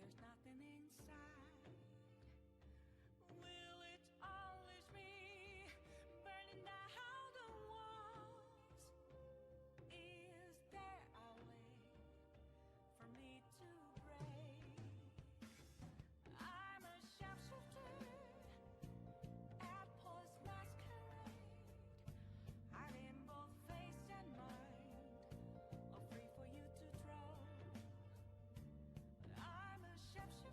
there's nothing inside. Will it unleash me, burning down the walls? Is there a way for me to break? I'm a sharpshooter at Paul's masquerade, hiding both face and mind, all free for you to draw. I'm a sharpshooter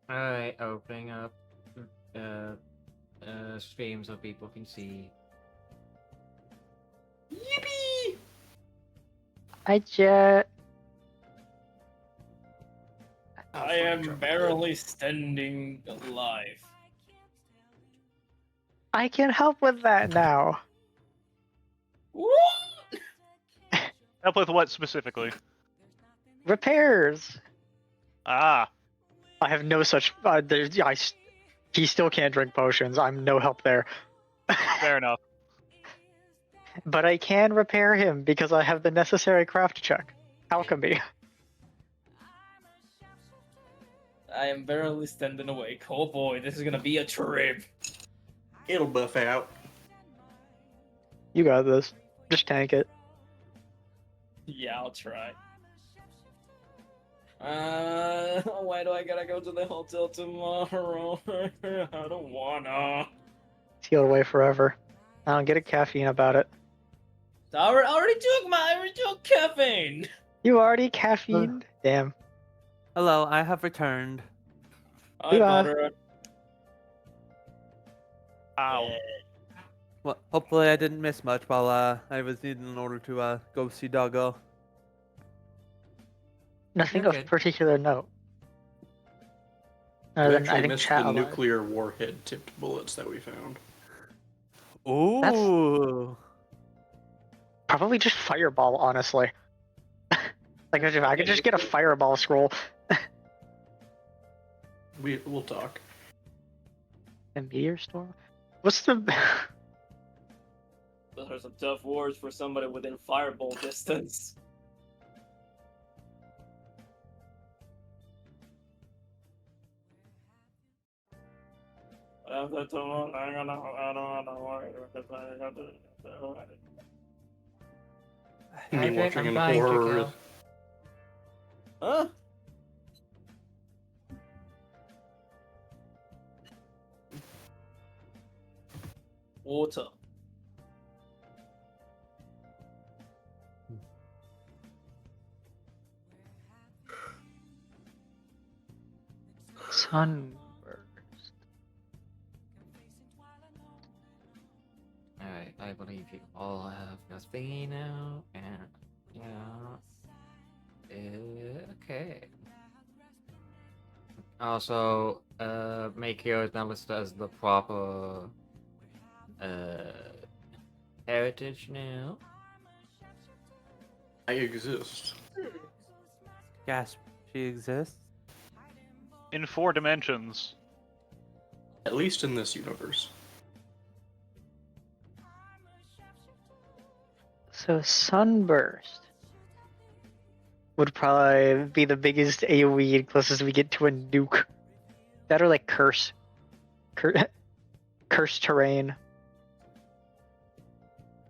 Alright, opening up stream so people can see. Yippee! I just... I am barely standing alive. I can help with that now. What? Help with what specifically? Repairs. Ah, I have no such. He still can't drink potions. I'm no help there. fair enough. But I can repair him because I have the necessary craft check. Alchemy. I am barely standing awake. Oh boy, this is gonna be a trip. It'll buff out. You got this. Just tank it. Yeah, I'll try. Why do I gotta go to the hotel tomorrow? I don't wanna. Steal away forever. I don't get a caffeine about it. I already took caffeine. You already caffeined? Damn. Hello, I have returned. I Yeah. butter. Ow. Well, hopefully I didn't miss much while I was needing in order to go see Doggo. Nothing You're of good. particular note. We Other than, actually I think missed chat the alive. nuclear warhead tipped bullets that we found. Ooh. Probably just fireball, honestly. Like if I could just get a fireball scroll. We'll talk. A meteor storm? What's the... Those are some tough words for somebody within fireball distance. Me Hydrate, watching I'm in dying, horror. Kikyo. Huh? Water. Sunburst. Alright, I believe you all have your thingy now, and yeah. Okay. Also, Makio is now listed as the proper heritage now. I exist. Gasp, she exists? In 4 dimensions. At least in this universe. So Sunburst would probably be the biggest AoE closest we get to a nuke. That or like Curse. Curse terrain.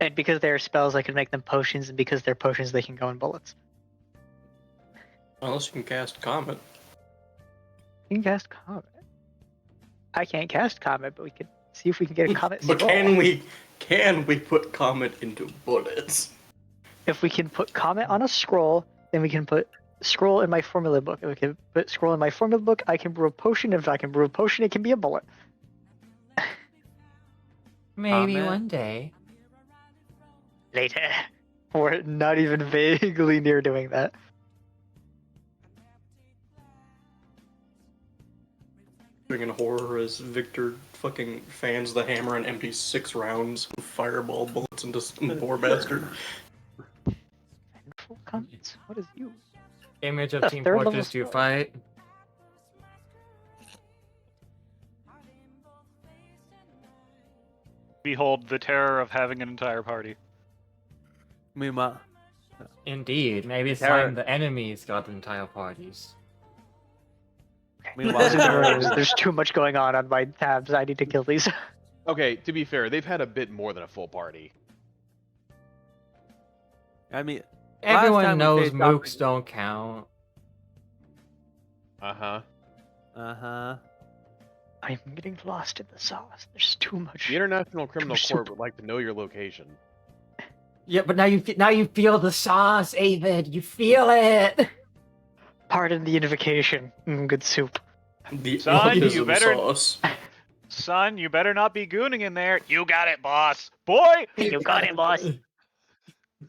And because they're spells, I can make them potions, and because they're potions, they can go in bullets. Unless you can cast Comet. You can cast Comet. I can't cast Comet, but we could see if we can get a Comet But scroll. can we put Comet into bullets? If we can put Comet on a scroll, then we can put scroll in my formula book. If we can put scroll in my formula book, I can brew a potion. If I can brew a potion, it can be a bullet. Maybe Comment? one day. Later. We're not even vaguely near doing that. Doing in horror as Victor fucking fans the hammer and empties 6 rounds of fireball bullets into some poor bastard. Full comments. What is you? Image of A Team third level Fortress 2 spell. fight. Behold the terror of having an entire party. Meanwhile, Indeed, maybe it's Terror. time the enemies got entire parties. meanwhile, There's too much going on my tabs. I need to kill these. Okay, to be fair, they've had a bit more than a full party. I mean, last Everyone time we knows faced mooks don't count. Uh-huh. Uh-huh. I'm getting lost in the sauce. There's too much. The International Criminal Soup. Court would like to know your location. Yeah, but now you feel the sauce, Avid. You feel it. Pardon the invocation. Good soup. The Son, you autism better- sauce. Son, you better not be gooning in there. You got it, boss. Boy! You got it, boss.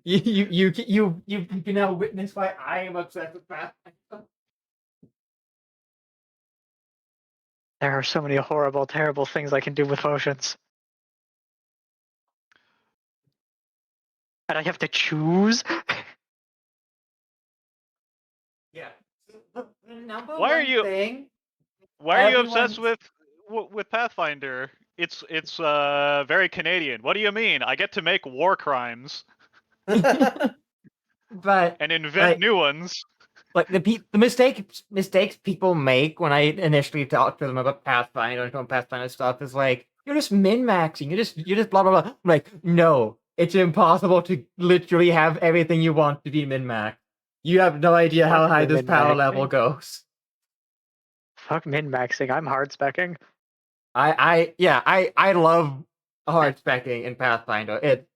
You can now witness why I am obsessed with Pathfinder. There are so many horrible, terrible things I can do with potions. And I have to choose? Yeah. The number Why are one you- thing Why are you Everyone's- obsessed with Pathfinder? It's very Canadian. What do you mean? I get to make war crimes but and invent Like- new ones. like the mistakes people make when I initially talk to them about Pathfinder and Pathfinder stuff is like you're just min-maxing. You're just blah blah blah. I'm like, no, it's impossible to literally have everything you want to be min-max. You have no idea how Fuck high the this power min-maxing. level goes. Fuck min-maxing, I'm hard specking. I love hard specking in Pathfinder. It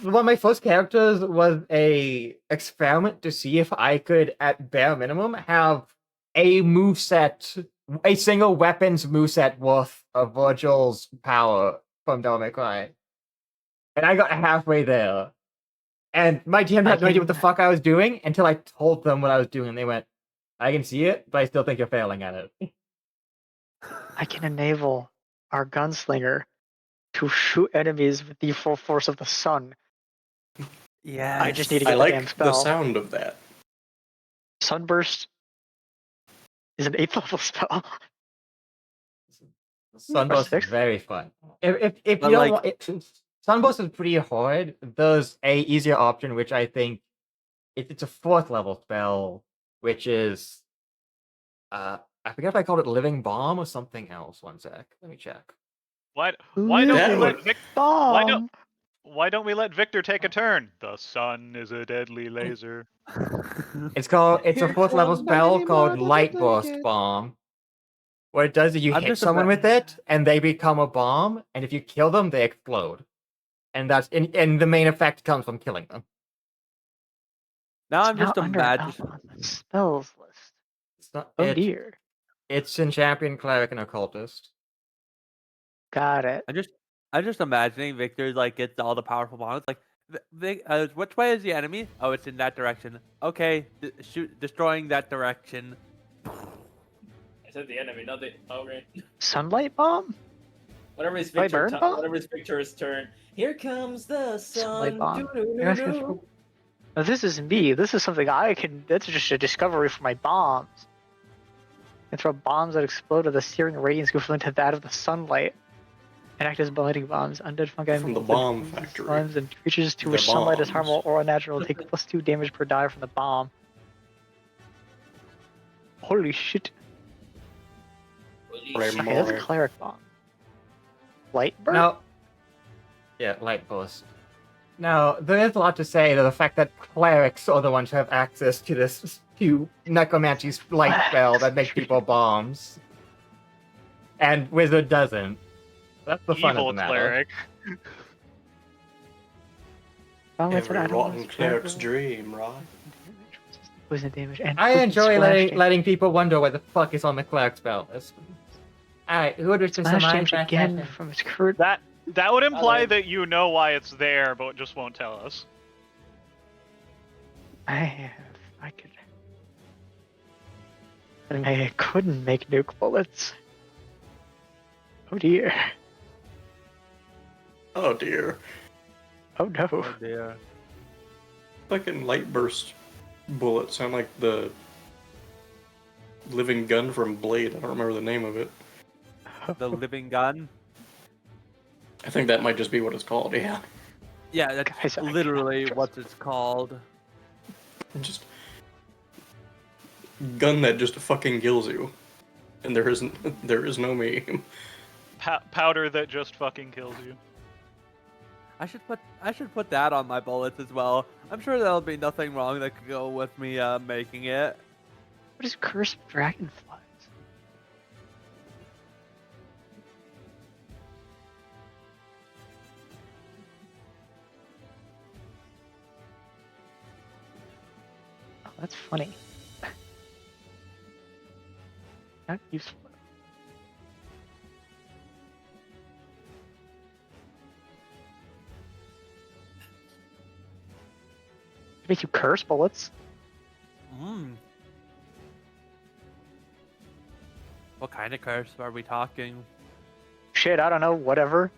one of my first characters was a experiment to see if I could, at bare minimum, have a single weapon's moveset worth of Virgil's power from Devil May Cry. And I got halfway there. And my GM had no idea what the fuck I was doing until I told them what I was doing, and they went, I can see it, but I still think you're failing at it. I can enable our gunslinger to shoot enemies with the full force of the sun. Yeah. I just need to I get the damn like spell. the sound of that. Sunburst is an 8th level spell. Sunburst is six? very fun. If you But, don't like- want it, Sunburst is pretty hard. There's a easier option, which I think it's a 4th level spell, which is I forget if I called it Living Bomb or something else. One sec, let me check. Why don't we That let would- Vic- Bomb! why don't we let Victor take a turn? The sun is a deadly laser. It's a Here 4th level comes spell Mighty called Marvel Light to Burst take it. Bomb. What it does is you I'm hit just someone about- with it, and they become a bomb, and if you kill them, they explode. And and the main effect comes from killing them. Now I'm It's just not under imagining. on the spells list. It's not. Oh dear. It's in Champion, Cleric, and Occultist. Got it. I'm just imagining Victor like gets all the powerful bombs. Like, which way is the enemy? Oh, it's in that direction. Okay, destroying that direction. I said the enemy, not the. Oh, right. Sunlight bomb? Whatever is Wait, Victor's burn bomb? whatever is Victor's turn. Here comes the Sunlight sun. bomb. You're asking Doo-doo-doo-doo. for- Now, this isn't me. This is something I can. That's just a discovery for my bombs. And throw bombs that explode with a searing radiance equivalent to that of the sunlight. And act as blinding bombs. Undead fungi From the mold, bomb diseases, factory. slimes, and creatures to The which sunlight is bombs. harmful or unnatural take +2 damage per die from the bomb. Holy shit. Holy Right, shit. Okay, that's a More. cleric bomb. Light burn? Now, yeah, Light Burst. Now, there is a lot to say to the fact that clerics are the ones who have access to this necromancy's light spell that makes people bombs, and wizard doesn't. That's the fun of Evil the matter. cleric. Oh, it's an Every item rotten with cleric's spell dream, right? damage, poison damage, and I poison enjoy splash letting people wonder what the fuck is on the cleric spell list. Alright, who would wish to Splash summarize damage that again session? from its current. That would imply Alright. that you know why it's there, but just won't tell us. I could. And I couldn't make nuke bullets. Oh dear. Oh dear. Oh no. Oh dear. Fucking light burst bullets sound like the living gun from Blade. I don't remember the name of it. The living gun. I think that might just be what it's called. Yeah. Yeah, that's Guys, I cannot literally trust what it's called. Just gun that just fucking kills you, and there is no meme. Powder that just fucking kills you. I should put that on my bullets as well. I'm sure there'll be nothing wrong that could go with me making it. What is cursed dragonflies? Oh, that's funny. Not useful. Make you curse bullets. What kind of curse are we talking? Shit, I don't know. Whatever.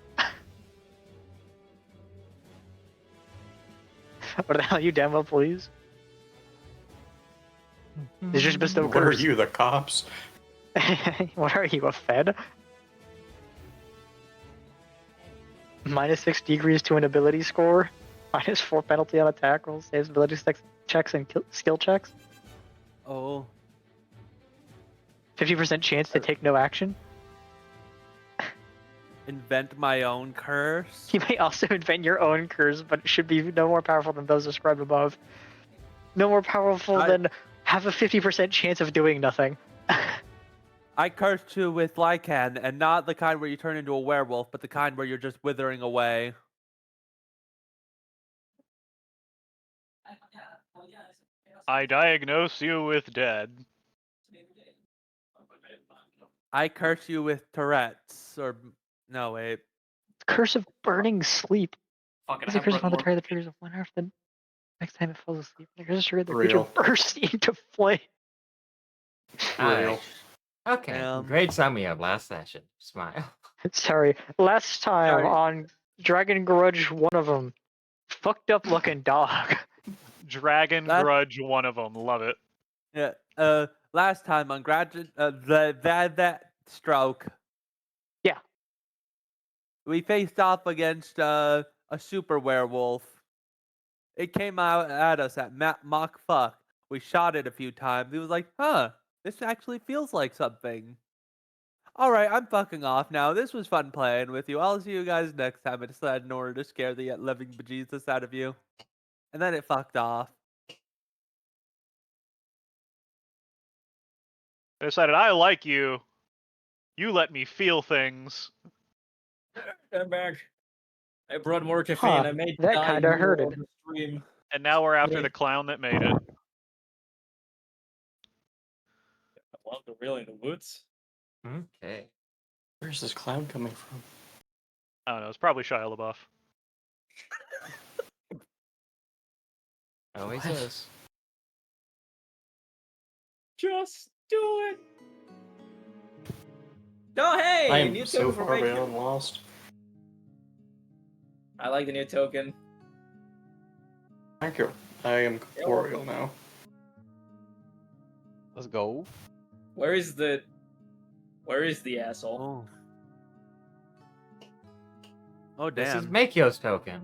What the hell, you demo, please? It's just bestow What are curse. you, the cops? What are you, a fed? -6 decrease to an ability score. -4 penalty on attack rolls. Saves ability checks and skill checks. Oh, 50% chance to take no action. invent my own curse. You may also invent your own curse, but it should be no more powerful than those described above. No more powerful than have a 50% chance of doing nothing. I curse you with Lycan, and not the kind where you turn into a werewolf, but the kind where you're just withering away. I diagnose you with dead. I curse you with Tourette's, or no wait. Curse of burning sleep. Fucking Is a have curse Brett upon the Moore. target that triggers of 1 hour the next time it falls asleep. The curse is triggered, the creature Real. bursts into flame. Real. Okay, Um, great summary of last session. Smile. Sorry, last time Sorry. on Dragon Grudge, one of them fucked up looking dog. Dragon That- Grudge, one of them. Love it. Yeah. Last time on that stroke. Yeah. We faced off against a super werewolf. It came out at us at Mach Fuck. We shot it a few times. He was like, huh, this actually feels like something. Alright, I'm fucking off now. This was fun playing with you. I'll see you guys next time. I decided in order to scare the living bejesus out of you. And then it fucked off. I decided I like you. You let me feel things. I'm back. I brought more Huh, caffeine. I made that die kinda you hurted. on the stream. And now we're after Yeah. the clown that made it. Well, the really in the woods. Okay. Where's this cloud coming from? I don't know. It's probably Shia LaBeouf. Always What? is. Just do it. Oh hey, I am new so token for far Bacon. beyond lost. I like the new token. Thank you. I am corporeal now. Let's go. Where is the asshole? Oh. Oh This is damn. Makio's token,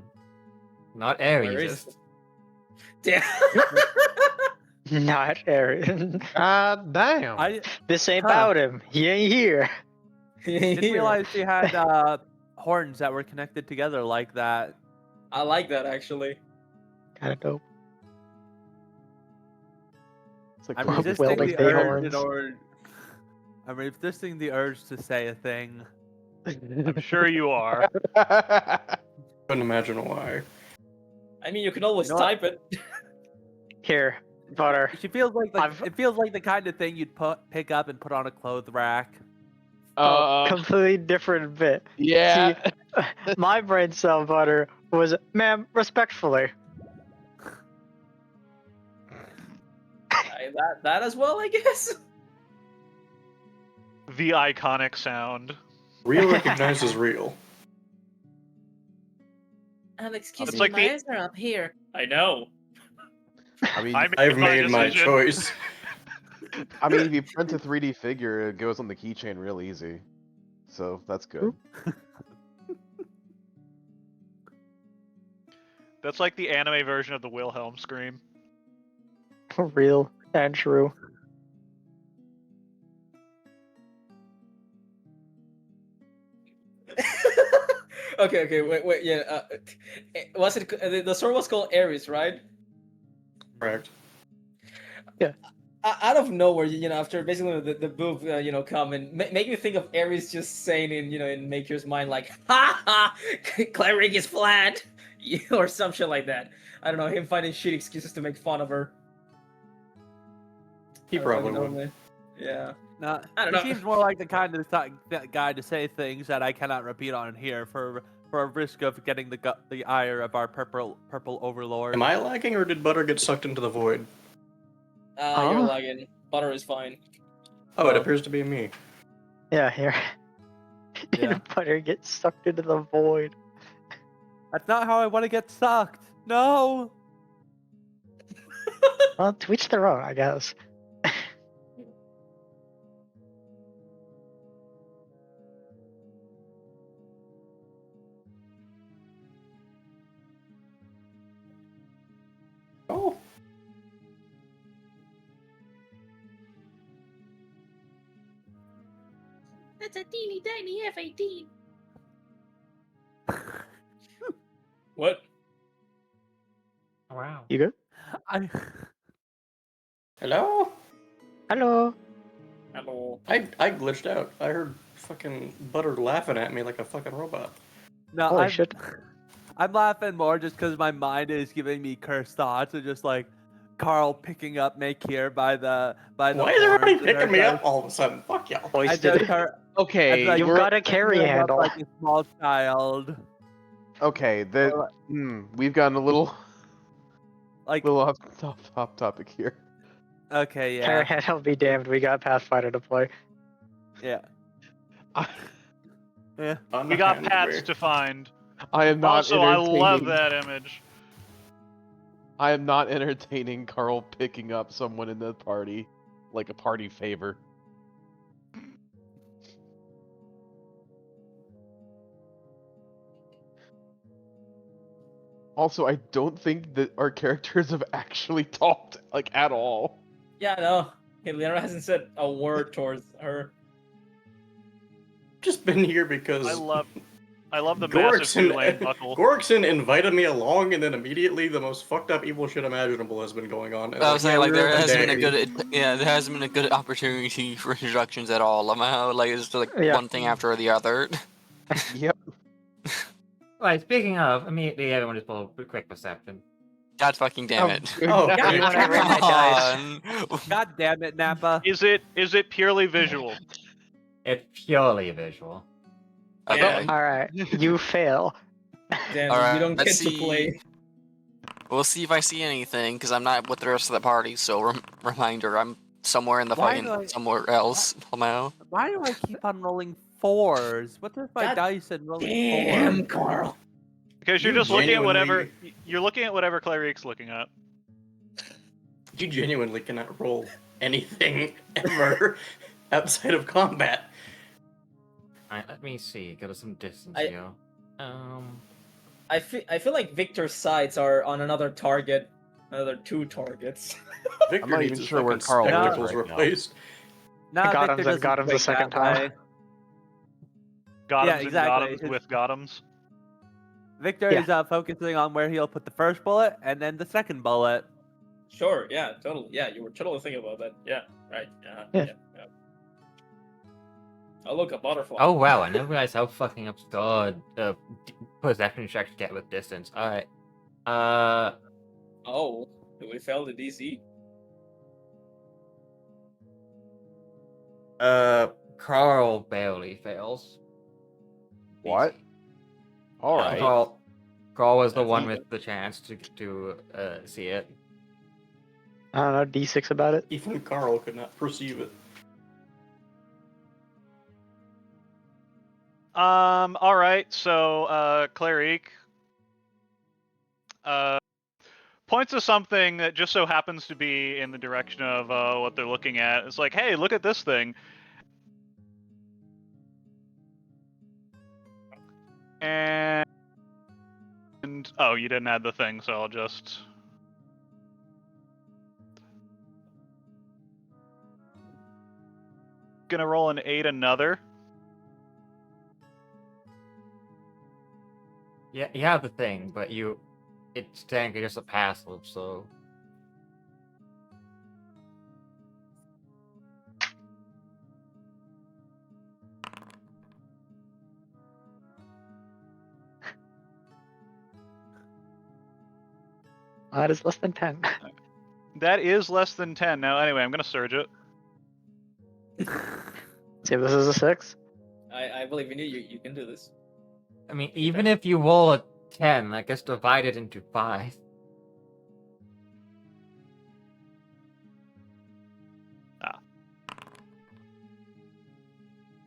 not Where Ares'. is Damn. Not Aaron. God damn. I This ain't Huh. about him. He ain't here. didn't realize he had horns that were connected together like that. I like that actually. Kinda dope. It's like I'm the- resisting welding the bay urge horns. I'm resisting the urge to say a thing. I'm sure you are. Couldn't imagine why. I mean, you can always You know what? type it. Here, butter. She feels like I've- it feels like the kind of thing you'd pick up and put on a clothes rack. Completely different bit. yeah. My brain cell butter was, ma'am, respectfully. that as well, I guess. The iconic sound. Real recognizes real. Excuse It's me, like my the- eyes are up here. I know. I mean, I've made my decision. choice. if you print a 3D figure, it goes on the keychain real easy. So that's good. That's like the anime version of the Wilhelm scream. Real and true. Okay, wait, yeah. Was it the sword was called Ares, right? Correct. Out of nowhere, after basically the boob, come and make me think of Ares just saying in Maker's mind like, "Ha ha, cleric is flat," or some shit like that. I don't know, him finding shit excuses to make fun of her. He I don't probably fucking know, would. man. Yeah. No, I don't he know. seems more like the kind of that guy to say things that I cannot repeat on here for a risk of getting the ire of our purple overlord. Am I lagging, or did Butter get sucked into the void? You're Huh? lagging. Butter is fine. Oh, it Oh. appears to be me. Yeah, here. Yeah. Butter gets sucked into the void. That's not how I want to get sucked. No. Well, to each their own, I guess. Oh. That's a teeny tiny F-18. What? Wow. You good? I Hello? Hello. Hello. I glitched out. I heard fucking Butter laughing at me like a fucking robot. no. Holy shit. I'm laughing more just because my mind is giving me cursed thoughts of just like Carl picking up Make here by the Why is everybody horns, and picking me just up all of a sudden? Fuck y'all. I Hoisted. just heard, Okay, like, You've we're got a carry picking him up handle. like a small child. okay. Or, We've gotten a little like off topic here. okay, Carry yeah, handle be damned. We got Pathfinder to play. yeah. I, Yeah. We got Unhanded Pats me. to find. I am not Also, I love entertaining. that image. I am not entertaining Carl picking up someone in the party like a party favor. Also, I don't think that our characters have actually talked like at all. Yeah, no. Leonard hasn't said a word towards her. Just been here because I love the massive two-lane buckle. Gorkson invited me along, and then immediately the most fucked up evil shit imaginable has been going on. I was saying, like, there hasn't been a day. good, there hasn't been a good opportunity for introductions at all. Somehow, like, it's just like Yeah. one thing after the other. Yep. Right, speaking of, immediately everyone just pull a quick perception. God fucking damn it! Oh, Yeah, okay. you wanna Come roll my dice? on. God damn it, Nappa. Is it purely visual? It's purely visual. Okay. Alright, you fail. Damn, Alright, you don't get let's to play. see. We'll see if I see anything, because I'm not with the rest of the party. So reminder, I'm somewhere in the Why fucking do I- somewhere else somehow. Why do I keep on rolling fours? What's with my God dice and rolling Damn, fours? Carl. Because you're You just looking at whatever genuinely- you're looking at whatever Cleric's looking at. You genuinely cannot roll anything ever outside of combat. Alright, let me see. Go to some distance I- here. I feel like Victor's sights are on another target. Another 2 targets. Victor I'm not needs even his sure where fucking Carl is spectacles right now. replaced. No, Got Victor him, doesn't got him the think second that time. way. Got Yeah, him exactly. with Gotham's. Victor Yeah. is focusing on where he'll put the first bullet and then the second bullet. Sure, yeah, totally. Yeah, you were totally thinking about that. Yeah, right. Yeah. Yeah. Oh, look, a butterfly. Oh wow, I never realized how fucking absurd perception checks get with distance. Alright. Oh, we failed the DC? Carl barely fails. What? All right. Carl was the That's one even. with the chance to see it. I don't know, D6 about it. Even Carl could not perceive it. All right. So, Cleric, points to something that just so happens to be in the direction of what they're looking at. It's like, hey, look at this thing. And oh, you didn't add the thing, so I'll just. Gonna roll an 8 another. Yeah, you have the thing, but it's technically just a passive, so. That is less than 10. That is less than 10. Now, anyway, I'm gonna surge it. See if this is a 6. I believe in you. You can do this. I mean, even if you roll a 10, that gets divided into 5.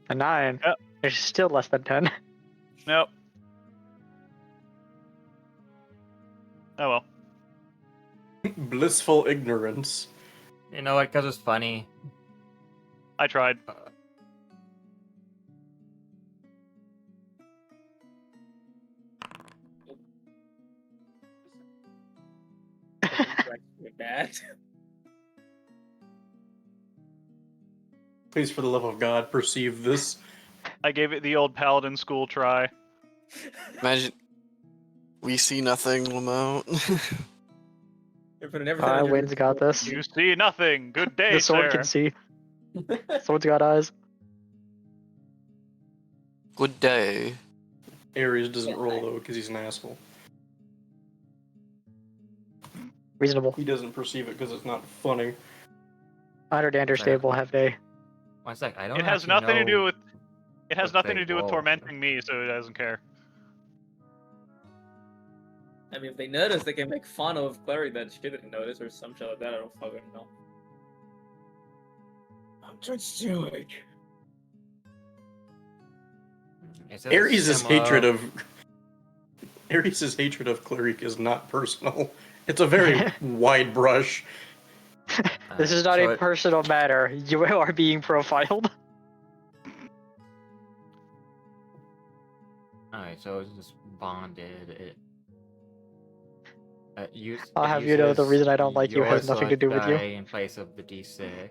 A 9. Yep. It's still less than 10. Nope. Oh well. Blissful ignorance. You know what? Because it's funny. I tried. Bad. Please, for the love of God, perceive this. I gave it the old paladin school try. Imagine we see nothing, Lamont. Alright, Wayne's got this. You see nothing. Good day, The sword sir. can see. Sword's got eyes. Good day. Ares doesn't roll though because he's an asshole. Reasonable. He doesn't perceive it because it's not funny. Honor Dander stable have day. 1 sec, I don't It has actually nothing to do know with. It has what nothing they to do with roll. tormenting me, so it doesn't care. I mean, if they notice, they can make fun of Clary that she didn't notice or some shit like that. I don't fucking know. I'm just doing. It says Ares' similar- hatred of Claric is not personal. It's a very wide brush. This is not so a it- personal matter. You are being profiled. Alright, so it's just bonded. I'll have you know the reason I don't like you has nothing to do with you. In place of the d6,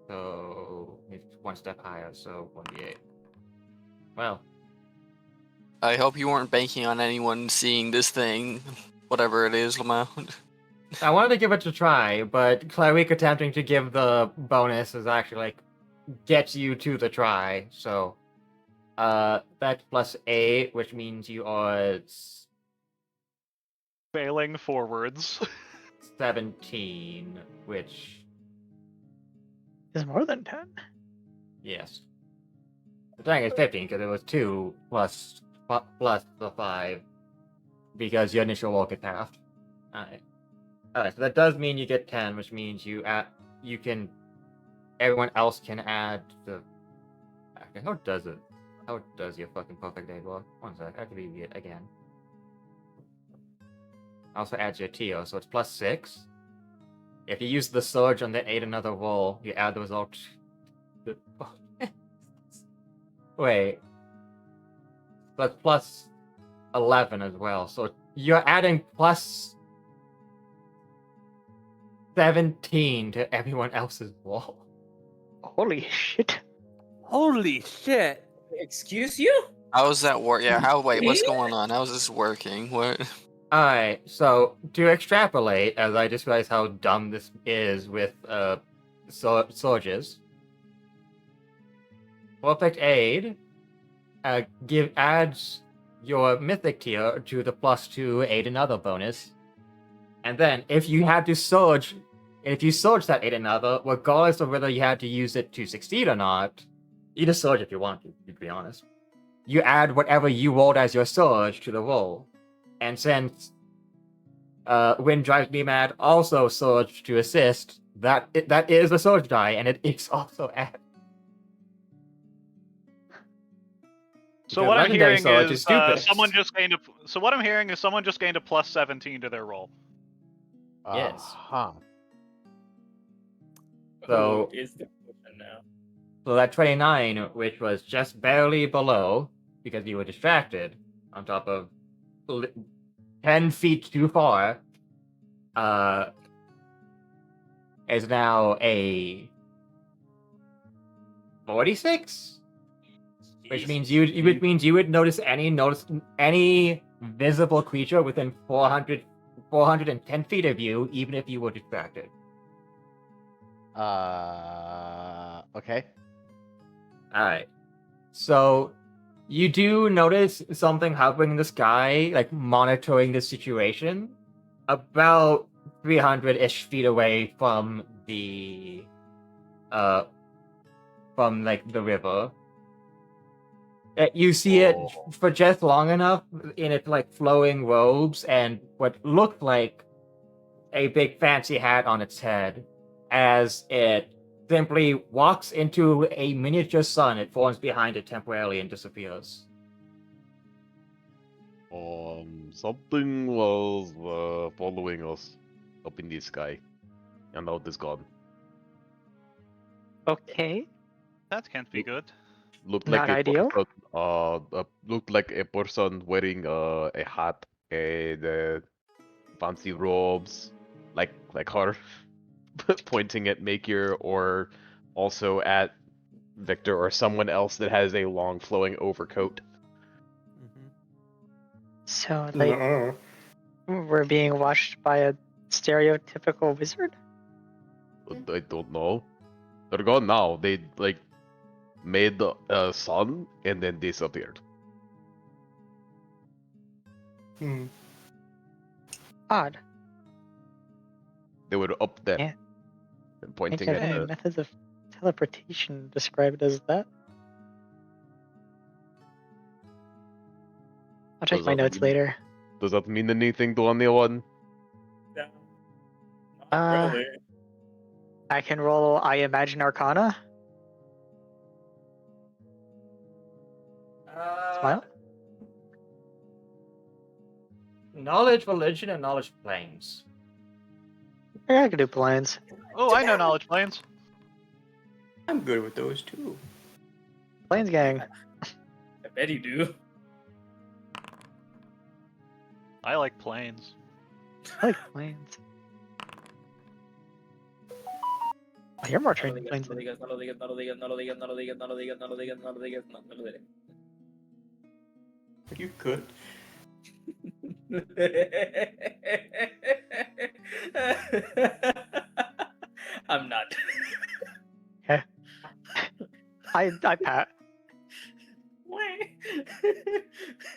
so it's 1 step higher, so 1d8. Well, I hope you weren't banking on anyone seeing this thing, whatever it is, Lamont. I wanted to give it a try, but Claric attempting to give the bonus is actually like gets you to the try. So, that's +8, which means you are Failing forwards. 17, which Is more than 10. yes, the thing is 15 because it was 2 plus the 5 because your initial roll gets halved. Alright, so that does mean you get 10, which means everyone else can add the. Okay, how does your fucking perfect day work? 1 sec, I have to read it again. Also adds your TO, so it's +6. If you use the surge on the 8 another roll, you add the result. Wait. That's +11 as well, so you're adding +17 to everyone else's roll. Holy shit. Holy shit! Excuse you? How does that work? Yeah, wait, what's going on? How is this working? What? Alright, so to extrapolate, as I just realized how dumb this is with surges, Perfect Aid adds your mythic tier to the +2 aid another bonus, and then if you surge that aid another, regardless of whether you had to use it to succeed or not, you just surge if you want to be honest. You add whatever you rolled as your surge to the roll. And since Wind Drives Me Mad also surge to assist, that is a surge die, and it is also add. So Because what I'm legendary hearing surge is stupid. someone just gained a. So what I'm hearing is someone just gained a +17 to their roll. Yes. Huh. So Who is the person now? So that 29, which was just barely below, because you were distracted, on top of 10 feet too far, is now a 46? Which means you would notice any visible creature within 410 feet of you, even if you were distracted. Okay. Alright. So you do notice something hovering in the sky, like monitoring the situation, about 300-ish feet away from the from like the river. You see it for just long enough in its like flowing robes and what looked like a big fancy hat on its head, as it simply walks into a miniature sun. It forms behind it temporarily and disappears. Something was following us up in the sky, and now it's gone. Okay. That can't be good. Looked Not like a ideal. person, looked like a person wearing a hat and fancy robes, like her, pointing at Makier or also at Victor or someone else that has a long flowing overcoat. So like Nuh-uh. we're being watched by a stereotypical wizard? I don't know. They're gone now. They like made the sun and then disappeared. Hmm. Odd. They were up there Yeah. and Can't pointing have at any methods of teleportation described as that. I'll check Does my that notes mean- later. Does that mean anything to anyone? Yeah. Uh, I can roll I Imagine Arcana. Smile? Knowledge religion and knowledge planes. Yeah, I can do planes. Oh, I know knowledge planes. I'm good with those too. Planes gang. I bet you do. I like planes. I like planes. Oh, you're more trained in planes than me. You could. I'm not. I pat.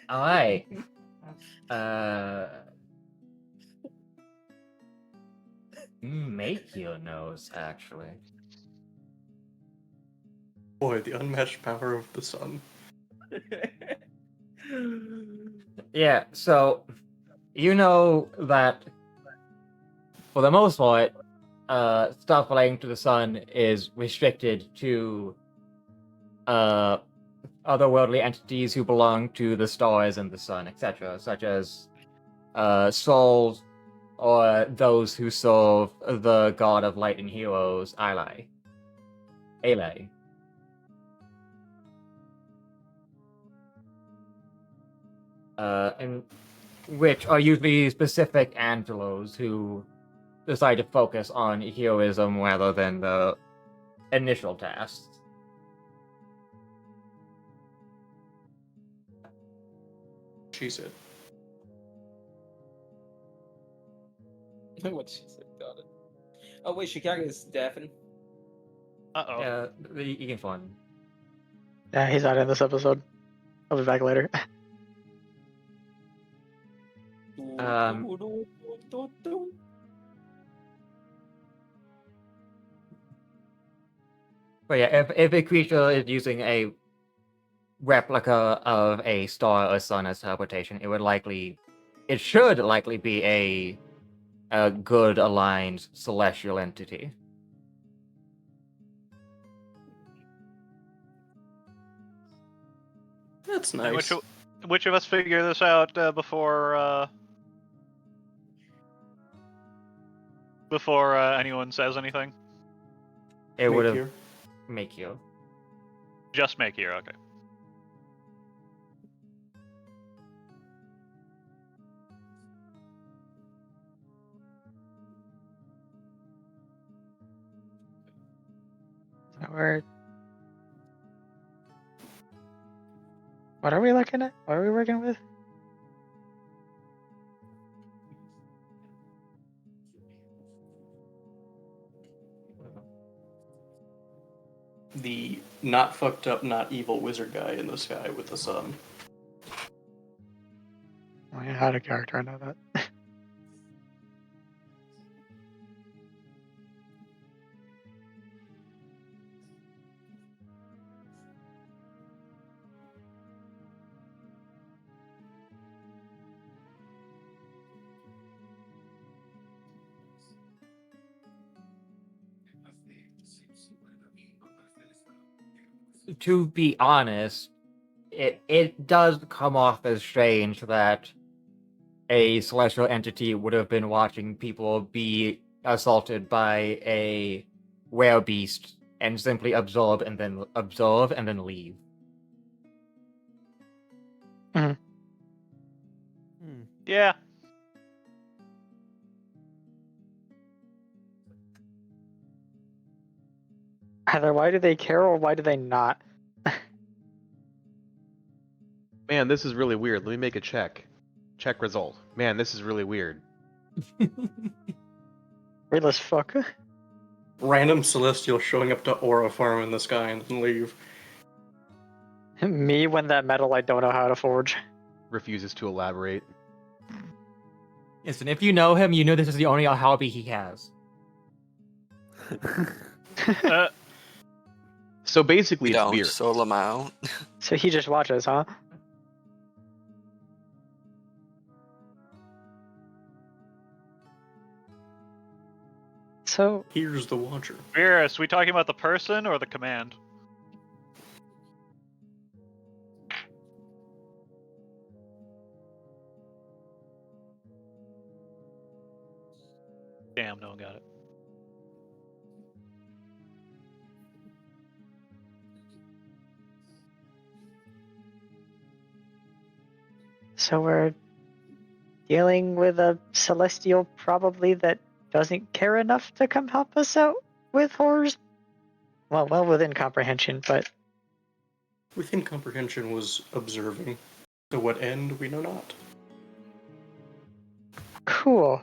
Alright. Make your nose, actually. Boy, the unmatched power of the sun. Yeah, so you know that for the most part, stuff relating to the sun is restricted to otherworldly entities who belong to the stars and the sun, etc., such as souls or those who serve the god of light and heroes, Ale. And which are usually specific angelos who decide to focus on heroism rather than the initial tasks. She said. What she said, got it. Oh wait, Chicago is deafened. Uh-oh. You can find. Yeah, he's not in this episode. I'll be back later. But yeah, if a creature is using a replica of a star or sun as teleportation, it should likely be a good aligned celestial entity. That's nice. Which of us figure this out before anyone says anything? It would have Here. make you. Just make here, okay. What are we looking at? What are we working with? The not fucked up, not evil wizard guy in the sky with the sun. Oh, yeah, how a character, I know that. to be honest, it does come off as strange that a celestial entity would have been watching people be assaulted by a beast and simply absorb and then leave. Hmm. Yeah. Either why do they care or why do they not? Man, this is really weird. Let me make a check. Check result. Man, this is really weird. Real as fuck. Random celestial showing up to Aura Farm in the sky and then leave. Me when that metal I don't know how to forge. Refuses to elaborate. Listen, if you know him, you know this is the only hobby he has. So basically, We it's don't, weird. so Lamau. So he just watches, huh? So Here's the Watcher. Virus, we talking about the person or the command? Damn, no one got it. we're dealing with a celestial probably that doesn't care enough to come help us out with horrors. Well within comprehension, but Within comprehension was observing. To what end, we know not. cool.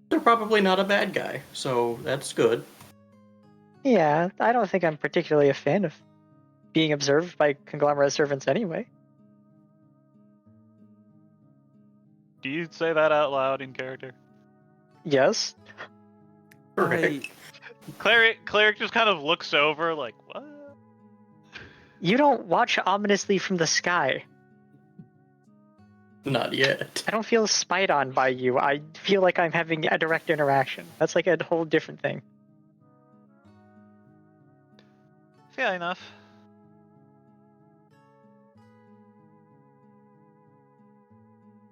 They're probably not a bad guy, so that's good. Yeah, I don't think I'm particularly a fan of being observed by conglomerate servants anyway. Do you say that out loud in character? Yes. Right. Cleric just kind of looks over like, what? You don't watch ominously from the sky. Not yet. I don't feel spied on by you. I feel like I'm having a direct interaction. That's like a whole different thing. Fair enough.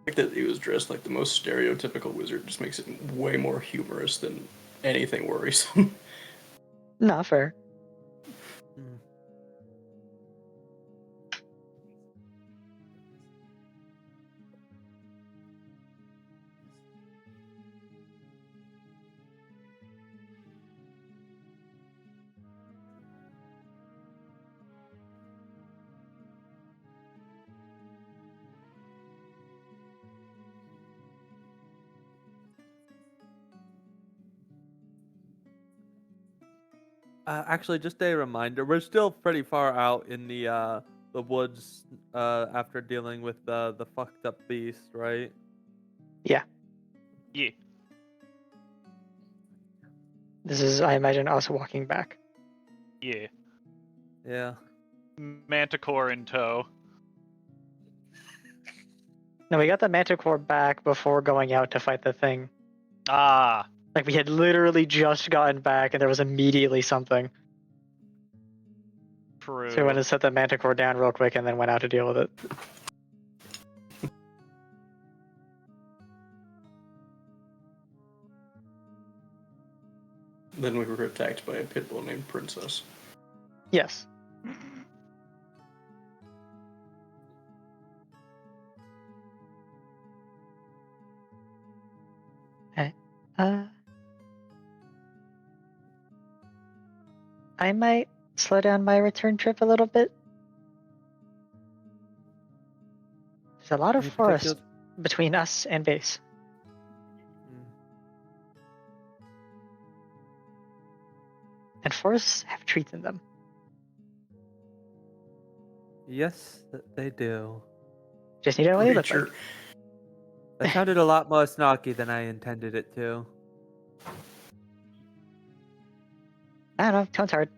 The fact that he was dressed like the most stereotypical wizard just makes it way more humorous than anything worrisome. No, fair. Actually, just a reminder, we're still pretty far out in the woods after dealing with the fucked up beast, right? Yeah. This is, I imagine, us walking back. Yeah. Yeah. Manticore in tow. No, we got the Manticore back before going out to fight the thing. Ah. Like, we had literally just gotten back and there was immediately something. True. So we went and set the Manticore down real quick and then went out to deal with it. Then we were attacked by a pitbull named Princess. Yes. Okay. I might slow down my return trip a little bit. There's a lot of Any forest particular- between us and base. And forests have trees in them. Yes, they do. Just need to know what they look Creature. like. That sounded a lot more snarky than I intended it to. I don't know, tone's hard.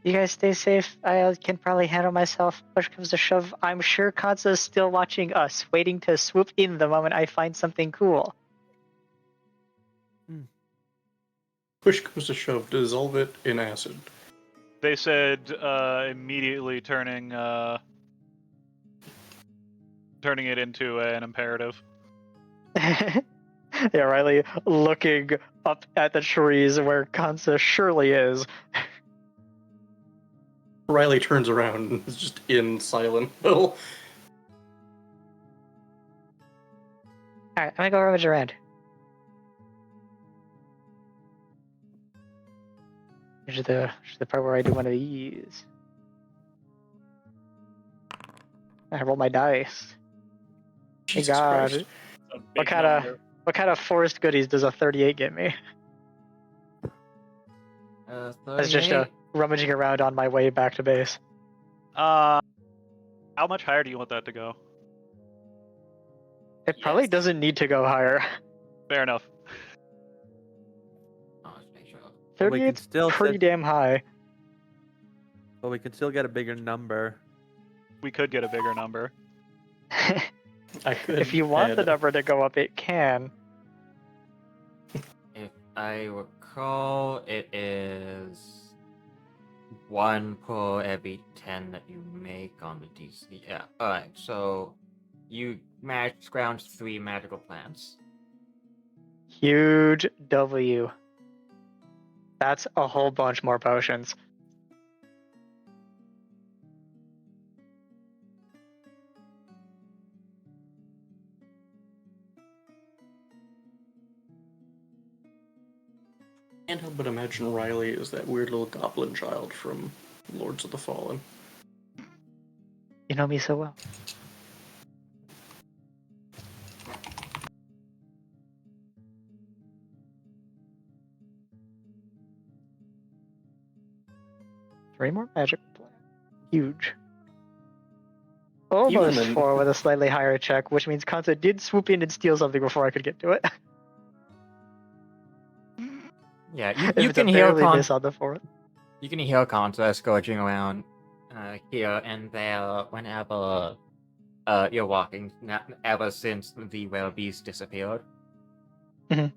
You guys stay safe. I can probably handle myself. Push comes to shove. I'm sure Kanza's still watching us, waiting to swoop in the moment I find something cool. Push comes to shove, dissolve it in acid. They said immediately turning it into an imperative. Yeah, Riley looking up at the trees where Kansa surely is. Riley turns around and is just in Silent Hill. Alright, I'm gonna go rummage around. Here's the part where I do one of these. I roll my dice. Hey Jesus God, Christ. what kind of forest goodies does a 38 get me? That's just 38. rummaging around on my way back to base. How much higher do you want that to go? It probably doesn't need to go higher. Fair enough. Oh, let's make sure. But we can 38's still pretty set- damn high. But we can still get a bigger number. We could get a bigger number. I could If you want the add- number to go up, it can. If I recall, it is 1 per every 10 that you make on the DC. Yeah. Alright, so you scrounge 3 magical plants. Huge W. That's a whole bunch more potions. Can't help but imagine Riley is that weird little goblin child from Lords of the Fallen. You know me so well. Three more magic plants. Huge. Almost then- 4 with a slightly higher check, which means Kansa did swoop in and steal something before I could get to it. Yeah, If you it's can a hear barely miss on the 4th. you can hear Conta scourging around here and there whenever you're walking, ever since the Wellbees disappeared. I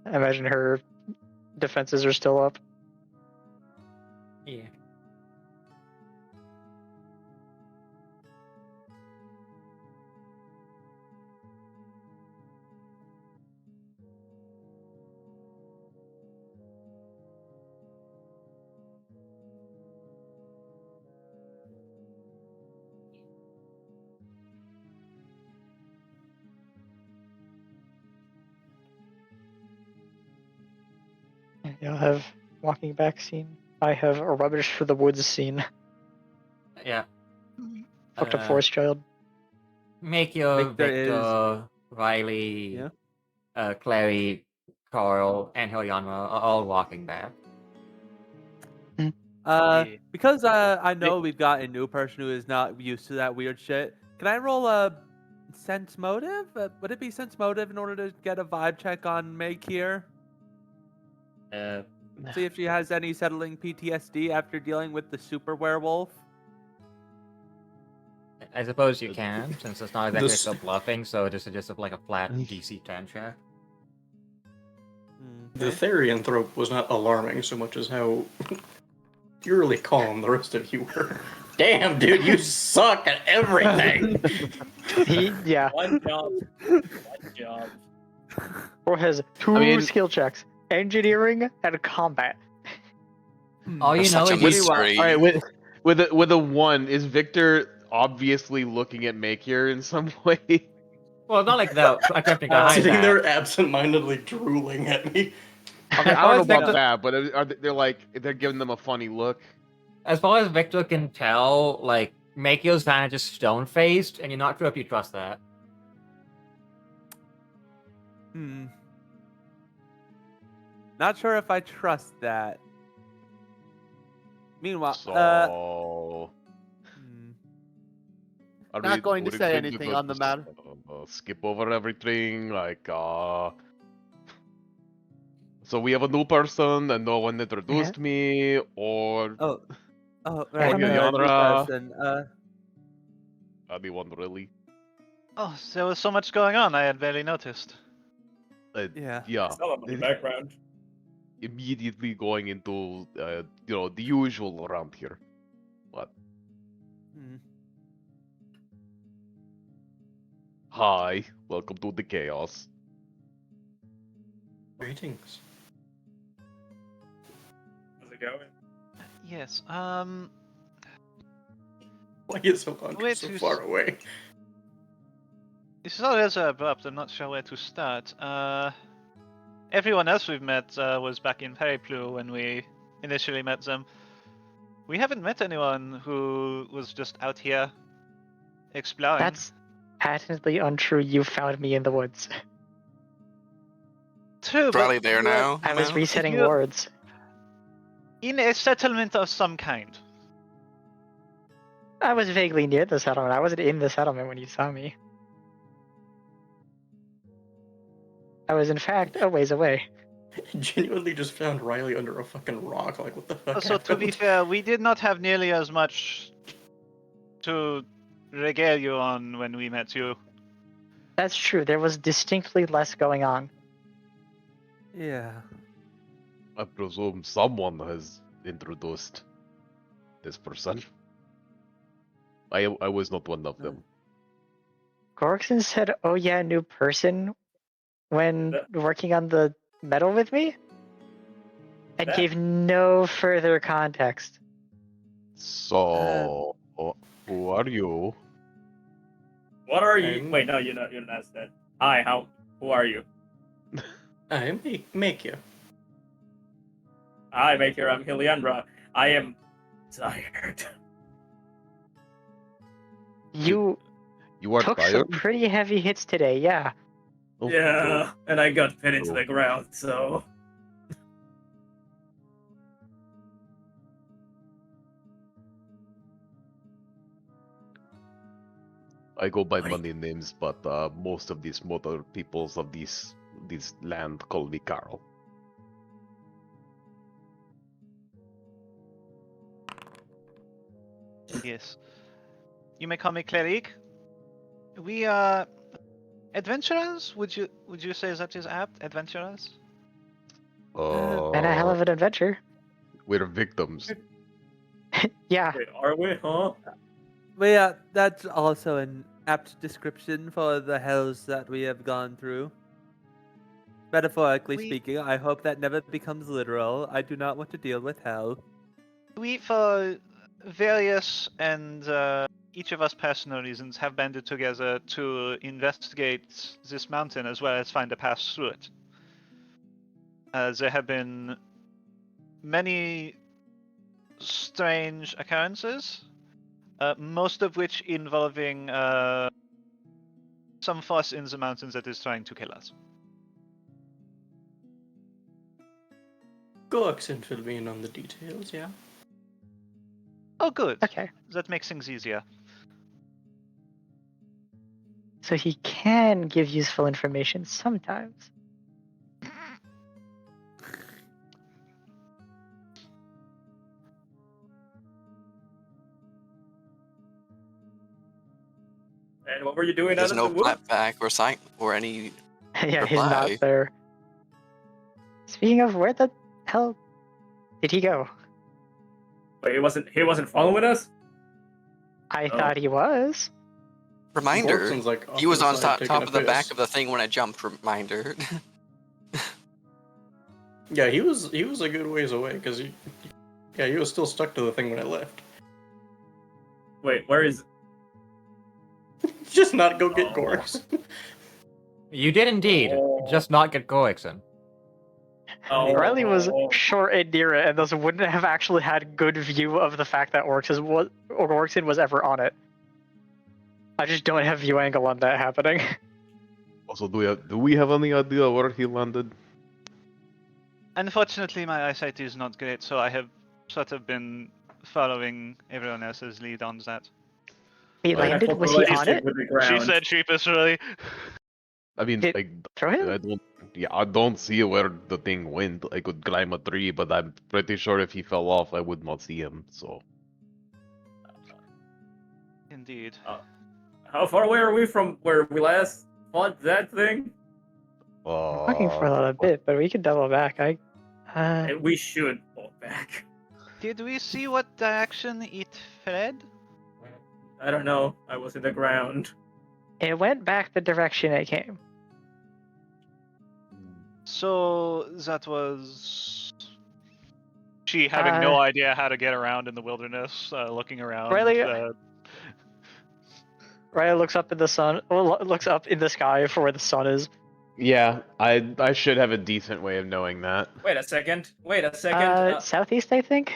imagine her defenses are still up. Yeah. You'll have walking back scene. I have a rubbish for the woods scene. Yeah. Fucked up forest child. Make your Victor Victor, Riley, Yeah? Clary, Carl, and Heliana are all walking back. Because I know we've got a new person who is not used to that weird shit. Can I roll a sense motive? Would it be sense motive in order to get a vibe check on Meg here? See if she has any settling PTSD after dealing with the super werewolf. I suppose you can, since it's not exactly This- so bluffing, so just like a flat DC 10 check. The Therianthrope was not alarming so much as how eerily calm the rest of you were. Damn, dude, you suck at everything! Yeah. One job. One job. Bro has 2 I mean- skill checks. Engineering and combat. All you That's know such a is you mystery. All right, with a 1, is Victor obviously looking at Makir in some way? well, not like that. Attempting to hide Sitting that. there absent-mindedly drooling at me. Okay, As I far don't know as about Victor- that, but they're like they're giving them a funny look. As far as Victor can tell, like Makio's kind of just stone-faced, and you're not sure if you trust that. Not sure if I trust that. Meanwhile, So, are Not we- going to we're say going anything go on the just, matter. Skip over everything, like So we have a new person and no one introduced me, or right. Okay, new Yandra. person, anyone really? Oh, there was so much going on, I had barely noticed. Yeah. Yeah. Someone in the background. immediately going into the usual around here. But Hmm. hi, welcome to the chaos. Greetings. How's it going? Yes. Why is Alondra Wait, so who's- far away? This is all rather abrupt. I'm not sure where to start. Everyone else we've met was back in Periplu when we initially met them. We haven't met anyone who was just out here exploring. That's patently untrue. You found me in the woods. True, Probably but there you were now. I was No? resetting you- wards. in a settlement of some kind. I was vaguely near the settlement. I wasn't in the settlement when you saw me. I was, in fact, a ways away. Genuinely just found Riley under a fucking rock. Like, what the fuck Also, to be happened? fair, we did not have nearly as much to regale you on when we met you. That's true. There was distinctly less going on. Yeah. I presume someone has introduced this person. I was not one of them. Gorkson said, "Oh yeah, new person," when working on the metal with me, and That- gave no further context. So, who are you? What are you? I'm- Wait, no, you didn't ask that. Hi, who are you? I make you. Hi, Maker, I'm Heliandra. I am tired. You You are took tired? some pretty heavy hits today, yeah. Oh, Yeah, and I got pinned into Oh. the ground, so. I go by Wait. many names, but most of these motor peoples of this land call me Carl. Yes. You may call me Cleric. We are adventurers? Would you say that is apt? Adventurers? Been a hell of an adventure. We're victims. Yeah. Wait, are we, huh? But yeah, that's also an apt description for the hells that we have gone through. Metaphorically speaking, I hope that never becomes literal. I do not want to deal with hell. We, for various and each of us personal reasons, have banded together to investigate this mountain as well as find a path through it. There have been many strange occurrences, most of which involving some force in the mountains that is trying to kill us. Go and fill me in on the details, yeah? Oh, good. Okay. That makes things easier. So he can give useful information sometimes. And what were you doing There's out no of the woods? back or sign or any. Yeah, he's not Reply. there. Speaking of, where the hell did he go? Wait, he wasn't following us? I Oh. thought he was. Reminder. Gorkson's, like, off He was to the on side top taking of a the back piss. of the thing when I jumped. Reminder. Yeah, he was a good ways away because he was still stuck to the thing when I left. Wait, where is? Just not go get Oh. Gorks. You did indeed, Oh. just not get Goixen. Oh, Riley was short and near it, and thus wouldn't have actually had good view of the fact that Orixen was ever on it. I just don't have view angle on that happening. Also, do we have any idea where he landed? Unfortunately, my eyesight is not great, so I have sort of been following everyone else's lead on that. He Like, landed? Was he on it? With the She ground. said sheepishly. I mean, Did- like, Throw him? I don't see where the thing went. I could climb a tree, but I'm pretty sure if he fell off, I would not see him. So, Indeed. How far away are we from where we last fought that thing? I'm looking for a little bit, but we can double back. I And we should fall back. Did we see what direction it fled? I don't know. I was in the ground. It went back the direction it came. So that was she having no idea how to get around in the wilderness, looking around. Riley looks up in the sun. Well, looks up in the sky for where the sun is. Yeah, I should have a decent way of knowing that. Wait a second. Wait a second. Southeast, I think.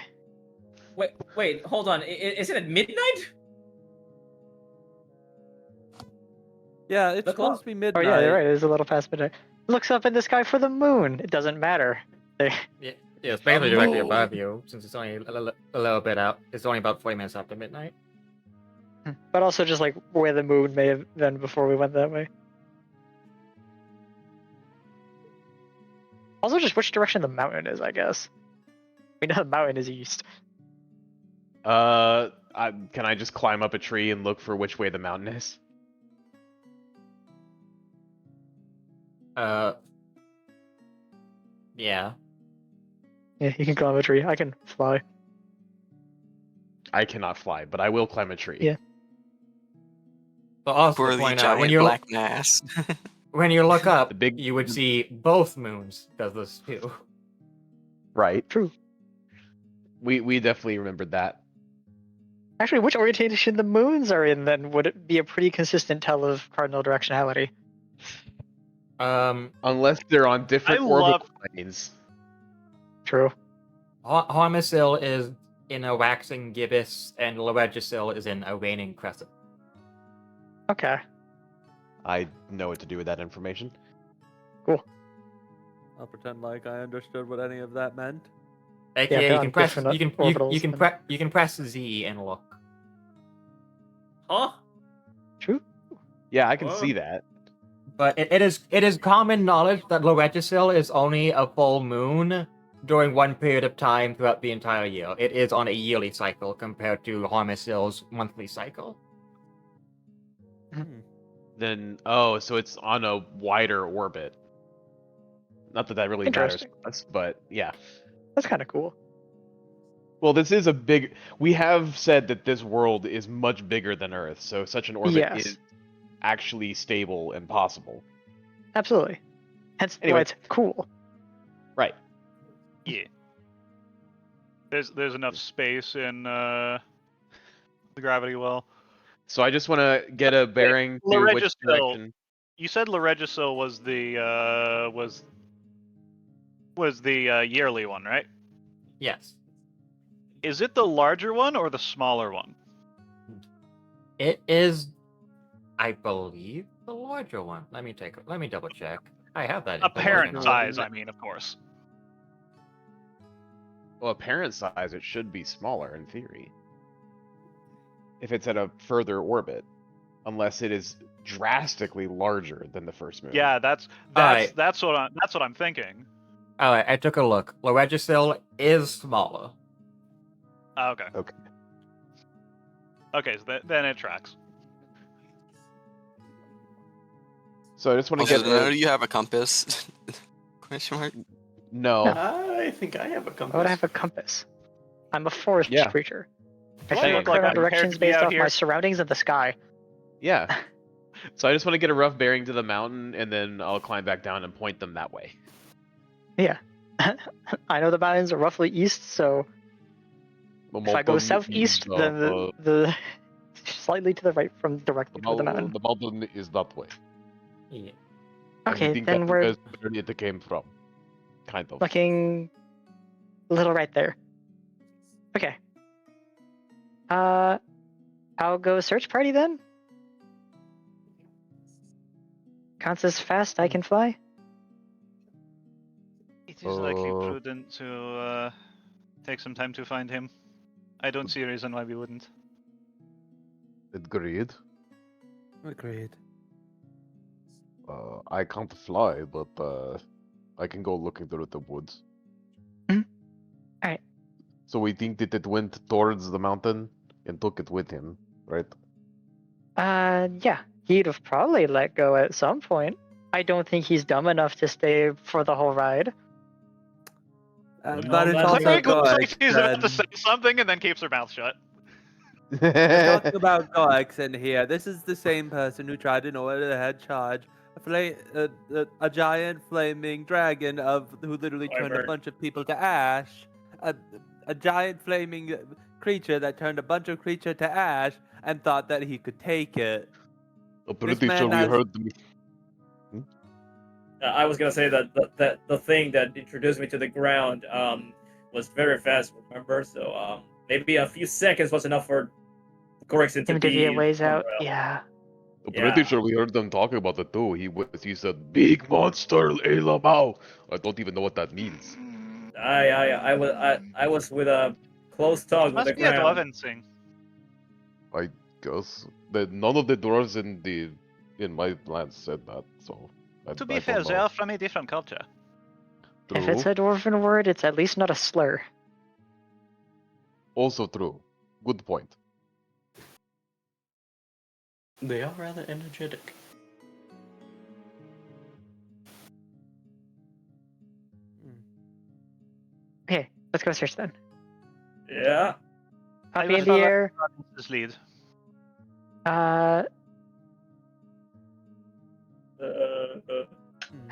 Wait. Hold on. Isn't it midnight? Yeah, it's The supposed clock. to be Oh midnight. yeah, you're right. It's a little past midnight. Looks up in the sky for the moon. It doesn't matter. Yeah, it's basically directly Oh. above you, since it's only a little bit out. It's only about 40 minutes after midnight. But also just like where the moon may have been before we went that way. Also, just which direction the mountain is, I guess. We know the mountain is east. Can I just climb up a tree and look for which way the mountain is? Yeah. Yeah, you can climb a tree. I can fly. I cannot fly, but I will climb a tree. Yeah. But also For to the point out, giant when you black mass. when you look up, The big- you would see both moons does this too. Right. True. We definitely remembered that. Actually, which orientation the moons are in, then, would it be a pretty consistent tell of cardinal directionality? Unless they're on different I orbital planes. True. Hormisil is in a waxing gibbous, and Loregisil is in a waning crescent. Okay. I know what to do with that information. I'll pretend like I understood what any of that meant. AKA, they're you on can press different you can orbitals, you can press Z and look. Huh? True. Yeah, I can Whoa. see that. But it is common knowledge that Loregisil is only a full moon during one period of time throughout the entire year. It is on a yearly cycle compared to Hormisil's monthly cycle. Then, so it's on a wider orbit. Not that that really matters Interesting. to us, but yeah. That's kind of cool. Well, this is a big. We have said that this world is much bigger than Earth, so such an orbit Yes. is actually stable and possible. Absolutely. Hence why Anyway. it's cool. Right. Yeah. There's enough space in the gravity well. So I just want to get a bearing to which Loregisil. direction. You said Loregisil was the yearly one, right? Yes. Is it the larger one or the smaller one? It is, I believe, the larger one. Let me double check. I have that. Apparent information. size, I mean, of course. Well, apparent size, it should be smaller in theory. If it's at a further orbit, unless it is drastically larger than the first moon. Yeah, that's Alright. what I'm thinking. Alright, I took a look. Loregisil is smaller. Okay. Okay, so then it tracks. So I just want to Also, get. do you have a compass? Question mark. No. I think I have a compass. Why would I have a compass? I'm a forest Yeah. creature. I Do I should look look like around I'm prepared directions to be based out off here? my surroundings and the sky. Yeah. So I just want to get a rough bearing to the mountain, and then I'll climb back down and point them that way. Yeah. I know the mountains are roughly east, so if I go southeast, then the slightly to the right from directly toward the mountain. The mountain is that way. Yeah. Okay, then we're where it came from. Kind of. looking a little right there. Okay. I'll go search party then. Counts as fast I can fly. It is likely Uh, prudent to take some time to find him. I don't see a reason why we wouldn't. Agreed. Agreed. I can't fly, but I can go looking through the woods. Mhm. Alright. So we think that it went towards the mountain and took it with him, right? Yeah. He'd have probably let go at some point. I don't think he's dumb enough to stay for the whole ride. but it's also Cleric looks like Goex. she's about to say something and then keeps her mouth shut. Talking about Goex in here, this is the same person who tried to order the head charge. A giant flaming dragon who literally turned a Wyvern. bunch of people to ash. A giant flaming creature that turned a bunch of creature to ash and thought that he could take it. I'm This pretty sure man we has- heard. I was gonna say that the thing that introduced me to the ground was very fast. Remember, so maybe a few seconds was enough for Gorixon to Him to be a be ways out. somewhere else. Yeah. I'm pretty Yeah. sure we heard them talking about it too. He said, "Big monster, Elamau." I don't even know what that means. I was with a close talk with the Must be a ground. dwarven thing. I guess that none of the dwarves in my land said that. So To I be fair, don't they know. are from a different culture. If it's True. a dwarven word, it's at least not a slur. Also true. Good point. They are rather energetic. Okay, let's go search then. Yeah. Puppy will in the follow air. This lead. How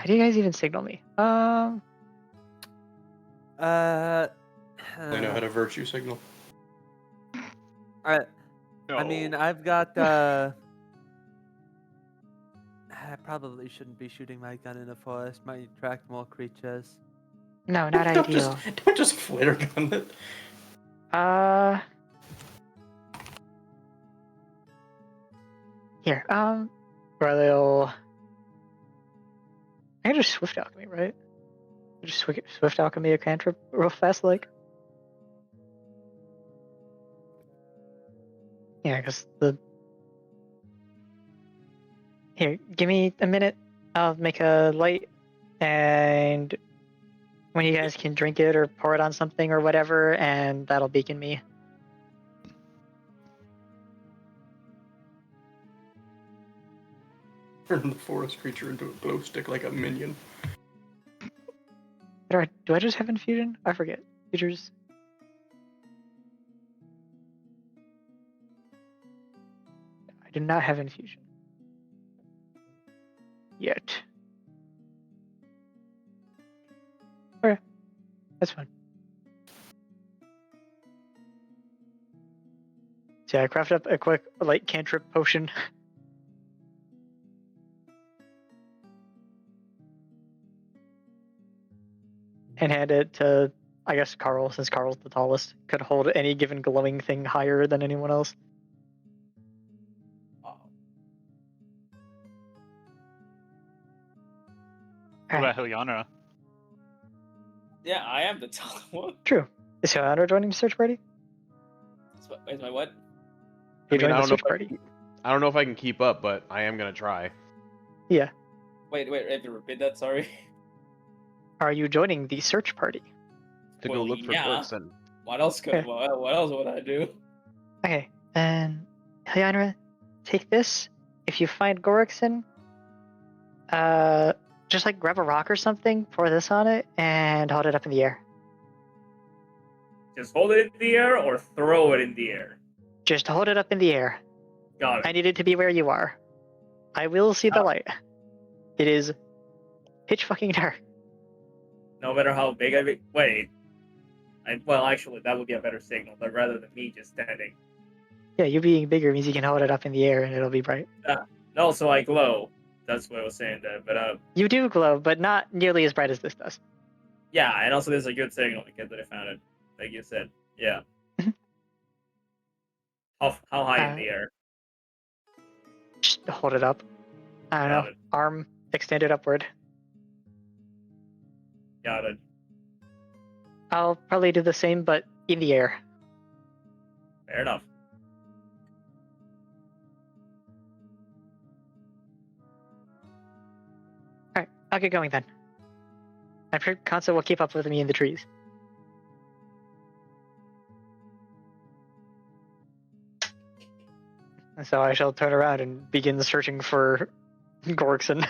do you guys even signal me? Uh, They know how to virtue signal. I mean, I've got. I probably shouldn't be shooting my gun in a forest. Might attract more creatures. No, not ideal. Don't just flare gun it. Here, Brother, I can just swift alchemy, right? Just swift alchemy a cantrip real fast, like. Yeah, because the. Here, give me a minute. I'll make a light, and when you guys can drink it or pour it on something or whatever, and that'll beacon me. Turn the forest creature into a glow stick like a minion. Do I just have infusion? I forget. Features. I do not have infusion. Yet. Okay. That's fine. So yeah, I craft up a quick like cantrip potion. And hand it to, I guess, Carl, since Carl's the tallest, could hold any given glowing thing higher than anyone else. What about Hyliana? Yeah, I am the tall one. True. Is Hyliana joining the search party? Wait, my what? You I mean, joining I the don't know. search party? I don't know if I can keep up, but I am gonna try. Yeah. Wait, have you repeat that? Sorry. Are you joining the search party? To go Well, look for yeah. Gorkson. What else could? Okay. What else would I do? Okay, then Hyliana, take this. If you find Gorikson, just like grab a rock or something, pour this on it, and hold it up in the air. Just hold it in the air or throw it in the air. Just hold it up in the air. Got it. I need it to be where you are. I will see the light. It is pitch fucking dark. No matter how big I be. Wait. Well, actually, that would be a better signal, but rather than me just standing. Yeah, you being bigger means you can hold it up in the air and it'll be bright. And also, I glow. That's what I was saying there. But You do glow, but not nearly as bright as this does. yeah, and also there's a good signal because that I found it, like you said. Yeah. How high in the air? Just hold it up. I don't Got know. it. Arm extended upward. Got it. I'll probably do the same, but in the air. Fair enough. Alright, I'll get going then. I'm sure Consa will keep up with me in the trees. And so I shall turn around and begin searching for Gorkson.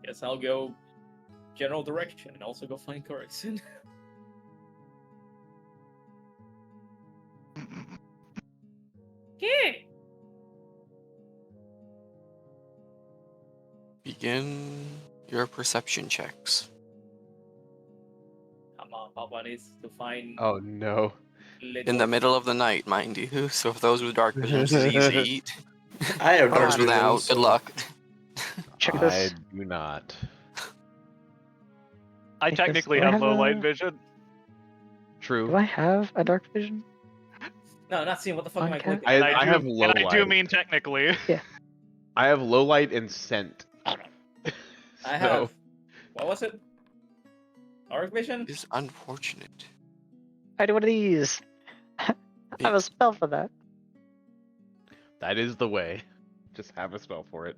Guess I'll go general direction and also go find Corexon. Okay. Begin your perception checks. Come on, Papa needs to find. Oh no. In the middle of the night, mind you. So for those with dark vision, this is easy. I have For dark those vision, without, so good luck. Check I this. do not. I Check this. technically Do I have low light a- vision. True. Do I have a dark vision? No, not seeing what the fuck am I Okay. clicking? I, And I do, have low and I do light. mean technically. I have low light and scent. I So, have. What was it? Dark vision? It's unfortunate. I do one of these. I have a spell for that. that is the way. Just have a spell for it.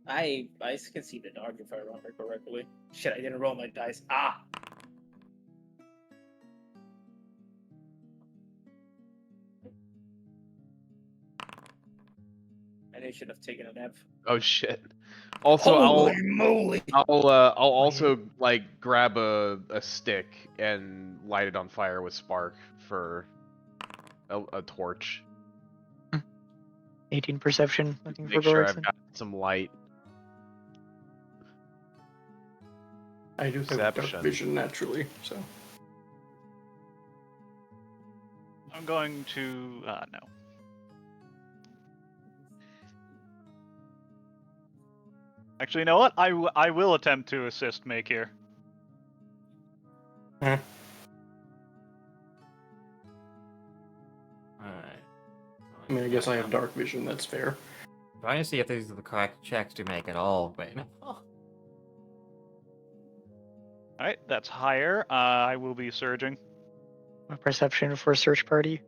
I can see the dark if I remember correctly. Shit, I didn't roll my dice. Ah! And I should have taken a nap. Oh shit. Also, moly! I'll also like grab a stick and light it on fire with spark for a torch. 18 perception. Looking for Make sure I've Gorikson. got some light. I do have dark Perception. vision naturally, so. I'm going to no. Actually, you know what? I will attempt to assist Make here. Alright. I mean, I guess I have dark vision, that's fair. Trying to see if these are the correct checks to make at all, but Alright, that's higher. I will be surging. A perception for a search party.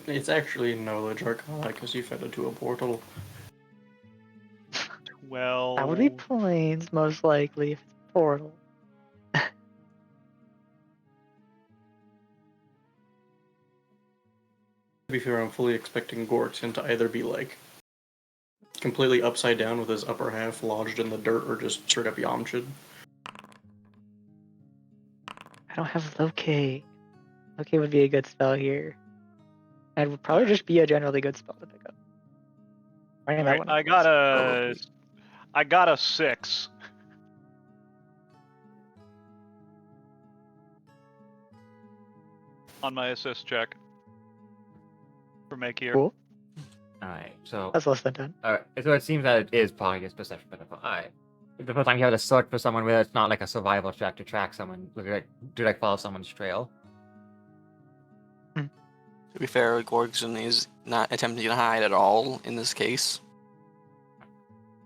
It's actually knowledge arcana because you fed into a portal. Well, That would be planes, most likely, if it's portal. To be fair, I'm fully expecting Gorkson to either be like completely upside down with his upper half lodged in the dirt or just straight up Yamcha'd. I don't have locate. Locate would be a good spell here. And would probably just be a generally good spell to pick up. Finding that alright, one I out got first. I got a 6. On my assist check. For Make here. Cool. alright, so That's less than 10. alright, so it seems that it is probably his perception benefit. Alright. The first time you have to search for someone where it's not like a survival check to track someone, to follow someone's trail. To be fair, Gorgson is not attempting to hide at all in this case.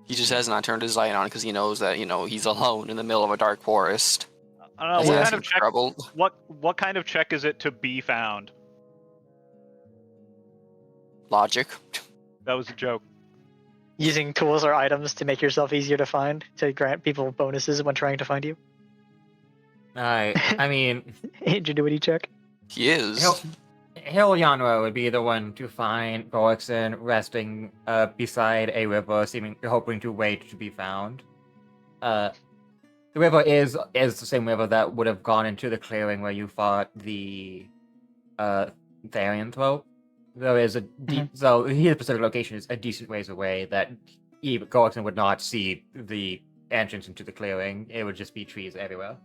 He just has not turned his light on because he knows that, he's alone in the middle of a dark forest. I don't know, He's what in kind some of check trouble. what kind of check is it to be found? Logic. That was a joke. Using tools or items to make yourself easier to find, to grant people bonuses when trying to find you. Alright, I mean, Ingenuity check. He is. Hilyanra would be the one to find Gorikson resting beside a river, hoping to wait to be found. The river is the same river that would have gone into the clearing where you fought the Therian throat. There is a so his specific location is a decent ways away that even Gorikson would not see the entrance into the clearing. It would just be trees everywhere.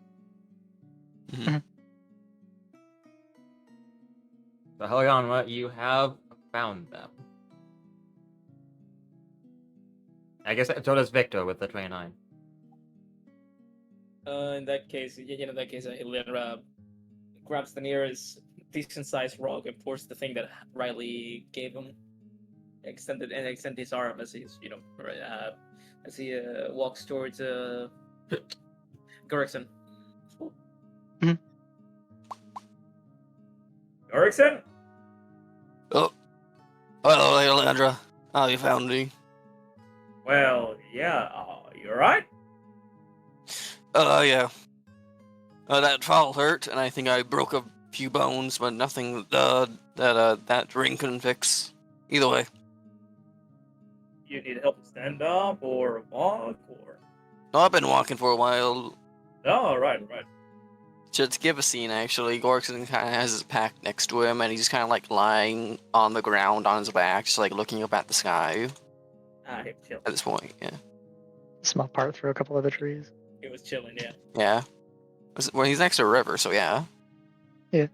Mhm. So Hilyanra, you have found them. I guess so does Victor with the 29. In that case, Ilyana grabs the nearest decent-sized rock and pours the thing that Riley gave him. Extend his arm as he's, as he walks towards Gorikson. Mhm. Gorikson? Oh. Hello, Leandra. How you found me? Well, yeah, you alright? Yeah. That fall hurt, and I think I broke a few bones, but nothing that ring couldn't fix. Either way. You need help to stand up or walk or. No, I've been walking for a while. Oh, right. To give a scene, actually, Gorkson kind of has his pack next to him, and he's just kind of like lying on the ground on his back, just like looking up at the sky He was chilling. at this point. Yeah. Small part through a couple of the trees. He was chilling, yeah. Yeah. Well, he's next to a river, so yeah. Have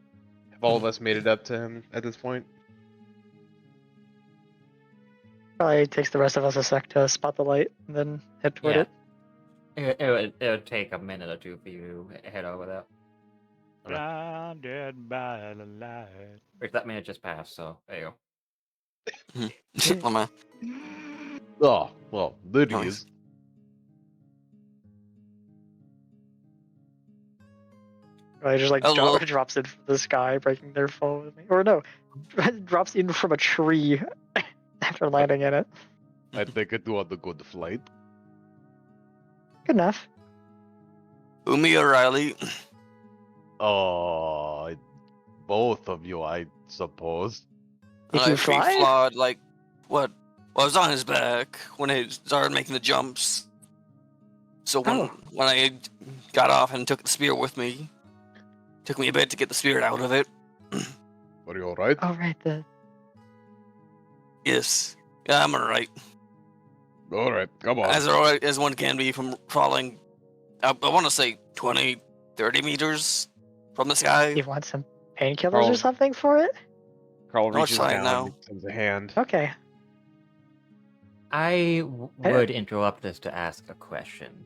all of us made it up to him at this point? Probably takes the rest of us a sec to spot the light and then head toward Yeah. it. It would take a minute or two for you to head over there. Blinded by the light. Which that minute just passed, so there you Oh, man. Oh, well, there he Nice. is. Probably just like Hello. drops in from the sky, breaking their fall with me. Or no, drops in from a tree after landing in it. I think it was a good flight. Good enough. Umi O'Reilly. Oh, both of you, I suppose. If you Free fly? flawed, like, what? Well, I was on his back when he started making the jumps. So when I got off and took the spear with me, took me a bit to get the spirit out of it. Are you alright? Oh, right. Yes. Yeah, I'm alright. Alright, come on. As alright as one can be from falling, I want to say 20, 30 meters from the sky. You want some painkillers Carl- or something for it? Carl No, it's reaches fine down now. and extends a hand. Okay. I would interrupt this to ask a question.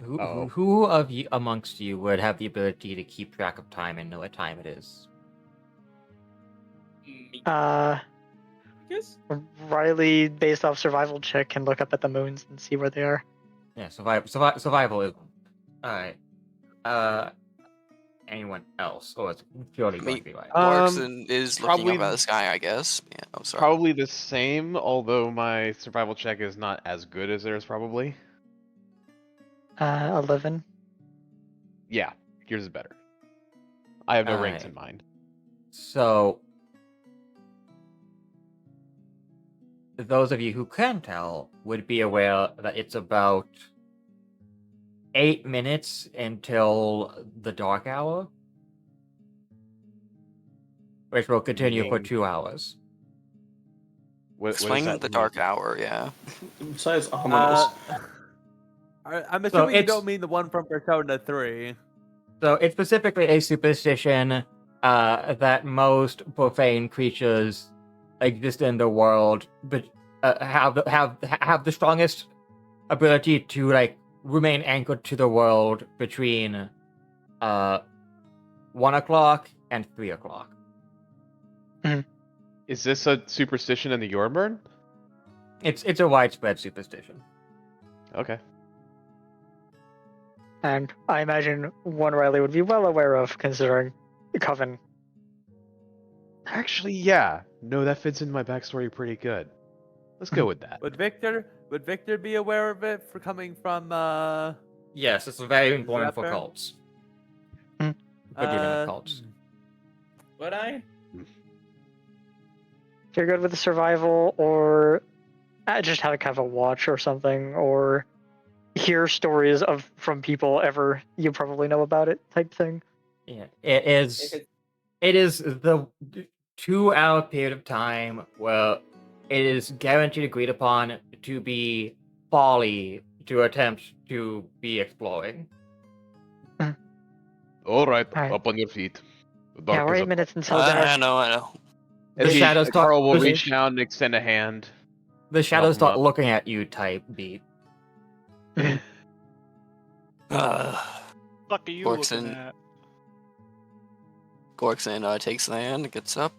Uh-oh. Who of you amongst you would have the ability to keep track of time and know what time it is? Yes. Riley, based off survival check, can look up at the moons and see where they are. Yeah, survival is. Alright. Anyone else? Or it's purely going to be right. Clarkson is looking probably- up at the sky, I guess. Yeah, I'm sorry. Probably the same, although my survival check is not as good as theirs, probably. 11. Yeah, yours is better. I have no ranks Alright. in mind. So, those of you who can tell would be aware that it's about 8 minutes until the dark hour, which will continue for Meaning- 2 hours. What does Explain that the mean? dark hour, yeah. Besides ominous. I'm assuming you it's- don't mean the one from Persona 3. So it's specifically a superstition that most profane creatures exist in the world, but have the strongest ability to like remain anchored to the world between 1 o'clock and 3 o'clock. Is this a superstition in the Yorburn? It's a widespread superstition. Okay. And I imagine one Riley would be well aware of, considering the Coven. Actually, yeah. No, that fits into my backstory pretty good. Let's go with that. Would Victor be aware of it for coming from Yes, it's very Is important that for fair? cults. Hmm. For dealing with cults. Would I? If you're good with the survival, or just have kind of a watch or something, or hear stories from people ever you probably know about it type thing. Yeah, it is. It is the 2-hour period of time where it is guaranteed agreed upon to be folly to attempt to be exploring. Alright, Alright. up on your feet. The Yeah, dark we're is 8 up. minutes until I dark. know, I know. The shadows talk- Carl will the- reach down and extend a hand. The shadows him start up. looking at you type beat. Fuck are you Works looking in- at? Gorkson takes the hand, gets up,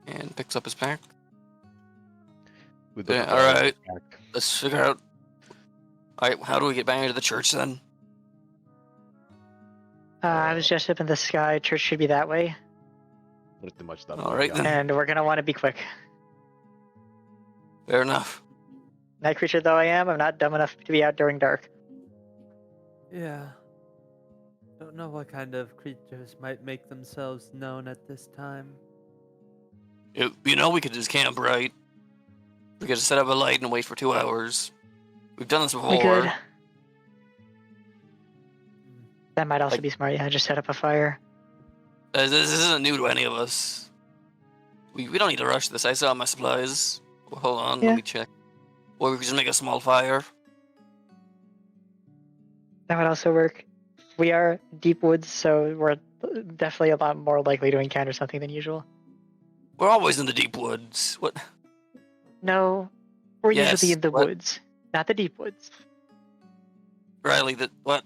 and picks up his pack. With the Yeah, ball alright. back. Let's figure out. Alright, how do we get back into the church then? I was just up in the sky. Church should be that way. Pretty much that. Alright then. And we're going to want to be quick. Fair enough. Night creature though I am, I'm not dumb enough to be out during dark. Yeah. don't know what kind of creatures might make themselves known at this time. We could just camp, right? We could just set up a light and wait for 2 hours. We've done this before. We could. That might also be smart. Yeah, just set up a fire. This isn't new to any of us. We don't need to rush this. I still have my supplies. Well, hold on, Yeah. let me check. Or we could just make a small fire. That would also work. We are deep woods, so we're definitely a lot more likely to encounter something than usual. We're always in the deep woods. What? No, we're Yes, usually in the what? woods, not the deep woods. Riley, what?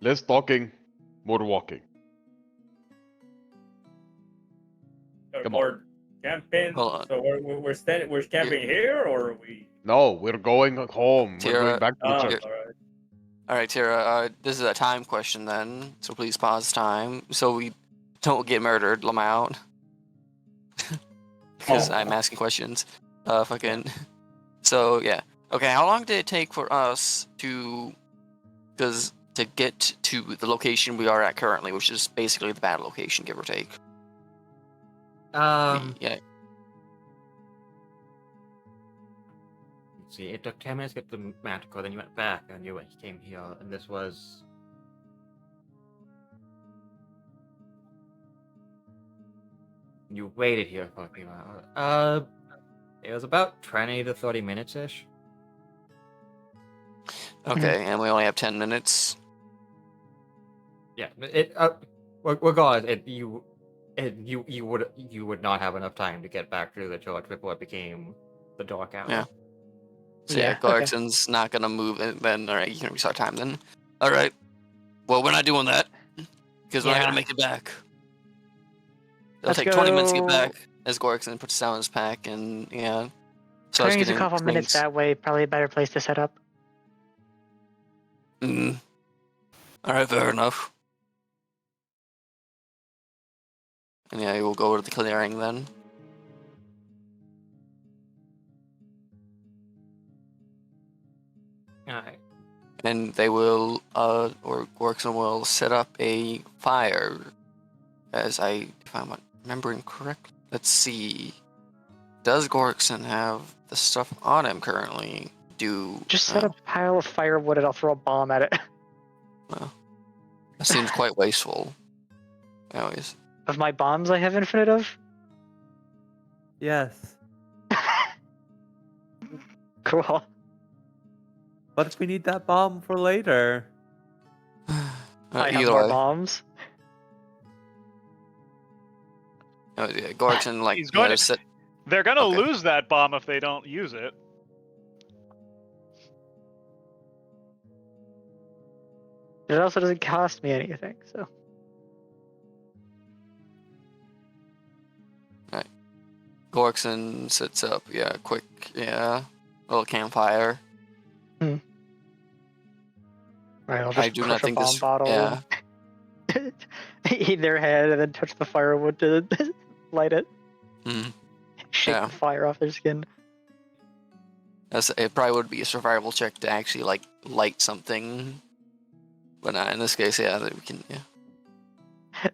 Less talking, more walking. Come on. Or camping. Hold on. So we're camping here, or are we? No, we're going home. We're Tira, going back to the Oh, church. all right. All right, Tara. This is a time question then, so please pause time so we don't get murdered, Lamount. Because I'm asking questions. So yeah. Okay, how long did it take for us to get to the location we are at currently, which is basically the battle location, give or take? Yeah. Let's see, it took 10 minutes to get to Manticore, then you went back, and you came here, and this was... You waited here for a few hours. It was about 20 to 30 minutes-ish. Okay, and we only have 10 minutes. Yeah, regardless, you would not have enough time to get back to the church before it became the dark hour. Yeah. So yeah, Clarkson's not gonna move then. All right, you can restart time then. All right. Well, we're not doing that because we're not gonna make it back. It'll Let's take 20 minutes to go- get back. As Gorkson puts down his pack and yeah. So Turning is a couple minutes that way. Probably a better place to set up. All right, fair enough. And yeah, we'll go to the clearing then. Alright. And they will, or Gorkson will set up a fire. If I'm remembering correctly. Let's see. Does Gorkson have the stuff on him currently? Just set up a pile of firewood and I'll throw a bomb at it. Well, that seems quite wasteful. Anyways. Of my bombs I have infinite of? Yes. Cool. What if we need that bomb for later? I have Either more way. bombs. Oh, yeah, Gorkson, like, He's going to. set... They're gonna Okay. lose that bomb if they don't use it. It also doesn't cost me anything, so. Gorkson sets up, little campfire. Right, I'll just I do not crush a think bomb this. bottle, Yeah. eat their head, and then touch the firewood to light it. Mhm. Shake Yeah. the fire off their skin. It probably would be a survival check to actually like light something, but not in this case. Yeah, that we can. Yeah.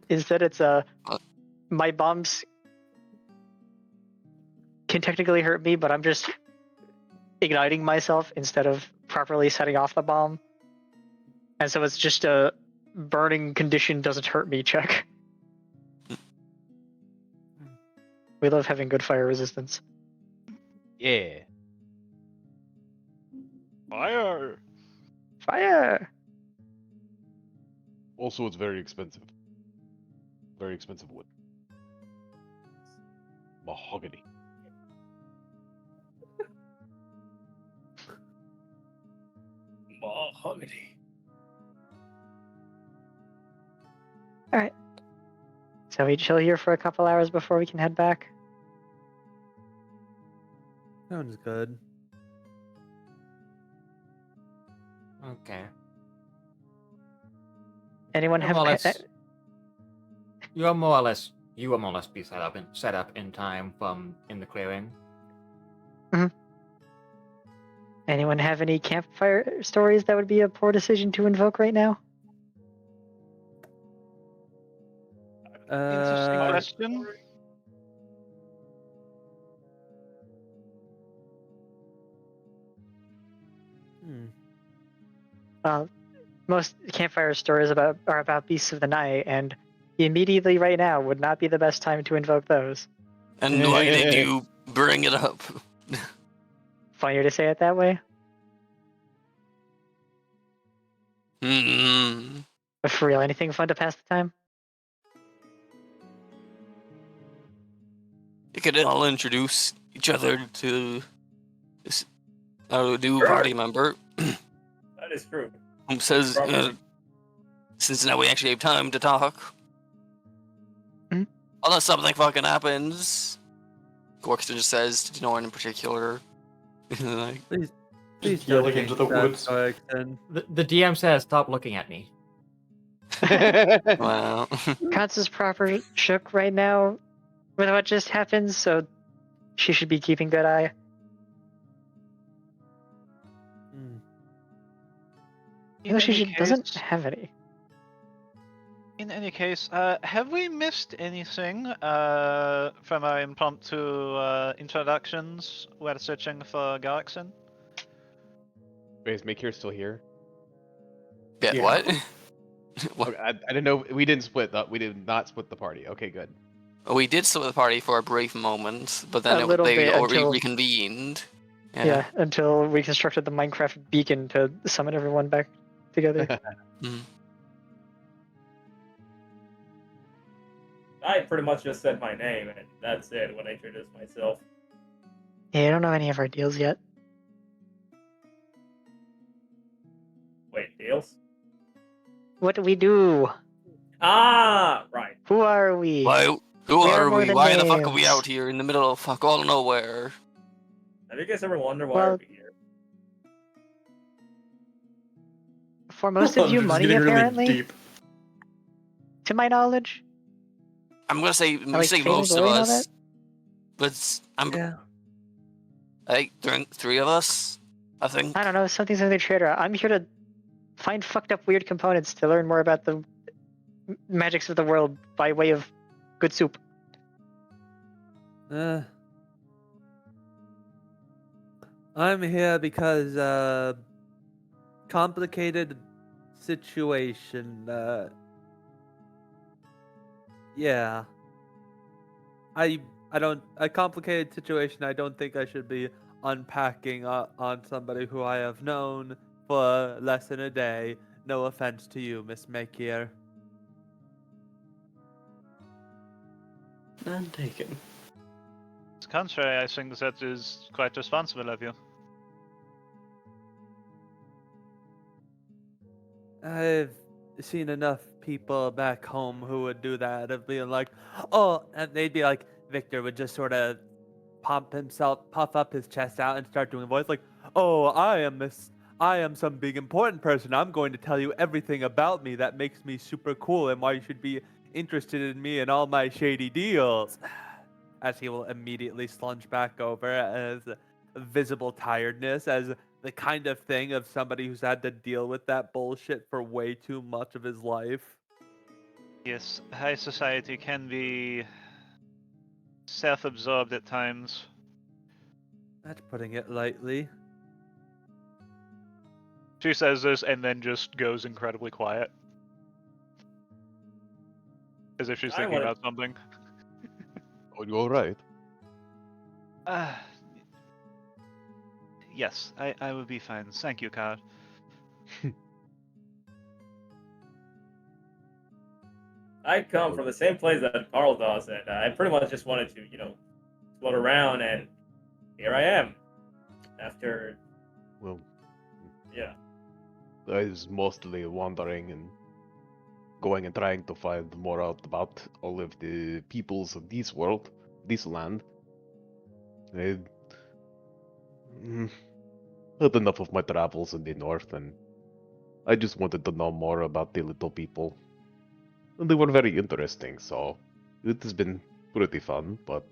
Instead, it's my bombs can technically hurt me, but I'm just igniting myself instead of properly setting off the bomb, and so it's just a burning condition doesn't hurt me check. We love having good fire resistance. Yeah. Fire! Fire! Also, it's very expensive. Very expensive wood. Mahogany. Mahogany. Alright. So we chill here for a couple hours before we can head back. Sounds good. Okay. Anyone have You will more or less be set up in time from in the clearing. Anyone have any campfire stories that would be a poor decision to invoke right now? Interesting Uh, question. hmm. Most campfire stories are about beasts of the night, and immediately right now would not be the best time to invoke those. And why did you bring it up? Funnier to say it that way. Hmm. But for real, anything fun to pass the time? You could all introduce each other to this new party member. That is true. Who says, Probably. since now we actually have time to talk. Mhm. Unless something fucking happens. Gorkston just says to no one in particular. Like, Please Yelling don't into the jinx that, woods. Gorkston. The DM says, "Stop looking at me." wow. Katz is proper shook right now with what just happened, so she should be keeping good eye. Hmm. In any Doesn't case, have any. have we missed anything from our impromptu introductions while searching for Galaxin? Is Makir still here? Yeah, Yeah. what? What? Okay, I didn't know we didn't split up. We did not split the party. Okay, good. We did split the party for a brief moment, but then A little they bit already until- reconvened. Yeah, until we constructed the Minecraft beacon to summon everyone back together. Mhm. I pretty much just said my name, and that's it when I introduced myself. Yeah, I don't know any of our deals yet. Wait, deals? What do we do? Ah, right. Who are we? Why? Who We are are more we? than Why the fuck are we names. out here in the middle of fuck all nowhere? Have you guys ever wondered why Well- we're here? For most of you, It's money getting really apparently, deep. to my knowledge. I'm gonna say like fame and most of glory and all us, but Yeah. I think three of us. I think. I don't know, something's in the trader. I'm here to find fucked up weird components to learn more about the magics of the world by way of good soup. I'm here because complicated situation. Yeah. I don't a complicated situation. I don't think I should be unpacking on somebody who I have known for less than a day. No offense to you, Miss Makir. None taken. To the contrary, I think that is quite responsible of you. I've seen enough people back home who would do that of being like, oh, and they'd be like, Victor would just sort of puff up his chest out and start doing a voice like, oh, I am some big important person. I'm going to tell you everything about me that makes me super cool and why you should be interested in me and all my shady deals. As he will immediately slunge back over as visible tiredness, as the kind of thing of somebody who's had to deal with that bullshit for way too much of his life. Yes, high society can be self-absorbed at times. That's putting it lightly. She says this and then just goes incredibly quiet. As if she's I thinking wanna- about something. Oh, you all right? Yes, I will be fine. Thank you, Carl. I come from the same place that Carl does, and I pretty much just wanted to, float around, and here I am. After, Well, yeah. I was mostly wandering and going and trying to find more out about all of the peoples of this world, this land. I had enough of my travels in the north, and I just wanted to know more about the little people. And they were very interesting, so it has been pretty fun, but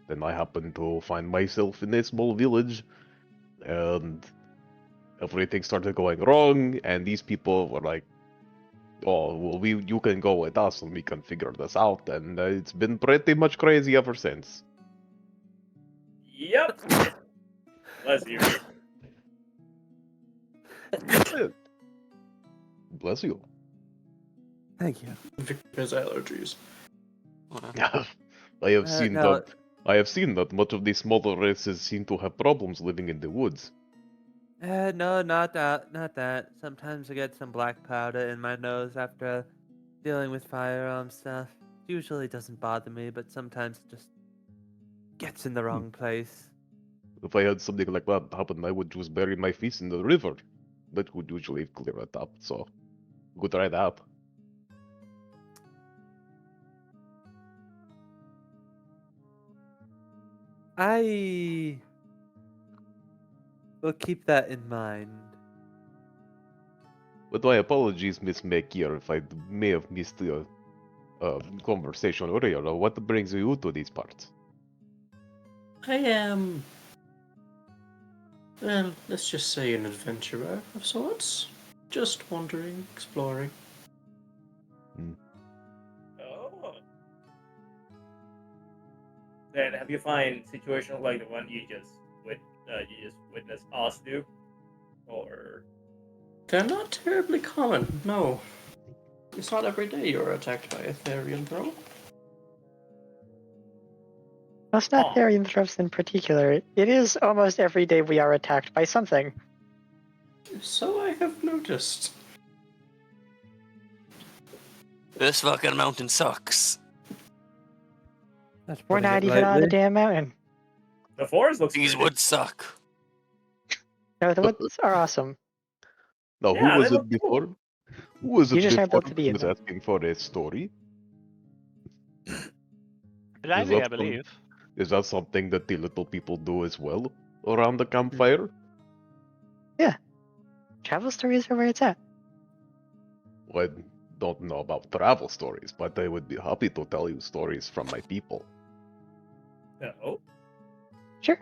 then I happened to find myself in a small village, and everything started going wrong, and these people were like Oh, well, you can go with us and we can figure this out, and it's been pretty much crazy ever since. Yep. Bless you. Bless you. Thank you. Victor's allergies. I have seen no. that. I have seen that much of these smaller races seem to have problems living in the woods. No, not that. Not that. Sometimes I get some black powder in my nose after dealing with firearm stuff. Usually doesn't bother me, but sometimes it just gets in the wrong place. If I had something like that happen, I would just bury my face in the river. That would usually clear it up. So, go try that. I will keep that in mind. But my apologies, Miss McGear, if I may have missed the conversation earlier. What brings you to these parts? I am, well, let's just say an adventurer of sorts. Just wandering, exploring. Oh. Then have you find situations like the one you just witnessed us do, or They're not terribly common, no. It's not every day you're attacked by a Therian throw. Well, it's not Oh. Therian thrusts in particular. It is almost every day we are attacked by something. So I have noticed. This fucking mountain sucks. That's We're putting not it even on the lightly. damn mountain. the forest looks These pretty. would suck. No, the woods are awesome. Now, Yeah, who was they it look before? cool. Who was You it just aren't before built to be who in was them. asking for a story? Riley, I that believe. Is that something that the little people do as well around the campfire? Travel stories are where it's at. I don't know about travel stories, but I would be happy to tell you stories from my people. No. Sure.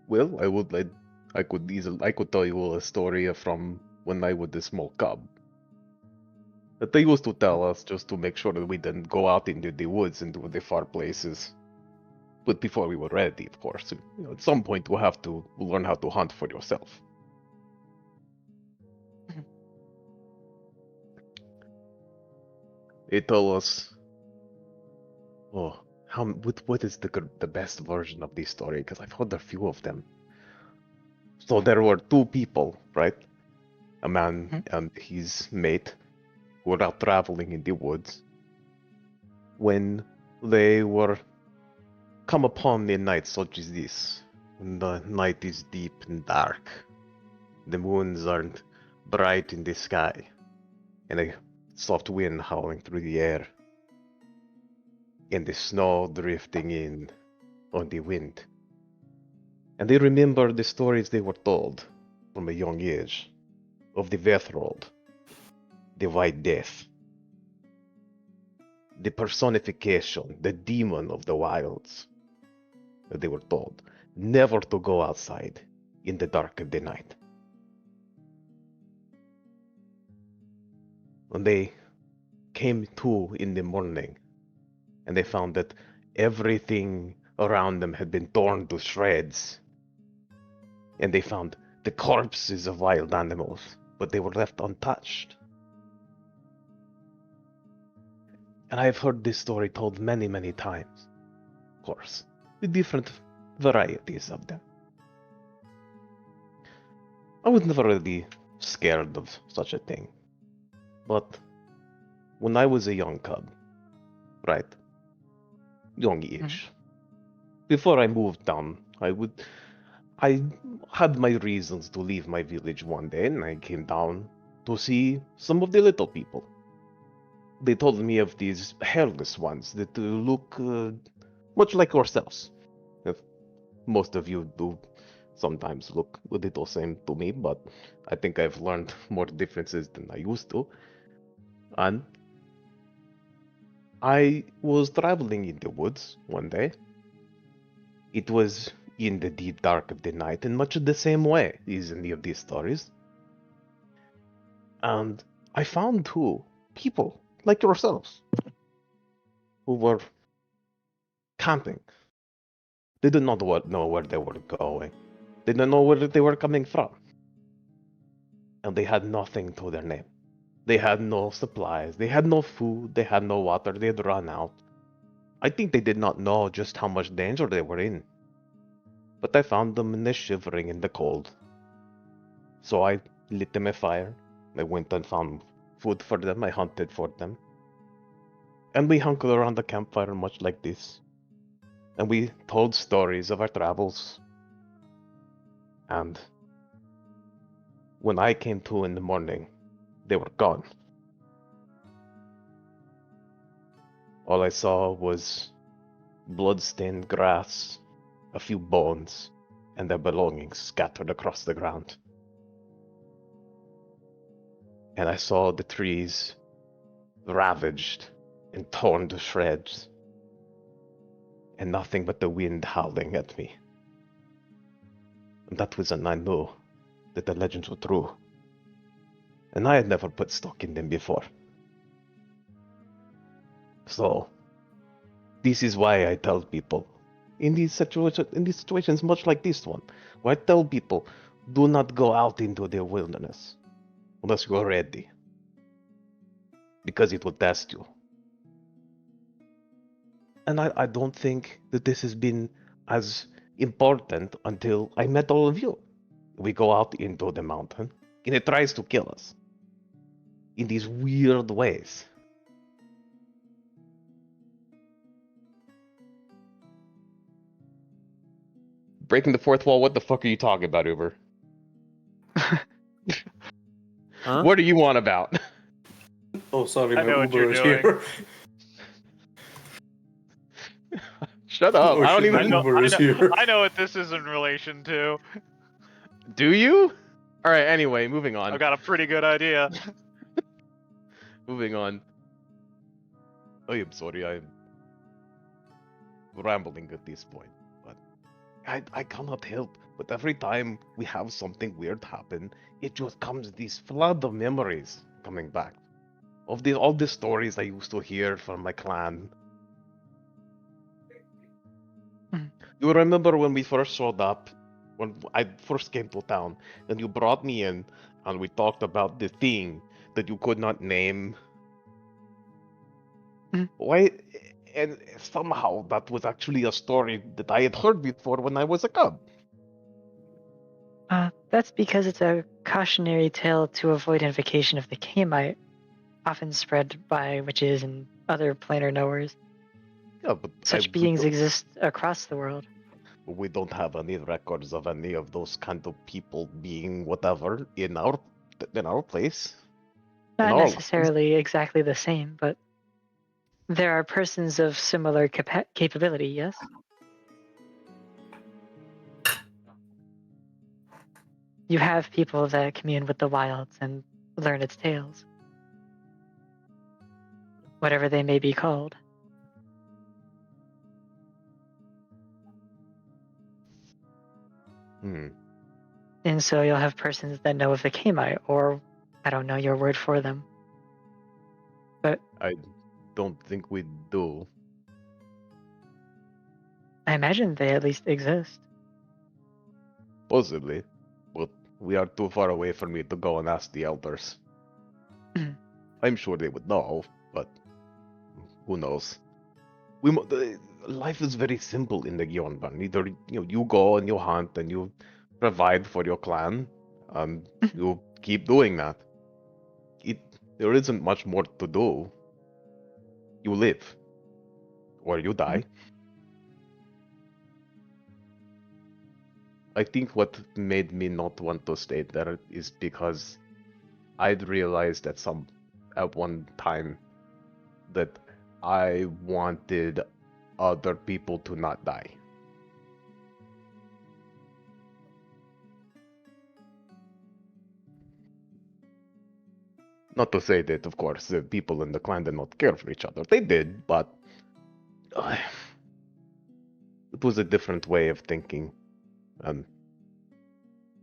Well, I could tell you a story from when I was a small cub. That they used to tell us just to make sure that we didn't go out into the woods into the far places. But before we were ready, of course. At some point, you have to learn how to hunt for yourself. They tell us, oh, what is the best version of this story? Because I've heard a few of them. So there were two people, right? A man and his mate who were out traveling in the woods when they were come upon a night such as this. When the night is deep and dark. The moons aren't bright in the sky. And a soft wind howling through the air. And the snow drifting in on the wind. And they remember the stories they were told from a young age of the Vetherold, the White Death, the personification, the demon of the wilds. That they were told never to go outside in the dark of the night. When they came to in the morning, and they found that everything around them had been torn to shreds, and they found the corpses of wild animals, but they were left untouched. And I've heard this story told many, many times, of course, with different varieties of them. I was never really scared of such a thing. But when I was a young cub, right? Young-ish. Before I moved down, I had my reasons to leave my village one day, and I came down to see some of the little people. They told me of these hairless ones that look much like yourselves. Most of you do sometimes look a little same to me, but I think I've learned more differences than I used to. And I was traveling in the woods one day. It was in the deep dark of the night in much of the same way as any of these stories. And I found two people like yourselves who were camping. They did not know where they were going. They didn't know where they were coming from. And they had nothing to their name. They had no supplies. They had no food. They had no water. They had run out. I think they did not know just how much danger they were in. But I found them and they're shivering in the cold. So I lit them a fire. I went and found food for them. I hunted for them. And we hunkered around the campfire much like this. And we told stories of our travels. And when I came to in the morning, they were gone. All I saw was blood-stained grass, a few bones, and their belongings scattered across the ground. And I saw the trees ravaged and torn to shreds, and nothing but the wind howling at me. And that was when I knew that the legends were true. And I had never put stock in them before. So, this is why I tell people, in these situations much like this one, where I tell people, do not go out into the wilderness unless you're ready, because it will test you. And I don't think that this has been as important until I met all of you. We go out into the mountain, and it tries to kill us in these weird ways. Breaking the fourth wall, what the fuck are you talking about, Uber? Huh? What are you on about? Oh, sorry, I my know what Uber you're is doing. here. Shut up. Oh, I don't shit, even my Uber is here. I know what this is in relation to. Do you? Alright, anyway, moving on. I've got a pretty good idea. Moving on. I am sorry, I'm rambling at this point, but I cannot help. But every time we have something weird happen, it just comes this flood of memories coming back. Of all the stories I used to hear from my clan. Mhm. You remember when we first showed up, when I first came to town, and you brought me in, and we talked about the thing that you could not name? Mhm. Why? And somehow that was actually a story that I had heard before when I was a cub. That's because it's a cautionary tale to avoid invocation of the Khamite, often spread by witches and other planar knowers. Yeah, but Such beings exist across the world. we don't have any records of any of those kind of people being whatever in our place. In Not our lives. necessarily exactly the same, but there are persons of similar capability, yes? You have people that commune with the wilds and learn its tales. Whatever they may be called. Hmm. And so you'll have persons that know of the Khamite, or I don't know your word for them. But I don't think we do. I imagine they at least exist. Possibly. But we are too far away for me to go and ask the elders. I'm sure they would know, but who knows? Life is very simple in the Gyeonban. Either you go and you hunt and you provide for your clan, and you keep doing that. There isn't much more to do. You live, or you die. I think what made me not want to stay there is because I'd realized at one time that I wanted other people to not die. Not to say that, of course, the people in the clan did not care for each other. They did, but it was a different way of thinking. And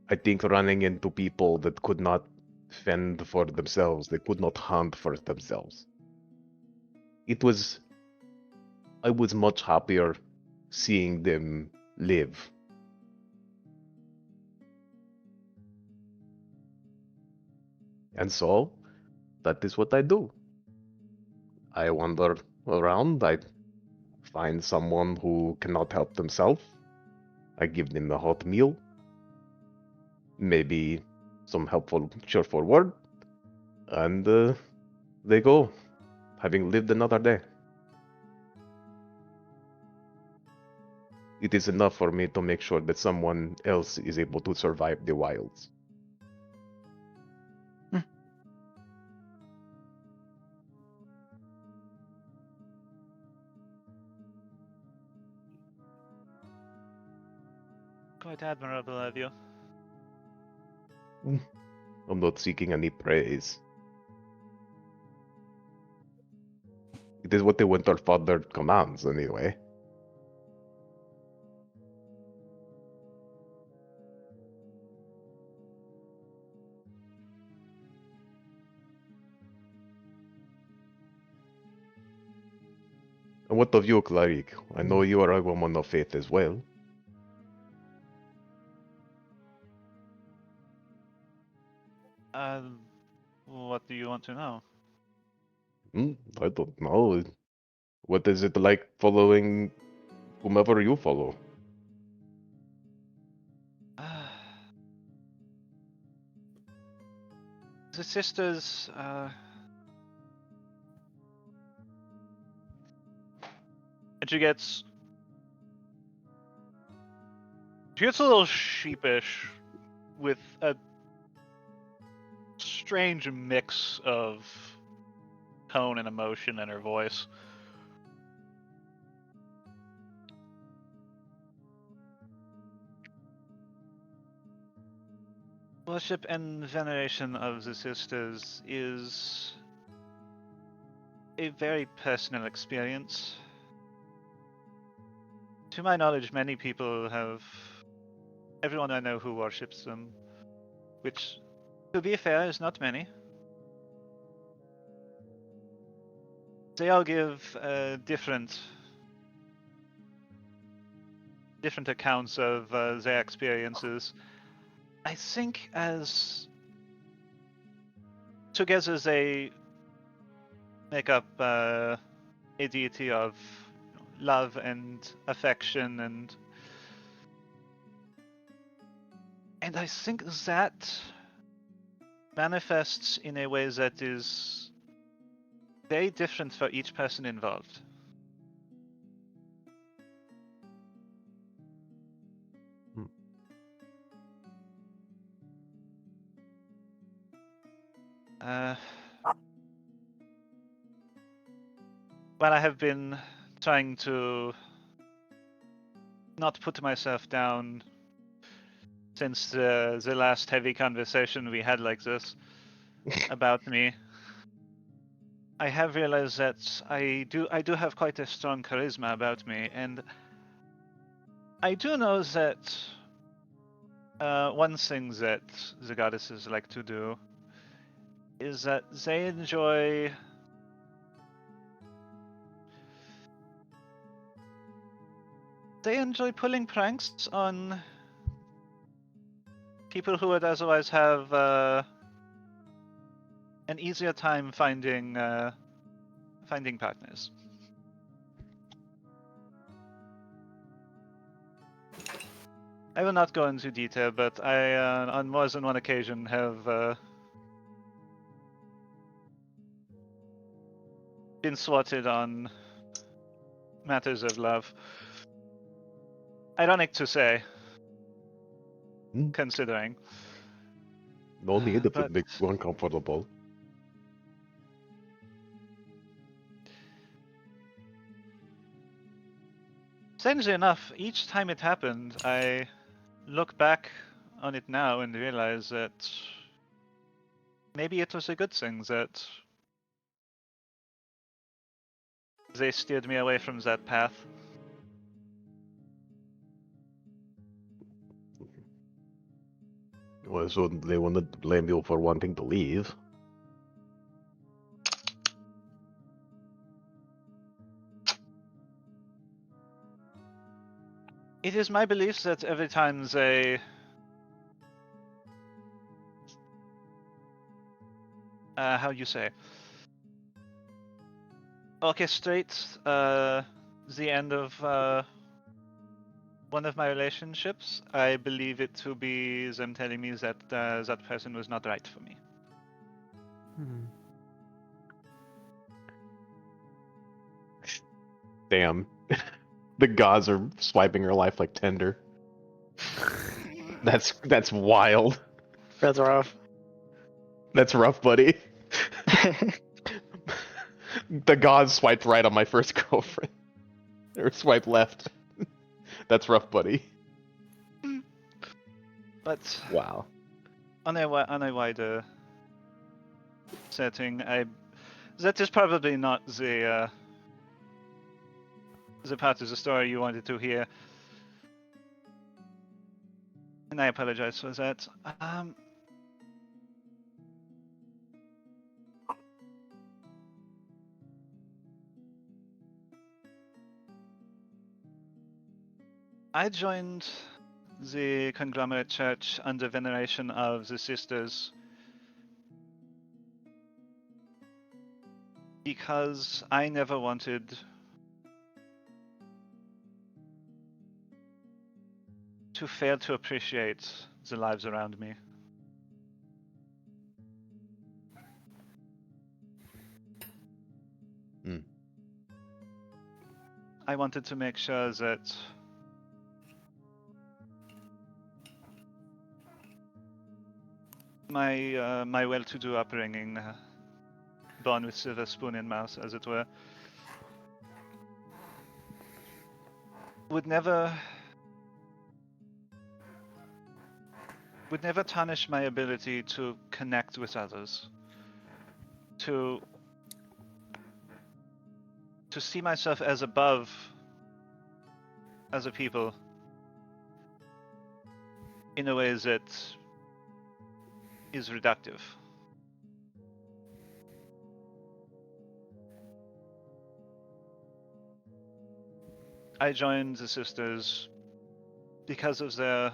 I think running into people that could not fend for themselves, they could not hunt for themselves. I was much happier seeing them live. And so, that is what I do. I wander around, I find someone who cannot help themselves, I give them a hot meal, maybe some helpful, cheerful word, and they go, having lived another day. It is enough for me to make sure that someone else is able to survive the wilds. Quite admirable of you. I'm not seeking any praise. It is what the Winter Father commands, anyway. And what of you, Claric? I know you are a woman of faith as well. What do you want to know? I don't know. What is it like following whomever you follow? The sisters, and she gets a little sheepish with a strange mix of tone and emotion in her voice. Worship and veneration of the sisters is a very personal experience. To my knowledge, many people everyone I know who worships them, which, to be fair, is not many. They all give different accounts of their experiences. I think as together they make up a deity of love and affection, and I think that manifests in a way that is very different for each person involved. Well, I have been trying to not put myself down since the last heavy conversation we had like this about me. I have realized that I do have quite a strong charisma about me, and I do know that one thing that the goddesses like to do is that they enjoy pulling pranks on people who would otherwise have an easier time finding partners. I will not go into detail, but I, on more than one occasion, have been swatted on matters of love. Ironic to say, considering. No need if but it makes you uncomfortable. Strangely enough, each time it happened, I look back on it now and realize that maybe it was a good thing that they steered me away from that path. Well, so they wouldn't blame you for wanting to leave. It is my belief that every time they how you say orchestrate the end of one of my relationships, I believe it to be them telling me that that person was not right for me. Damn. The gods are swiping her life like Tinder. That's wild. That's rough. That's rough, buddy. The gods swiped right on my first girlfriend. Or swipe left. That's rough, buddy. But Wow. on a wider setting, that is probably not the part of the story you wanted to hear, and I apologize for that. I joined the conglomerate church under veneration of the sisters because I never wanted to fail to appreciate the lives around me. I wanted to make sure that my well-to-do upbringing, born with silver spoon in mouth, as it were, would never tarnish my ability to connect with others, to see myself as above other people in a way that is reductive. I joined the sisters because of their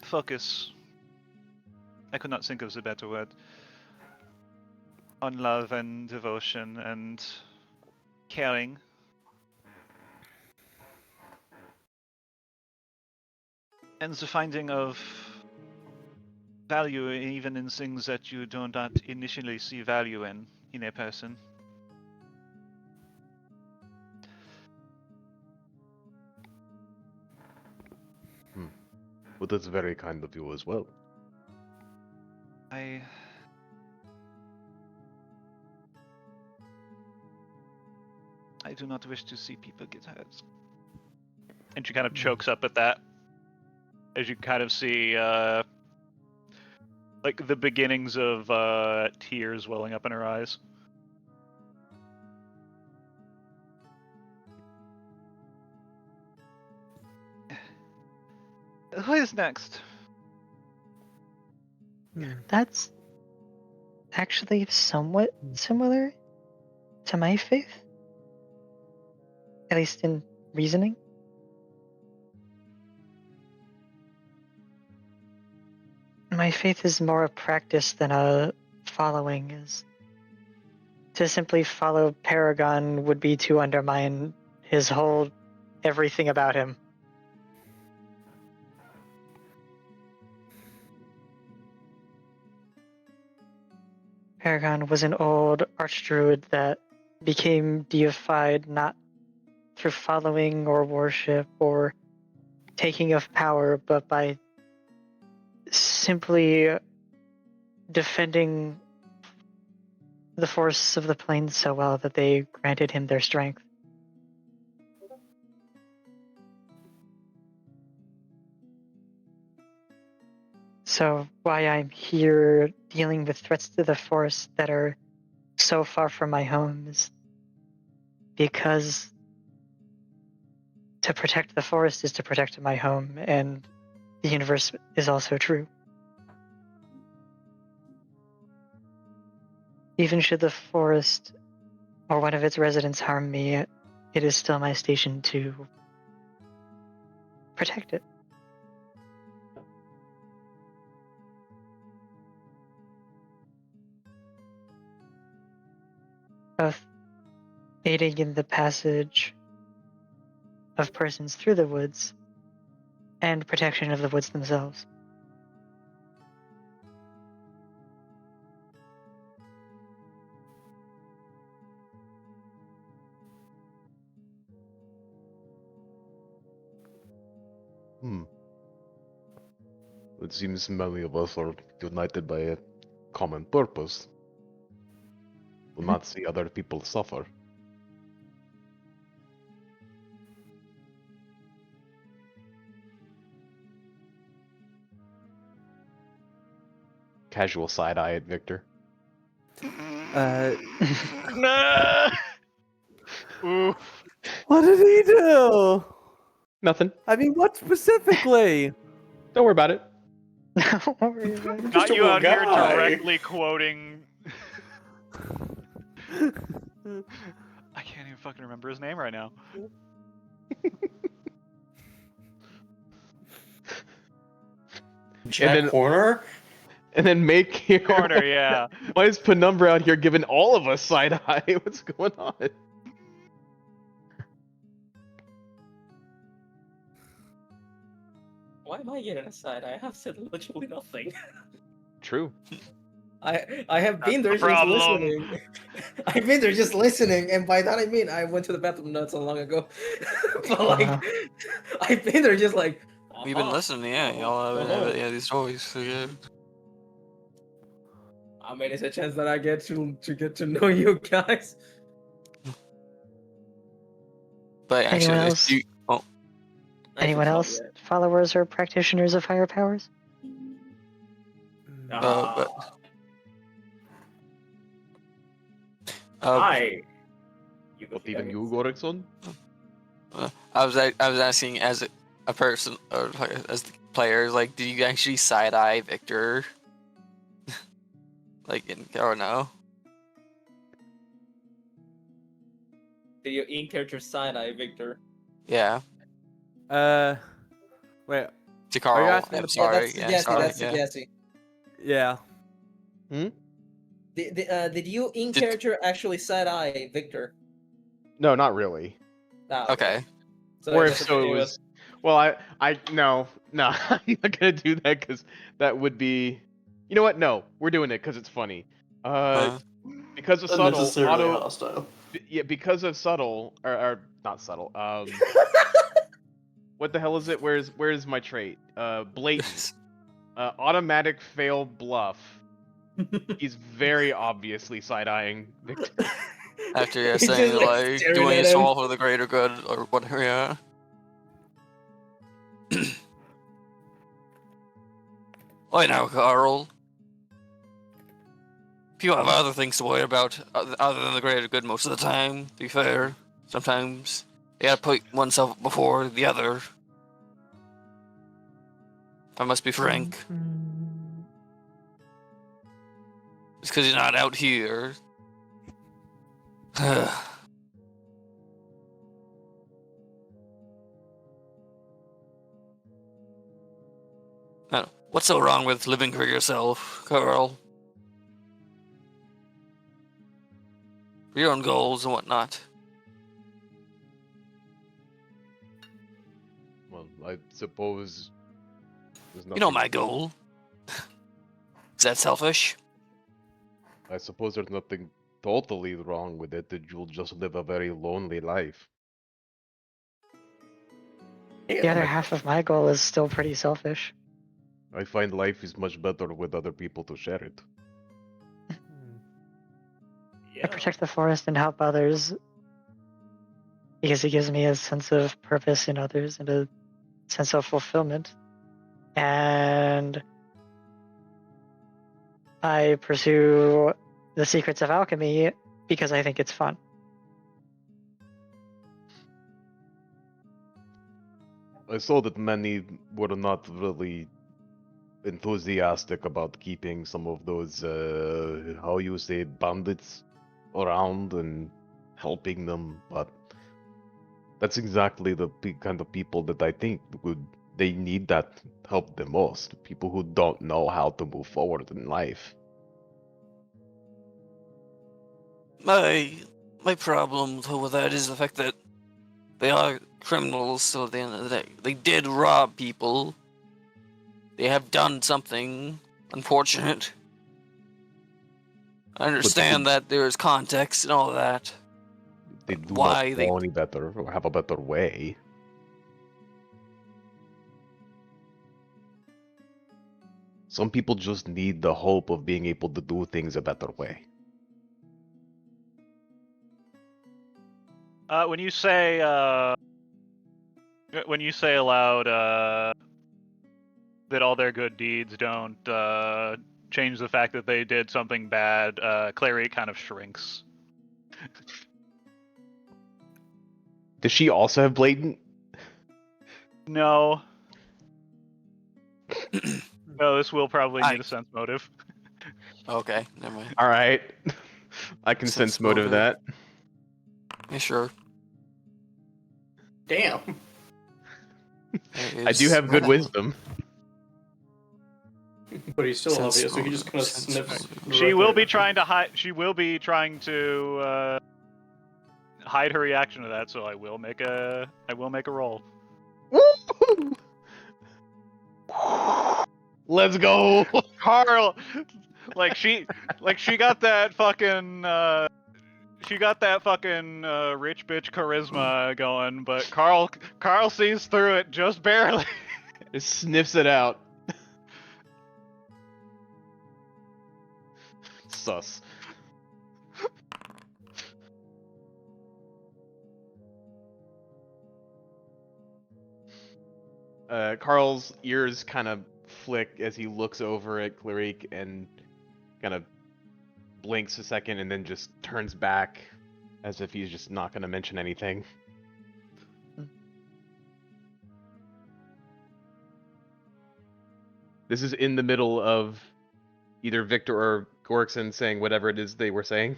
focus, I could not think of the better word, on love and devotion and caring. And the finding of value even in things that you do not initially see value in a person. Well, that's very kind of you as well. I do not wish to see people get hurt. And she kind of chokes up at that, as you kind of see like the beginnings of tears welling up in her eyes. Who is next? That's actually somewhat similar to my faith, at least in reasoning. My faith is more a practice than a following. Is to simply follow Paragon would be to undermine his whole everything about him. Paragon was an old archdruid that became deified not through following or worship or taking of power, but by simply defending the force of the plains so well that they granted him their strength. So why I'm here dealing with threats to the forest that are so far from my home is because to protect the forest is to protect my home, and the universe is also true. Even should the forest or one of its residents harm me, it is still my station to protect it. Of aiding in the passage of persons through the woods and protection of the woods themselves. It seems many of us are united by a common purpose. To not see other people suffer. Casual side eye at Victor. Nah! Ooh. What did he do? Nothing. I mean, what specifically? Don't worry about it. Don't worry about it. Not Just a you out here guy. directly quoting. I can't even fucking remember his name right now. Jack then- Horner? And then make here. Corner, yeah. Why is Penumbra out here giving all of us side eye? What's going on? Why am I getting a side? I have said literally nothing. True. I have been there That's the just problem. listening. I've been there just listening, and by that I mean I went to the bathroom not so long ago. But like, I've been there just like. We've been listening, yeah. Y'all have yeah, these stories. So yeah. I mean, it's a chance that I get to get to know you guys. But actually, Anyone if else? you, oh, Anyone else? Followers or practitioners of higher powers? but Hi. What even you, Gorikson? I was asking as a person or as the player, like, did you actually side eye Victor? Like, or no? Did you in-character side eye, Victor? Yeah. Wait. To Carl. asking I'm the- sorry. Yeah, sorry. Yeah. Jesse. Yeah. Did you in-character actually side eye Victor? No, not really. Ah, Okay. So Or I if guess so, it was. Well, no, I'm not gonna do that because that would be. You know what? No, we're doing it because it's funny. Because of subtle, Unnecessarily auto. hostile. Yeah, because of subtle, or not subtle. What the hell is it? Where's my trait? Blatant. Automatic fail bluff. He's very obviously side-eyeing Victor. After you're He's saying just, like, like staring doing at it him. all for the greater good or whatever. Yeah. Wait now, Carl. People have other things to worry about other than the greater good most of the time, to be fair. Sometimes you gotta put oneself before the other. If I must be frank. It's because you're not out here. What's so wrong with living for yourself, Carl? For your own goals and whatnot. Well, I suppose. There's You know nothing- my goal. Is that selfish? I suppose there's nothing totally wrong with it. That you'll just live a very lonely life. The other half of my goal is still pretty selfish. I find life is much better with other people to share it. I protect the forest and help others because it gives me a sense of purpose in others and a sense of fulfillment. And I pursue the secrets of alchemy because I think it's fun. I saw that many were not really enthusiastic about keeping some of those, how you say, bandits around and helping them, but that's exactly the kind of people that I think they need that help the most. People who don't know how to move forward in life. My problem though with that is the fact that they are criminals. So at the end of the day, they did rob people. They have done something unfortunate. I understand that there is context and all that. They do Why not they know any better or have a better way. Some people just need the hope of being able to do things a better way. When you say aloud that all their good deeds don't change the fact that they did something bad, Clary kind of shrinks. Does she also have blatant? No. No, this will probably need a sense motive. Okay, never mind. All right, I can sense motive that. Yeah, sure. Damn. I do have good wisdom. But he's still Sense obvious, so he motive, just kind of sense sniffs. motive. She will be trying to hide. She will be trying to hide her reaction to that. So I will make a roll. Woo! Let's go. Carl, she got that fucking rich bitch charisma going, but Carl sees through it just barely. Just sniffs it out. Sus. Carl's ears kind of flick as he looks over at Clarique and kind of blinks a second and then just turns back as if he's just not going to mention anything. This is in the middle of either Victor or Gorkson saying whatever it is they were saying.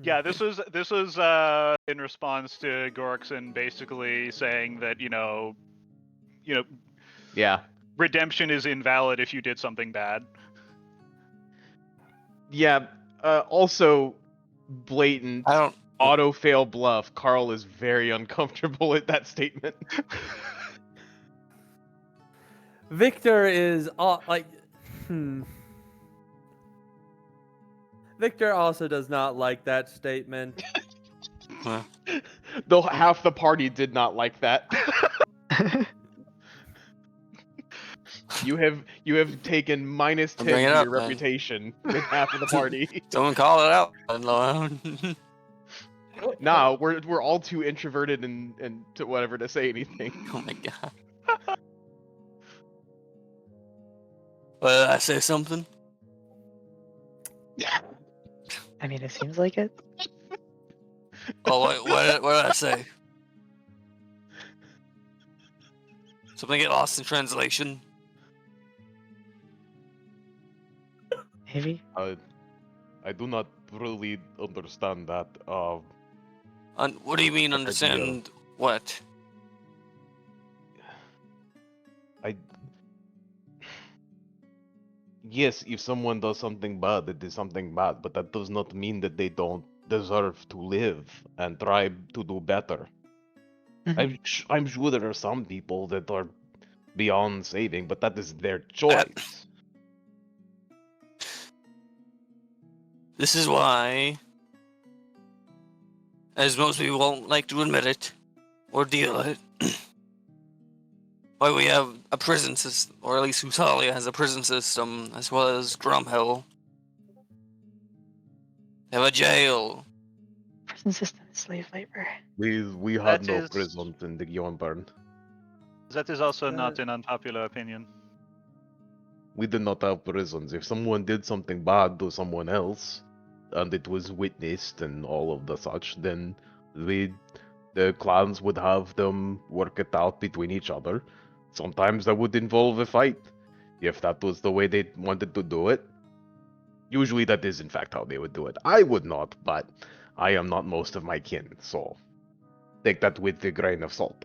Yeah, this was in response to Gorkson basically saying that Yeah. redemption is invalid if you did something bad. Yeah. Also, blatant auto fail bluff. Carl is very uncomfortable at that statement. Victor is Victor also does not like that statement. Though half the party did not like that. You have taken minus 10 to Bring it your up, then. reputation with half of the party. Don't call it out. Nah, we're all too introverted and to whatever to say anything. Oh my god. Well, did I say something? I mean, it seems like it. Oh, what did I say? Something get lost in translation? Maybe. I do not really understand that. What do you mean understand what? Yes, if someone does something bad, it is something bad, but that does not mean that they don't deserve to live and try to do better. I'm sure there are some people that are beyond saving, but that is their choice. This is why, as most people won't like to admit it or deal with it, why we have a prison system, or at least Hutalia has a prison system, as well as Grumhill. They have a jail. Prison system is slave labor. We had no prisons in the Gjonburn. That is also not an unpopular opinion. We did not have prisons. If someone did something bad to someone else, and it was witnessed and all of the such, then we The clans would have them work it out between each other. Sometimes that would involve a fight, if that was the way they wanted to do it. Usually that is in fact how they would do it. I would not, but I am not most of my kin, so take that with a grain of salt.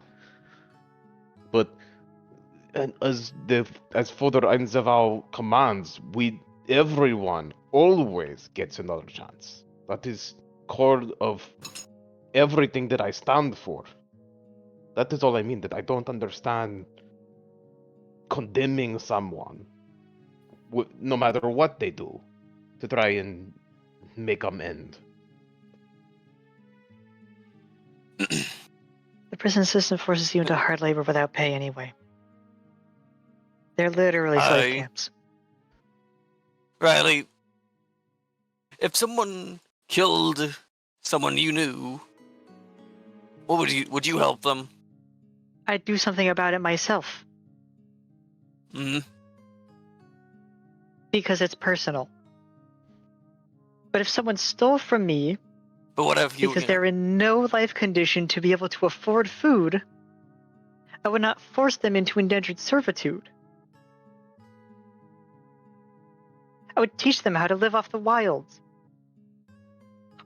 But and as for the Einzavau commands, everyone always gets another chance. That is core of everything that I stand for. That is all I mean, that I don't understand condemning someone, no matter what they do, to try and make them end. The prison system forces you into hard labor without pay anyway. They're literally slave camps. Riley, if someone killed someone you knew, what would you help them? I'd do something about it myself. Hmm. Because it's personal. But if someone stole from me, But what if you? because they're in no life condition to be able to afford food, I would not force them into indentured servitude. I would teach them how to live off the wilds.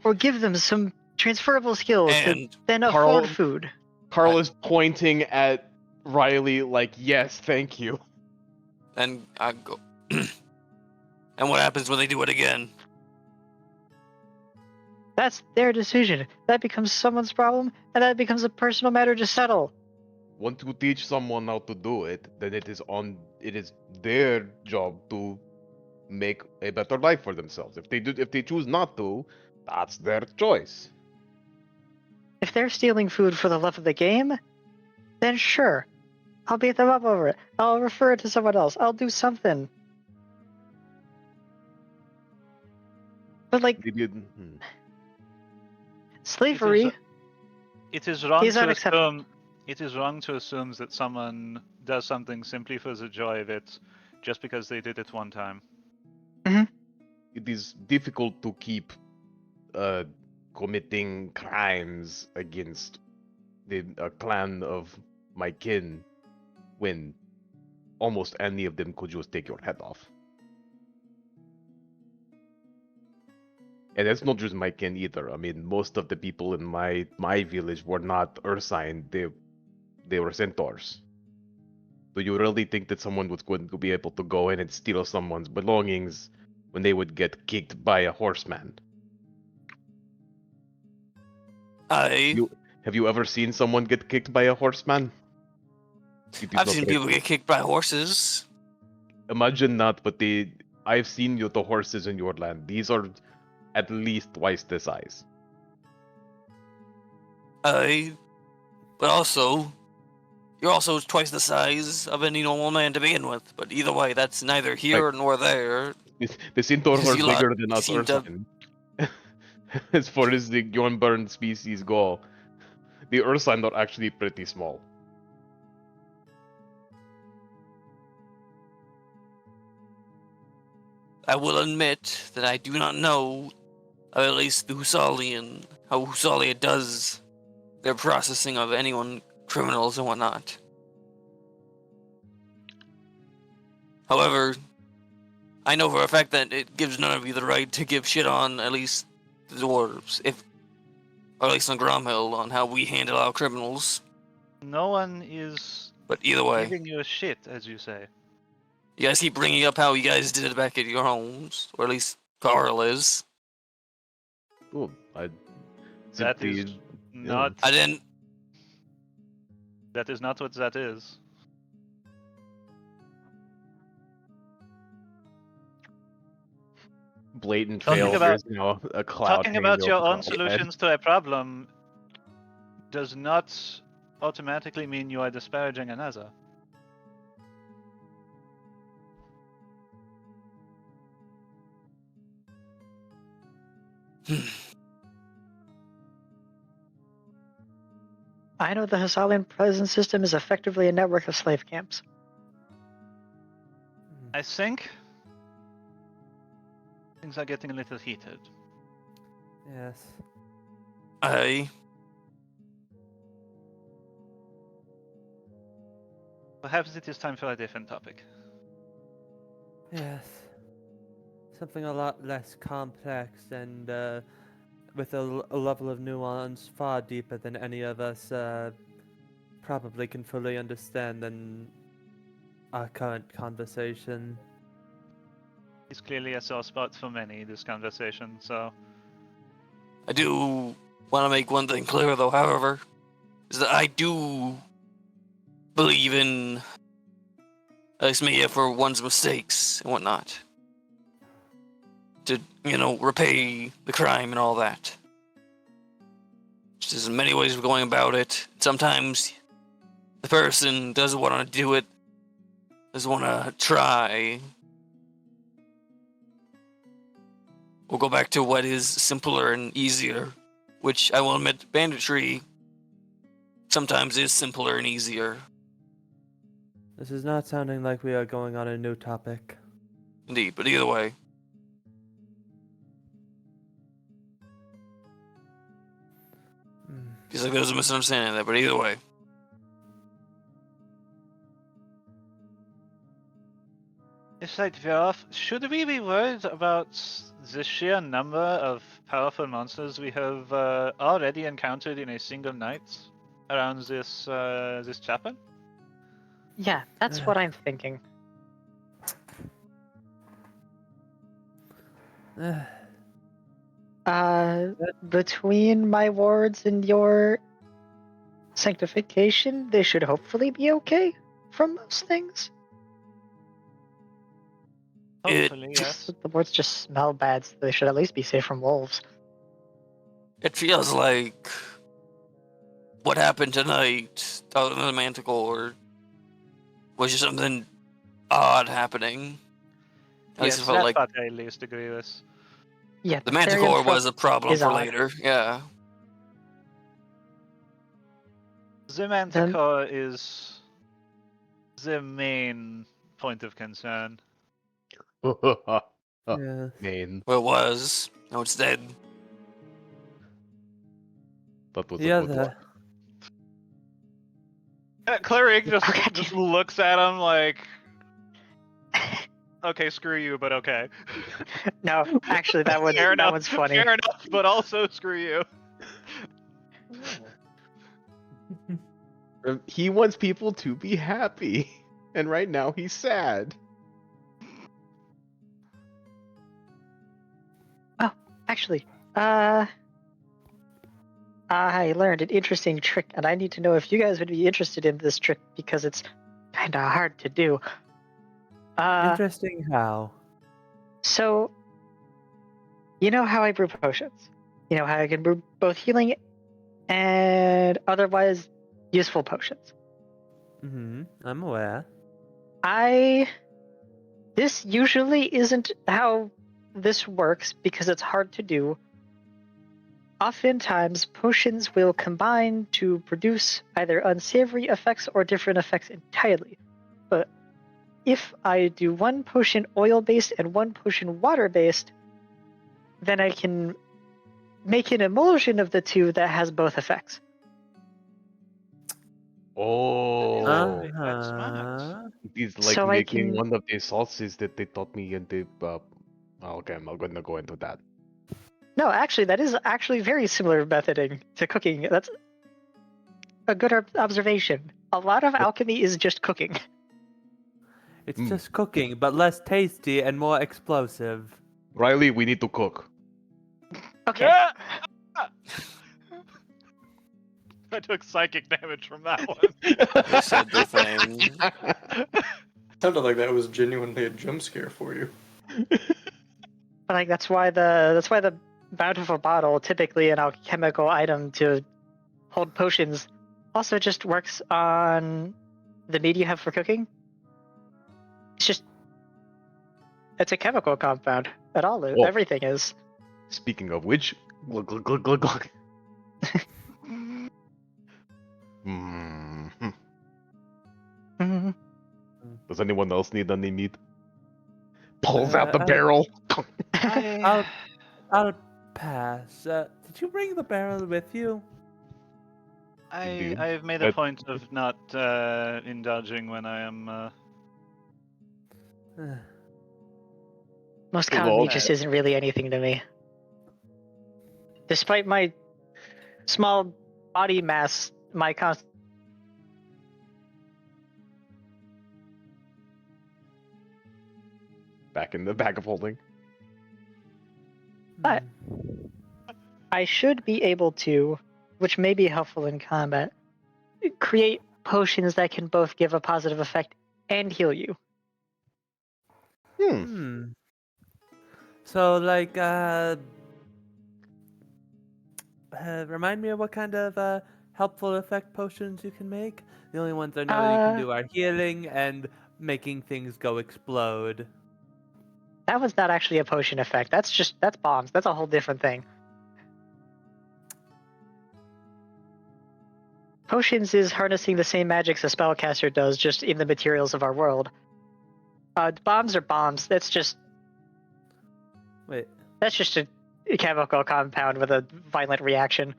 Or give them some transferable skills to then afford food. Carl is pointing at Riley like, yes, thank you. And I go. And what happens when they do it again? That's their decision. That becomes someone's problem, and that becomes a personal matter to settle. Once you teach someone how to do it, then it is their job to make a better life for themselves. If they choose not to, that's their choice. If they're stealing food for the love of the game, then sure. I'll beat them up over it. I'll refer it to someone else. I'll do something. But like slavery, it is wrong is to unacceptable. assume. It is wrong to assume that someone does something simply for the joy of it, just because they did it one time. It is difficult to keep committing crimes against the clan of my kin when almost any of them could just take your head off. And that's not just my kin either. I mean, most of the people in my village were not Ursine. They were centaurs. Do you really think that someone was going to be able to go in and steal someone's belongings when they would get kicked by a horseman? Have you ever seen someone get kicked by a horseman? I've seen people get kicked by horses. Imagine not, but I've seen the horses in your land. These are at least twice the size. But also, you're also twice the size of any normal man to begin with. But either way, that's neither here nor there. The centaurs are bigger than us seem to- Ursine. As far as the Bjornburn species go, the Ursine are actually pretty small. I will admit that I do not know, at least the Husalian, how Husalia does their processing of anyone, criminals and whatnot. However, I know for a fact that it gives none of you the right to give shit on at least the dwarves, or at least on Gromhill, on how we handle our criminals. No one is. But either way, giving you a shit, as you say. You guys keep bringing up how you guys did it back at your homes, or at least Carl is. Well, That is not. I didn't. That is not what that is. Blatant Talking fail. about- There's a cloud. Talking about hanging your over own Carl's head. solutions to a problem does not automatically mean you are disparaging another. I know the Husalian prison system is effectively a network of slave camps. I think things are getting a little heated. Yes. Perhaps it is time for a different topic. Yes. Something a lot less complex and with a level of nuance far deeper than any of us probably can fully understand than our current conversation. It's clearly a sore spot for many, this conversation, so... I do want to make one thing clear, though, however, is that I do believe in Ismia for one's mistakes and whatnot. To, repay the crime and all that. There's many ways of going about it. Sometimes the person doesn't want to do it, doesn't want to try. We'll go back to what is simpler and easier, which I will admit, banditry sometimes is simpler and easier. This is not sounding like we are going on a new topic. Indeed, but either way. Feels like there's a misunderstanding there, but either way. It's like we're off. Should we be worried about the sheer number of powerful monsters we have already encountered in a single night around this chapel? Yeah, that's what I'm thinking. Between my wards and your sanctification, they should hopefully be okay from most things. Hopefully, yes. The wards just smell bad, so they should at least be safe from wolves. It feels like what happened tonight, other than the manticore, was just something odd happening. At least Yes, it felt that like part I at least agree with. Yeah, the manticore was a problem is for odd. later. Yeah. The manticore is the main point of concern. Yes. Man, Well, it was. Now it's dead. that was Yeah, a good one. Cleric just Okay. just looks at him like, okay, screw you, but okay. No, actually, Fair that enough, one's funny. Fair enough, but also screw you. He wants people to be happy, and right now he's sad. Actually, I learned an interesting trick, and I need to know if you guys would be interested in this trick because it's kind of hard to do. Interesting how? So, you know how I brew potions? You know how I can brew both healing and otherwise useful potions? Mm-hmm. I'm aware. This usually isn't how this works because it's hard to do. Oftentimes, potions will combine to produce either unsavory effects or different effects entirely. But if I do one potion oil-based and one potion water-based, then I can make an emulsion of the two that has both effects. Oh, That's smart. he's like So I making can- one of the sauces that they taught me in the. Okay, I'm not gonna go into that. No, actually, that is actually very similar methoding to cooking. That's a good observation. A lot of alchemy is just cooking. It's just cooking, but less tasty and more explosive. Riley, we need to cook. Okay. Yeah! I took psychic damage from that one. You said the thing. Sounded like that was genuinely a jump scare for you. But like that's why the bountiful bottle, typically an alchemical item to hold potions, also just works on the meat you have for cooking. It's a chemical compound. Oh. Everything is. Speaking of which, glug glug glug glug glug. Mhm. Mhm. Does anyone else need any meat? Pulls out the I- barrel. I'll pass. Did you bring the barrel with you? Indeed. I've made a But- point of not indulging when I am. Most Okay, common well- meat just isn't really anything to me. Despite my small body mass, my Back in the bag of holding. But I should be able to, which may be helpful in combat, create potions that can both give a positive effect and heal you. So, like, remind me of what kind of helpful effect potions you can make. The only ones I know you can do are healing and making things go explode. That was not actually a potion effect. That's bombs. That's a whole different thing. Potions is harnessing the same magics a spellcaster does, just in the materials of our world. Bombs are bombs. That's just Wait, a chemical compound with a violent reaction.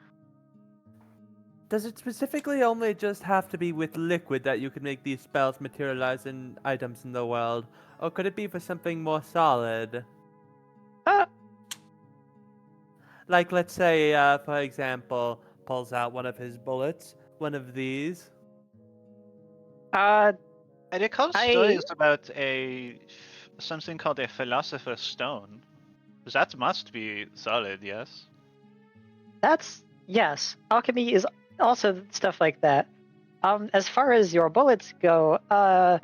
does it specifically only just have to be with liquid that you can make these spells materialize in items in the world? Or could it be for something more solid? Uh, Like, let's say, for example, pulls out one of his bullets, one of these. uh, I recall I- stories about something called a philosopher's stone. That must be solid, yes. yes. Alchemy is also stuff like that. As far as your bullets go, I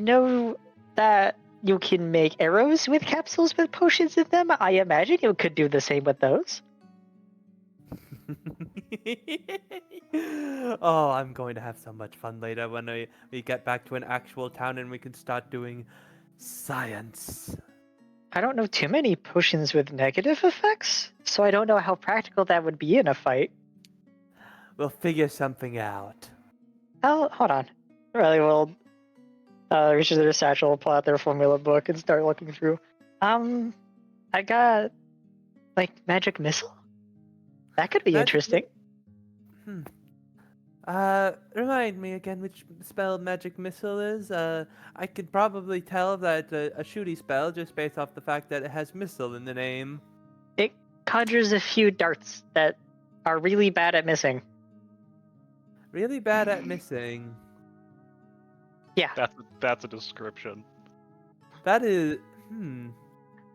know that you can make arrows with capsules with potions in them. I imagine you could do the same with those. Oh, I'm going to have so much fun later when we get back to an actual town and we can start doing science. I don't know too many potions with negative effects, so I don't know how practical that would be in a fight. We'll figure something out. Oh, hold on. Really will reach into their satchel, pull out their formula book, and start looking through. I got like magic missile. That could be interesting. Remind me again which spell magic missile is. I could probably tell that it's a shooty spell just based off the fact that it has missile in the name. It conjures a few darts that are really bad at missing. Really bad at missing. Yeah. That's a description. That is,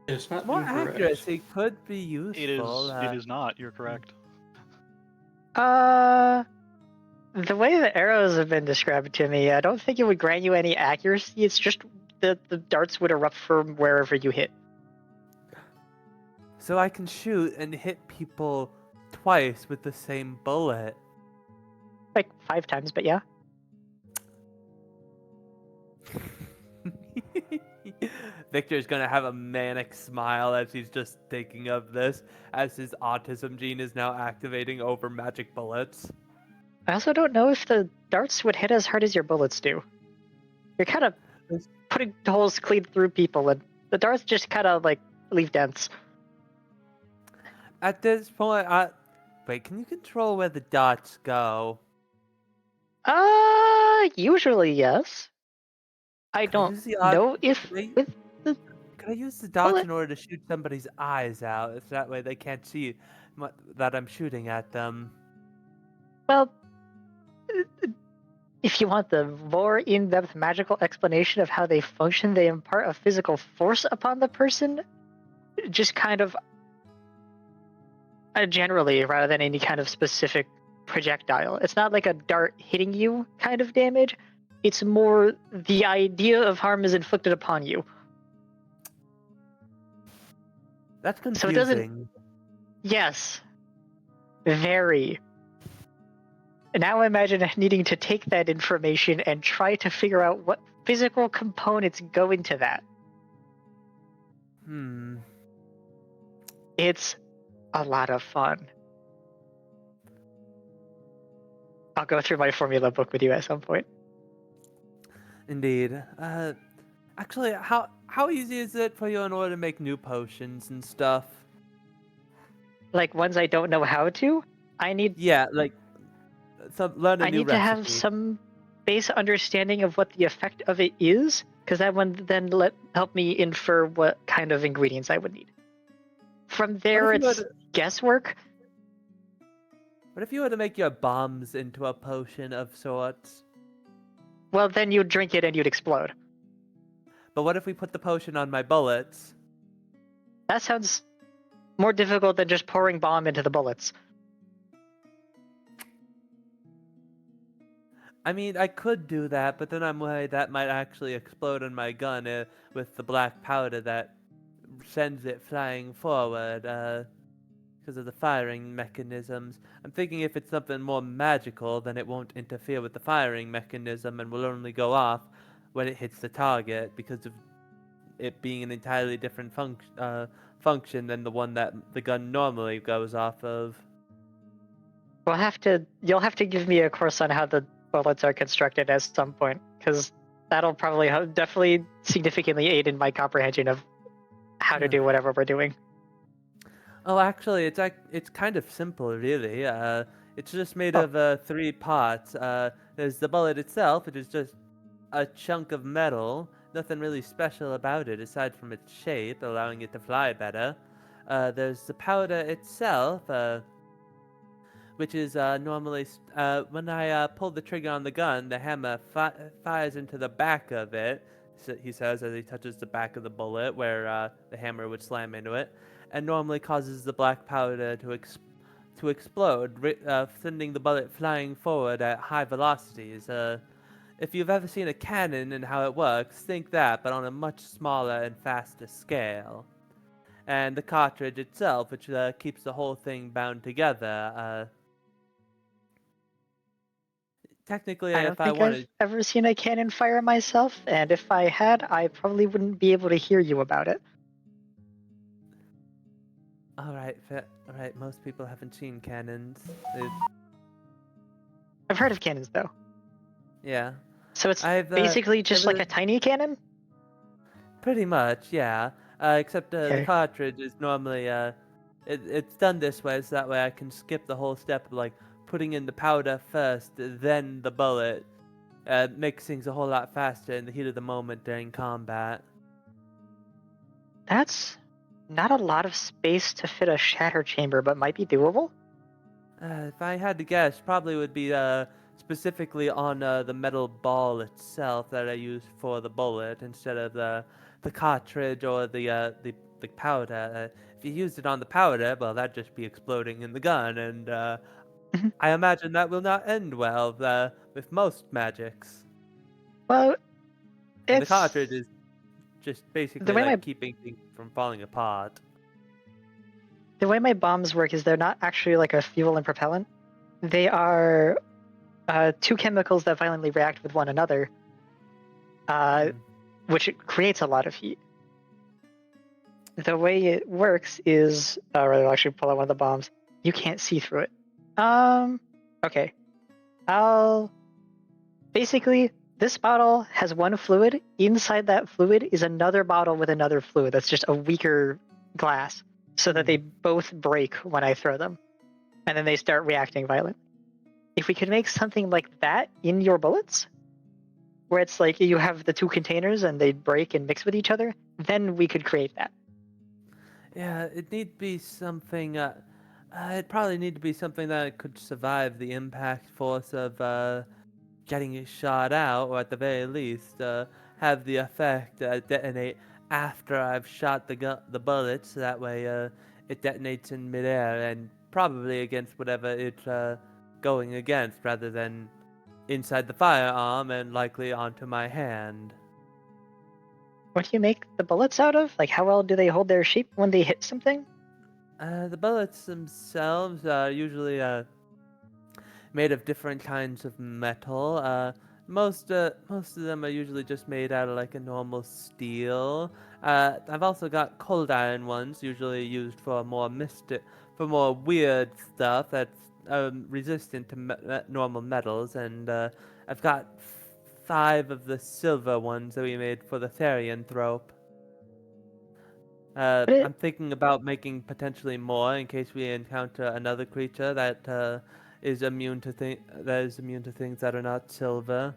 It's not more incorrect. accuracy could be useful. It is not. You're correct. The way the arrows have been described to me, I don't think it would grant you any accuracy. It's just that the darts would erupt from wherever you hit. So I can shoot and hit people twice with the same bullet. Like 5 times, but yeah. Victor's gonna have a manic smile as he's just thinking of this, as his autism gene is now activating over magic bullets. I also don't know if the darts would hit as hard as your bullets do. You're kind of putting holes clean through people, and the darts just kind of like leave dents. At this point, wait, can you control where the dots go? Usually yes. I Can I use don't the odd- know if can I- with the Can I use the dots bullet- in order to shoot somebody's eyes out? If that way they can't see that I'm shooting at them. well, if you want the more in-depth magical explanation of how they function, they impart a physical force upon the person, just kind of generally rather than any kind of specific projectile. It's not like a dart hitting you kind of damage. It's more the idea of harm is inflicted upon you. That's confusing. So it doesn't- Yes. Very. Now imagine needing to take that information and try to figure out what physical components go into that. It's a lot of fun. I'll go through my formula book with you at some point. Indeed. Actually, how easy is it for you in order to make new potions and stuff? Like ones I don't know how to? I need Yeah, like learn a I new need to have recipe. some base understanding of what the effect of it is, because that would then help me infer what kind of ingredients I would need. From there, if you it's guesswork. What if you were to make your bombs into a potion of sorts? Well, then you'd drink it and you'd explode. But what if we put the potion on my bullets? That sounds more difficult than just pouring bomb into the bullets. I mean, I could do that, but then I'm worried that might actually explode on my gun with the black powder that sends it flying forward because of the firing mechanisms. I'm thinking if it's something more magical, then it won't interfere with the firing mechanism and will only go off when it hits the target because of it being an entirely different function than the one that the gun normally goes off of. You'll have to give me a course on how the bullets are constructed at some point, because that'll probably definitely significantly aid in my comprehension of how to do whatever we're doing. Oh, actually, it's kind of simple, really. It's just made of 3 parts. There's the bullet itself, which is just a chunk of metal. Nothing really special about it aside from its shape, allowing it to fly better. There's the powder itself, which is normally when I pull the trigger on the gun, the hammer fires into the back of it. He says as he touches the back of the bullet, where the hammer would slam into it, and normally causes the black powder to explode, sending the bullet flying forward at high velocities. If you've ever seen a cannon and how it works, think that, but on a much smaller and faster scale. And the cartridge itself, which keeps the whole thing bound together. Technically, I don't if I think wanted, I've ever seen a cannon fire myself, and if I had, I probably wouldn't be able to hear you about it. all right, most people haven't seen cannons. I've heard of cannons, though. Yeah, So it's I've basically just like never- a tiny cannon? pretty much, yeah. Except the Okay. cartridge is normally it's done this way, so that way I can skip the whole step of like putting in the powder first, then the bullet. Makes things a whole lot faster in the heat of the moment during combat. That's not a lot of space to fit a shatter chamber, but might be doable. If I had to guess, probably would be specifically on the metal ball itself that I use for the bullet instead of the cartridge or the powder. If you used it on the powder, well, that'd just be exploding in the gun, and Mhm. I imagine that will not end well with most magics. Well, And the it's cartridge is just basically way like my- keeping things from falling apart. the way my bombs work is they're not actually like a fuel and propellant. They are 2 chemicals that violently react with one another, which creates a lot of heat. The way it works is, I'll actually pull out one of the bombs. You can't see through it. Okay. Basically, this bottle has one fluid. Inside that fluid is another bottle with another fluid that's just a weaker glass, so that they both break when I throw them. And then they start reacting violently. If we could make something like that in your bullets, where it's like you have the 2 containers and they break and mix with each other, then we could create that. Yeah, it'd need to be something. It'd probably need to be something that could survive the impact force of getting it shot out, or at the very least, have the effect detonate after I've shot the bullet, so that way it detonates in midair and probably against whatever it's going against, rather than inside the firearm and likely onto my hand. What do you make the bullets out of? Like, how well do they hold their shape when they hit something? The bullets themselves are usually made of different kinds of metal. Most of them are usually just made out of like a normal steel. I've also got cold iron ones, usually used for for more weird stuff that's resistant to normal metals, and I've got 5 of the silver ones that we made for the therianthrope. I'm thinking about making potentially more in case we encounter another creature that is immune to things that are not silver.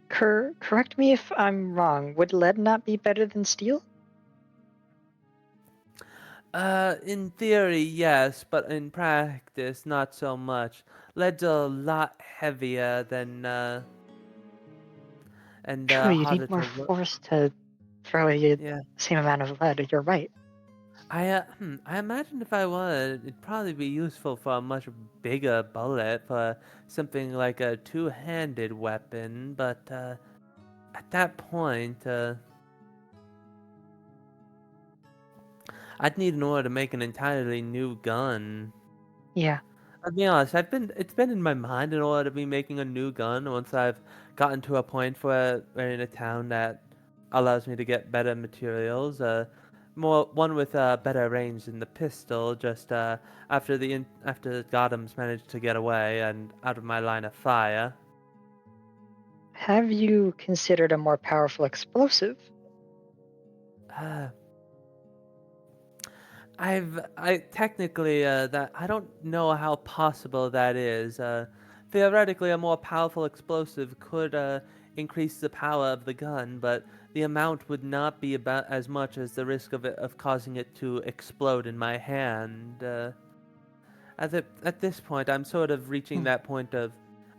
Correct me if I'm wrong. Would lead not be better than steel? In theory, yes, but in practice, not so much. Lead's a lot heavier than and True, you harder need more to work. force to throw the Yeah. same amount of lead. You're right. I imagine if I would, it'd probably be useful for a much bigger bullet, for something like a two-handed weapon. But at that point, I'd need in order to make an entirely new gun. Yeah. I'll be honest, it's been in my mind in order to be making a new gun once I've gotten to a point where we're in a town that allows me to get better materials. One with better range than the pistol. Just after the Gothams managed to get away and out of my line of fire. Have you considered a more powerful explosive? I technically that I don't know how possible that is. Theoretically, a more powerful explosive could increase the power of the gun, but the amount would not be about as much as the risk of causing it to explode in my hand. At this point, I'm sort of reaching that point of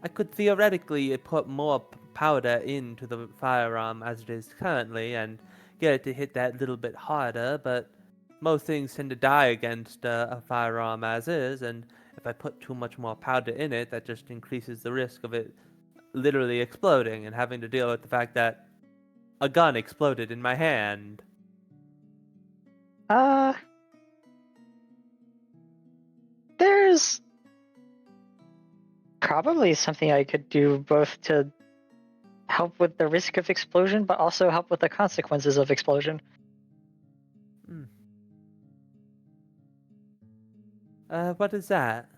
I could theoretically put more powder into the firearm as it is currently and get it to hit that little bit harder, but most things tend to die against a firearm as is, and if I put too much more powder in it, that just increases the risk of it literally exploding and having to deal with the fact that a gun exploded in my hand. There's probably something I could do both to help with the risk of explosion, but also help with the consequences of explosion. What is that?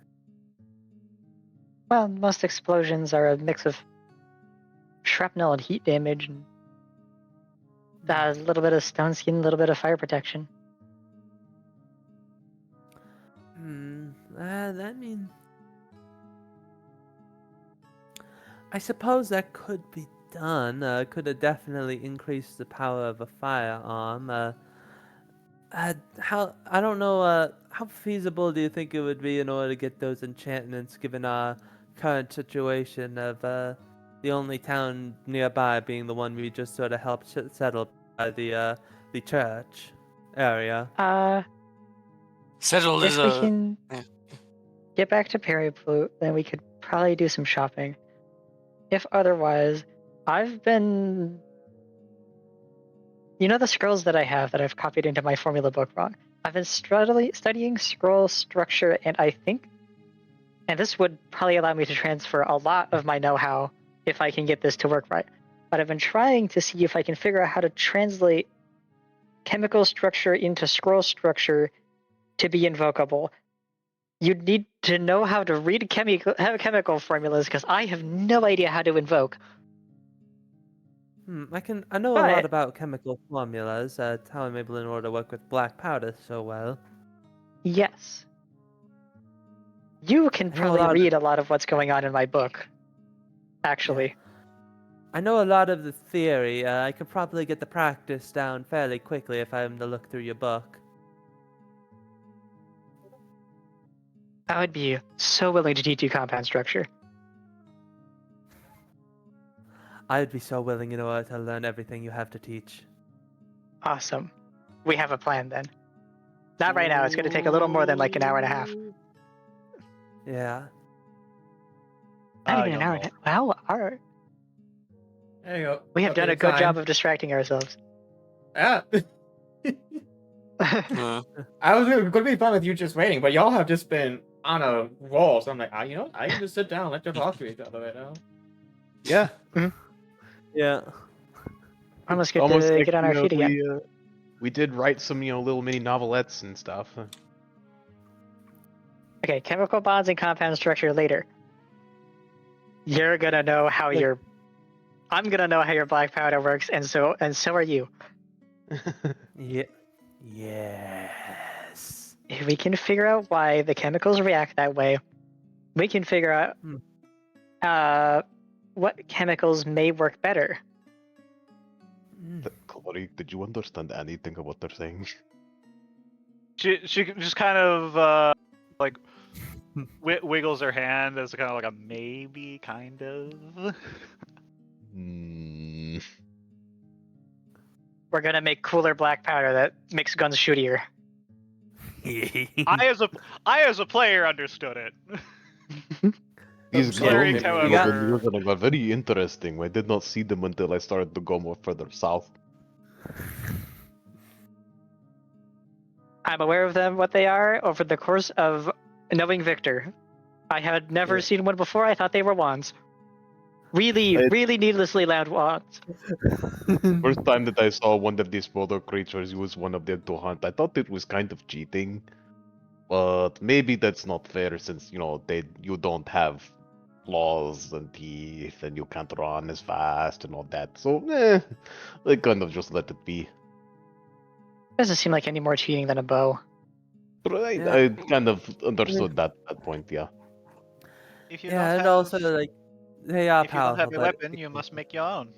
Well, most explosions are a mix of shrapnel and heat damage, and a little bit of stone skin, a little bit of fire protection. That means I suppose that could be done. Could have definitely increased the power of a firearm. I don't know. How feasible do you think it would be in order to get those enchantments, given our current situation of the only town nearby being the one we just sort of helped settle by the church area? Settled If is we a. can Yeah. get back to Perryplute, then we could probably do some shopping. If otherwise, I've been... You know the scrolls that I have that I've copied into my formula book wrong? I've been studying scroll structure, and I think... And this would probably allow me to transfer a lot of my know-how if I can get this to work right. But I've been trying to see if I can figure out how to translate chemical structure into scroll structure to be invocable. You'd need to know how to read chemical formulas, because I have no idea how to invoke. I know a lot about chemical formulas. It's how I'm able in order to work with black powder so well. Yes. You can probably read a lot of what's going on in my book, actually. Yeah. I know a lot of the theory. I could probably get the practice down fairly quickly if I'm to look through your book. I would be so willing to teach you compound structure. I would be so willing in order to learn everything you have to teach. Awesome. We have a plan then. Not right now. It's going to take a little more than like an hour and a half. Yeah. Not even an hour and a half. Wow, alright. There you go. We have done a good job of distracting ourselves. Yeah. I was going to be fine with you just waiting, but y'all have just been on a roll, so I'm like, you know, I can just sit down and let you talk to each other right now. Yeah. Yeah. Almost get to get on our feet again. We did write some, little mini novelettes and stuff. Okay, chemical bonds and compound structure later. You're gonna know how I'm gonna know how your black powder works, and so are you. Yeah. Yes. If we can figure out why the chemicals react that way, we can figure out what chemicals may work better. Chloe, did you understand anything of what they're saying? She just kind of like wiggles her hand as kind of like a maybe, kind of. Hmm. We're gonna make cooler black powder that makes guns shootier. I as a player understood it. These Cleric, clones however- you've been using are very interesting. I did not see them until I started to go more further south. I'm aware of them, what they are, over the course of knowing Victor. I had never seen one before. I thought they were wands. Really needlessly loud wands. First time that I saw one of these smaller creatures use one of them to hunt, I thought it was kind of cheating. But maybe that's not fair since, you don't have claws and teeth and you can't run as fast and all that. So, I kind of just let it be. Doesn't seem like any more cheating than a bow. But Yeah. I kind of understood that point, yeah. If you Yeah, don't and have, also like they are if you don't powerful, have a but weapon, you must make your own.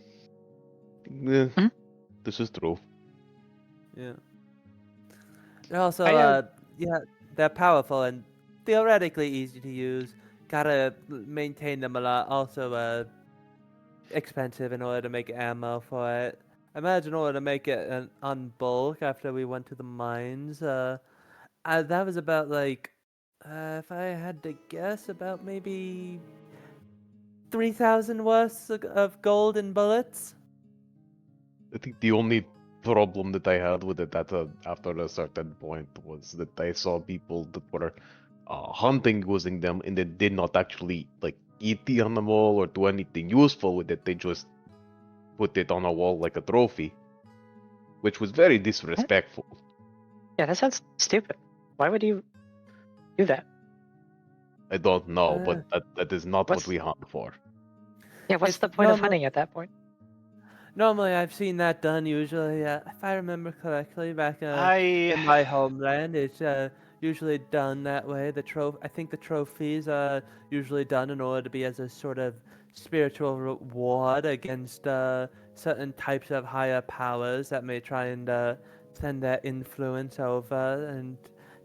This is true. yeah. And also, I, yeah, they're powerful and theoretically easy to use. Gotta maintain them a lot. Also, expensive in order to make ammo for it. Imagine in order to make it on bulk after we went to the mines. That was about like, if I had to guess, about maybe 3,000 worth of gold in bullets. I think the only problem that I had with it after a certain point was that I saw people that were hunting using them and they did not actually eat the animal or do anything useful with it. They just put it on a wall like a trophy, which was very disrespectful. yeah, that sounds stupid. Why would you do that? I don't know, but that is not what what's- we hunt for. Yeah, what's It's the point of normal- hunting at that point? Normally, I've seen that done. Usually, if I remember correctly, back I in my homeland, it's usually done that way. I think the trophies are usually done in order to be as a sort of spiritual reward against certain types of higher powers that may try and send their influence over and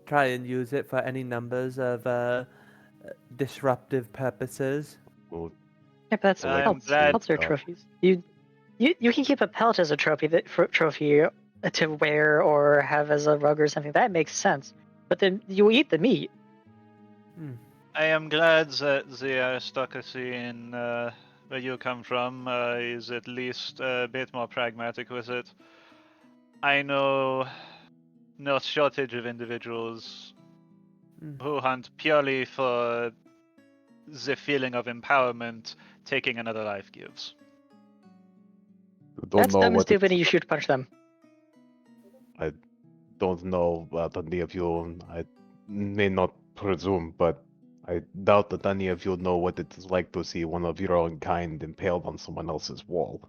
try and use it for any numbers of disruptive purposes. Well, Yeah, but that's I'm pelts. glad- Pelts are trophies. You can keep a pelt as a trophy to wear or have as a rug or something. That makes sense. But then you eat the meat. I am glad that the aristocracy in where you come from is at least a bit more pragmatic with it. I know no shortage of individuals who hunt purely for the feeling of empowerment taking another life gives. I don't That's know dumb and what stupid, it's and you should punch them. I don't know about any of you. I may not presume, but I doubt that any of you know what it is like to see one of your own kind impaled on someone else's wall.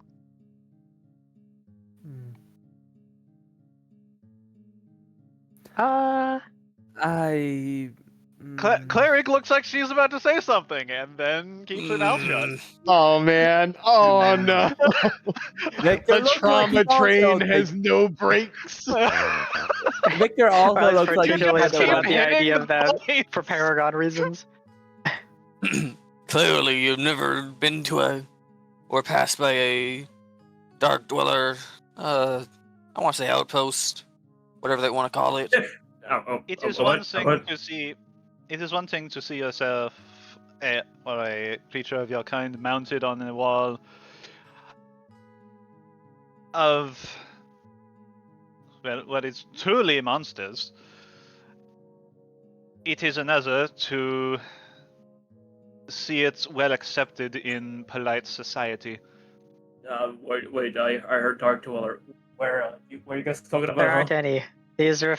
I. Cleric looks like she's about to say something and then keeps her mouth shut. Oh man! Oh no! Victor looks like he also has no brakes. Victor also I was looks like he particularly had upset a about the hitting idea the of that points. for Paragon reasons. Clearly, you've never been to or passed by a dark dweller. I want to say outpost, whatever they want to call it. It is one thing to see. It is one thing to see yourself or a creature of your kind mounted on a wall of what is truly monsters. It is another to see it well accepted in polite society. Wait, I heard Dark Dweller. Where are you guys talking about? There aren't any. He's you're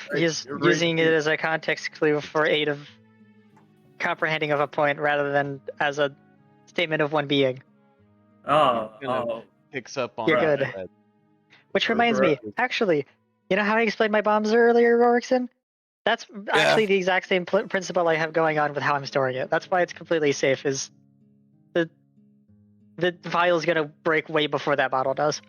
using right. it as a context clue for aid of comprehending of a point rather than as a statement of one being. Oh. Picks up on You're that good. thread. Which reminds me, actually, you know how I explained my bombs earlier, Rorikson? That's actually the exact same principle I have going on with how I'm storing it. That's why it's completely safe. Is the vial's gonna break way before that bottle does.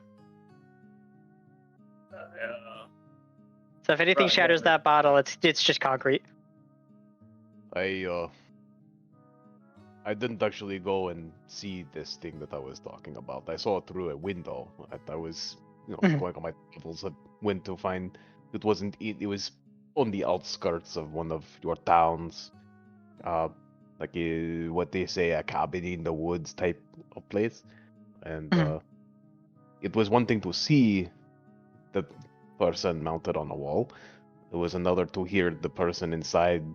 So if anything shatters that bottle, it's just concrete. I didn't actually go and see this thing that I was talking about. I saw it through a window. I was, going on my travels. I went to find it wasn't. It was on the outskirts of one of your towns, like what they say, a cabin in the woods type of place, and it was one thing to see the person mounted on a wall. It was another to hear the person inside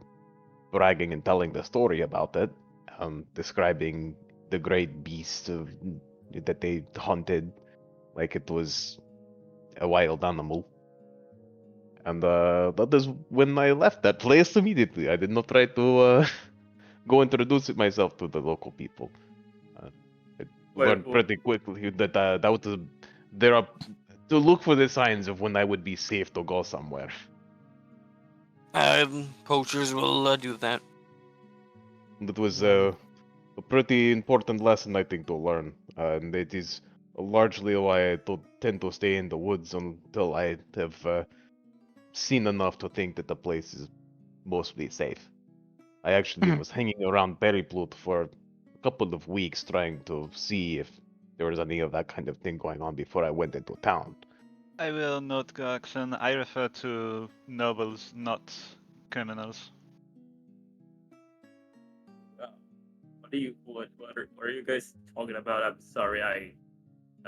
bragging and telling the story about it, describing the great beast that they hunted like it was a wild animal. And that is when I left that place immediately. I did not try to go introduce myself to the local people. I learned pretty quickly that there are to look for the signs of when I would be safe to go somewhere. Poachers will do that. That was a pretty important lesson, I think, to learn, and it is largely why I tend to stay in the woods until I have seen enough to think that the place is mostly safe. I actually was hanging around Berryplut for a couple of weeks trying to see if there was any of that kind of thing going on before I went into town. I will note correction. I refer to nobles, not criminals. What are you guys talking about? I'm sorry, I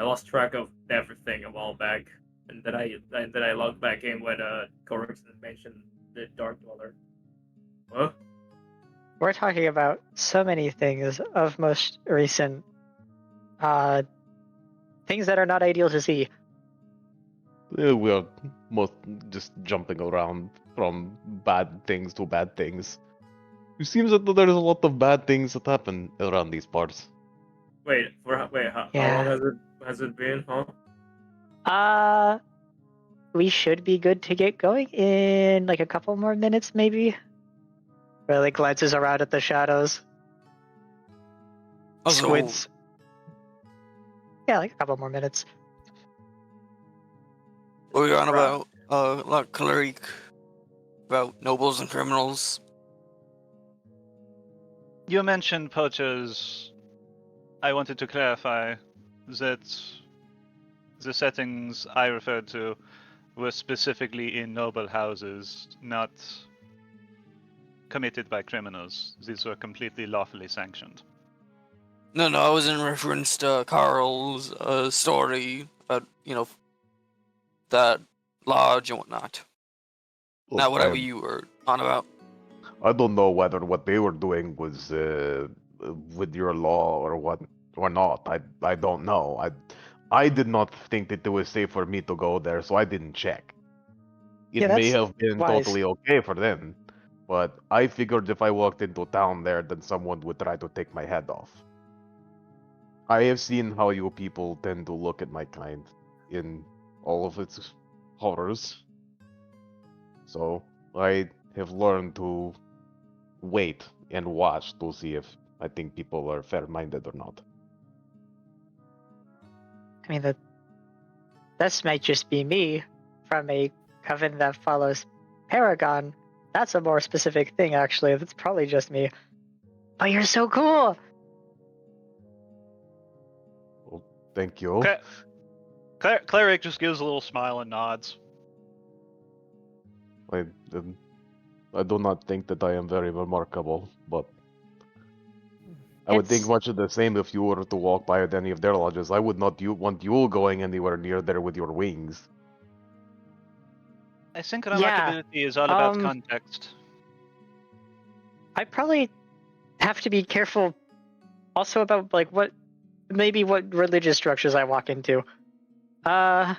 lost track of everything a while back, and then I logged back in when Corrixon mentioned the Dark Dweller. Huh? We're talking about so many things of most recent things that are not ideal to see. We are most just jumping around from bad things to bad things. It seems that there's a lot of bad things that happen around these parts. How long has it been, huh? We should be good to get going in like a couple more minutes, maybe. Really glances around at the shadows. Squints. Yeah, like a couple more minutes. What were you on about? Like Claric, about nobles and criminals. You mentioned poachers. I wanted to clarify that the settings I referred to were specifically in noble houses, not committed by criminals. These were completely lawfully sanctioned. No, I was in reference to Carl's story about, that lodge and whatnot. Look, Not whatever you were on about. I don't know whether what they were doing was with your law or what or not. I don't know. I did not think that it was safe for me to go there, so I didn't check. It may have been totally okay for them, but I figured if I walked into town there, then someone would try to take my head off. I have seen how you people tend to look at my kind in all of its horrors. So I have learned to wait and watch to see if I think people are fair-minded or not. I mean, this might just be me from a coven that follows Paragon. That's a more specific thing, actually. That's probably just me. But you're so cool! Well, thank you. Cleric just gives a little smile and nods. I do not think that I am very remarkable, but I would think much of the same if you were to walk by at any of their lodges. I would not want you going anywhere near there with your wings. I think remarkability is all about context. I probably have to be careful also about what religious structures I walk into. True.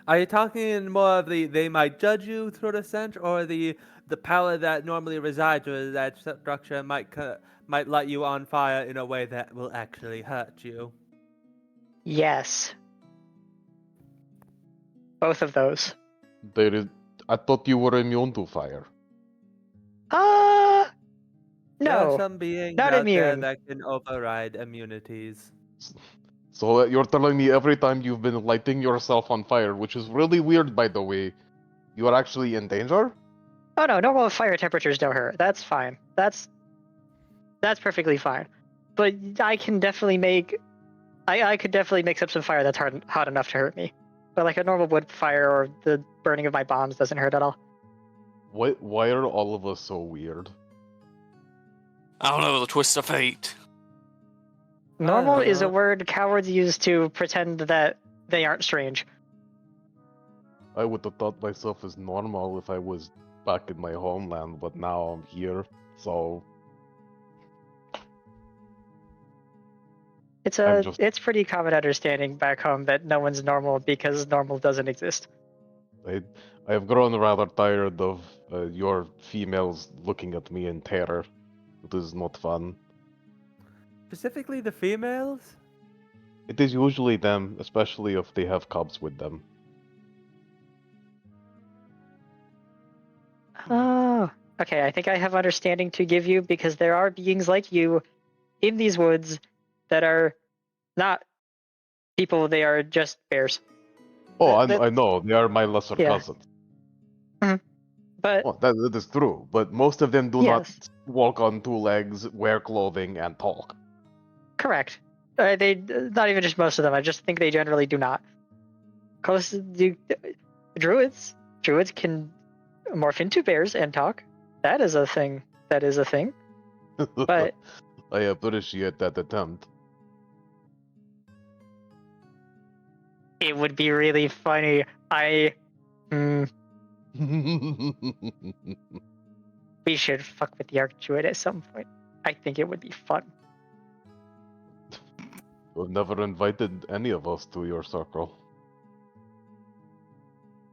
Are you talking more of they might judge you through the sense, or the power that normally resides within that structure might might light you on fire in a way that will actually hurt you. Yes. Both of those. I thought you were immune to fire. There are No. some beings not out there immune. that can override immunities. So you're telling me every time you've been lighting yourself on fire, which is really weird, by the way, you are actually in danger? Oh no, normal fire temperatures don't hurt. That's fine. That's perfectly fine. But I can definitely make I could definitely mix up some fire that's hot enough to hurt me. But like a normal wood fire or the burning of my bombs doesn't hurt at all. Why are all of us so weird? I don't know, the twist of fate. Normal is a know. word cowards use to pretend that they aren't strange. I would have thought myself as normal if I was back in my homeland, but now I'm here, so It's pretty common understanding back home that no one's normal because normal doesn't exist. I have grown rather tired of your females looking at me in terror. It is not fun. Specifically the females? It is usually them, especially if they have cubs with them. Oh, okay. I think I have understanding to give you because there are beings like you in these woods that are not people. They are just bears. Oh, That- I know, they are my lesser Yeah. cousins. But Well, that is true, but most of them do Yes. not walk on two legs, wear clothing, and talk. correct. They not even just most of them. I just think they generally do not. Cause druids can morph into bears and talk. That is a thing. But I appreciate that attempt. it would be really funny. We should fuck with the Archdruid at some point. I think it would be fun. You've never invited any of us to your circle.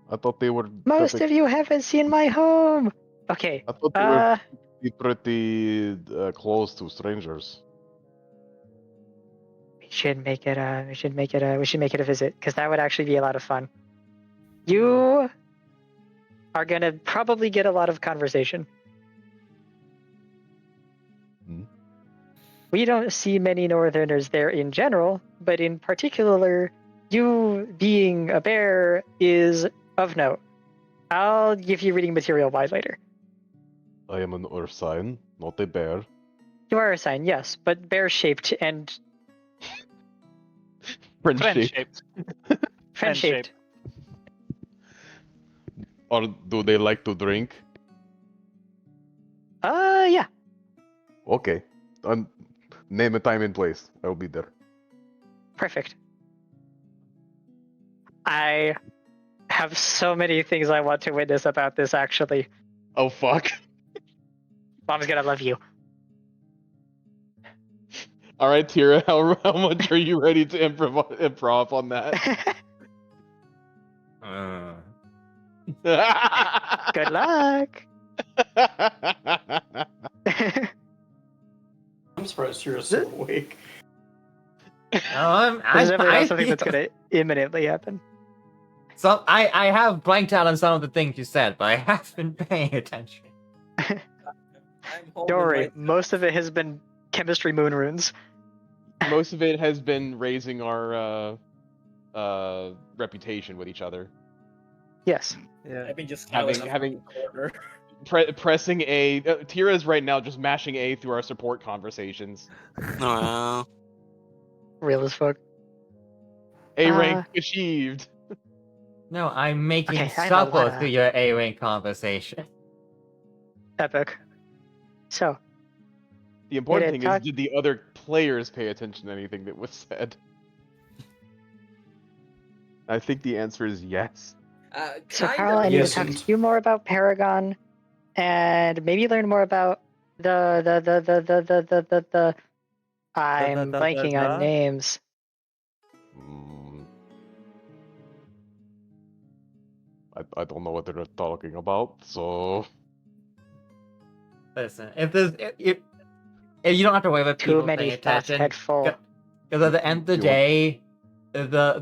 I thought they were Most of you haven't seen my home. Okay. I thought they were pretty close to strangers. We should make it a visit because that would actually be a lot of fun. You are gonna probably get a lot of conversation. Hmm. We don't see many Northerners there in general, but in particular, you being a bear is of note. I'll give you reading material by later. I am an ursine, not a bear. You are a sign, yes, but bear-shaped and Friend-shaped. friend-shaped. Or do they like to drink? Yeah. Okay. Name a time and place. I'll be there. Perfect. I have so many things I want to witness about this, actually. Oh, fuck. Mom's gonna love you. Alright, Tira, how much are you ready to improv on that? Good luck. I'm surprised you're so awake. This is definitely not something that's gonna imminently happen. So I have blanked out on some of the things you said, but I have been paying attention. I'm Don't worry, most of it has been chemistry moon runes. Most of it has been raising our reputation with each other. Yes. Yeah. I've been just Having- in the having- corner. Pressing A. Tira's right now just mashing A through our support conversations. Oh, Real as fuck. A rank achieved. No, I'm making Okay, I have a supper lot of- through your A-Wing conversation. Epic. So, The important Did it thing is, talk- did the other players pay attention to anything that was said? I think the answer is yes. so Kind Carl, of. I need to Yes, talk and- to you more about Paragon, and maybe learn more about the. I'm blanking on names. Mm. I don't know what they're talking about, so Listen, if there's You don't have to worry about Too people many paying thoughts attention. head full. Because at the end of the You want- day,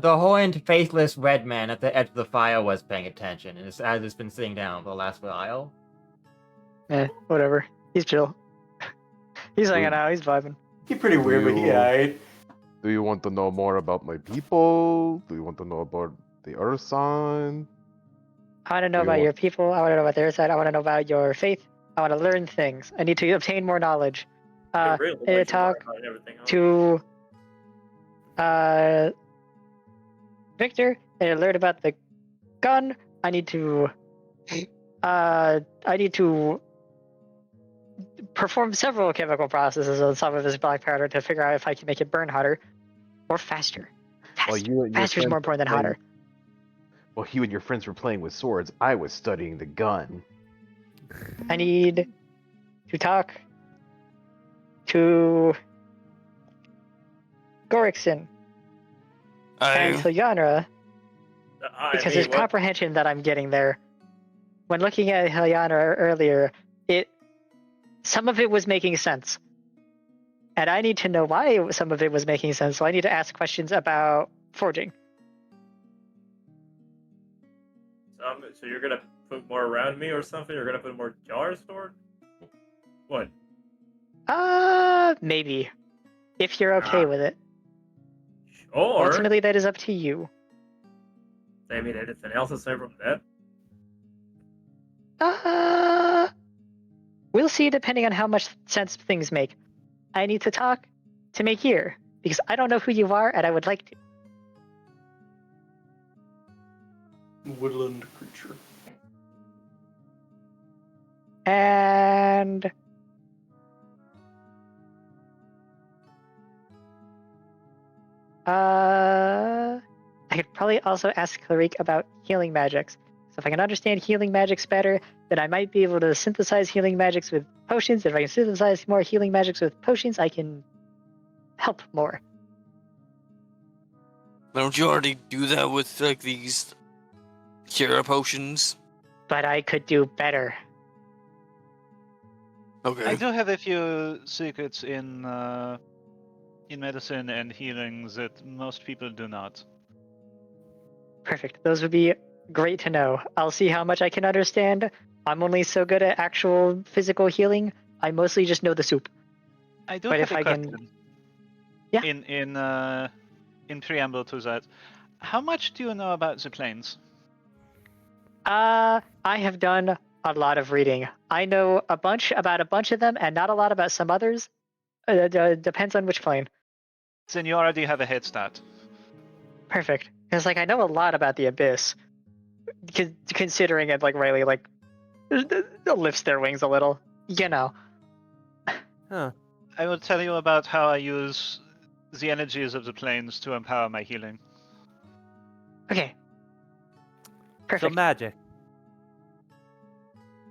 the horned, faithless red man at the edge of the fire was paying attention, and as it's been sitting down for the last while. Whatever. He's chill. He's hanging Dude. out. He's vibing. He's pretty weird, but You- yeah. Do you want to know more about my people? Do you want to know about the Earth sign? I want to know Do you about want- your people. I want to know about their side. I want to know about your faith. I want to learn things. I need to obtain more knowledge. I need to talk to Victor and learn about the gun. I need to perform several chemical processes on some of this black powder to figure out if I can make it burn hotter or faster. Well, Faster. you and your Faster is friends more important than were hotter. playing- Well, you and your friends were playing with swords. I was studying the gun. I need to talk to Gorikson and Hilyanra because there's comprehension that I'm getting there. When looking at Hilyanra earlier, some of it was making sense. And I need to know why some of it was making sense, so I need to ask questions about forging. So you're gonna put more around me or something? You're gonna put more jars stored? What? Maybe. If you're okay with it. Or Ultimately, that is up to you. I mean anything else aside from that? We'll see depending on how much sense things make. I need to talk to Makir, because I don't know who you are and I would like to. Woodland creature. And I could probably also ask Clarique about healing magics. So if I can understand healing magics better, then I might be able to synthesize healing magics with potions. If I can synthesize more healing magics with potions, I can help more. Why don't you already do that with like these cure potions? But I could do better. Okay. I do have a few secrets in medicine and healing that most people do not. Perfect. Those would be great to know. I'll see how much I can understand. I'm only so good at actual physical healing. I mostly just know the soup. I do But have if a I can- question. Yeah. In preamble to that, how much do you know about the planes? I have done a lot of reading. I know about a bunch of them and not a lot about some others. Depends on which plane. Then you already have a head start. Perfect. Because I know a lot about the abyss. Considering it Riley lifts their wings a little. You know. Huh. I will tell you about how I use the energies of the planes to empower my healing. Okay. So Perfect. magic.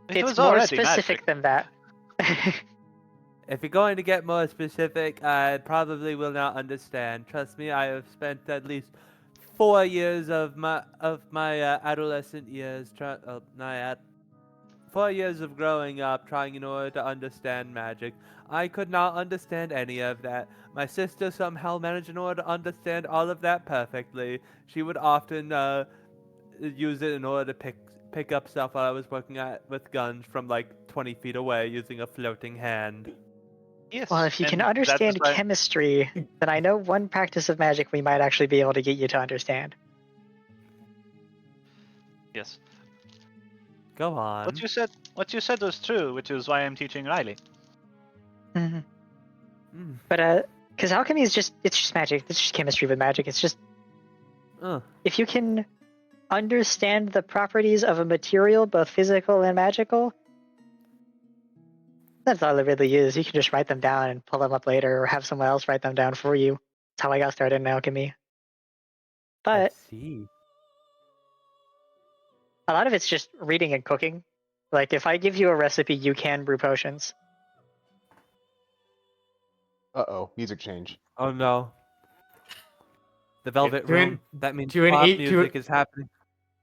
It It's was more already specific magic. than that. If you're going to get more specific, I probably will not understand. Trust me, I have spent at least 4 years of my adolescent years 4 years of growing up trying in order to understand magic. I could not understand any of that. My sister somehow managed in order to understand all of that perfectly. She would often use it in order to pick up stuff while I was working with guns from 20 feet away using a floating hand. Yes. Well, if you can and that is understand why- chemistry, then I know one practice of magic we might actually be able to get you to understand. Yes. Go on. What you said was true, which is why I'm teaching Riley. Mm-hmm. Mm. But because alchemy is just magic. It's just chemistry with magic. It's just if you can understand the properties of a material, both physical and magical, that's all it really is. You can just write them down and pull them up later, or have someone else write them down for you. That's how I got started in alchemy. I But see. a lot of it's just reading and cooking. If I give you a recipe, you can brew potions. Uh-oh, music change. Oh no. The Velvet to an- Room. That means to an pop e- to- music is happening.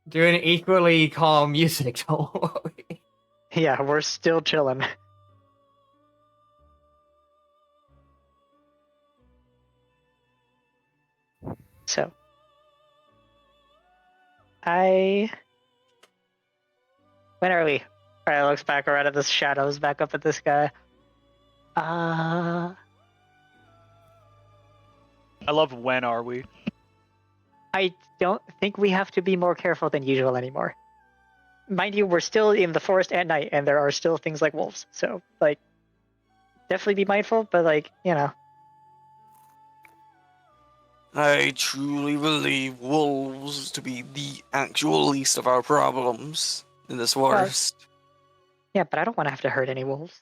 Doing equally calm music, don't worry. Yeah, we're still chilling. So, when are we? Alright, looks back around at the shadows, back up at this guy. I love when are we? I don't think we have to be more careful than usual anymore. Mind you, we're still in the forest at night, and there are still things like wolves. So, like, definitely be mindful, but, like, you know. I truly believe wolves to be the actual least of our problems in this forest. Yeah, but I don't want to have to hurt any wolves.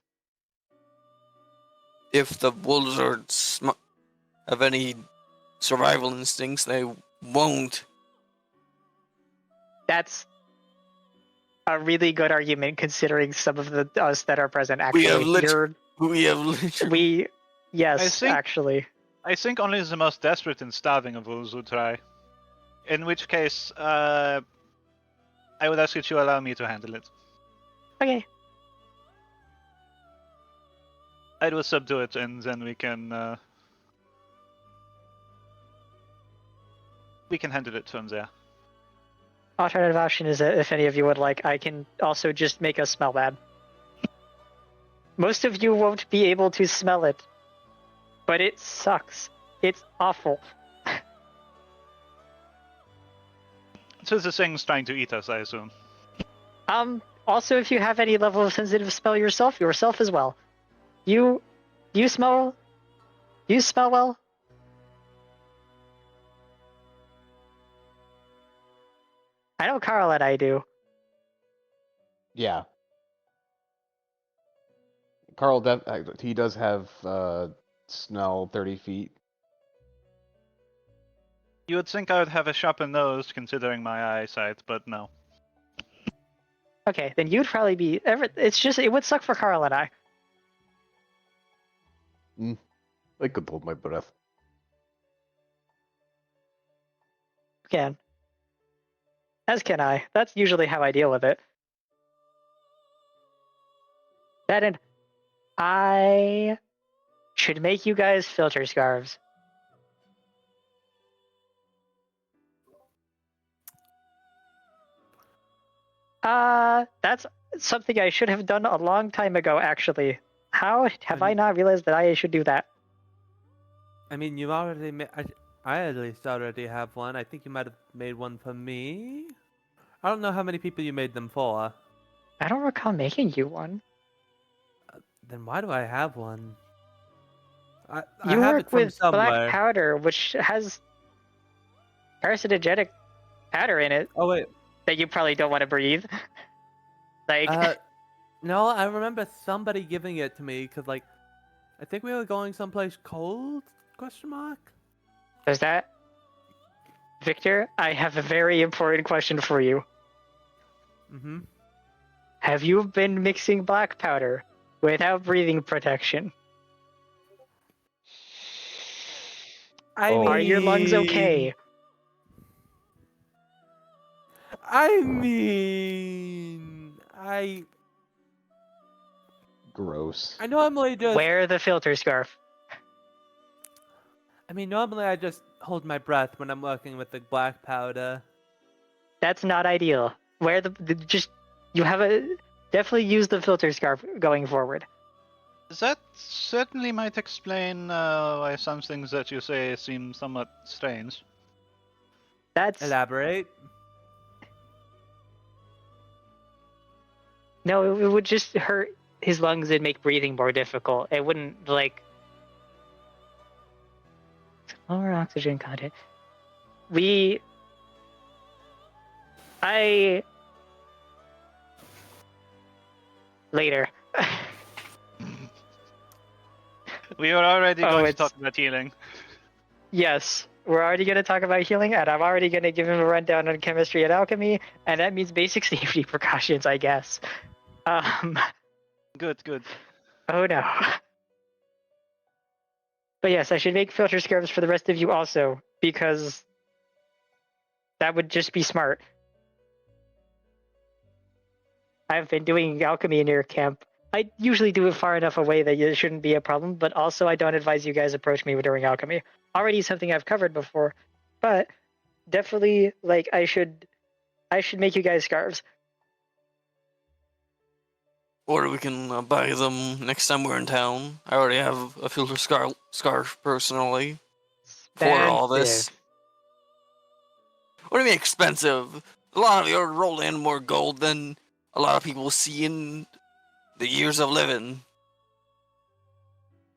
If the wolves are have any survival instincts, they won't. That's a really good argument considering some of the us that are present. We Actually, have literally. Yes, actually. I think only the most desperate and starving of wolves would try. In which case, I would ask you to allow me to handle it. Okay. I will subdue it, and then we can handle it from there. Alternative option is that if any of you would like, I can also just make us smell bad. Most of you won't be able to smell it, but it sucks. It's awful. So the thing's trying to eat us, I assume. Also, if you have any level of sensitive smell yourself as well. You smell well? I know Carl and I do. Yeah. Carl, he does have smell 30 feet. You would think I would have a sharper nose considering my eyesight, but no. Okay, then you'd probably be. It's just it would suck for Carl and I. I could hold my breath. Can. As can I. That's usually how I deal with it. That and I should make you guys filter scarves. That's something I should have done a long time ago, actually. How have I not realized that I should do that? I mean, you already made. I at least already have one. I think you might have made one for me. I don't know how many people you made them for. I don't recall making you one. Then why do I have one? I You have work it from with somewhere. black powder, which has carcinogenic powder in it. Oh wait. That you probably don't want to breathe. Like. No, I remember somebody giving it to me because, like, I think we were going someplace cold? Question mark. Is that Victor? I have a very important question for you. Mm-hmm. Have you been mixing black powder without breathing protection? Are your lungs okay? I mean, Gross. I normally just wear the filter scarf. I mean, normally I just hold my breath when I'm working with the black powder. That's not ideal. Wear you have definitely use the filter scarf going forward. That certainly might explain why some things that you say seem somewhat strange. Elaborate. No, it would just hurt his lungs and make breathing more difficult. It wouldn't, like... Lower oxygen content. Later. We are already going to talk about healing. Yes, we're already going to talk about healing, and I'm already going to give him a rundown on chemistry and alchemy, and that means basic safety precautions, I guess. Good. Oh no. But yes, I should make filter scarves for the rest of you also, because that would just be smart. I've been doing alchemy in your camp. I usually do it far enough away that it shouldn't be a problem, but also I don't advise you guys approach me during alchemy. Already something I've covered before, but definitely like I should make you guys scarves. Or we can buy them next time we're in town. I already have a filter scarf personally for all this. Expensive. What do you mean expensive? A lot of you are rolling in more gold than a lot of people see in the years of living.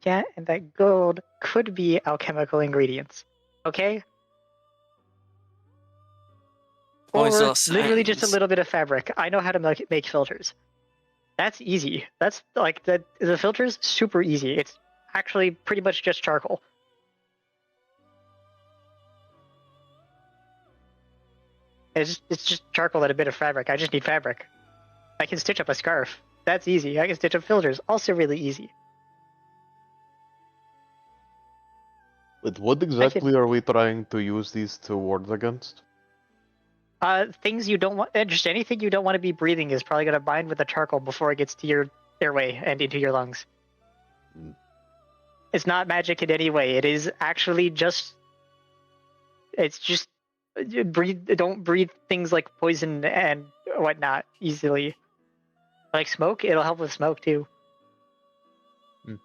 Yeah, and that gold could be alchemical ingredients. Okay? Only Or still literally just a science. little bit of fabric. I know how to make filters. That's easy. That's like the filters super easy. It's actually pretty much just charcoal. It's just charcoal and a bit of fabric. I just need fabric. I can stitch up a scarf. That's easy. I can stitch up filters. Also really easy. But what exactly are we trying to use these two words against? Things you don't want. Just anything you don't want to be breathing is probably gonna bind with the charcoal before it gets to your airway and into your lungs. Mm. It's not magic in any way. It is actually just. It's just breathe. Don't breathe things like poison and whatnot easily. Like smoke, it'll help with smoke too. Mm.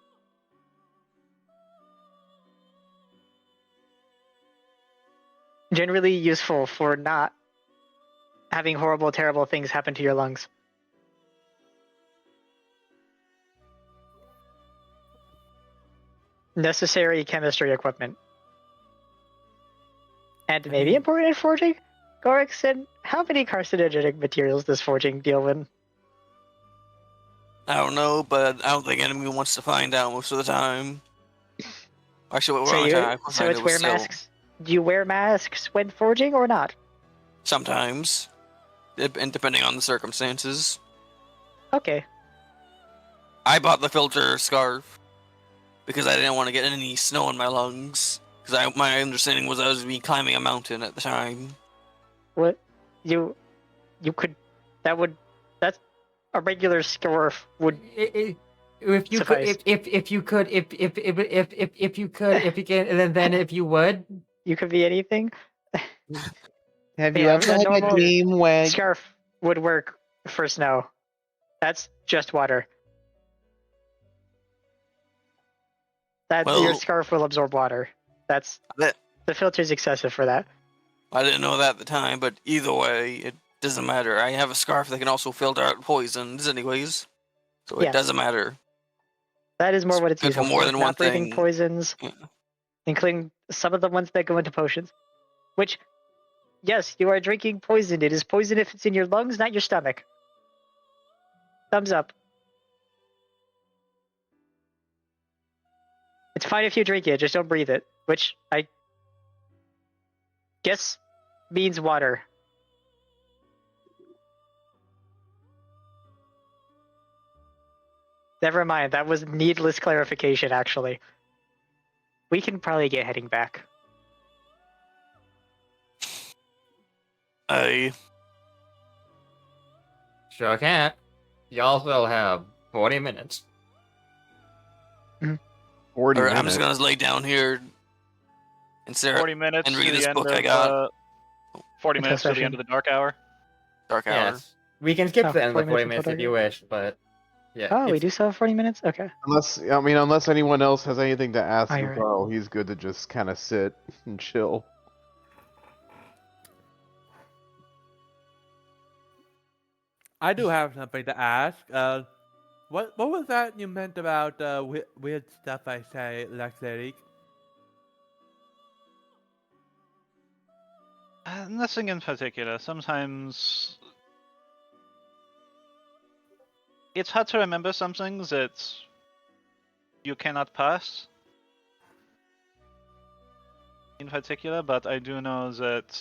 Generally useful for not having horrible, terrible things happen to your lungs. Necessary chemistry equipment. And maybe important in forging? Gorikson, how many carcinogenic materials does forging deal with? I don't know, but I don't think anyone wants to find out most of the time. Actually, we're on time. So it's wear masks? Do you wear masks when forging or not? Sometimes, and depending on the circumstances. Okay. I bought the filter scarf because I didn't want to get any snow in my lungs. Because my understanding was I was climbing a mountain at the time. What? You could... That's a regular scarf would If you suffice. could, if you could, if you could, if you can, then if you would. You could be anything. Have you Yeah, ever a had a normal dream where Scarf would work for snow. That's just water. Your scarf will absorb water. That's the filter's excessive for that. I didn't know that at the time, but either way, it doesn't matter. I have a scarf that can also filter out poisons, anyways, so it doesn't matter. That is more what it's good useful for more than one Not breathing thing. poisons, including some of the ones that go into potions. Which, yes, you are drinking poison. It is poison if it's in your lungs, not your stomach. Thumbs up. It's fine if you drink it, just don't breathe it. Which I guess means water. Never mind, that was needless clarification, actually. We can probably get heading back. Sure can't. Y'all still have 40 minutes. 40 minutes. I'm just gonna lay down here and stare 40 minutes and to read the this end book of, I got. 40 Until minutes to the session. end of the dark hour. Dark hour. Yes. We can skip Oh, the end of 40 the 40 minutes minutes until if you wish, but yeah. Oh, we do still have 40 minutes? Okay. Unless anyone else has anything to ask Oh, you're right. Carl, he's good to just kind of sit and chill. I do have something to ask. What was that you meant about weird stuff I say, Lexeric? Nothing in particular. Sometimes it's hard to remember something that you cannot pass in particular, but I do know that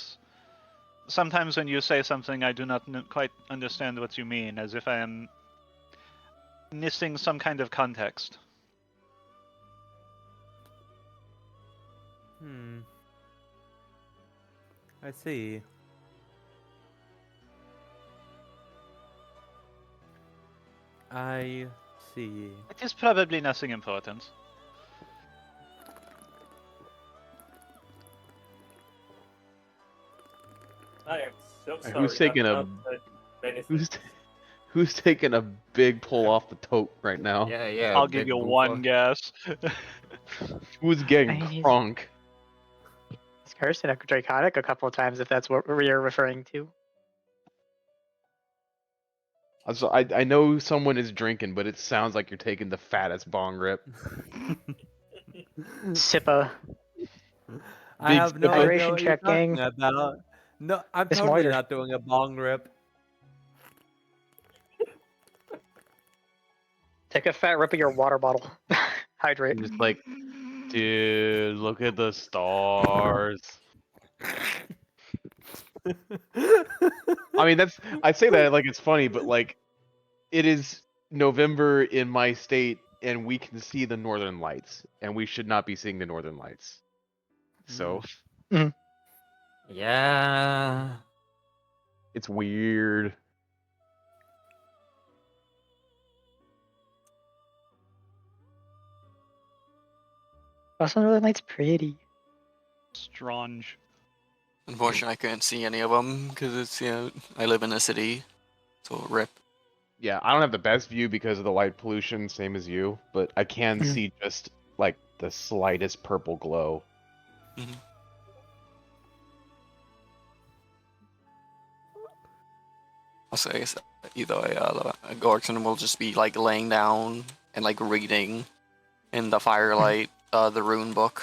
sometimes when you say something, I do not quite understand what you mean, as if I am missing some kind of context. I see. I see. It is probably nothing important. I am so sorry. Who's taking I've a not said many who's things. who's taking a big pull off the tote right now? Yeah, yeah. I'll give big you boofer. one guess. Who's getting I mean, he's- crunk? He's cursed in a Draconic a couple of times, if that's what we're referring to. So I know someone is drinking, but it sounds like you're taking the fattest bong rip. Sippa. I Big have no Sippa. idea Hydration what you're check, talking gang. about. No, I'm It's totally Moiter. not doing a bong rip. Take a fat rip of your water bottle. Hydrate. I'm just like, dude, look at the stars. I mean, I say that like it's funny, but like, it is November in my state, and we can see the northern lights, and we should not be seeing the northern lights. So Yeah. it's weird. Also, Northern Lights pretty. Strange. Unfortunately, I couldn't see any of them because it's I live in a city, so rip. Yeah, I don't have the best view because of the light pollution, same as you, but I can Mhm. see just like the slightest purple glow. Mhm. Also, I guess either way, Gorkson will just be like laying down and like reading in the firelight the rune book.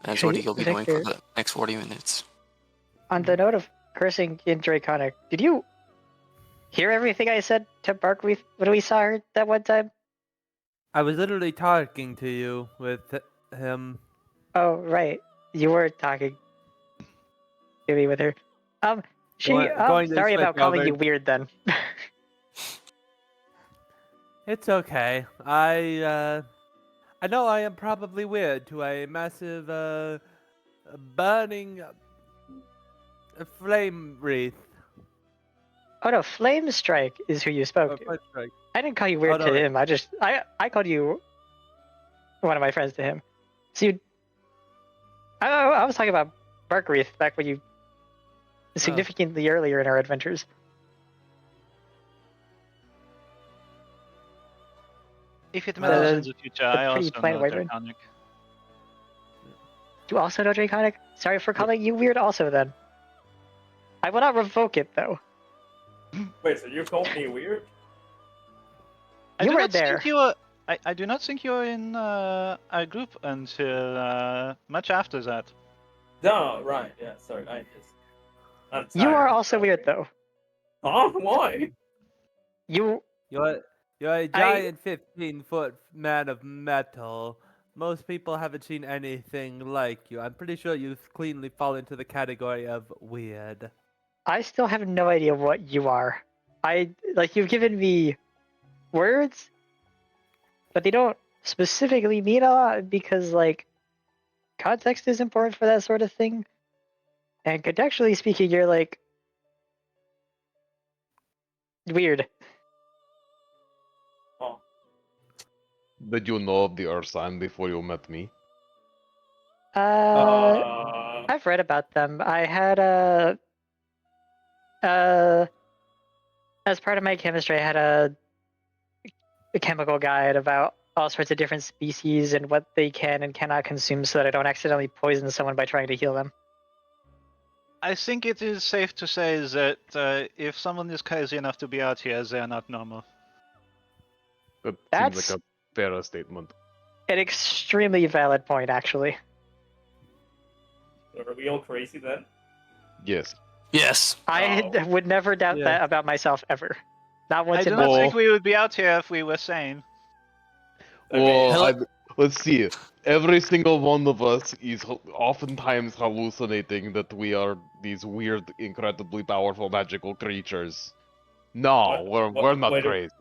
That's what Actually, he'll be doing for Victor- the next 40 minutes. On the note of cursing in Draconic, did you hear everything I said to Barkweath when we saw her that one time? I was literally talking to you with him. Oh, right. You were talking to me with her. Going to Sorry switch about calling over. you weird then. It's okay. I know I am probably weird to a massive burning flame wreath. Oh no, Flame Strike is who you spoke to. Flame strike. I didn't call you weird Oh, no, to him. I called you one of my friends to him. So I was talking about Barkweath back when you significantly earlier in our adventures. If it matters in The- the future, I pretty also plain know wyvern. Draconic. Do you also know Draconic? Sorry for calling you weird also then. I will not revoke it though. Wait, so you called me weird? You do were not there. think you were. I do not think you were in our group until much after that. No, right. Yeah, sorry. I'm You are tired. also weird though. Huh? Why? You You're a giant 15-foot man of metal. Most people haven't seen anything like you. I'm pretty sure you cleanly fall into the category of weird. I still have no idea what you are. You've given me words, but they don't specifically mean a lot because like context is important for that sort of thing. And contextually speaking, you're like weird. Oh, Did you know of the Earth sign before you met me? I've read about them. I had as part of my chemistry, I had a chemical guide about all sorts of different species and what they can and cannot consume so that I don't accidentally poison someone by trying to heal them. I think it is safe to say that if someone is crazy enough to be out here, they are not normal. That seems That's like a fair statement. an extremely valid point, actually. are we all crazy then? Yes. Yes. I Oh. would never doubt Yeah. that about myself ever. Not once I in do my not life. think we would be out here if we were sane. Well, let's see. Every single one of us is oftentimes hallucinating that we are these weird, incredibly powerful magical creatures. No, we're not wait, crazy.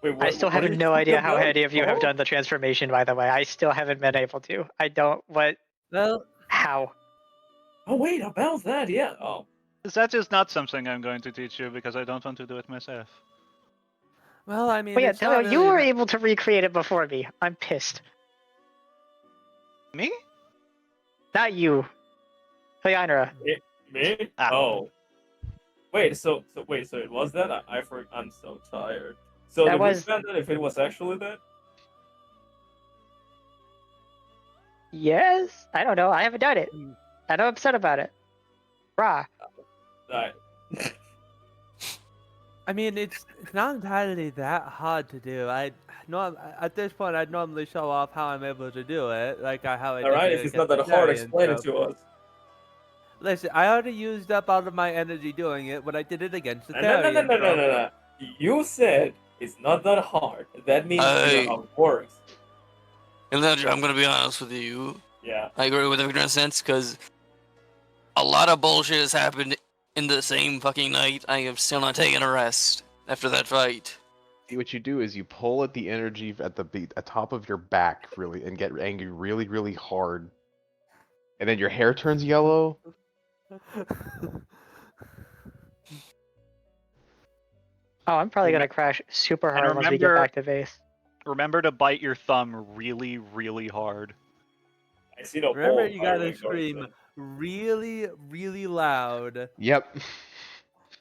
Wait, I still have what are you no talking idea how about? any of you have Oh? done the transformation, by the way. I still haven't been able to. I don't. What? Well, How? Oh, wait, about that, yeah. Oh. That is not something I'm going to teach you because I don't want to do it myself. well, I mean, Well, yeah, it's not you really were that- able to recreate it before me. I'm pissed. Me? Not you. Ainra. Me? Ah. Oh. Wait, so it was that? I'm so tired. So That did we was- spend that if it was actually that? Yes? I don't know. I haven't done it. I'm upset about it. Rah. I, I mean, it's not entirely that hard to do. At this point, I'd normally show off how I'm able to do it, like how I did Alright, it if it's not against that hard, Therian, explain it so- to us. Listen, I already used up all of my energy doing it when I did it against the No. Therian. so- You said it's not that hard. That means you know how it works. And then I'm gonna be honest with you. Yeah. I agree with everything in a sense because a lot of bullshit has happened in the same fucking night. I am still not taking a rest after that fight. What you do is you pull at the energy at the top of your back, really, and get angry really, really hard. And then your hair turns yellow. Oh, I'm probably gonna crash super hard once we get back to base. Remember to bite your thumb really, really hard. I see no Remember, ball you gotta firing going scream on. really, really loud. Yep.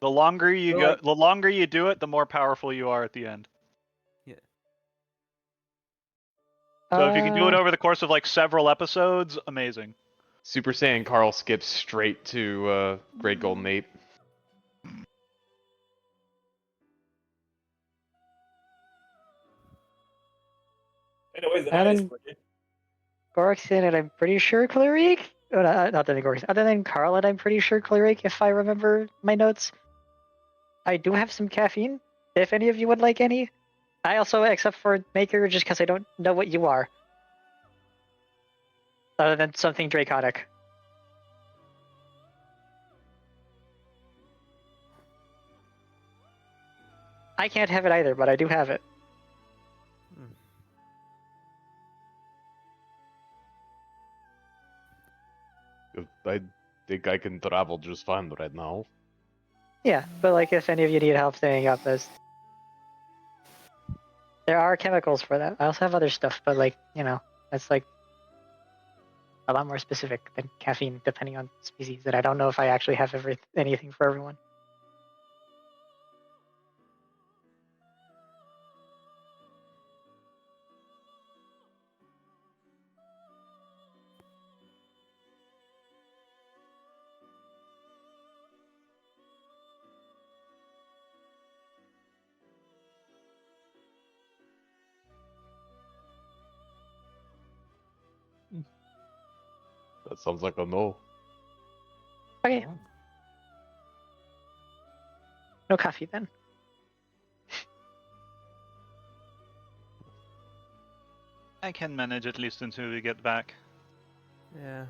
The longer you So, go, like- the longer you do it, the more powerful you are at the end. So if you can do it over the course of like several episodes, amazing. Super Saiyan Carl skips straight to Great Golden Ape. Anyways, the And night is then- pretty. Gorkson and I'm pretty sure Clarique. Oh, no, not than Gorkson. Other than Carl and I'm pretty sure Clarique, if I remember my notes. I do have some caffeine, if any of you would like any. I also, except for Maker, just because I don't know what you are. Other than something draconic. I can't have it either, but I do have it. I think I can travel just fine right now. Yeah, but like if any of you need help staying up, there are chemicals for that. I also have other stuff, but like, you know, that's like a lot more specific than caffeine, depending on species. That I don't know if I actually have anything for everyone. That sounds like a no. Okay. No coffee then. I can manage at least until we get back. Yeah.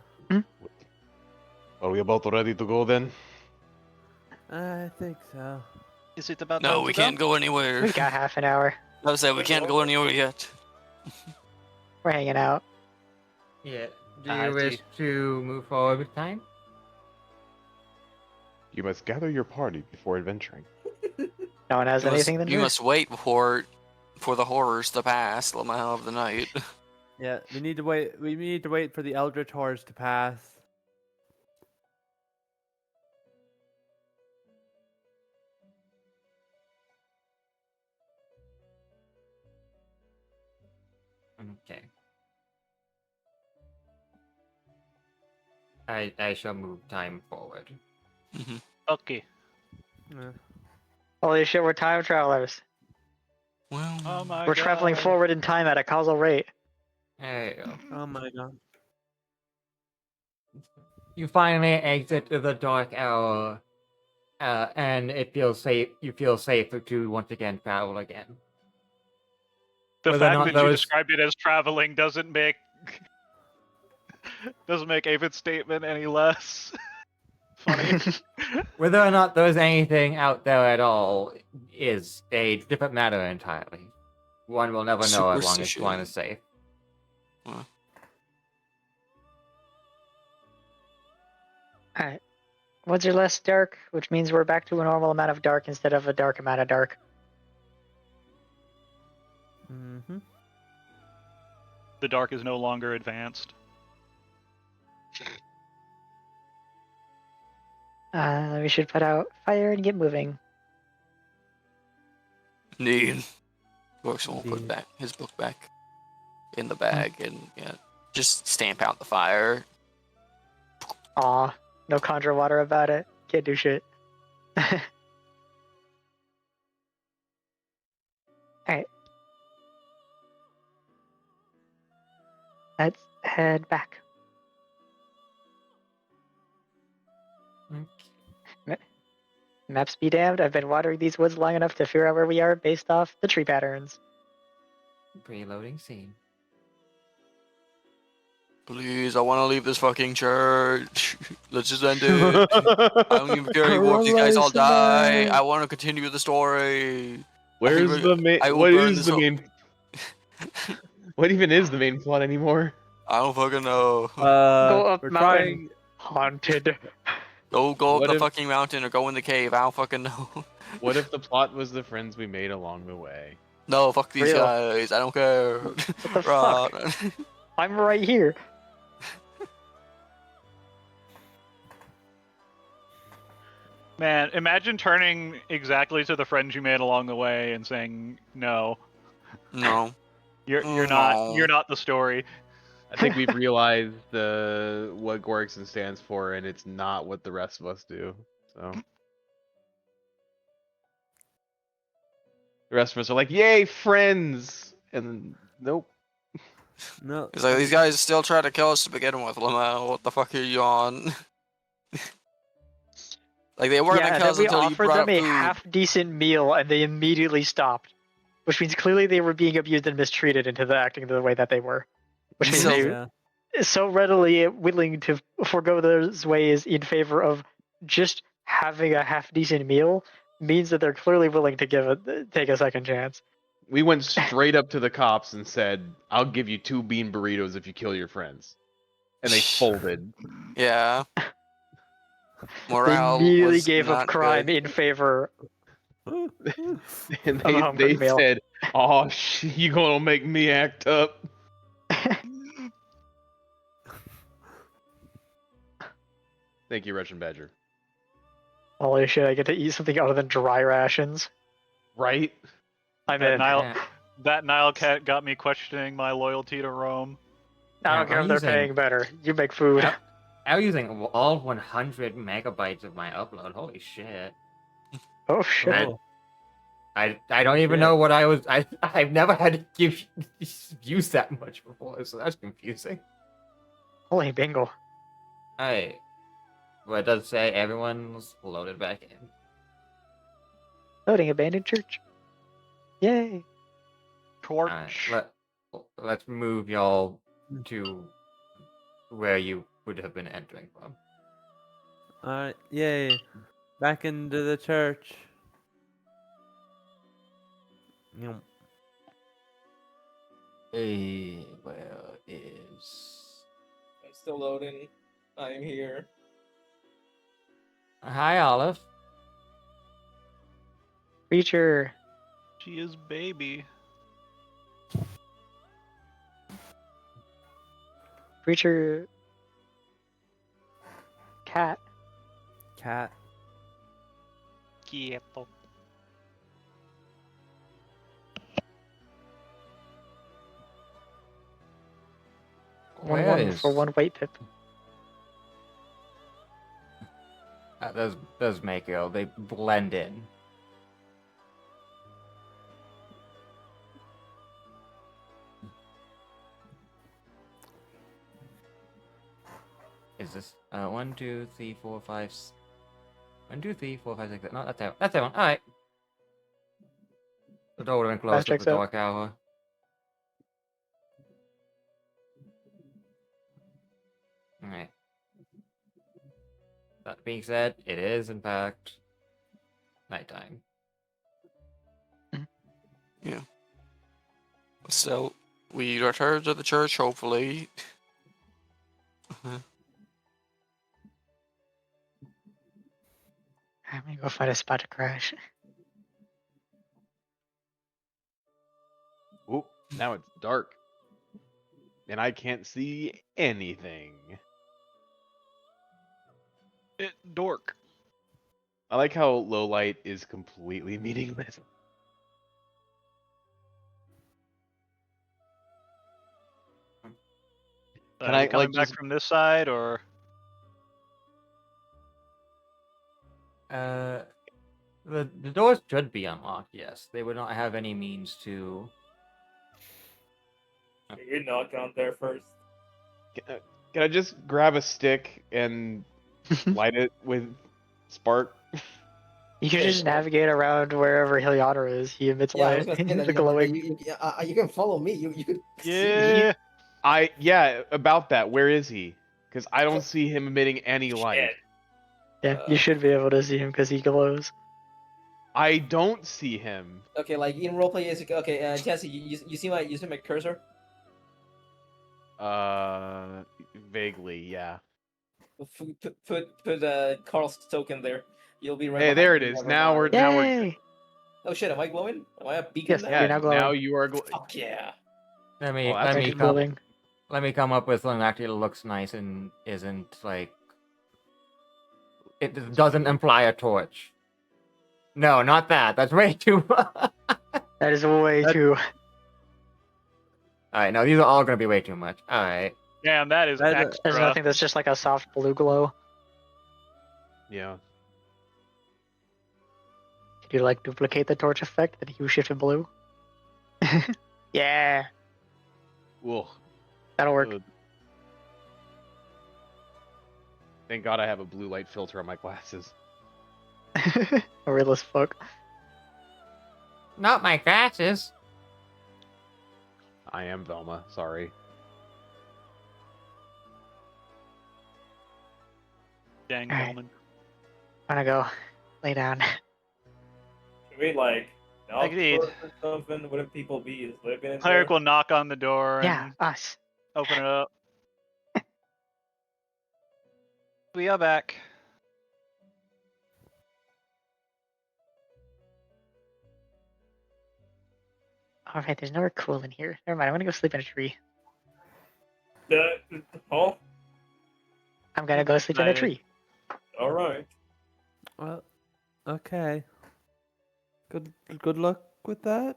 Are we about ready to go then? I think so. Is it about No, time we to go? can't go anywhere. We've got half an hour. I was saying we can't go anywhere yet. We're hanging out. Yeah. Do I you wish see. to move forward with time? You must gather your party before adventuring. No one has anything to do. You must wait for the horrors to pass. Let me have the night. Yeah, we need to wait. We need to wait for the Eldritch horrors to pass. Okay. I shall move time forward. Okay. Yeah. Holy shit, we're time travelers. Well, Oh my We're traveling God. forward in time at a causal rate. There you go. Oh my god. You finally exit the dark hour, and it feels safe. You feel safer to once again travel again. The Whether or fact not that you those- described it as traveling doesn't make Avid's statement any less funny. Whether or not there's anything out there at all is a different matter entirely. One will never know as long as one is safe. Alright. Woods are less dark, which means we're back to a normal amount of dark instead of a dark amount of dark. Mm-hmm. The dark is no longer advanced. We should put out fire and get moving. Indeed. Works will put Indeed. back his book back in the bag and just stamp out the fire. Aw, no conjure water about it. Can't do shit. Alright. Let's head back. Maps be damned, I've been wandering these woods long enough to figure out where we are based off the tree patterns. Preloading scene. Please, I want to leave this fucking church. Let's just end it. I don't even care anymore if these guys all die. I want to continue the story. Where's I- the main? I will What burn is this the whole- main? What even is the main plot anymore? I don't fucking know. Go up We're mountain. trying. Haunted. Go up What the if- fucking mountain or go in the cave. I don't fucking know. What if the plot was the friends we made along the way? No, fuck these Real. guys. I don't care. What the fuck? Run. I'm right here. Man, imagine turning exactly to the friends you made along the way and saying no. No. You're No. not the story. I think we've realized what Gorikson stands for, and it's not what the rest of us do. So the rest of us are like, "Yay, friends!" And then, nope. No. It's like these guys still try to kill us to begin with, Lamau. What the fuck are you on? Like they weren't Yeah, gonna kill then us we until you offered brought them a food. half-decent meal, and they immediately stopped. Which means clearly they were being abused and mistreated into acting the way that they were. Which means So- they Yeah. so readily willing to forego those ways in favor of just having a half-decent meal means that they're clearly willing to take a second chance. We went straight up to the cops and said, "I'll give you 2 bean burritos if you kill your friends," and they folded. Yeah. They Morale immediately was gave up not crime good. in favor. And Of a home they cooked meal. said, "Oh, you gonna make me act up?" Thank you, Russian Badger. Holy shit! I get to eat something other than dry rations. Right? I'm That in. Nile, Yeah. that Nile cat got me questioning my loyalty to Rome. I Yeah, don't care I'm if they're using- paying better. You make food. I'm using all 100 megabytes of my upload. Holy shit! Oh shit! Oh. I don't even Shit. know what I've never had to use that much before, so that's confusing. Holy bingo! Alright. Well, it does say everyone's loaded back in. Loading abandoned church. Yay! Torch. Alright, let's move y'all to where you would have been entering from. Alright, yay. Back into the church. Yum. Where is... It's still loading. I'm here. Hi, Olive. Creature. She is baby. Creature. Cat. Cat. Quieto. Where 1-1 is... for 1 white pip. Those make it, they blend in. Is this 1, 2, 3, 4, 5, 1, 2, 3, 4, 5, 6, no, that's everyone. That's everyone. Alright. The door would have been closed at checks the out. dark hour. Alright. That being said, it is in fact nighttime. So we return to the church, hopefully. I'm gonna go find a spot to crash. Oop, now it's dark. And I can't see anything. Dork. I like how low light is completely meaningless. Can Are I you coming like back just from this side, or The doors should be unlocked. Yes, they would not have any means to. You knock on there first. can I just grab a stick and light it with spark? You should Hey, just well- navigate around wherever Heliodor is. He emits Yeah, I light. was gonna say that. The Yeah, but glowing. you can follow me. You could see me. yeah? About that. Where is he? Because I don't see him emitting any light. Shit. Yeah, you should be able to see him because he glows. I don't see him. Okay, like in roleplay, is okay. Jesse, you see my cursor? Vaguely, yeah. Put Carl's token there. You'll be right. Hey, behind there it me, is. never Now mind. we're good. Yay! Oh shit, am I glowing? Am I a beacon Yes, now? Yeah, you're now glowing. now you are. Fuck yeah. Let me Oh, that's let me Magic come. glowing. Let me come up with something that actually looks nice and isn't like. It doesn't imply a torch. No, not that. That's way too much. That is way too. All right, no, these are all gonna be way too much. All right. Damn, that is That- extra. There's nothing that's just like a soft blue glow. Yeah. Could you like duplicate the torch effect that hue shifted blue? Yeah, Ugh. that'll work. Ugh. Thank God I have a blue light filter on my glasses. Real as fuck. Not my glasses. I am Velma. Sorry. Dang Alright. woman. I'm gonna go lay down. Can we like knock Agreed. doors or something? Wouldn't people be living in Cleric there? will knock on the door Yeah, and us. open it up. We are back. Alright, there's nowhere cool in here. Never mind, I'm gonna go sleep in a tree. Oh, I'm gonna go sleep in a tree. all right. Well, okay. Good luck with that.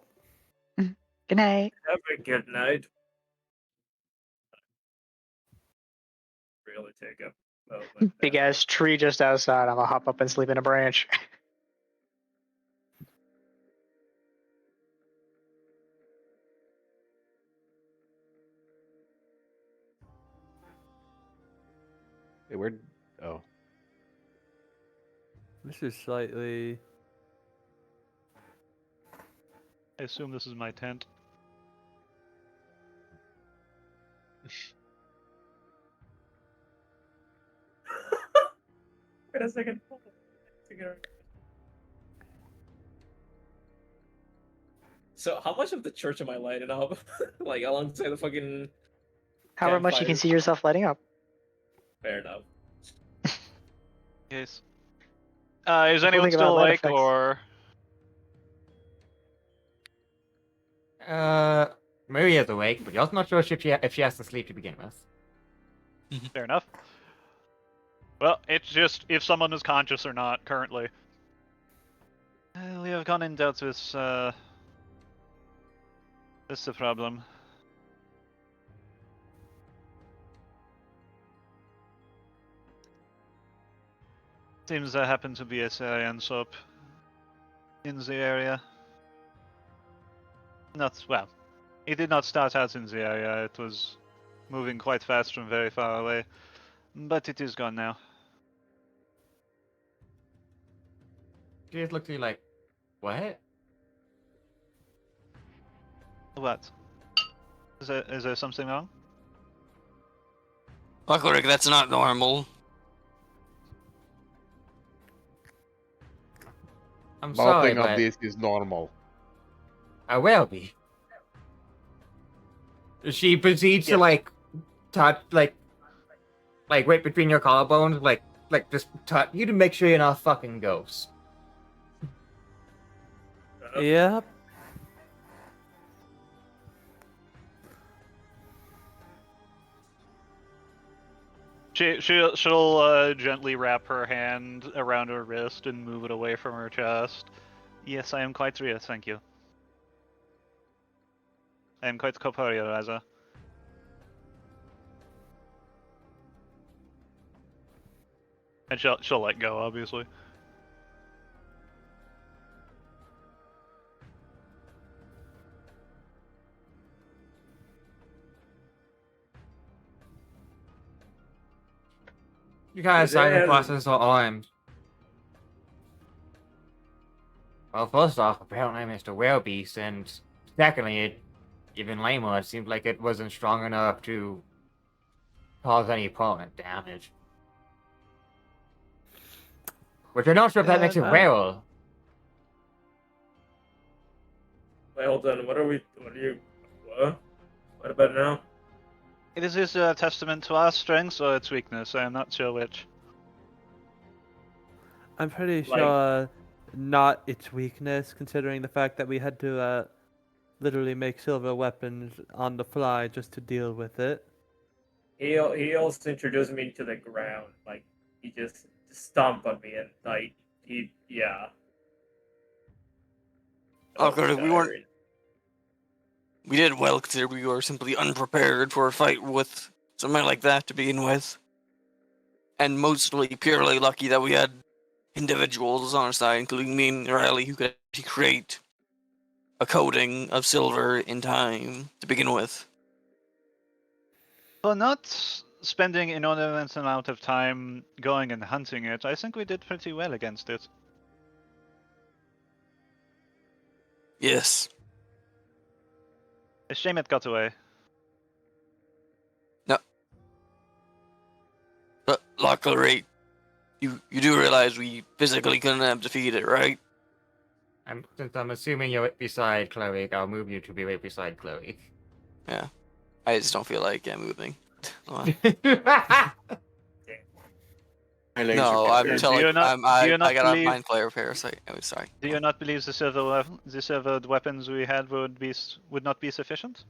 Good night. Have a good night. Really take a moment. Big ass tree just outside. I'm gonna hop up and sleep in a branch. Hey, where? Oh. This is slightly. I assume this is my tent. Wait a second. So how much of the church am I lighting up? Like alongside the fucking. However much you can Campfire. see yourself lighting up. Fair enough. Yes. Is anyone think about still light awake, effects. or Maria's awake, but you're also not sure if she has to sleep to begin with. fair enough? Well, it's just if someone is conscious or not currently. We have gone and dealt with this is the problem. Seems there happened to be a Syrian shop in the area. Not well. It did not start out in the area. It was moving quite fast from very far away, but it is gone now. She just looks at you like, what? What? Is there something wrong? Cleric, that's not normal. I'm sorry, Nothing of but this is normal. I will be. She proceeds to like touch like right between your collarbones, like just touch you to make sure you're not a fucking ghost. Yep. She'll gently wrap her hand around her wrist and move it away from her chest. Yes, I am quite real, thank you. I am quite corporeal, rather. And she'll let go, obviously. You guys Yeah, silent yeah. process or armed? Well, first off, apparently Mr. Wellbeast, and secondly, even lamer, it seemed like it wasn't strong enough to cause any permanent damage. Which I'm not sure if that makes it no. werewolf. Wait, hold on. What are you? What? What about now? It is this a testament to our strengths or its weakness? I am not sure which. I'm pretty Like- sure not its weakness, considering the fact that we had to literally make silver weapons on the fly just to deal with it. He also introduced me to the ground. Like he just stomped on me and like yeah. Oh, good. We weren't. tiring. We did well consider we were simply unprepared for a fight with something like that to begin with. And mostly purely lucky that we had individuals on our side, including me and Riley, who could actually create a coating of silver in time to begin with. For not spending inordinate amount of time going and hunting it, I think we did pretty well against it. Yes. A shame it got away. But luckily, you do realize we physically couldn't have defeated it, right? Since I'm assuming you're right beside Chloe, I'll move you to be right beside Chloe. Yeah. I just don't feel like moving. My legs No, are I'm tired. telling Do you you, not- do you I not got a believe- mind flare parasite. Oh, sorry. Do you not believe the silvered weapons we had would not be sufficient?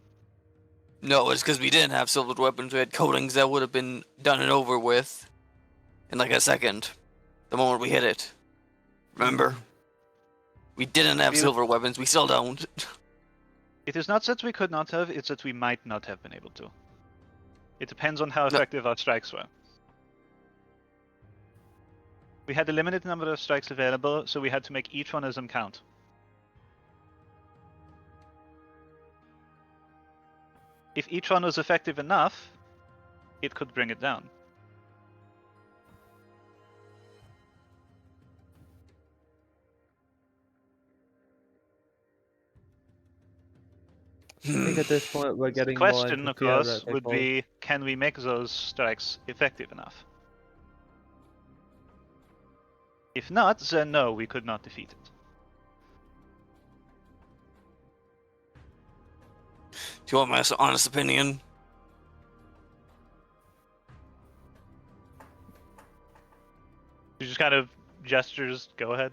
No, it's because we didn't have silvered weapons. We had coatings that would have been done and over with in like a second. The moment we hit it. Remember? We didn't have You- silver weapons. We still don't. It is not that we could not have, it's that we might not have been able to. It depends on how effective our strikes were. We had a limited number of strikes available, so we had to make each one of them count. If each one was effective enough, it could bring it down. I think at this point we're The getting more question, into of course, would theoretical. be, can we make those strikes effective enough? If not, then no, we could not defeat it. Do you want my honest opinion? You just kind of gestures, go ahead.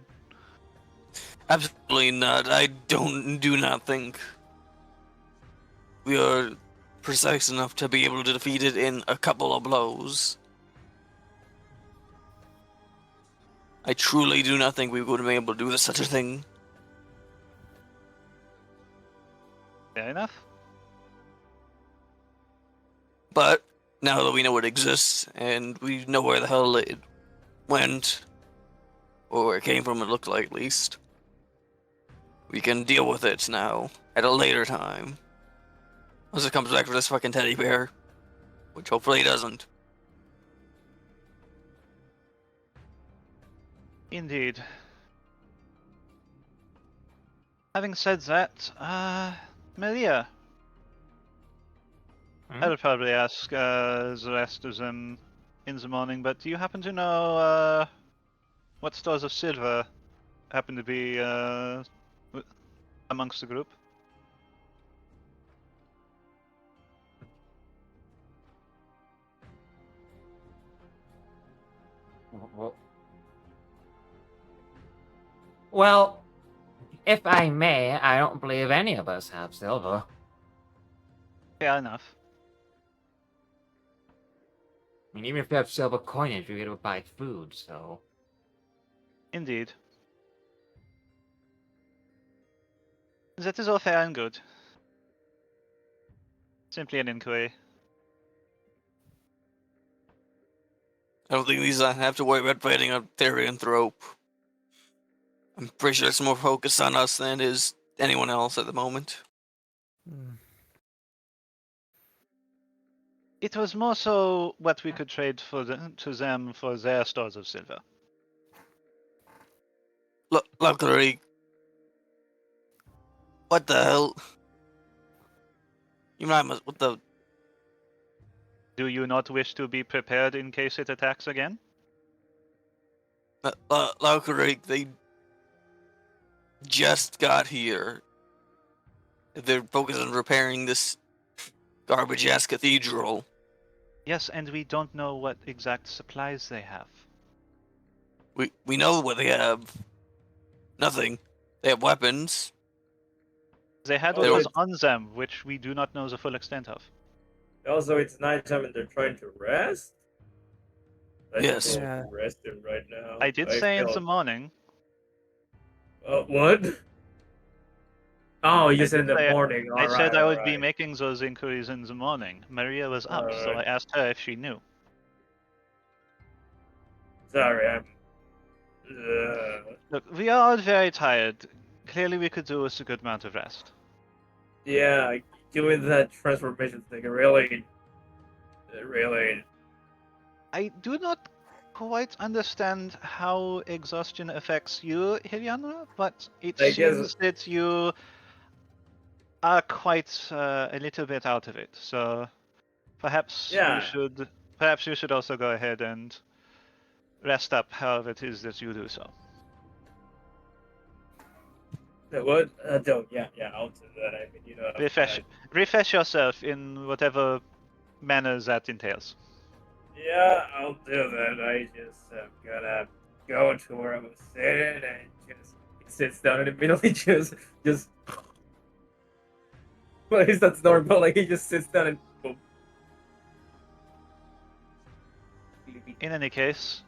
Absolutely not. I do not think we are precise enough to be able to defeat it in a couple of blows. I truly do not think we would have been able to do such a thing. Fair enough. But now that we know it exists and we know where the hell it went, or where it came from, it looked like at least, we can deal with it now at a later time. Unless it comes back for this fucking teddy bear, which hopefully it doesn't. Indeed. Having said that, Maria. Hmm? I'll probably ask the rest of them in the morning, but do you happen to know what stores of silver happen to be amongst the group? Well, if I may, I don't believe any of us have silver. Fair enough. mean, even if you have silver coinage, you're able to buy food, so... Indeed. That is all fair and good. Simply an inquiry. I don't think these have to worry about fighting a Therianthrope. I'm pretty sure it's more focused on us than it is anyone else at the moment. It was more so what we could trade to them for their stores of silver. Luckily, what the hell? You mind what the? Do you not wish to be prepared in case it attacks again? Luckily, they just got here. They're focused on repairing this garbage-ass cathedral. Yes, and we don't know what exact supplies they have. We know what they have. Nothing. They have weapons. They had Oh, those on them, which we do not know the full extent of. Also, it's nighttime and they're trying to rest. I Yes. should Yeah. be resting right now. I did say in feel- the morning. What? Oh, you I said in did the say- morning. I said I would be alright. making those inquiries in the morning. Maria was up, so I Alright. asked her if she knew. Sorry, I'm. Look, we are all very tired. Clearly, we could do with a good amount of rest. Yeah, doing that transformation thing really. I do not quite understand how exhaustion affects you, Hiliana, but it I guess- seems that you are quite a little bit out of it. So perhaps Yeah. you should also go ahead and rest up, however it is that you do so. What? Don't. Yeah, I'll do that. I mean, Refresh yourself in whatever manner that entails. Yeah, I'll do that. I just gotta go to where I was sitting and just he sits down and immediately just well, at least that's normal. Like he just sits down and boom. In any case,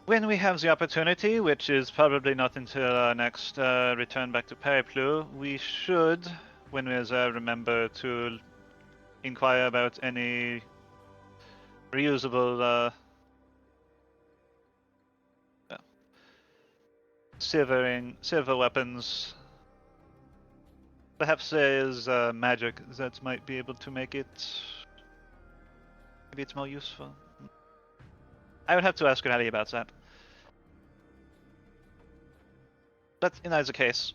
when we have the opportunity, which is probably not until our next return back to Periplu, we should, when we're there, remember to inquire about any reusable silver weapons. Perhaps there is magic that might be able to make it. Maybe it's more useful. I would have to ask Rally about that. But in either case,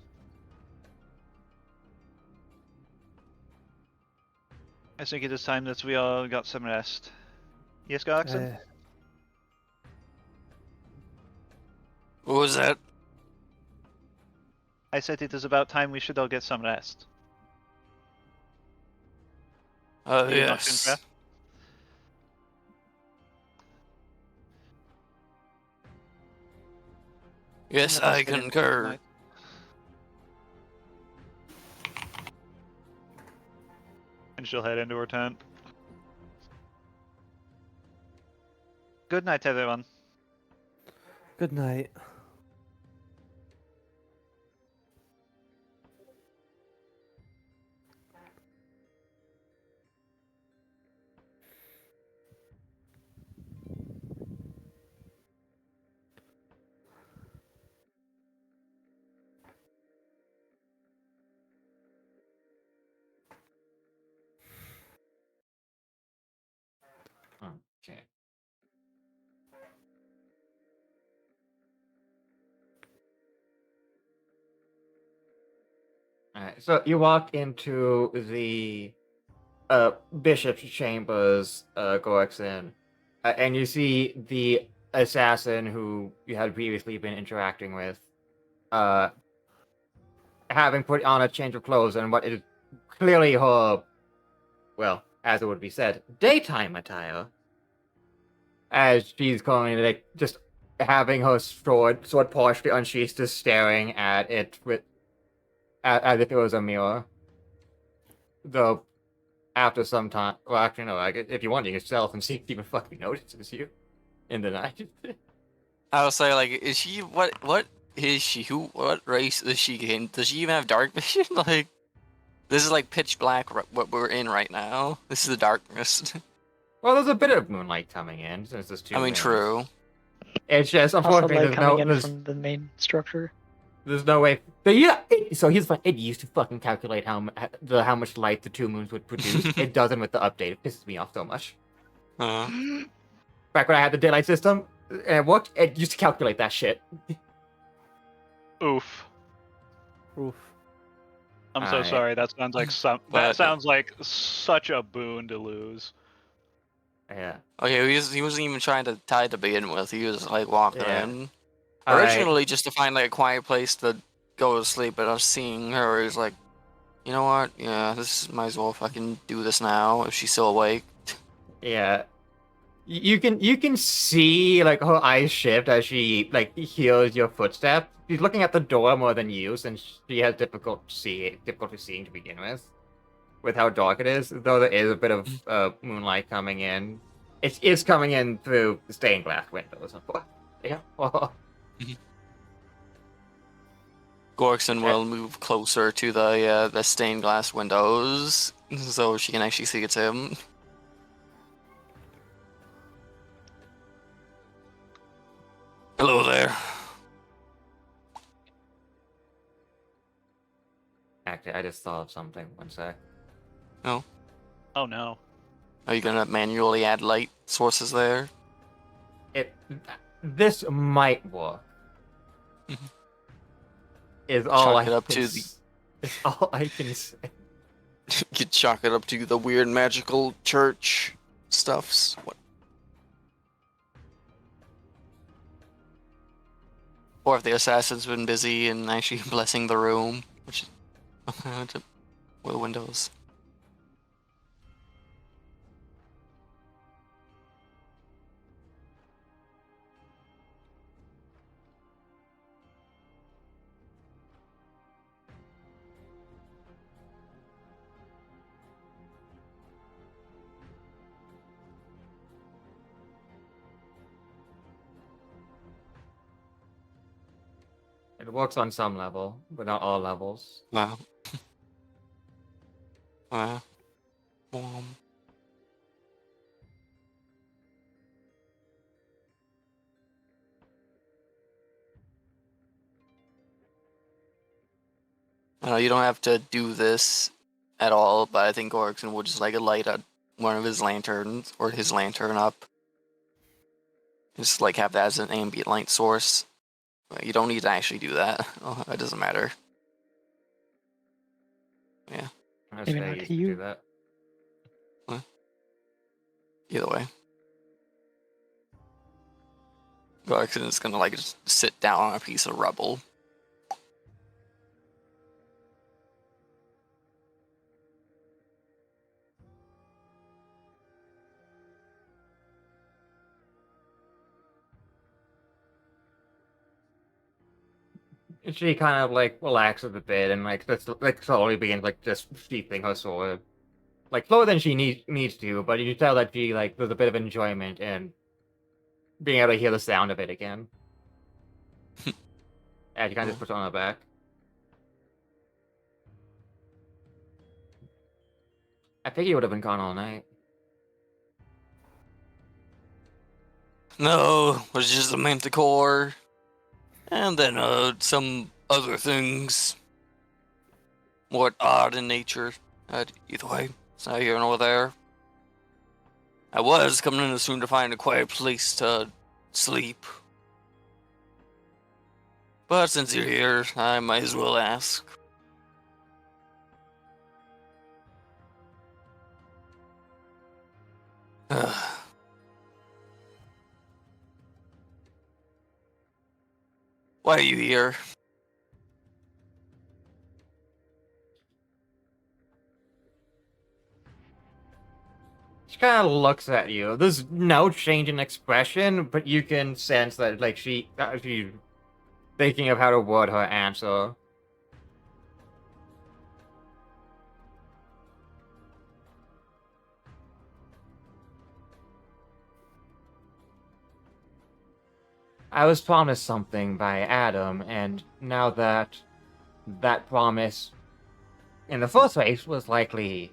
I think it is time that we all got some rest. Yes, Garxon? What was that? I said it is about time we should all get some rest. Do you not Yes. concur? Yes, Let us I get into concur. tonight. And she'll head into her tent. Good night, everyone. Good night. Okay. Alright, so you walk into the bishop's chambers, Gorxon, and you see the assassin who you had previously been interacting with, having put on a change of clothes and what is clearly her, well, as it would be said, daytime attire. As she's going, like, just having her sword partially unsheathed, just staring at it with, as if it was a mirror. The after some time, well, actually, no, like, if you want, you can stealth and see if he even fucking notices you in the night. I would say, like, is she what is she? What race is she in? Does she even have dark vision? Like, this is like pitch black. What we're in right now. This is the darkness. Well, there's a bit of moonlight coming in since there's two I mean, moons. true. It's just Also, unfortunately light there's coming no in there's, from the main structure. there's no way. But yeah, so here's the fun. It used to fucking calculate how much light the two moons would produce. It doesn't with the update. It pisses me off so much. Uh, Back when I had the daylight system, it worked. It used to calculate that shit. Oof. Oof. I'm so Alright. sorry. That sounds like But- sounds like such a boon to lose. Yeah. okay, he wasn't even trying to tie to begin with. He was like walking Yeah. in. Alright. Originally, just to find like a quiet place to go to sleep, but I was seeing her. He's like, you know what? Yeah, this might as well fucking do this now if she's still awake. Yeah. You can see like her eyes shift as she like hears your footsteps. She's looking at the door more than you, since she has difficulty seeing to begin with how dark it is. Though there is a bit of moonlight coming in. It is coming in through the stained glass windows. Yeah. Gorkson will move closer to the stained glass windows so she can actually see it's him. Hello there. Actually, I just thought of something. One sec. Oh no. Are you gonna manually add light sources there? This might work. Is all Chalk it up to is all I can say. You could chalk it up to the weird magical church stuffs. What? Or if the assassin's been busy and actually blessing the room, which is with the windows. It works on some level, but not all levels. Wow. Um, I know you don't have to do this at all, but I think Gorkson will just like light one of his lanterns or his lantern up. Just like have that as an ambient light source. But you don't need to actually do that. Oh, it doesn't matter. Yeah. I Maybe say not you to should you. do that. Either way. Gorkson is gonna like just sit down on a piece of rubble. She kind of like relaxes a bit and like just like slowly begins like just sheathing her sword, like slower than she needs to. But you can tell that she like there's a bit of enjoyment in being able to hear the sound of it again. And she kind of just puts it on her back. I think he would have been gone all night. No, it was just a manticore. And then some other things. More odd in nature. Either way, it's not here nor there. I was coming in soon to find a quiet place to sleep. But since you're here, I might as well ask. Why are you here? She kind of looks at you. There's no change in expression, but you can sense that like she's thinking of how to word her answer. I was promised something by Adam, and now that that promise in the first place was likely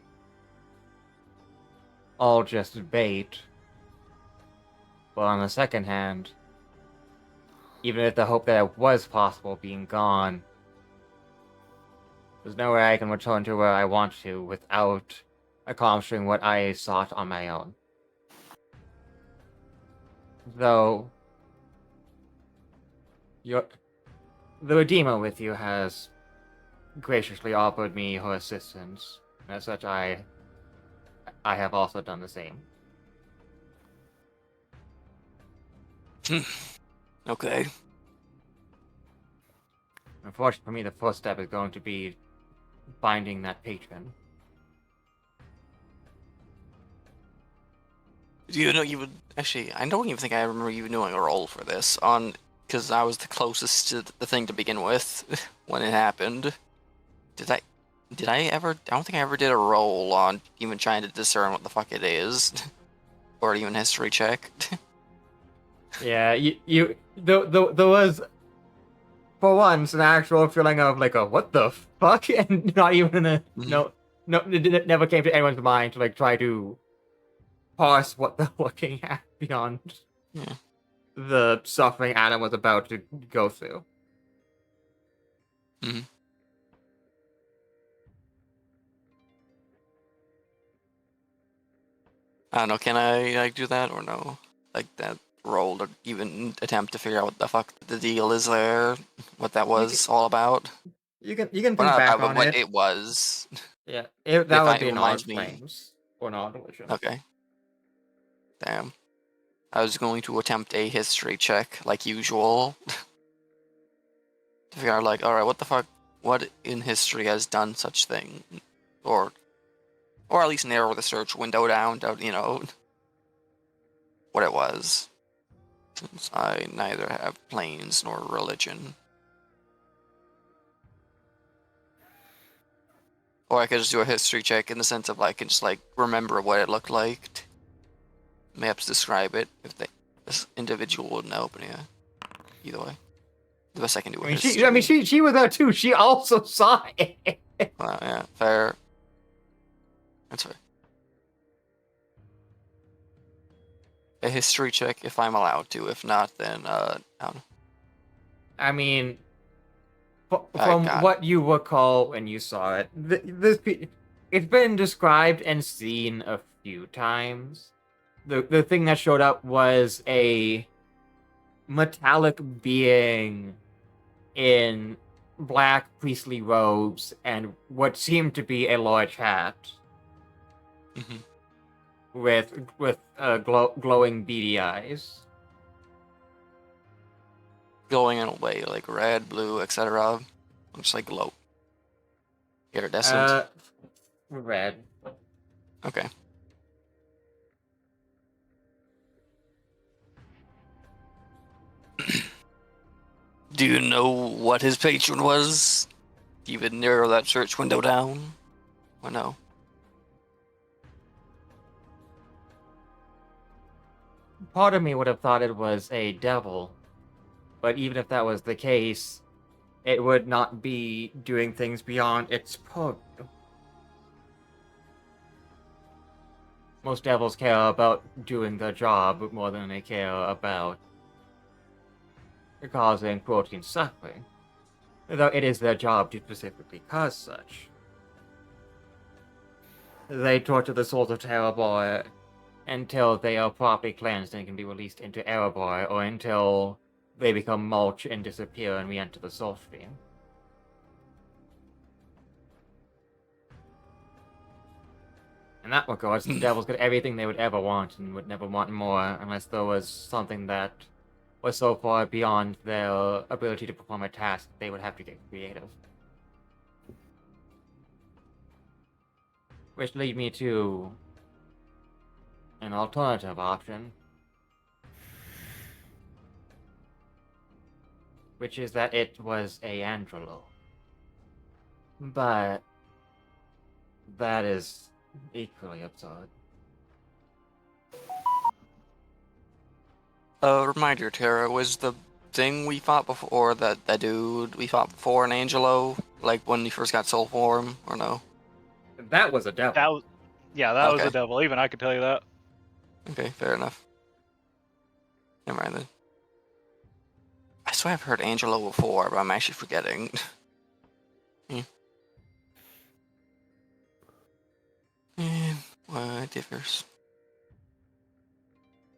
all just bait, but on the second hand, even with the hope that it was possible being gone, there's no way I can return to where I want to without accomplishing what I sought on my own. Though, the Redeemer with you has graciously offered me her assistance, and as such I have also done the same. Okay. Unfortunately for me, the first step is going to be finding that patron. Do you know you would actually? I don't even think I remember you doing a roll for this because I was the closest to the thing to begin with when it happened. Did I ever? I don't think I ever did a roll on even trying to discern what the fuck it is, or even history check. Yeah, there was, for once, an actual feeling of like a what the fuck, and not even a no, it never came to anyone's mind to like try to parse what they're looking at beyond the suffering Adam was about to go through. Mm-hmm. I don't know. Can I like do that or no? Like that roll to even attempt to figure out what the fuck the deal is there, what that was all about. You can Or think not back about, on but what it. it was. Yeah, that If would it be an reminds odd me. flames or an odd illusion. Okay. Damn. I was going to attempt a history check like usual to figure out like, all right, what the fuck, what in history has done such thing, or at least narrow the search window down to what it was, since I neither have planes nor religion. Or I could just do a history check in the sense of like, I can just like remember what it looked like. Maps describe it if this individual would know, but yeah. Either way. The best I can do with history. She was there too. She also saw it. Well, yeah, fair. That's fair. A history check if I'm allowed to. If not, then I don't know. I mean, from what you recall when you saw it, it's been described and seen a few times. The thing that showed up was a metallic being in black priestly robes and what seemed to be a large hat with glowing beady eyes. Glowing in a way, like red, blue, etc. Looks like glow. Iridescent. Red. Okay. Do you know what his patron was? Do you even narrow that search window down? Or no? Part of me would have thought it was a devil, but even if that was the case, it would not be doing things beyond its purview. Most devils care about doing their job more than they care about causing protein suffering, though it is their job to specifically cause such. They torture the souls of Terrorboy until they are properly cleansed and can be released into Erebor, or until they become mulch and disappear and re-enter the soul stream. In that regards, the devils get everything they would ever want and would never want more unless there was something that was so far beyond their ability to perform a task they would have to get creative. Which lead me to an alternative option, which is that it was a Angelo. But that is equally absurd. Reminder, Tara, was the thing we fought before, that dude we fought before in Angelo, like when he first got soul form, or no? That was a devil. That was, yeah, that was Okay. a devil. Even I could tell you that. Okay, fair enough. Never mind then. I swear I've heard Angelo before, but I'm actually forgetting. What differs?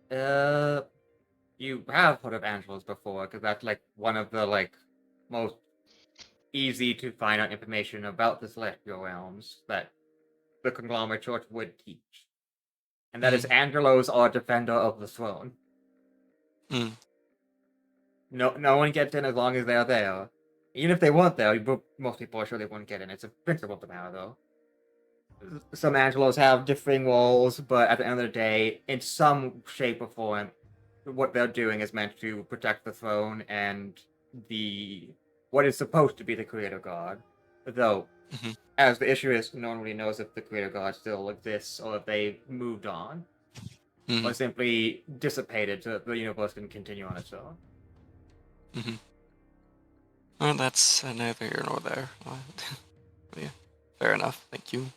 You have heard of Angelos before, because that's like one of the like most easy to find out information about the celestial realms that the conglomerate church would teach. And that is Angelos are defender of the throne. Hmm. No one gets in as long as they're there. Even if they weren't there, most people are sure they wouldn't get in. It's a principle of the matter, though. Some Angelos have differing roles, but at the end of the day, in some shape or form, what they're doing is meant to protect the throne and what is supposed to be the creator god. Though, as the issue is, no one really knows if the creator god still exists or if they moved on, or simply dissipated so that the universe can continue on its own. Well, that's neither here nor there. Yeah, fair enough. Thank you.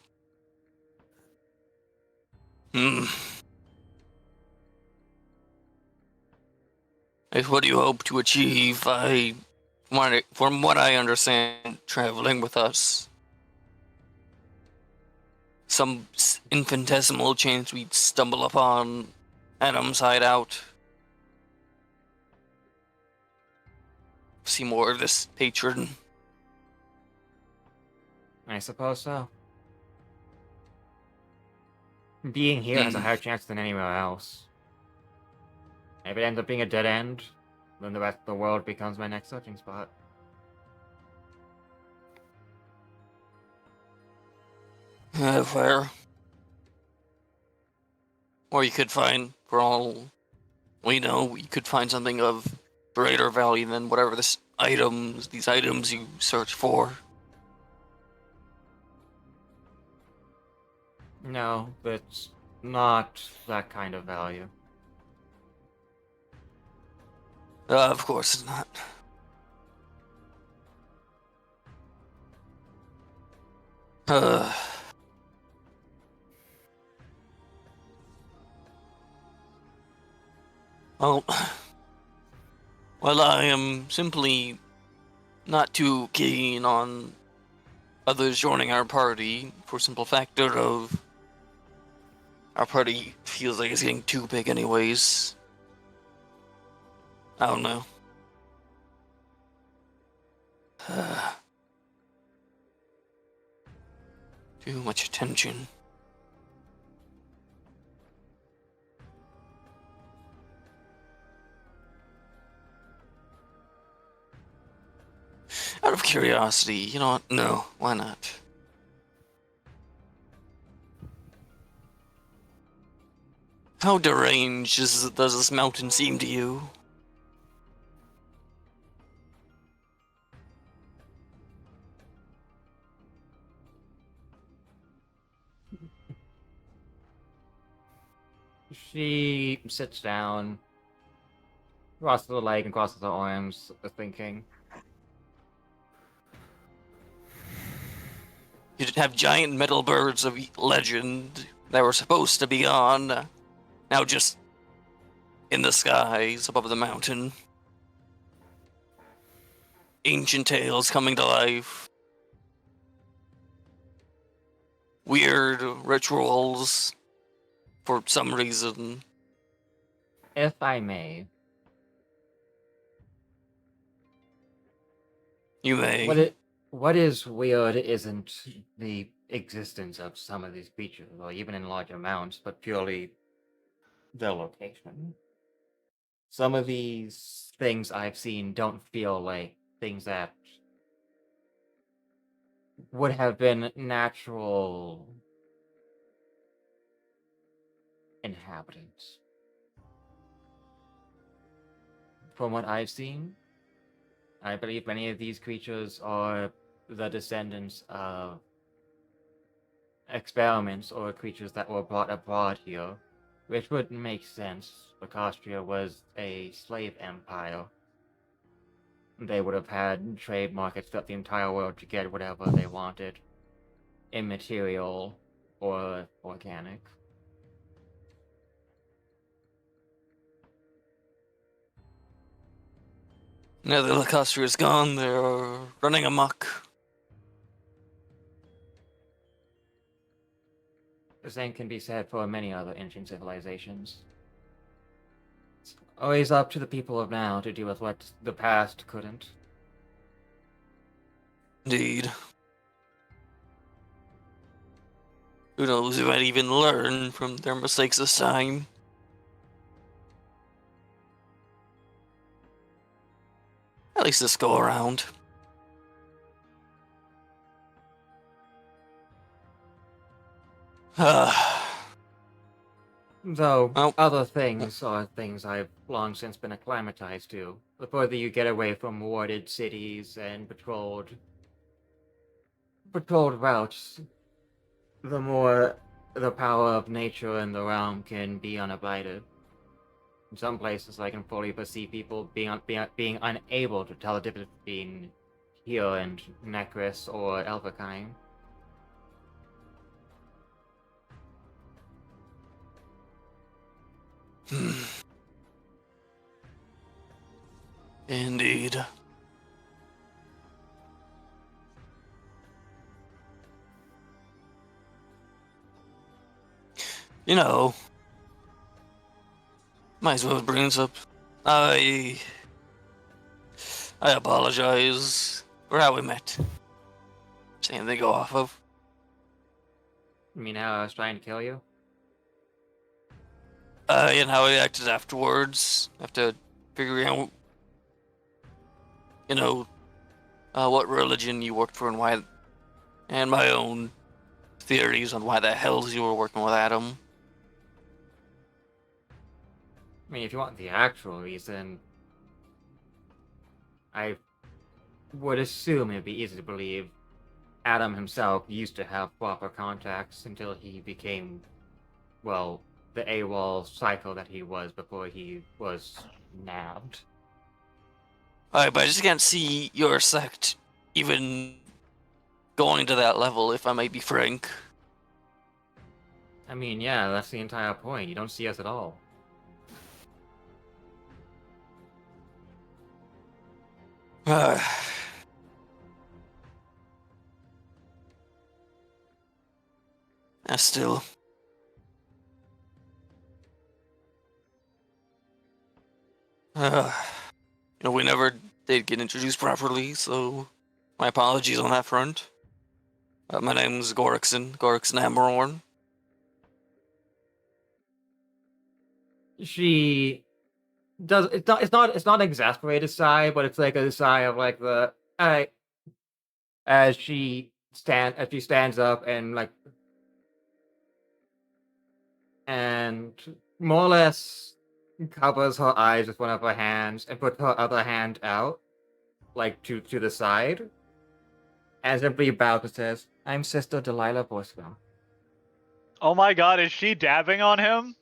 What do you hope to achieve by, from what I understand, traveling with us? Some infinitesimal chance we'd stumble upon Adam's hideout. See more of this patron. I suppose so. Being here has a higher chance than anywhere else. If it ends up being a dead end, then the rest of the world becomes my next searching spot. Fair. Or you could find, for all we know, you could find something of greater value than whatever these items you search for. No, it's not that kind of value. Of course it's not. Well, I am simply not too keen on others joining our party for simple factor of our party feels like it's getting too big anyways. I don't know. Too much attention. Out of curiosity, you know what? No, why not? How deranged does this mountain seem to you? She sits down, crosses her leg and crosses her arms, thinking. You'd have giant metal birds of legend that were supposed to be gone, now just in the skies above the mountain. Ancient tales coming to life. Weird rituals for some reason. If I may. You may. What is weird isn't the existence of some of these creatures, or even in large amounts, but purely their location. Some of these things I've seen don't feel like things that would have been natural inhabitants. From what I've seen, I believe many of these creatures are the descendants of experiments or creatures that were brought abroad here, which wouldn't make sense. Bacastria was a slave empire, they would have had trade markets throughout the entire world to get whatever they wanted, immaterial or organic. Now that Lacastre is gone, they're running amok. The same can be said for many other ancient civilizations. It's always up to the people of now to deal with what the past couldn't. Indeed. Who knows, they might even learn from their mistakes this time. At least this go around. Though, Oh. other things are things I've long since been acclimatized to. The further you get away from warded cities and patrolled routes, the more the power of nature and the realm can be unabided. In some places, I can fully perceive people being unable to tell the difference between here and Necris or Elvakine. Indeed. You know, might as well bring this up. I apologize for how we met. Same they go off of. You mean how I was trying to kill you? And how I acted afterwards, after figuring out, what religion you worked for and why, and my own theories on why the hells you were working with Adam. I mean, if you want the actual reason, I would assume it'd be easy to believe Adam himself used to have proper contacts until he became, well, the AWOL psycho that he was before he was nabbed. Alright, but I just can't see your sect even going to that level, if I may be frank. I mean, yeah, that's the entire point. You don't see us at all. Still. We never did get introduced properly, so my apologies on that front. My name's Gorixon Amororn. She does. It's not an exasperated sigh, but it's like a sigh of like the I. As she stands up and more or less covers her eyes with one of her hands and puts her other hand out, like to the side, and simply bows and says, "I'm Sister Delilah Borswell." Oh my god, is she dabbing on him?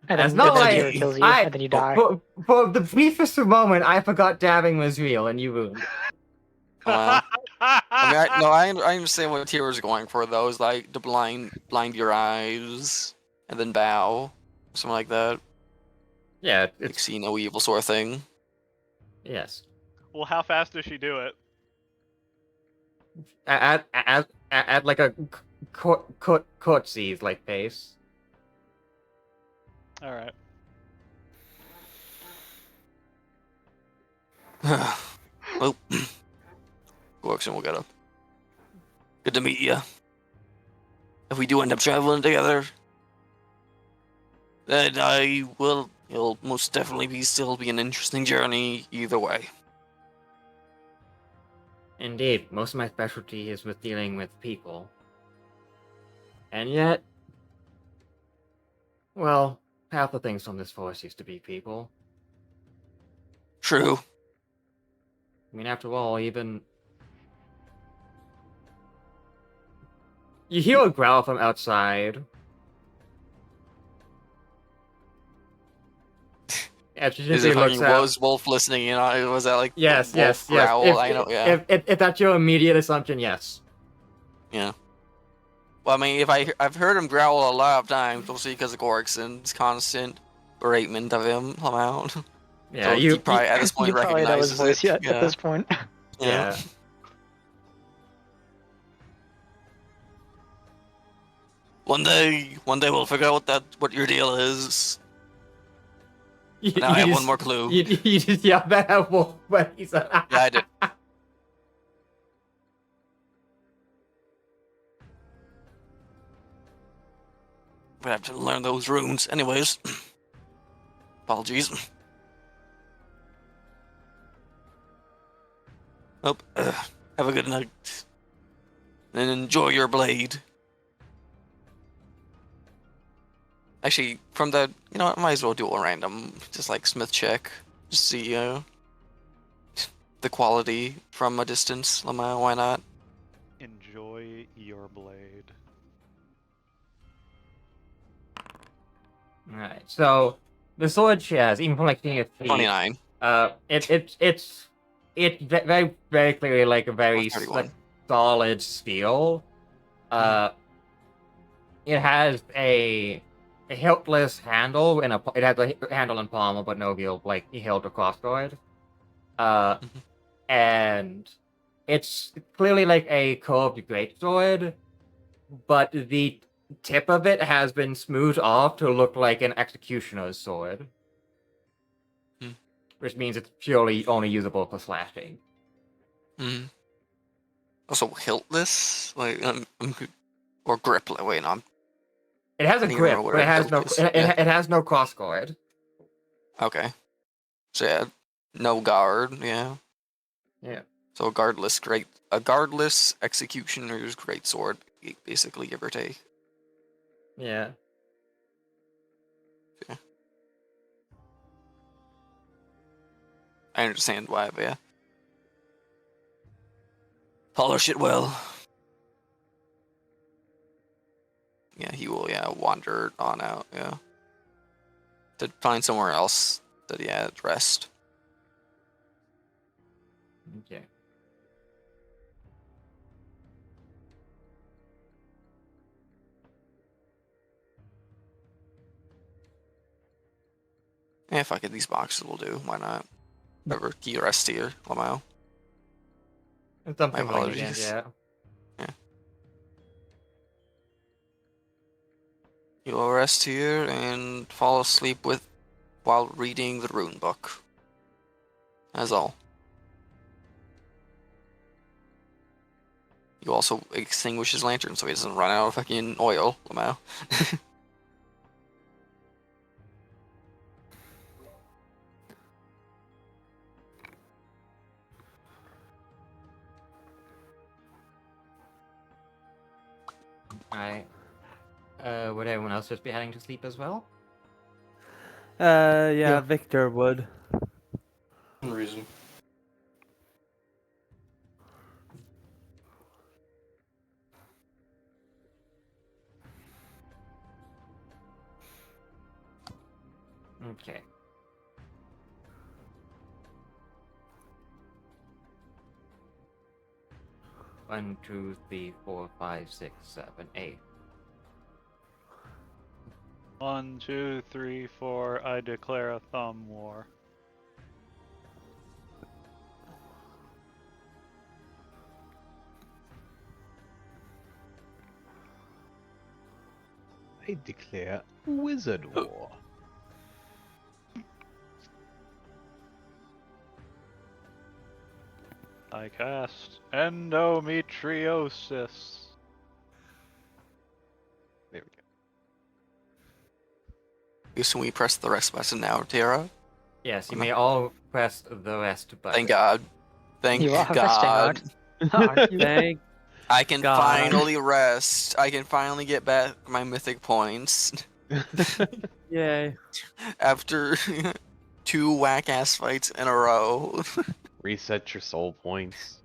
And It's then, not and then like Tira kills you, and then you die. For the briefest moment, I forgot dabbing was real, and you ruined it. Wow. I understand what Tira's going for, though, is like to blind your eyes and then bow. Something like that. Yeah, Like it's see no evil sort of thing. yes. Well, how fast does she do it? At like a courtesies like pace. Alright. Well, Gorixon will get up. Good to meet you. If we do end up traveling together, then it'll most definitely still be an interesting journey either way. Indeed, most of my specialty is with dealing with people. And yet, well, half the things from this force used to be people. True. I mean, after all, even You hear a growl from outside. Yeah, she Is just it looks fucking out. was Wolf listening in? Was that like Yes, the wolf yes, yes. growl? I know, yeah. If that's your immediate assumption, yes. Yeah. Well, I mean, if I've heard him growl a lot of times, mostly because of Gorkson's constant beratement of him somehow. Yeah, So he probably at this You point probably know his recognizes voice it. yet Yeah. at this point. Yeah. One day we'll figure out what your deal is. You, Now I have just, one more clue. You just yell that at Wolf when he's like, Yeah, I did. We have to learn those runes. Anyways, apologies. Oh, have a good night. And enjoy your blade. Actually, from the, I might as well do a random, just like Smith check. Just see the quality from a distance. Why not? Enjoy your blade. Alright, so the sword she has, even from like seeing its teeth, 29. it's very very clearly like a very 31. solid steel. It has a hiltless handle and it has a handle and pommel, but no hilt, like hilt or crossguard. And it's clearly like a curved greatsword, but the tip of it has been smoothed off to look like an executioner's sword. Which means it's purely only usable for slashing. Also hiltless? Like, or grip. Wait, no. It has a grip, but it has no it has no crossguard. Okay. So yeah, no guard, yeah. Yeah. So a guardless executioner's greatsword, basically, give or take. Yeah. Okay. I understand why, but yeah. Polish it well. Yeah, he will, wander on out, yeah. To find somewhere else to, rest. Okay. Yeah, fuck it, these boxes will do. Why not? Whatever, key rest here, Lamau. It's something My like again, apologies. yeah. Yeah. You will rest here and fall asleep while reading the rune book. That's all. You also extinguish his lantern so he doesn't run out of fucking oil, Lamau. Alright. Would everyone else just be heading to sleep as well? Yeah, Victor would. Reason. Okay. One, two, three, 4, 5, 6, 7, 8. 1, 2, 3, 4. I declare a thumb war. I declare Wizard War. I cast endometriosis. There we go. Assume we press the rest button now, Tara. Yes, you may all press the rest button. Thank God. Thank You are God. resting, aren't you? Thank I can God. finally rest. I can finally get back my mythic points. Yay. After 2 whack-ass fights in a row. Reset your soul points.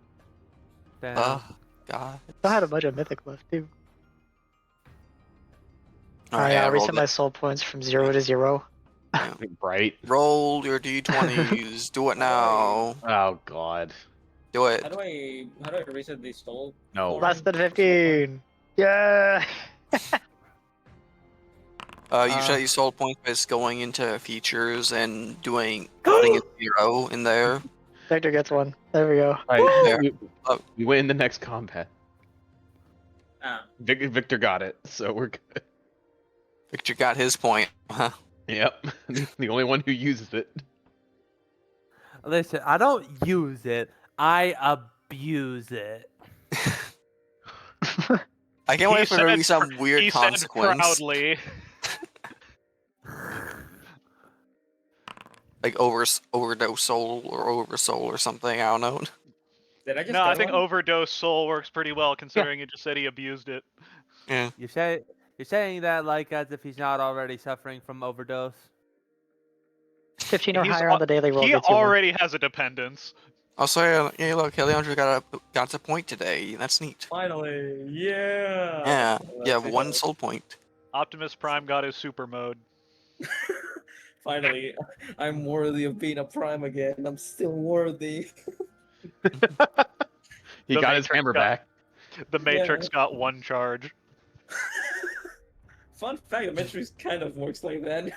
Damn. Oh, God. Still had a bunch of mythic left too. Alright, Alright, yeah, I'll roll reset my soul points from 0 to 0. Right. Roll your d20s. Do it now. Oh god. Do it. How do I reset the soul? No. form? Less than 15! Yeah! You set your soul point by just going into features and putting a 0 in there. Victor gets one. There we go. Right. There. We win the next combat. Ah, Victor got it, so we're good. Victor got his point. Huh? Yep. The only one who uses it. Listen, I don't use it. I abuse it. I can't wait for there to be some weird he said consequence. proudly. Like overdose soul or oversoul or something. I don't know. did I just No, get I think one? overdose soul works pretty well considering he just said he abused it. Yeah. You're saying that like as if he's not already suffering from overdose. 15 or He's higher on the daily roll he gets you one. already has a dependence. Also, yeah, look, Heliandra got a point today. That's neat. Finally, yeah. Yeah, you have Let's one go. soul point. Optimus Prime got his super mode. Finally, I'm worthy of being a prime again. I'm still worthy. He The got his Matrix hammer got- back. The Matrix got one charge. Fun fact: the Matrix kind of works like that.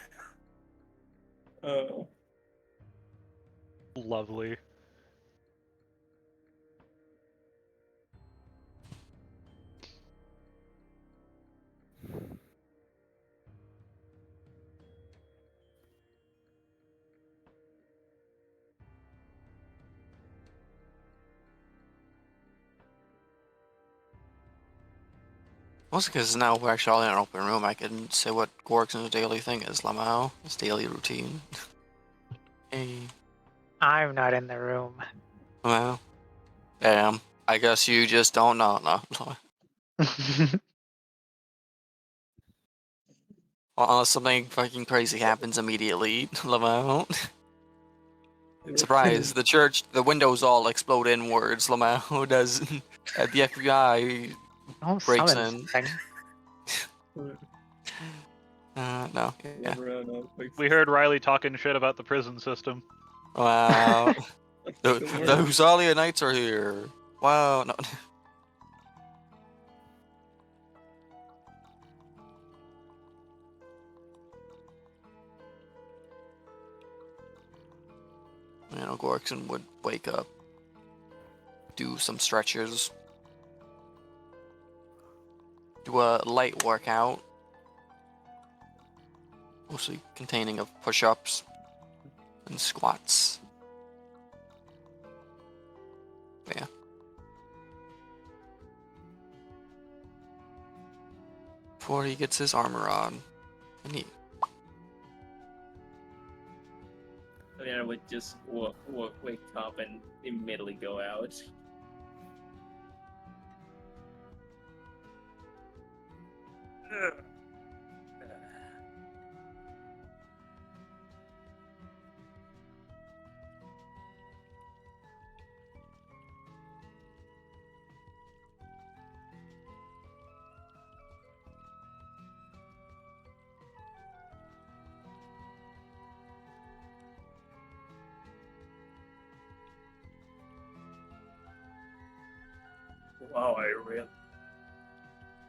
Oh. Lovely. Also, because now we're actually all in an open room, I can say what Gorkson's daily thing is, Lamau. His daily routine. Hey, I'm not in the room. Lamau. Damn. I guess you just don't know. No. Unless something fucking crazy happens immediately, Lamau. Surprise! The windows all explode inwards. Lamau does. The FBI Don't breaks summon in. something. No. Yeah. We heard Riley talking shit about the prison system. Wow. the Husalia Knights are here. Wow. No. You know, Gorkson would wake up, do some stretches, do a light workout, mostly containing of push-ups and squats. Yeah. Before he gets his armor on, and he Then I would just wake up and immediately go out.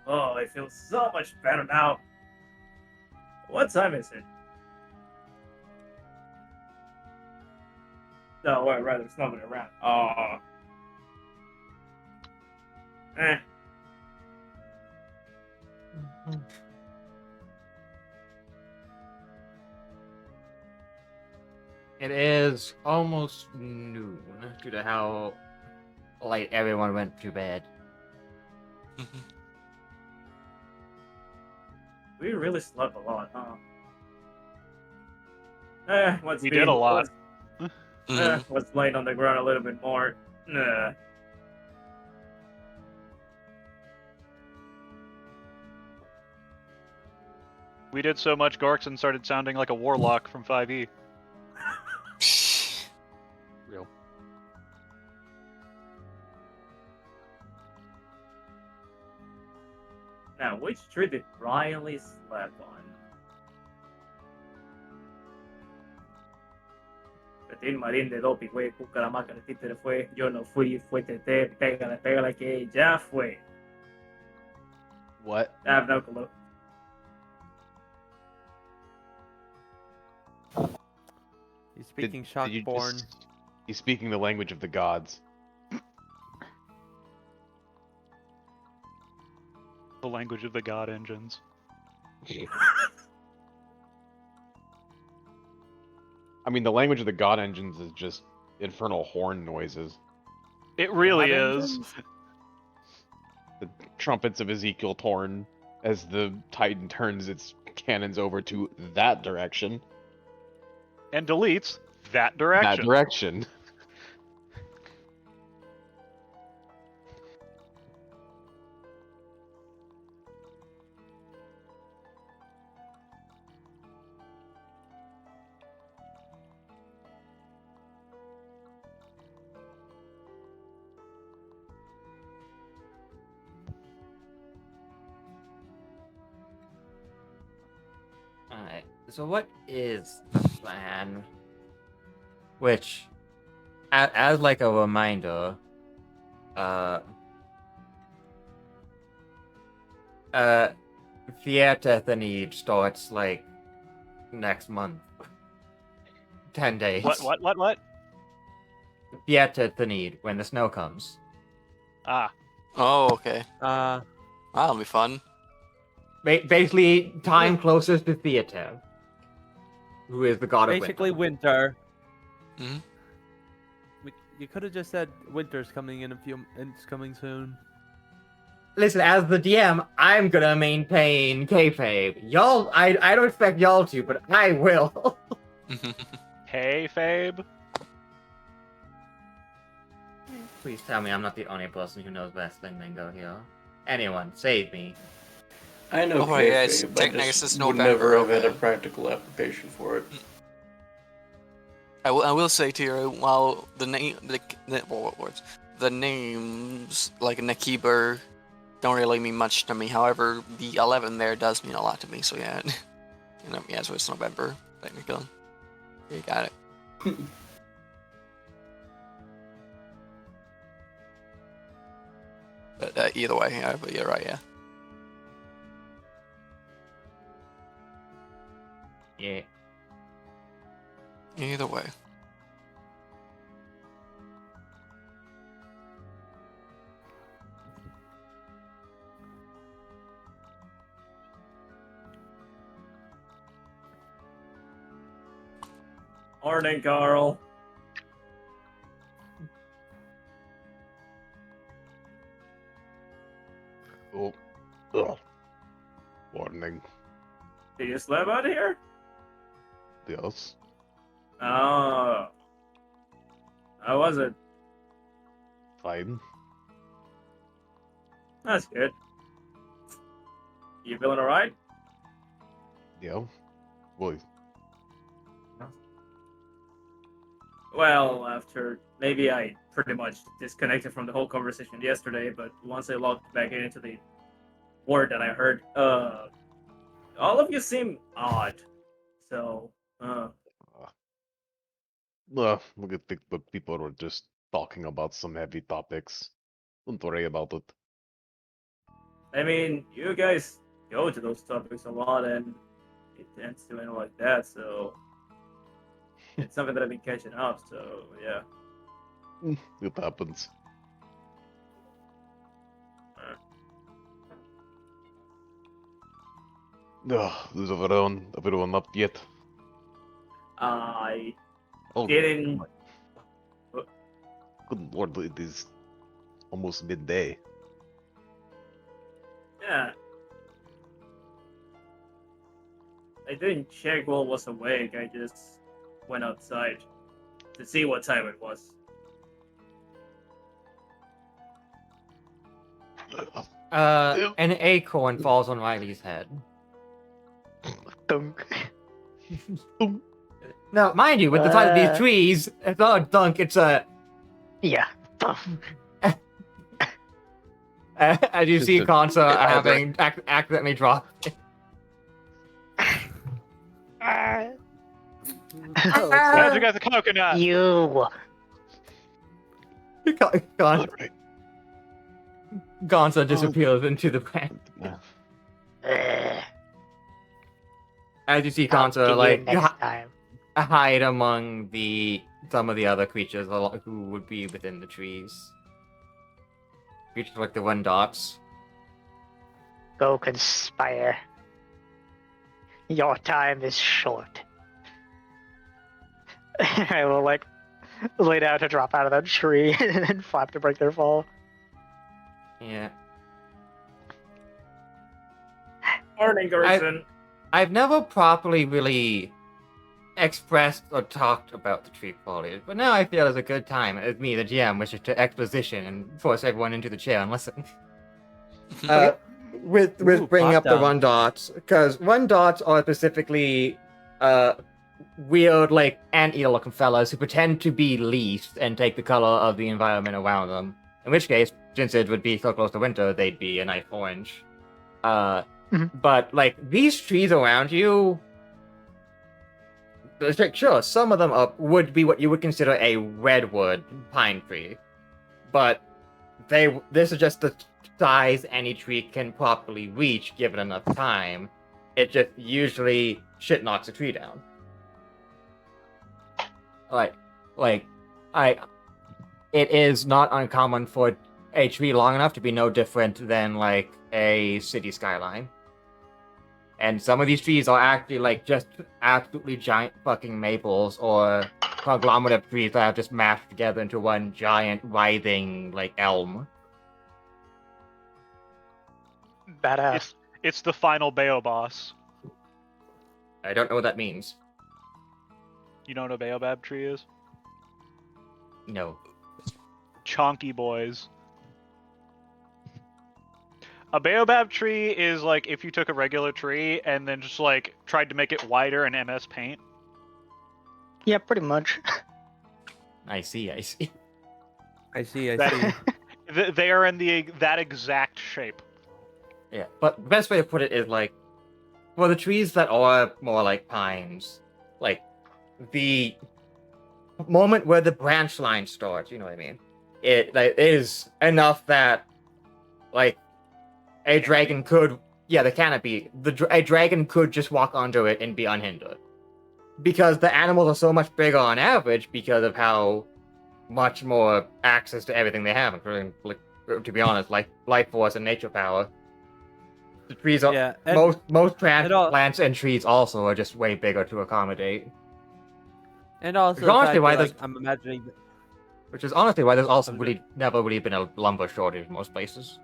Wow, I feel so much better now. What time is it? No, wait, rather, it's not around. Oh. Eh. It is almost noon due to how late everyone went to bed. We really slept a lot, huh? We did a lot. Let's laying on the ground a little bit more. We did so much Gorkson started sounding like a warlock from 5e. Real. Now, which tree did Riley slap on? Petín Marín de Dopi, güey, Cucaramaca, el títere fue, yo no fui, fue Tete, pégale, pégale que ya fue. What? I have no clue. He's speaking Did you Shockborn. He's speaking the language of the gods. The language of the god engines. I mean, the language of the god engines is just infernal horn noises. It really God is. engines? The trumpets of Ezekiel torn as the Titan turns its cannons over to that direction. And deletes that direction. That direction. Alright, so what is the plan? Which, as like a reminder, Theater Thanid starts like next month. 10 days. What? Theater Thanid, when the snow comes. Ah. Oh, okay. Uh, That'll be fun. Basically, time closest to Theater, who is the god of basically winter. winter. Mhm. You could have just said winter's coming in a few. It's coming soon. Listen, as the DM, I'm gonna maintain kayfabe. Y'all, I don't expect y'all to, but I will. Hey, Fabe. Please tell me I'm not the only person who knows wrestling lingo here. Anyone, save me. I know Oh, yeah, it's kayfabe, I Technesis just November, would never have had a okay. practical application for it. I will say to you, while the name, the names like Nakiber don't really mean much to me. However, the 11 there does mean a lot to me. So yeah, yeah, so it's November technically. You got it. But either way, yeah, but you're right, yeah. Yeah. Either way. Morning, Carl. Oh. Ugh. Warning. Did you slip out of here? Yes. Oh. How was it? Fine. That's good. You feeling alright? Yeah. Boy. Well, after maybe I pretty much disconnected from the whole conversation yesterday, but once I logged back into the word that I heard, all of you seem odd. So, Look at the people were just talking about some heavy topics. Don't worry about it. I mean, you guys go to those topics a lot, and it tends to end like that. So, it's something that I've been catching up. So, yeah. It happens. Is everyone up yet? I Oh, didn't. good lord, it is almost midday. Yeah. I didn't check who was awake. I just went outside to see what time it was. An acorn falls on Riley's head. Dunk. Now, mind you, with the size of these Uh. trees, it's not a dunk, it's a... Yeah. As you see Just a- Kansa Yeah, having accidentally dropped. How'd you get the coconut? You. Kansa Alright. disappears into the plant. As you see I'll Kansa, see you like, next time. hide among some of the other creatures who would be within the trees. Creatures like the one dots. Go conspire. Your time is short. I will like lay down to drop out of that tree and then flap to break their fall. Yeah. Morning, Gerson. I've never properly really expressed or talked about the tree foliage, but now I feel it's a good time as me, the GM, wishes to exposition and force everyone into the chair and listen. With Ooh, bringing up the top-down. one dots, because one dots are specifically weird, like anteater looking fellas who pretend to be leaves and take the color of the environment around them. In which case, since it would be so close to winter, they'd be a nice orange. But like these trees around you, sure, some of them would be what you would consider a redwood pine tree, but this is just the size any tree can properly reach given enough time. It just usually shit knocks a tree down. It is not uncommon for a tree long enough to be no different than like a city skyline. And some of these trees are actually like just absolutely giant fucking maples or conglomerate trees that have just mashed together into one giant writhing like elm. Badass. It's the final Bayo boss. I don't know what that means. You know what a baobab tree is? No. Chonky boys. A baobab tree is like if you took a regular tree and then just like tried to make it wider in MS Paint. Yeah, pretty much. I see. I see. I see. They are in that exact shape. Yeah, but the best way to put it is like, for the trees that are more like pines, like the moment where the branch line starts, you know what I mean? It like, is enough that like a dragon could, the canopy, a dragon could just walk under it and be unhindered. Because the animals are so much bigger on average because of how much more access to everything they have, including, like, to be honest, like life force and nature power. The trees are Yeah, and most plants and trees also are just way bigger to accommodate. also Which the honestly fact why that, there's- like, I'm imagining. Which is honestly why there's also I'm never really been a lumber shortage in most places.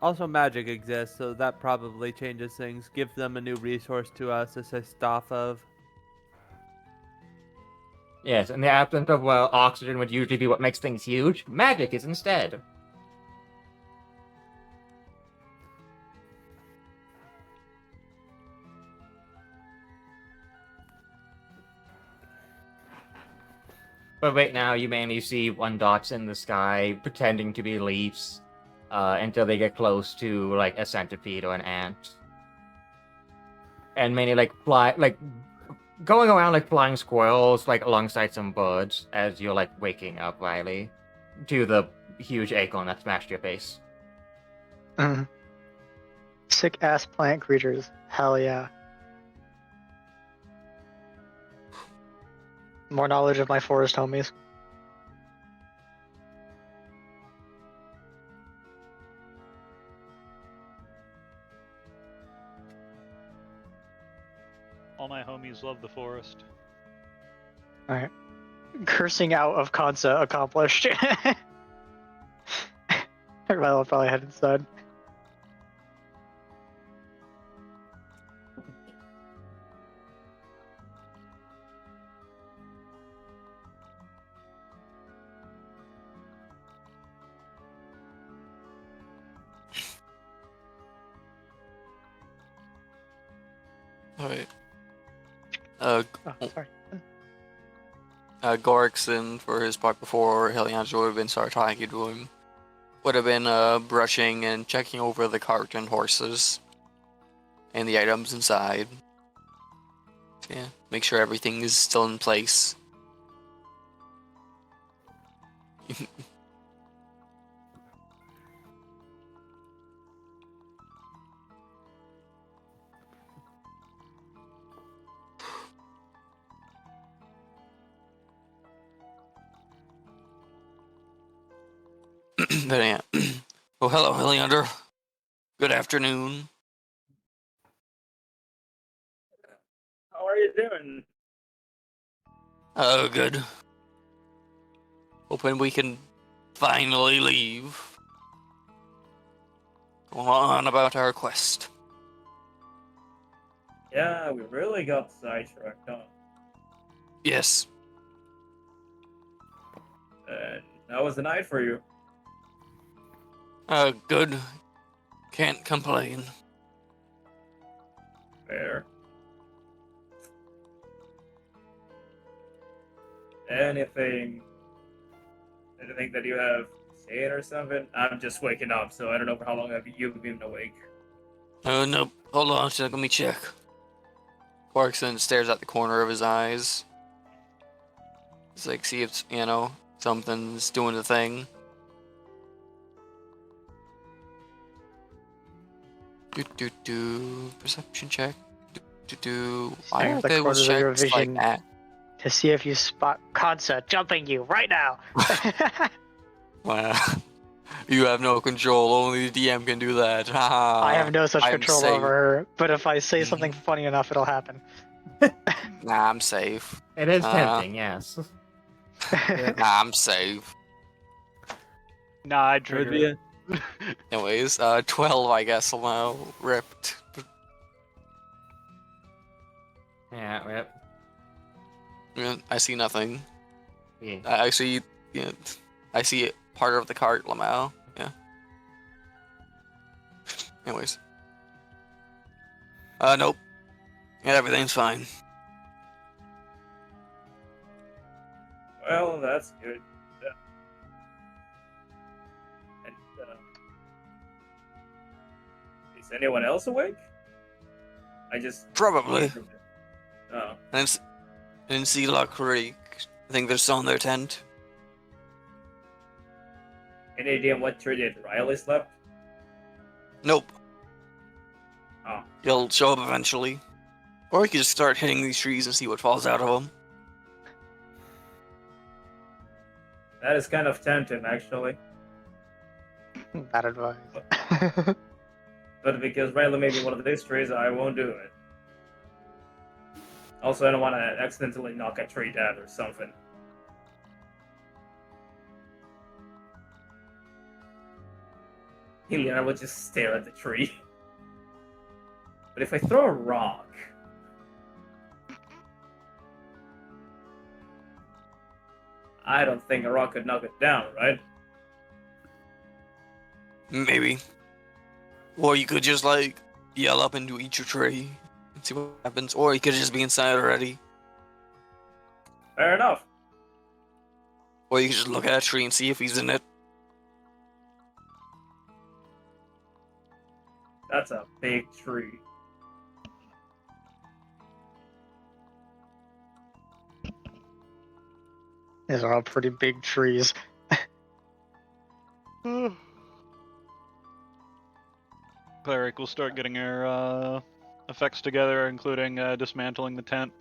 Also, magic exists, so that probably changes things. Gives them a new resource to assist off of. Yes, in the absence of oxygen would usually be what makes things huge, magic is instead. But right now, you mainly see one dots in the sky pretending to be leaves until they get close to like a centipede or an ant, and mainly like going around like flying squirrels like alongside some birds as you're like waking up, Riley, to the huge acorn that smashed your face. Sick ass plant creatures. Hell yeah. More knowledge of my forest homies. All my homies love the forest. Alright. Cursing out of Kansa accomplished. I'll probably head inside. Alright. Oh, sorry. Gorikson, for his part before Heliangelo would have been started talking to him. would have been brushing and checking over the cart and horses and the items inside. Yeah, make sure everything is still in place. But yeah. Oh, hello, Leander. Good afternoon. How are you doing? Good. Hoping we can finally leave. Go on about our quest. Yeah, we really got sidetracked, huh? Yes. And how was the night for you? Good. Can't complain. Fair. Anything that you have seen or something? I'm just waking up, so I don't know for how long have you been awake. No. Hold on, let me check. Clarkson stares at the corner of his eyes. It's like, see if, something's doing the thing. Perception check. Why Stare are at the those corners of your checks like vision that? to see if you spot Kansa jumping you right now. Wow. You have no control. Only the DM can do that. I have no such I'm control safe. over her, but if I say Mhm. something funny enough, it'll happen. Nah, I'm safe. It is tempting, yes. Nah, I'm safe. Nah, I It would trigger be it. Anyways, 12, I guess, now ripped. Yeah, yep. Yeah, I see nothing. Yeah. I see, I see part of the cart, Lamau. Yeah. Anyways. Nope. Yeah, everything's fine. Well, that's good. And, is anyone else awake? I just... Probably. Oh. I didn't see Lock Creek. I think they're still in their tent. Any idea what tree did Riley slept? Nope. Oh. He'll show up eventually. Or we could just start hitting these trees and see what falls out of them. That is kind of tempting, actually. Bad advice. But because Riley may be one of these trees, I won't do it. Also, I don't want to accidentally knock a tree down or something. Heliana would just stare at the tree. But if I throw a rock... I don't think a rock could knock it down, right? Maybe. Or you could just, yell up into each tree and see what happens. Or you could just be inside already. Fair enough. Or you could just look at a tree and see if he's in it. That's a big tree. These are all pretty big trees. Cleric will start getting her effects together, including dismantling the tent.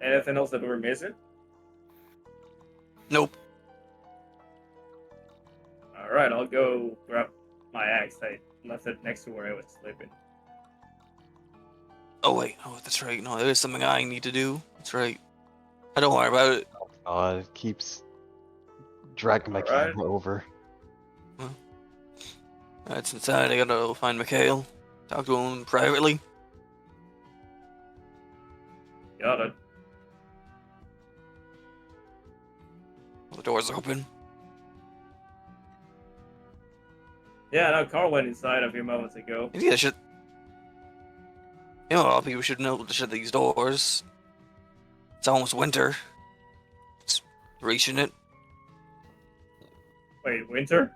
Anything else that we're missing? Nope. Alright, I'll go grab my axe. I left it next to where I was sleeping. Oh, wait. Oh, that's right. No, there is something I need to do. That's right. Don't worry about it. It keeps dragging my Alright. camera over. That's inside. I gotta find Mikhail. Talk to him privately. Got it. The door's open. Yeah, no, Carl went inside a few moments ago. Maybe I should... a lot of people should know to shut these doors. It's almost winter. It's reaching it. Wait, winter?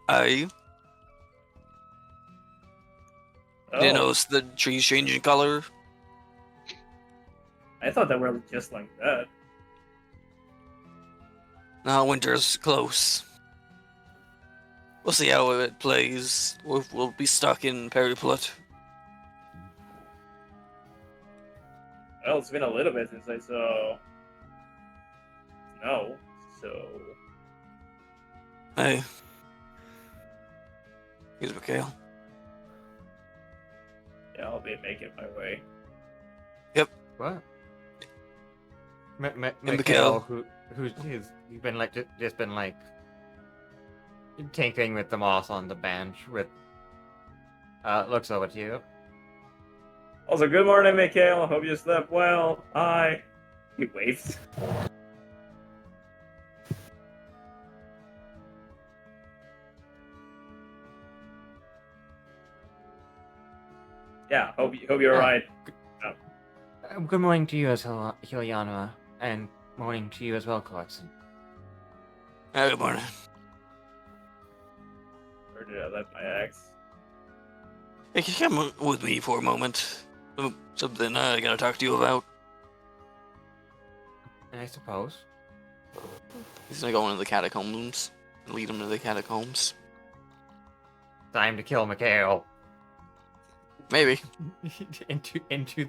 I Oh, didn't notice the trees changing color. I thought they were just like that. Now winter's close. We'll see how it plays. We'll be stuck in Periplut. Well, it's been a little bit since I saw snow, so Hey. Here's Mikhail. yeah, I'll be making my way. What? Mikhail. Mikhail, who's been like just been like tinkering with the moss on the bench with looks over to you. Also, good morning, Mikhail. Hope you slept well. Hi. He waves. Yeah, hope you're Yeah. alright. Good morning to you as well, Juliana, and morning to you as well, Clarkson. Good morning. Where did I let my axe? Hey, can you come with me for a moment? Something I gotta talk to you about. I suppose. He's gonna go into the catacombs and lead him to the catacombs. Time to kill Mikhail. Maybe. into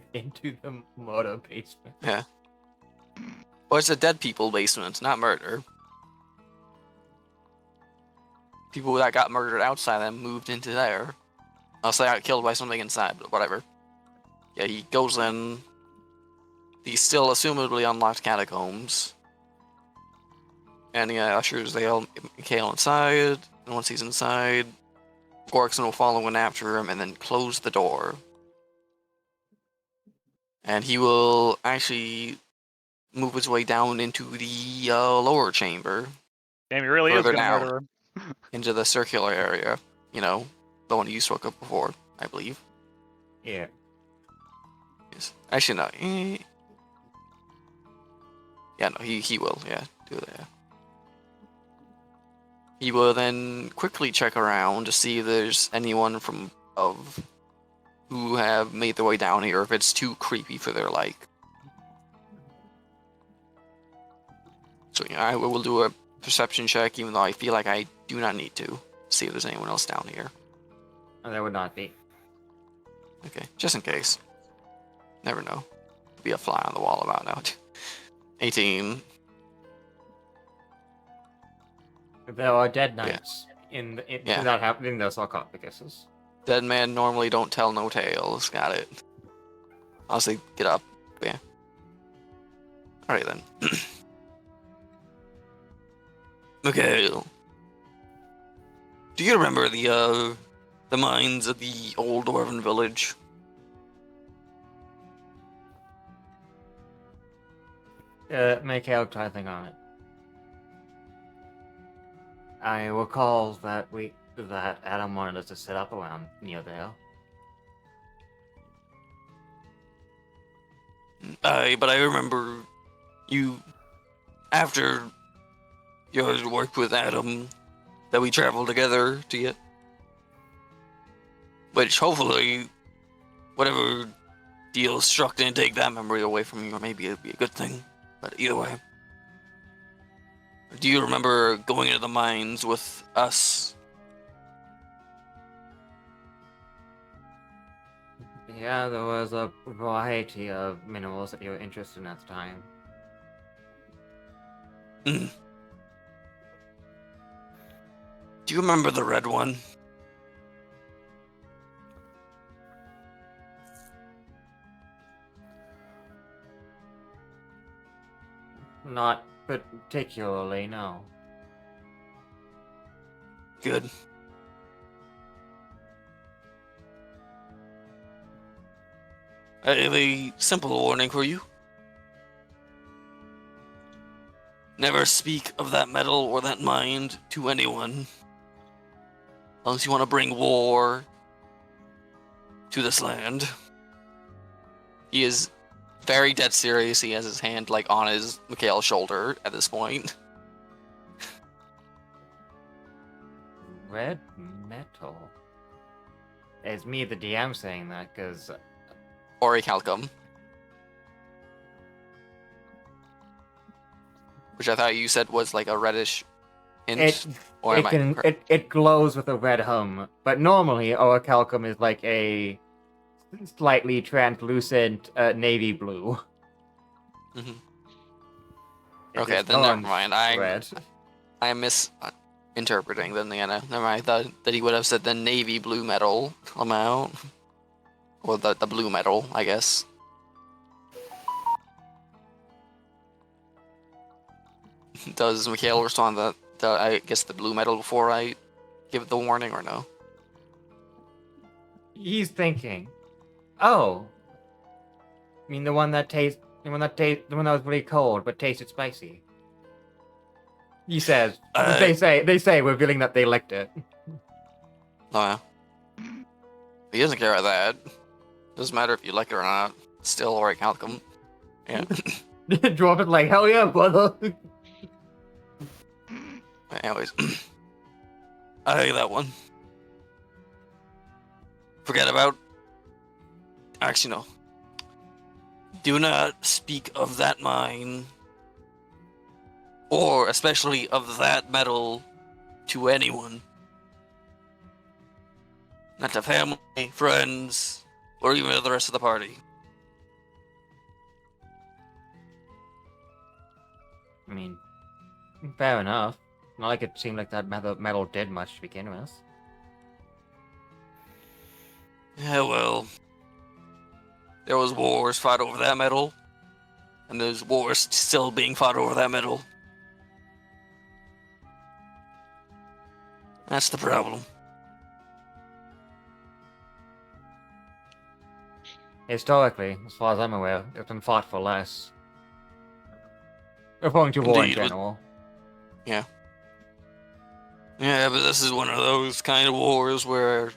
the motor basement. Yeah. Well, it's a dead people basement, not murder. People that got murdered outside then moved into there. Unless they got killed by something inside, but whatever. Yeah, he goes in. He's still assumably unlocked catacombs. And he ushers Mikhail inside. And once he's inside, Gorkson will follow in after him and then close the door. And he will actually move his way down into the lower chamber. Damn, he really is Further gonna down. murder him. Into the circular area. You know, the one you spoke of before, I believe. Yeah. Yes. Actually, no. Yeah, no, he will. Yeah, do that. He will then quickly check around to see if there's anyone from above who have made their way down here, if it's too creepy for their like. So yeah, I will do a perception check, even though I feel like I do not need to see if there's anyone else down here. Oh, there would not be. Okay, just in case. Never know. Be a fly on the wall about now. 18. There are dead knights in Yeah. that happening in those sarcophaguses. Dead men normally don't tell no tales. Got it. I'll say get up. Yeah. Alright then. Okay. Do you remember the mines of the old dwarven village? Mikhail, try to think on it. I recall that Adam wanted us to set up around near there. But I remember you, after your work with Adam, that we traveled together to get. Which hopefully, whatever deal struck didn't take that memory away from you, or maybe it'd be a good thing. But either way. Do you remember going into the mines with us? Yeah, there was a variety of minerals that you were interested in at the time. Mm. Do you remember the red one? Not particularly, no. Good. I have a simple warning for you. Never speak of that metal or that mind to anyone. Unless you want to bring war to this land. He is very dead serious. He has his hand like on his Mikhail's shoulder at this point. Red metal. It's me, the DM, saying that, because... Orichalcum. Which I thought you said was like a reddish hint. Or am I correct? It glows with a red hum, but normally orichalcum is like a slightly translucent navy blue. Mm-hmm. It Okay, is then never orange mind. red. I'm misinterpreting then. Never mind. I thought that he would have said the navy blue metal amount. Or the blue metal, I guess. Does Mikhail respond that I guess the blue metal before I give the warning or no? He's thinking, oh, I mean the one that was really cold but tasted spicy. He says, they say, revealing that they licked it. Oh yeah. He doesn't care about that. Doesn't matter if you like it or not. It's still orichalcum. Yeah. Dwarf is like, hell yeah, brother. Anyways, I like that one. Forget about. Actually, no. Do not speak of that mine, or especially of that metal, to anyone. Not to family, friends, or even to the rest of the party. I mean, fair enough. Not like it seemed like that metal did much to begin with. Yeah, well, there was wars fought over that metal, and there's wars still being fought over that metal. That's the problem. Historically, as far as I'm aware, it's been fought for less. Referring to war in Indeed, general. Yeah. Yeah, but this is one of those kind of wars where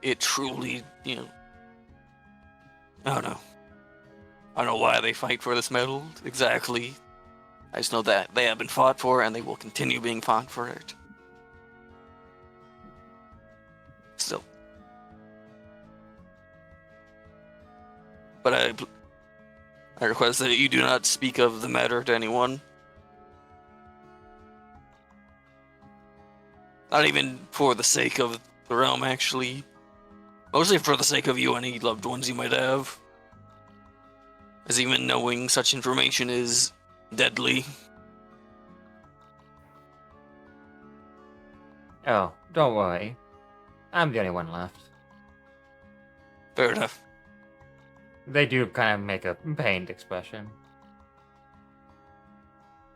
it truly, I don't know. I don't know why they fight for this medal exactly. I just know that they have been fought for and they will continue being fought for it. Still. But I request that you do not speak of the matter to anyone. Not even for the sake of the realm, actually. Mostly for the sake of you and any loved ones you might have. As even knowing such information is deadly. Oh, don't worry. I'm the only one left. Fair enough. They do kind of make a pained expression.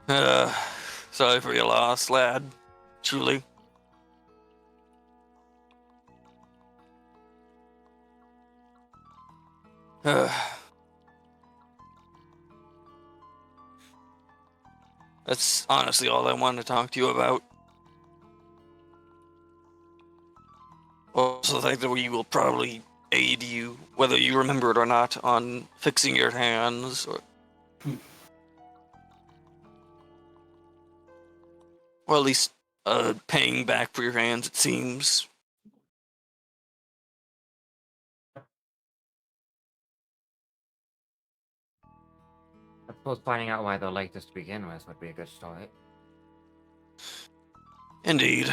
Sorry for your loss, lad. Truly. That's honestly all I wanted to talk to you about. Also think that we will probably aid you, whether you remember it or not, on fixing your hands, or at least paying back for your hands, it seems. I suppose finding out why they're like this to begin with would be a good start. Indeed.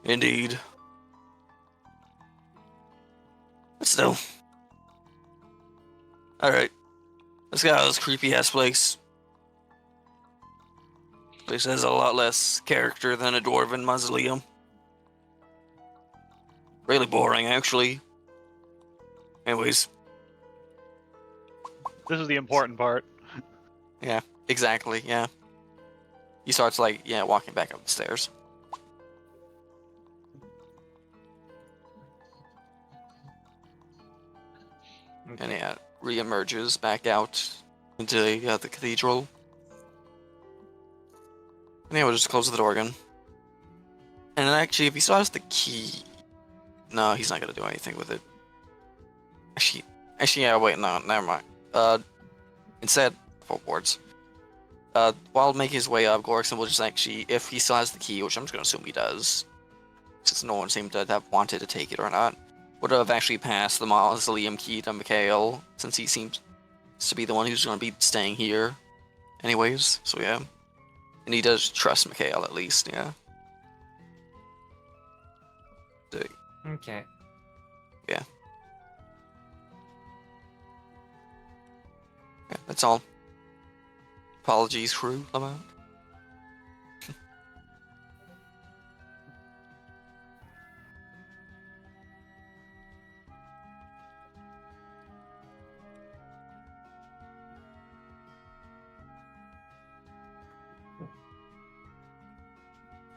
Indeed. But still. Alright. Let's get out of this creepy ass place. Place has a lot less character than a dwarven mausoleum. Really boring, actually. Anyways. This is the important part. Yeah, exactly, yeah. He starts, walking back up the stairs. Okay. And yeah, re-emerges back out into the cathedral. And yeah, we'll just close the door again. And then actually, if he still has the key... No, he's not going to do anything with it. Actually, yeah, wait, no, never mind. Instead, 4 boards. while making his way up, Gorkson will just actually, if he still has the key, which I'm just gonna assume he does, since no one seemed to have wanted to take it or not, would have actually passed the mausoleum key to Mikhail, since he seems to be the one who's gonna be staying here, anyways. So yeah, and he does trust Mikhail at least. Yeah. Okay. Yeah, that's all. Apologies, crew. Lamont.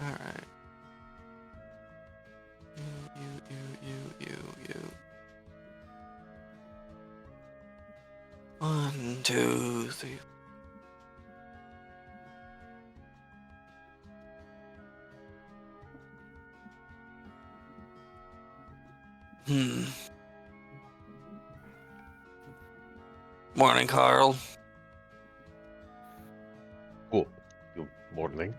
All right. You. 1, 2, 3. Morning, Carl. Good morning.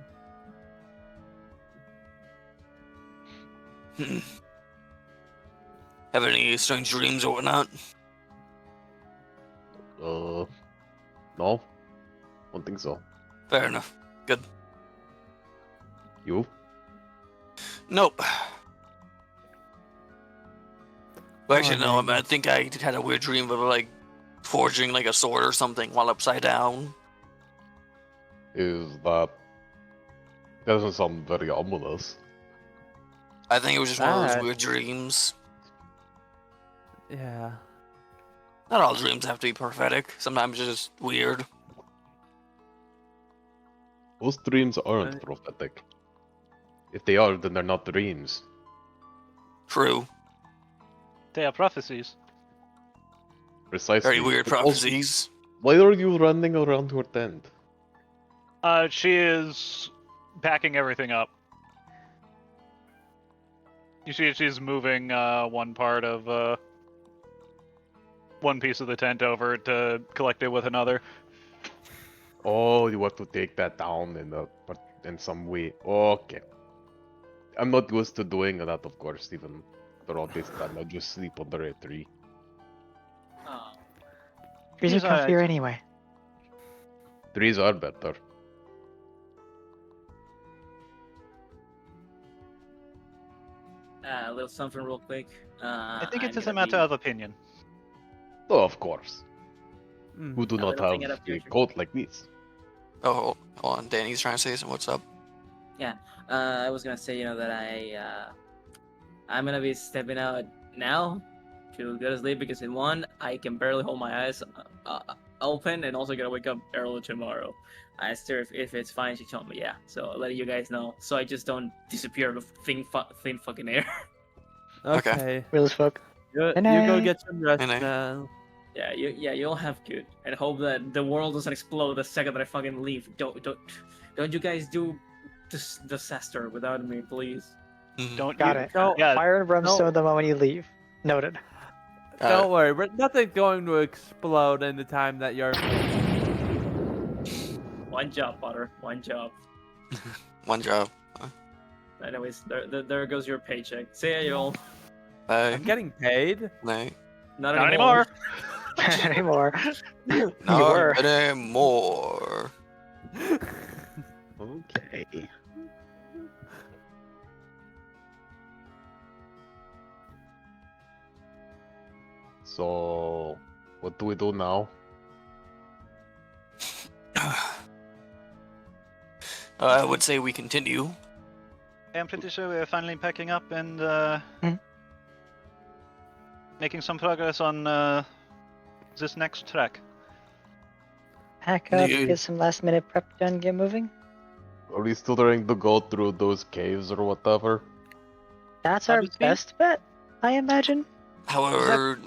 Have any strange dreams or whatnot? No, don't think so. Fair enough. Good. You? Nope. Well, actually, no. Morning. I think I had a weird dream of like forging like a sword or something while upside down. That doesn't sound very ominous. I think it was just one of those Bad. weird dreams. Yeah. Not all dreams have to be prophetic. Sometimes it's just weird. Most dreams aren't prophetic. If they are, then they're not dreams. True. They are prophecies. Precisely. Very weird But also, prophecies. why are you running around your tent? She is packing everything up. You see, she's moving one part of one piece of the tent over to collect it with another. Oh, you want to take that down in some way. Okay. I'm not used to doing that, of course, even throughout this time. I just sleep under a tree. Oh. Trees are He's alright. comfier anyway. Trees are better. A little something real quick. I think I'm it is a gonna matter be- of opinion. Oh, of course. Mm. Who do A not little have thing a adaptation. coat like this? Oh, hold on. Danny's trying to say something. What's up? I was gonna say, that I'm gonna be stepping out now to go to sleep because in one, I can barely hold my eyes open, and also gotta wake up early tomorrow. I asked her if it's fine. She told me yeah. So letting you guys know, so I just don't disappear with thin fucking air. Okay. Okay. Real as fuck. You Good go night. get some rest, Good night. man. Yeah, you'll have good, and hope that the world doesn't explode the second that I fucking leave. Don't you guys do this disaster without me, please. Mhm. Don't Got you? it. Don't, Yeah. Fire and brimstone the moment you leave. Noted. don't worry. Nothing's going to explode in the time that you're. One job, Potter. One job. One job. Anyways, there goes your paycheck. See ya, y'all. Bye. I'm getting paid. Night. Not Not anymore. anymore. Anymore. Not were. anymore. Okay. So, what do we do now? I would say we continue. I'm pretty sure we're finally packing up and Hmm. making some progress on this next track. Pack up, Dude. get some last minute prep done, get moving. Are we still trying to go through those caves or whatever? That's our Obviously. best bet, I imagine. However,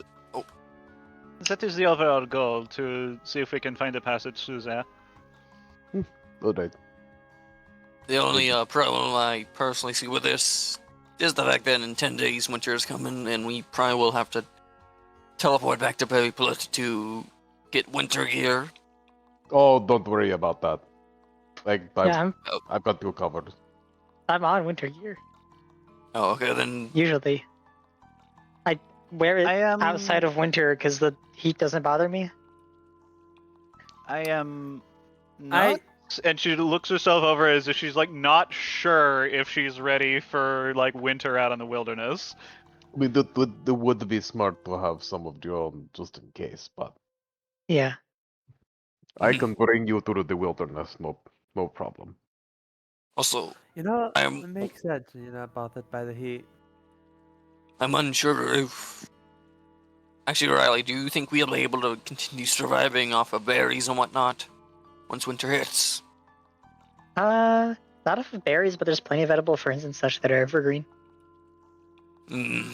That is the overall goal, to see if we can find a passage through there. Alright. the only problem I personally see with this is the fact that in 10 days winter is coming, and we probably will have to teleport back to Berry Plit to get winter gear. Oh, don't worry about that. Like Yeah, I've got you covered. I'm on winter gear Oh, okay, then. usually. I wear it I am outside of winter because the heat doesn't bother me. I am not. And she looks herself over as if she's like not sure if she's ready for like winter out in the wilderness. I mean, it would be smart to have some of your own just in case, but Yeah. I can bring you through the wilderness, no problem. Also, You know, I'm it makes sense when you're not bothered by the heat. I'm unsure if. Actually, Riley, do you think we'll be able to continue surviving off of berries and whatnot once winter hits? Not of berries, but there's plenty of edible ferns and such that are evergreen. Hmm.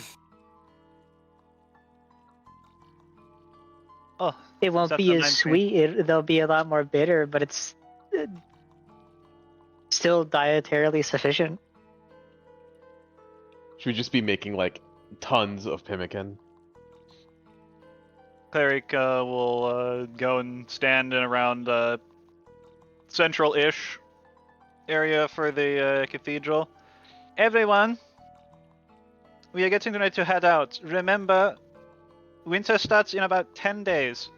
Oh, It won't that's be the as 19th. sweet. They'll be a lot more bitter, but it's still dietarily sufficient. Should we just be making like tons of pemmican? Cleric will go and stand in around central-ish area for the cathedral. Everyone, we are getting ready to head out. Remember, winter starts in about 10 days.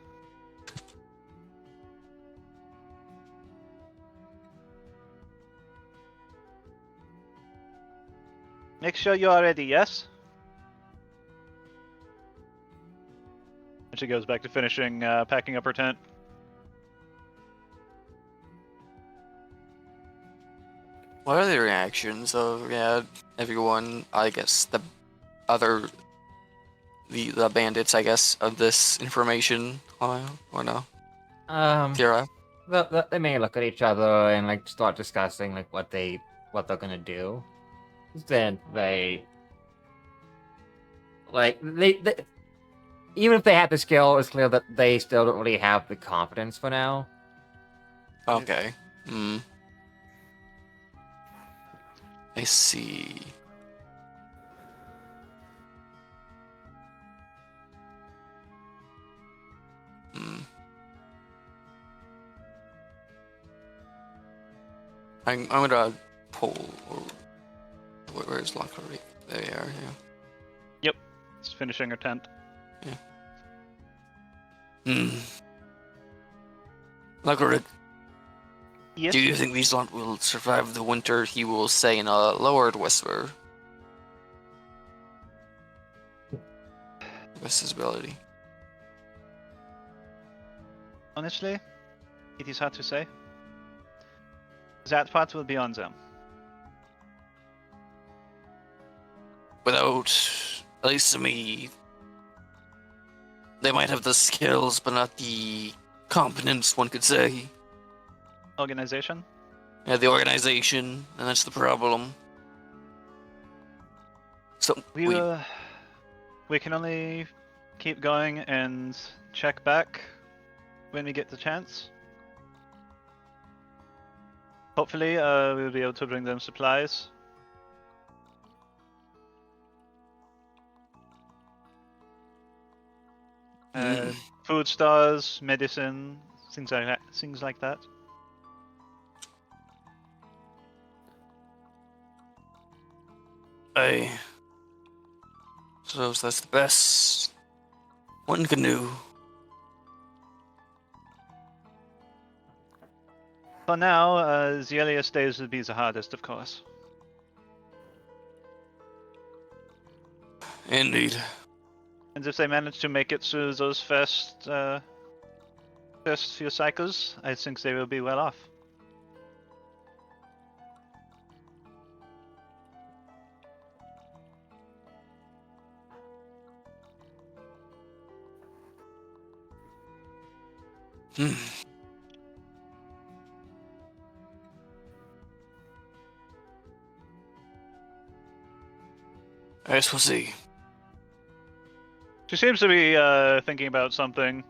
Make sure you are ready, yes? And she goes back to finishing packing up her tent. What are the reactions of everyone? I guess the other the bandits, I guess, of this information or no? Tira. They may look at each other and like start discussing like what they're gonna do. Then they even if they had the skill, it's clear that they still don't really have the confidence for now. Okay. Hmm. I see. Hmm. I'm gonna pull. Where's Locker? There you are. Yeah. Yep, it's finishing her tent. Hmm. Locker, Yes. do you think these lot will survive the winter? He will say in a lowered whisper. What's his ability? Honestly, it is hard to say. That part will be on them. Without, at least to me, they might have the skills, but not the competence, one could say. Organization? Yeah, the organization, and that's the problem. So We can only keep going and check back when we get the chance. Hopefully, we'll be able to bring them supplies. Food stores, medicine, things like that. Things like that. I suppose that's the best one can do. For now, the earliest days would be the hardest, of course. Indeed. And if they manage to make it through those first few cycles, I think they will be well off. Hmm. I guess we'll see. She seems to be thinking about something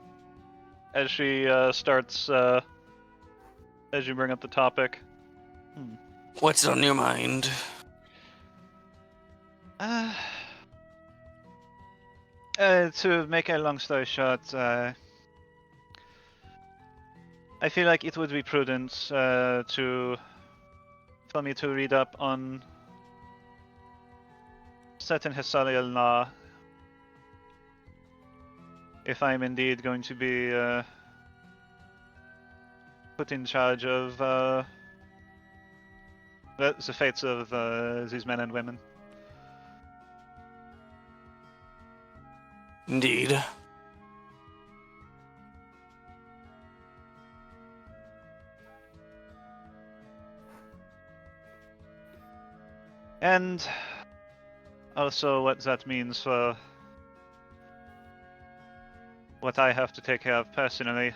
as she starts. As you bring up the topic. What's on your mind? To make a long story short, I feel like it would be prudent for me to read up on certain historical law if I'm indeed going to be put in charge of the fates of these men and women. Indeed. And also what that means for what I have to take care of personally.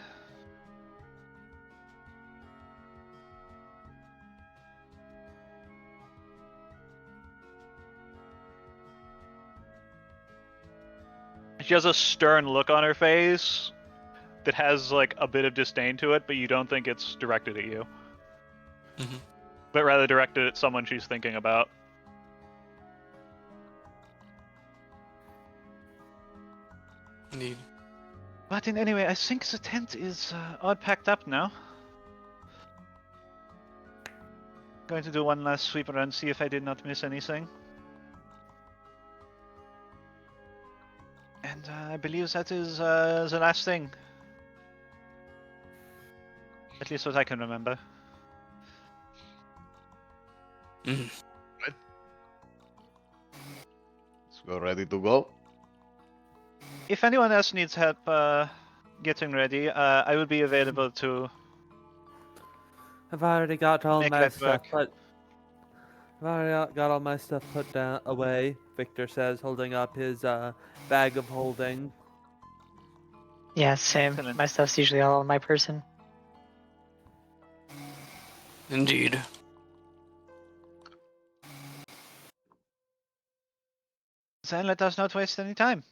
She has a stern look on her face that has like a bit of disdain to it, but you don't think it's directed at you. Mhm. But rather directed at someone she's thinking about. Indeed. But in any way, I think the tent is all packed up now. Going to do one last sweep around, see if I did not miss anything. And I believe that is the last thing. At least what I can remember. Mhm. So we're ready to go. If anyone else needs help getting ready, I will be available to I've already got all make my that stuff work. I've already got all my stuff put down away. Victor says, holding up his bag of holding. Yeah, same. Excellent. My stuff's usually all on my person. Indeed. Then let us not waste any time.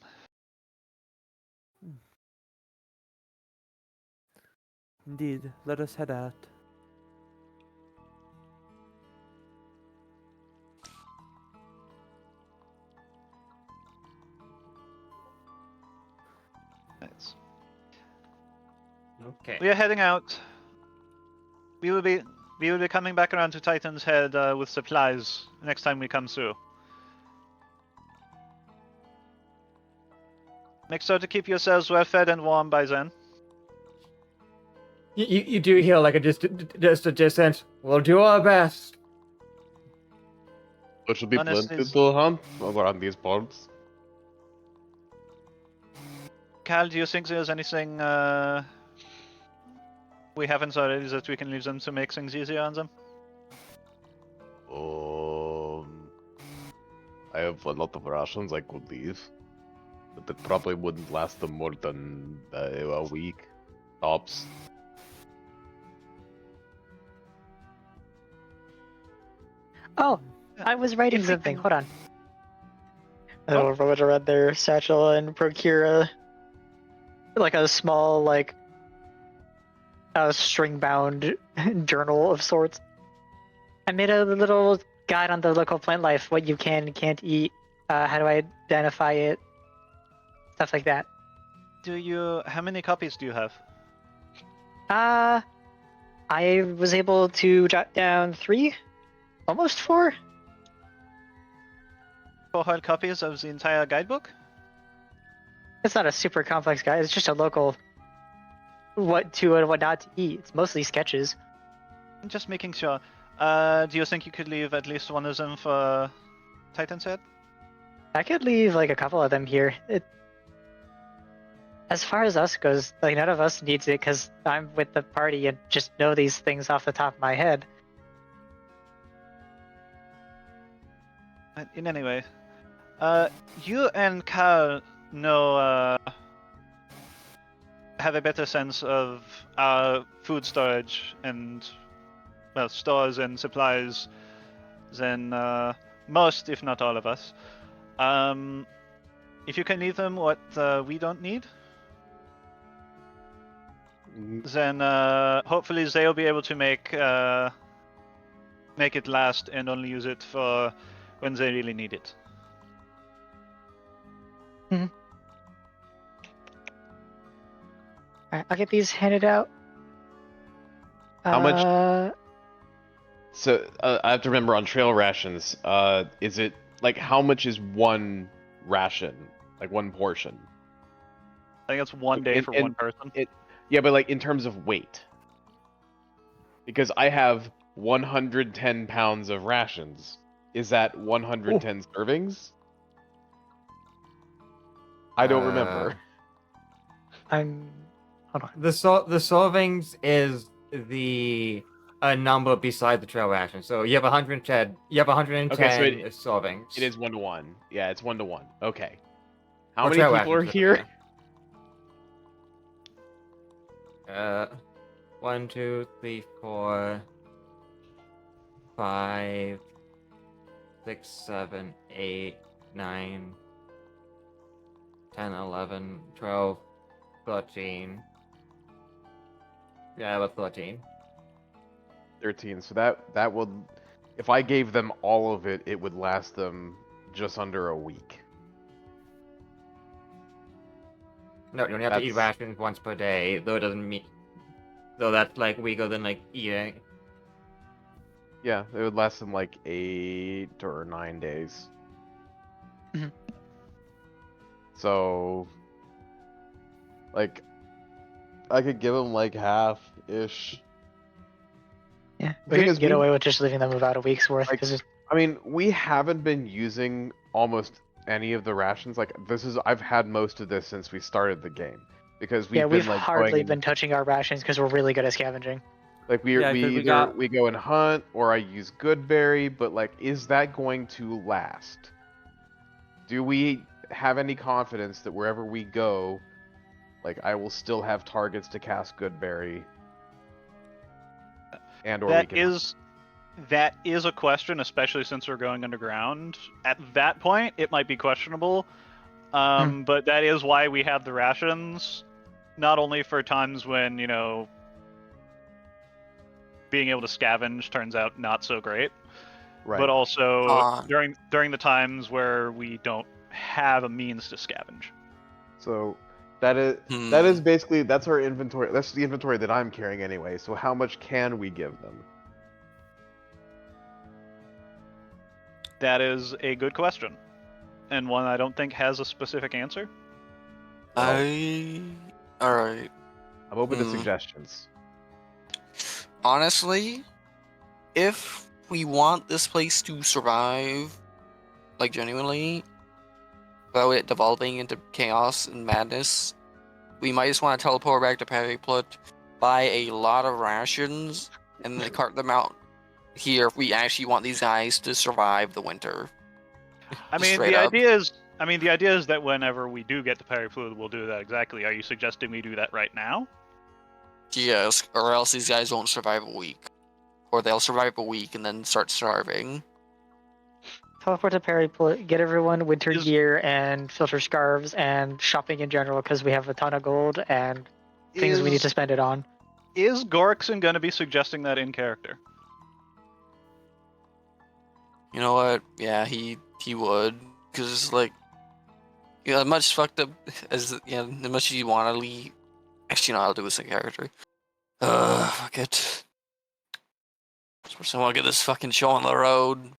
Indeed, let us head out. Nice. Okay. We are heading out. We will be coming back around to Titan's Head with supplies next time we come through. Make sure to keep yourselves well fed and warm by then. You do hear like just a distance. We'll do our best. There should be Honestly, plenty to hunt around these parts. Cal, do you think there's anything we haven't already that we can leave them to make things easier on them? I have a lot of rations I could leave, but it probably wouldn't last them more than a week, tops. Oh, I was writing If we something. can- Hold on. I'll rummage around their satchel and procure a small string-bound journal of sorts. I made a little guide on the local plant life, what you can and can't eat, how to identify it, stuff like that. How many copies do you have? I was able to jot down 3, almost 4. 4 hard copies of the entire guidebook? It's not a super complex guide. It's just a local what to and what not to eat. It's mostly sketches. I'm just making sure. Do you think you could leave at least one of them for Titan's Head? I could leave a couple of them here. As far as us goes, none of us needs it because I'm with the party and just know these things off the top of my head. In any way, you and Carl know have a better sense of our food storage and stores and supplies than most, if not all of us. If you can leave them what we don't need, then hopefully they'll be able to make it last and only use it for when they really need it. Alright, I'll get these handed out. How much- Uh, So I have to remember on trail rations. Is it like how much is one ration? Like one portion? I think it's one day for one person. Yeah, but like in terms of weight. Because I have 110 pounds of rations. Is that 110 servings? I don't remember. I'm. Hold on. The servings is the a number beside the trail ration. So you have 110. You have 110 Okay, so servings. It is 1-to-1. Yeah, it's 1-to-1. Okay. How Or many trail people are rations, here? yeah. 1, 2, 3, 4, 5, 6, 7, 8, 9, 10, 11, 12, 13. Yeah, about 13. 13. So that would, if I gave them all of it, it would last them just under a week. No, you only have to eat rations once per day, though it doesn't mean. Though that's like weaker than like eating. Yeah, it would last them like 8 or 9 days. Mhm. So, like, I could give them like half-ish. Yeah, The we thing could is, get away with just leaving them about a week's worth. Like, Because I mean, we haven't been using almost any of the rations. Like, I've had most of this since we started the game. Because we've we've been like hardly going been touching our rations because we're really good at scavenging. like we 'cause we either got- we go and hunt or I use Goodberry, but like is that going to last? Do we have any confidence that wherever we go, like I will still have targets to cast Goodberry? And or we That can is a question, especially since we're going underground. At that point, it might be questionable. But that is why we have the rations, not only for times when, you know, being able to scavenge turns out not so great, right. but also Huh. during the times where we don't have a means to scavenge. So that is basically that's our inventory. That's the inventory that I'm carrying anyway. So how much can we give them? That is a good question, and one I don't think has a specific answer. Alright. I'm open to suggestions. Honestly, if we want this place to survive, like genuinely, without it devolving into chaos and madness, we might just want to teleport back to Perryplut, buy a lot of rations, and then cart them out here if we actually want these guys to survive the winter. I mean, Straight the up. idea is that whenever we do get to Perryplut, we'll do that exactly. Are you suggesting we do that right now? Yes, or else these guys won't survive a week. Or they'll survive a week and then start starving. Teleport to Perryplut, get everyone winter gear and filter scarves and shopping in general because we have a ton of gold and things we need to spend it on. Is Gorkson going to be suggesting that in character? You know what? Yeah, he would, because like, as much fucked up as as much as you want to leave. Actually, no, I'll do this in character. Fuck it. First, I want to get this fucking show on the road.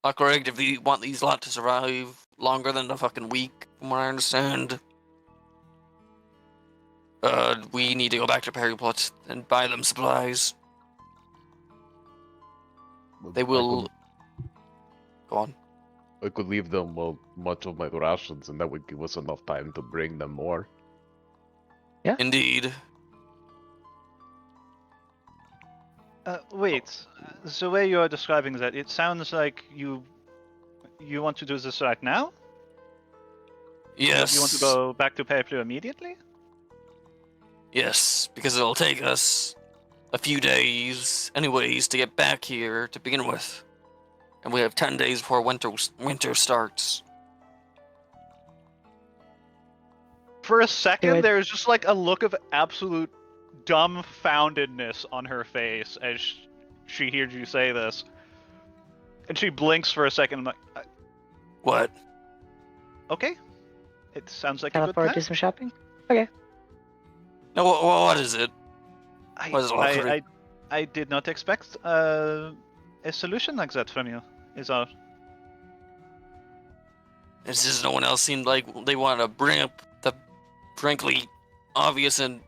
Not correct if you want these lot to survive longer than a fucking week, from what I understand. We need to go back to Perryplut and buy them supplies. They will. Go on. I could leave them much of my rations, and that would give us enough time to bring them more. Yeah. Indeed. Wait. The way you are describing that, it sounds like you want to do this right now? Yes. You want to go back to Perryplut immediately? Yes, because it'll take us a few days, anyways, to get back here to begin with. And we have 10 days before winter starts. For a second, there's just like a look of absolute dumbfoundedness on her face as she hears you say this. And she blinks for a second. I'm like, what? Okay. It sounds like Teleport, a good do plan. some shopping? Okay. No, what is it? Why is it all correct? I did not expect a solution like that from you. Is all. It's just no one else seemed like they wanted to bring up the frankly obvious and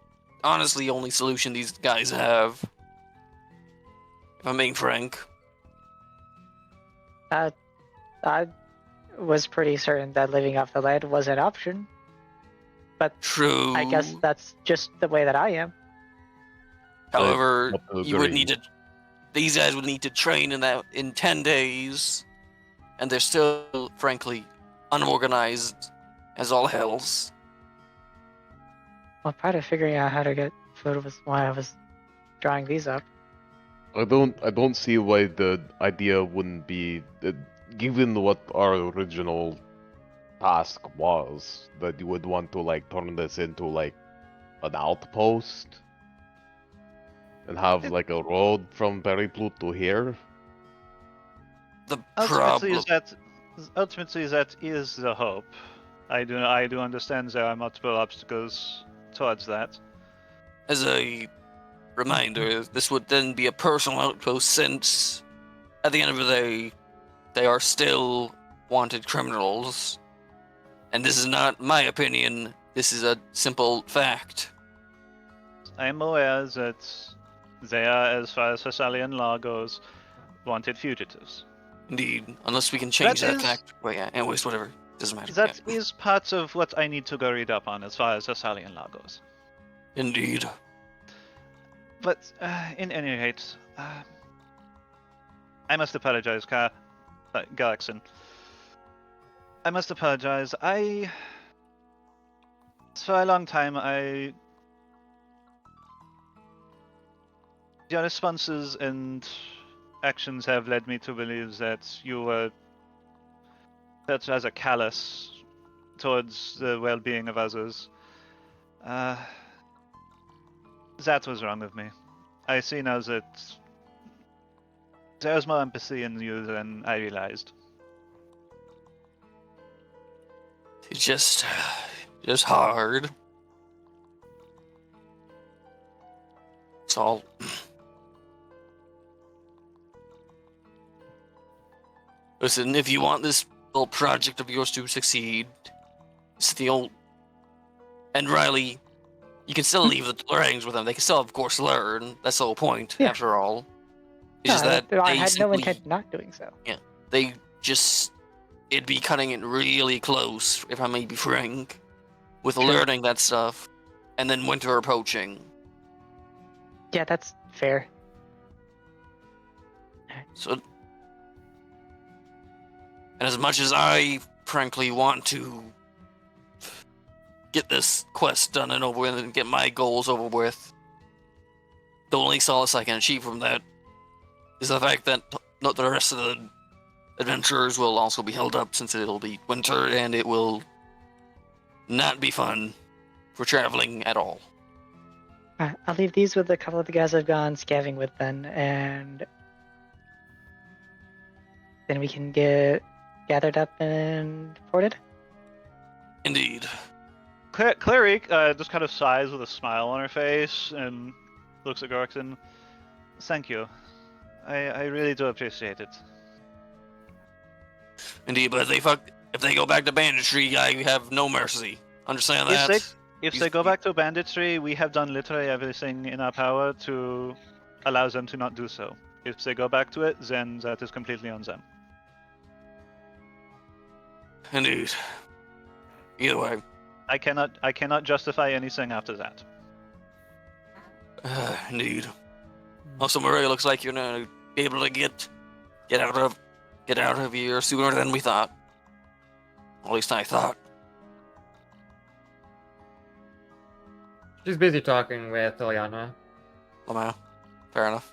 honestly only solution these guys have. If I'm being frank. I was pretty certain that living off the land was an option. But True. I guess that's just the way that I am. However, I you would agree. need to. These guys would need to train in 10 days, and they're still, frankly, unorganized as all hells. Well, part of figuring out how to get food was why I was drawing these up. I don't see why the idea wouldn't be, given what our original task was, that you would want to like turn this into like an outpost and have like a road from Periplu to here. The Ultimately, problem. that is the hope. I do understand there are multiple obstacles towards that. As a reminder, this would then be a personal outpost since, at the end of the day, they are still wanted criminals. And this is not my opinion, this is a simple fact. I'm aware that they are, as far as Thessalian law goes, wanted fugitives. Indeed, unless we can change That that is- fact. Well, yeah, anyways, whatever. Doesn't matter. That Yeah. is part of what I need to go read up on as far as Thessalian law goes. Indeed. But in any rate, I must apologize, Galaxon. I must apologize. For a long time, your responses and actions have led me to believe that you were such as a callous towards the well-being of others. That was wrong of me. I see now that there's more empathy in you than I realized. It's just hard. It's all. Listen, if you want this little project of yours to succeed, it's the old. And Riley, you can still leave the learnings with them. They can still, of course, learn. That's the whole point, Yeah. after all. It's just that I they had no simply, intent not doing so. they just. It'd be cutting it really close, if I may be frank, with Sure. learning that stuff, and then winter approaching. Yeah, that's fair. So, and as much as I frankly want to get this quest done and over with and get my goals over with, the only solace I can achieve from that is the fact that not the rest of the adventurers will also be held up since it'll be winter and it will not be fun for traveling at all. I'll leave these with a couple of the guys I've gone scavenging with then, and then we can get gathered up and ported. Indeed. Clary just kind of sighs with a smile on her face and looks at Gorkson. Thank you. I really do appreciate it. Indeed, but if they go back to banditry, I have no mercy. Understand that? If they go back to banditry, we have done literally everything in our power to allow them to not do so. If they go back to it, then that is completely on them. Indeed. Either way. I cannot justify anything after that. Indeed. Also, Maria, looks like you're gonna be able to get out of here sooner than we thought. At least I thought. She's busy talking with Ilyana. Lamau. Fair enough.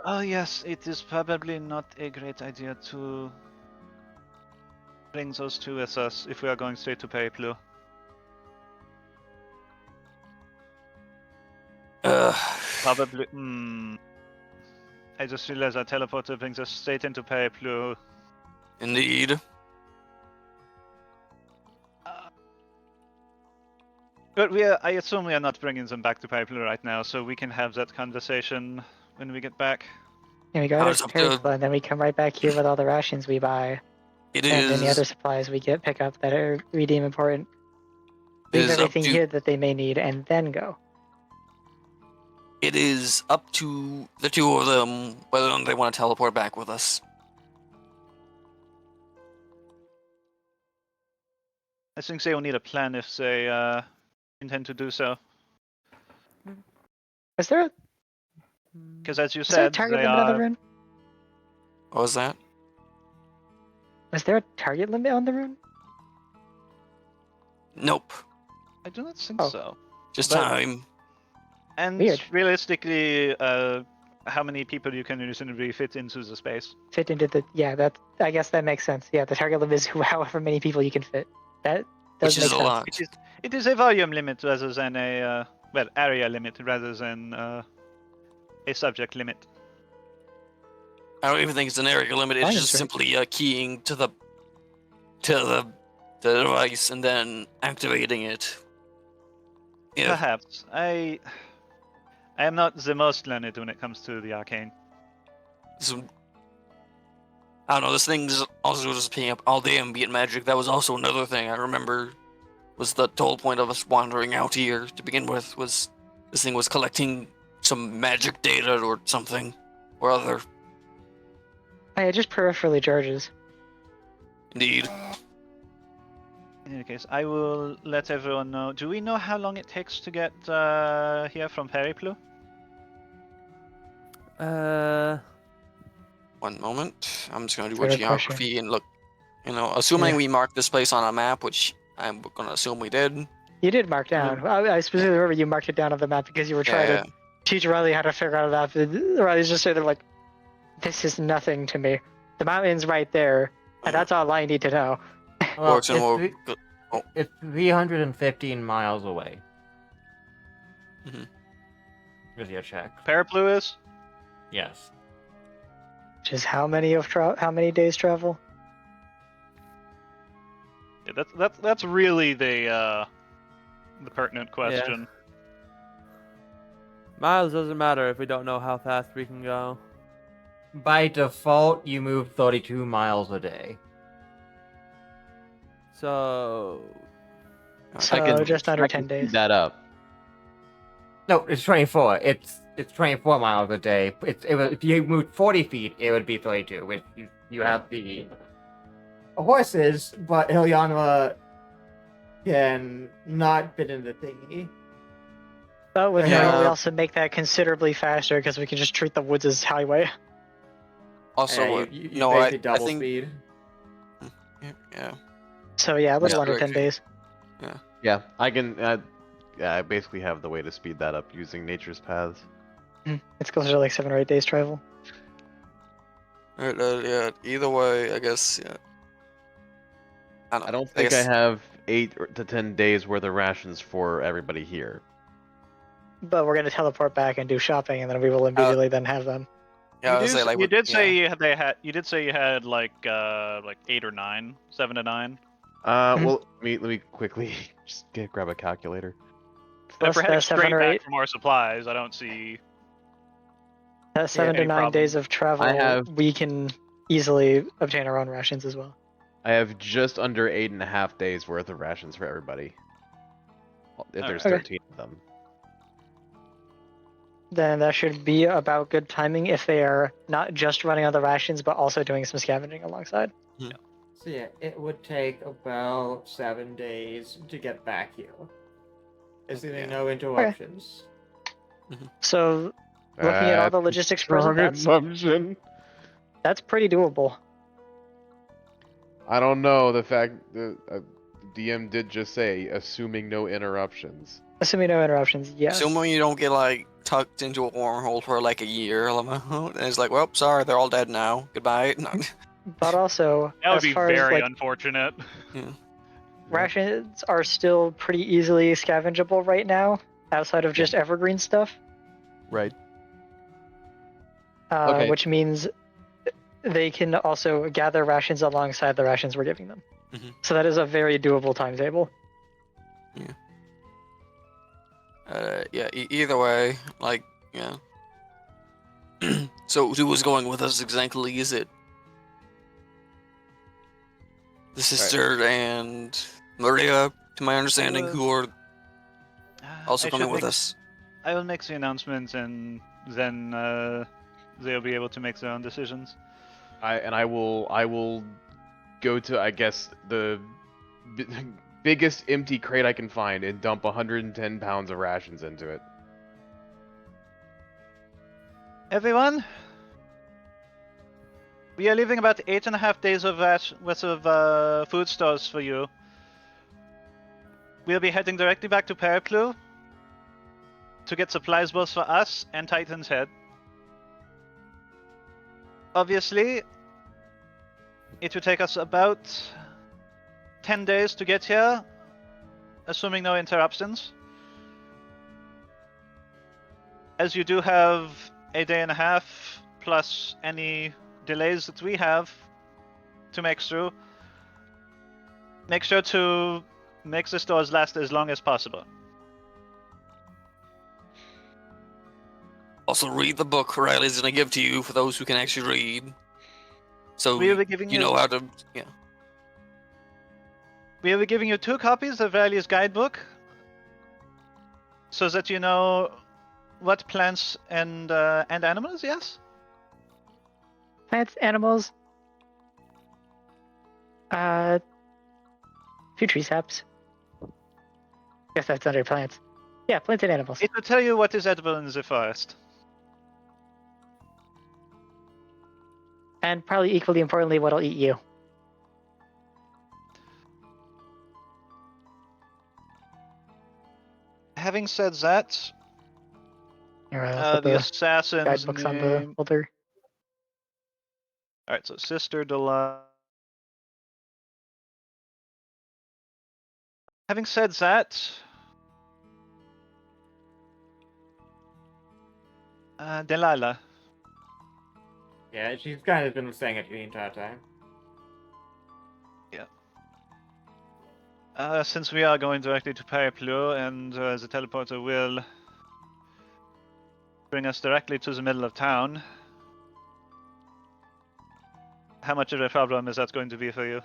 Oh yes, it is probably not a great idea to bring those two with us if we are going straight to Periplu. Probably. I just realized our teleporter brings us straight into Periplu. Indeed. But I assume we are not bringing them back to Pipeline right now, so we can have that conversation when we get back. And we go How to does it Perry feel? Club, and then we come right back here with all the rations we buy It and any other is. supplies we get pick up that we deem important. It Leave is up everything to. here that they may need, and then go. It is up to the two of them whether or not they want to teleport back with us. I think they will need a plan if they intend to do so. Is there Because as you is there a said, target they limit on the are. rune? What was that? Is there a target limit on the rune? Nope. I do not think Oh. so. Just But- time. And Weird. realistically, how many people you can reasonably fit into the space? Fit into the I guess that makes sense. Yeah, the target limit is however many people you can fit. That does Which make is a sense. lot. It is a volume limit rather than a area limit rather than a subject limit. I don't even think it's an area limit. It's Volume's just right. simply keying to the device and then activating it. Yeah. Perhaps. I am not the most learned when it comes to the arcane. So, I don't know. This thing's also just picking up all the ambient magic. That was also another thing I remember. Was the whole point of us wandering out here to begin with? Was this thing was collecting some magic data or something or other? Oh, yeah, just peripherally charges. Indeed. In any case, I will let everyone know. Do we know how long it takes to get here from Periplu? One moment. I'm just gonna do a Fair geography question. and look. Assuming Yeah. we marked this place on a map, which I'm gonna assume we did. You did mark down. I specifically remember you marked it down on the map because you were trying Yeah. to teach Riley how to figure out a map. Riley's just sitting there like, this is nothing to me. The mountain's right there, and that's all I need to know. Well, Works and more. it's 315 miles away. Mhm. With your check. Periplu is? Yes. Which is how many days travel? Yeah, that's really the pertinent question. Miles doesn't matter if we don't know how fast we can go. By default, you move 32 miles a day. So So just under I 10 can speed days. that up. No, it's 24. It's 24 miles a day. If you moved 40 feet, it would be 32. Which you have the horses, but Ilyana can not fit in the thingy. But with Yeah. Merle, we also make that considerably faster because we can just treat the woods as highway. Also, you no, basically I double think. speed. Yeah. So yeah, a little Yeah. under 10 days. Yeah, I can. I basically have the way to speed that up using nature's paths. It's closer to like 7 or 8 days travel. Alright, yeah. Either way, I guess. Yeah. I don't think I guess- have 8 to 10 days worth of rations for everybody here. But we're gonna teleport back and do shopping, and then we will immediately then have them. Yeah, I was say, like, you did yeah. say you did say you had like 8 or 9, 7 to 9. Well, let me quickly just grab a calculator. Plus If we're heading the 7 straight or back 8. for more supplies, I don't see. That 7 to any 9 problem. days of travel, I have- we can easily obtain our own rations as well. I have just under 8.5 days worth of rations for everybody. If there's Okay. 13 of them. Then that should be about good timing if they are not just running on the rations, but also doing some scavenging alongside. So yeah, it would take about 7 days to get back here. Assuming Yeah. no interruptions. So looking at all the logistics present, that's pretty doable. I don't know. The fact that DM did just say, assuming no interruptions. Assuming no interruptions, yes. Assuming you don't get, like, tucked into a wormhole for, like, a year, and it's like, well, sorry, they're all dead now. Goodbye. No. But also, That would as be far as very like unfortunate. rations are still pretty easily scavengeable right now, outside of just evergreen stuff. Right. Okay. Which means they can also gather rations alongside the rations we're giving them. Mhm. So that is a very doable timetable. Yeah. Either way, like, yeah. So who was going with us exactly? Is it the sister and Maria, to my understanding, who are also I coming should with make- us? I will make the announcement, and then they'll be able to make their own decisions. I will go to, I guess, the biggest empty crate I can find and dump 110 pounds of rations into it. Everyone, we are leaving about 8.5 days of worth of food stores for you. We'll be heading directly back to Paraplu to get supplies both for us and Titan's Head. Obviously, it will take us about 10 days to get here, assuming no interruptions. As you do have a day and a half, plus any delays that we have to make through, make sure to make the stores last as long as possible. Also, read the book Riley's gonna give to you for those who can actually read. So We will be giving you know how to, yeah. We will be giving you 2 copies of Riley's guidebook, so that you know what plants and animals. Yes. Plants, animals. Few tree saps. Guess that's under plants. Yeah, plants and animals. It will tell you what is edible in the forest. And probably equally importantly, what'll eat you. Having said that, Put the the assassin's guidebooks on the name. holder. All right, so Sister Delilah. Having said that, Delilah. Yeah, she's kind of been saying it the entire time. Since we are going directly to Paraplu, and the teleporter will bring us directly to the middle of town, how much of a problem is that going to be for you?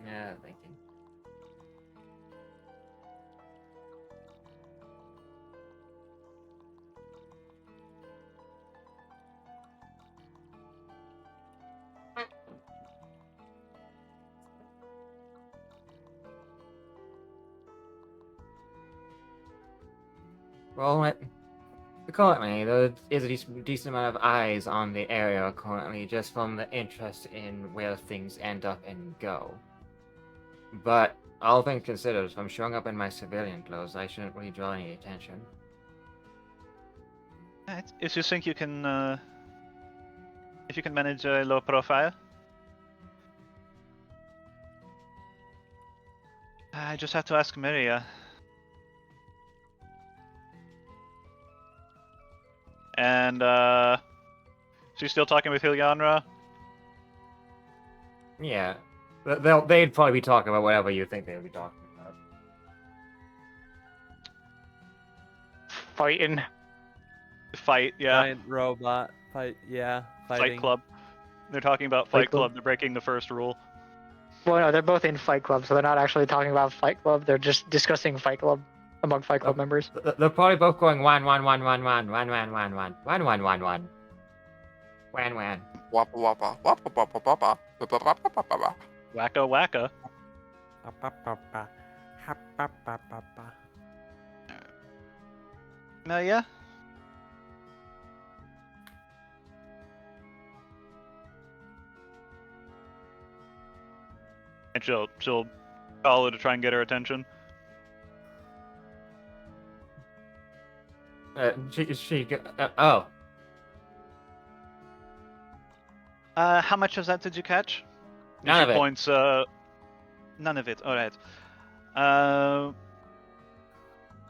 Yeah, thank you. Well, currently, there is a decent amount of eyes on the area currently, just from the interest in where things end up and go. But, all things considered, if I'm showing up in my civilian clothes, I shouldn't really draw any attention. If you think you can, if you can manage a low profile, I just have to ask Maria. And she's still talking with Hilyanra. Yeah, they'd probably be talking about whatever you think they would be talking about. Fighting. Fight, yeah. Giant robot fight. Yeah, fighting. Fight Club. They're talking about Fight Fight Club. Club. They're breaking the first rule. Well, no, they're both in Fight Club, so they're not actually talking about Fight Club. They're just discussing Fight Club among Fight Club members. They're probably both going wan. Wappa wappa wappa wappa wappa wappa wappa wappa. Wacka wacka. Ba-ba-ba-ba. Ha-ba-ba-ba-ba. Maria? And she'll call her to try and get her attention. Oh. How much of that did you catch? None of it. Points, none of it. Alright.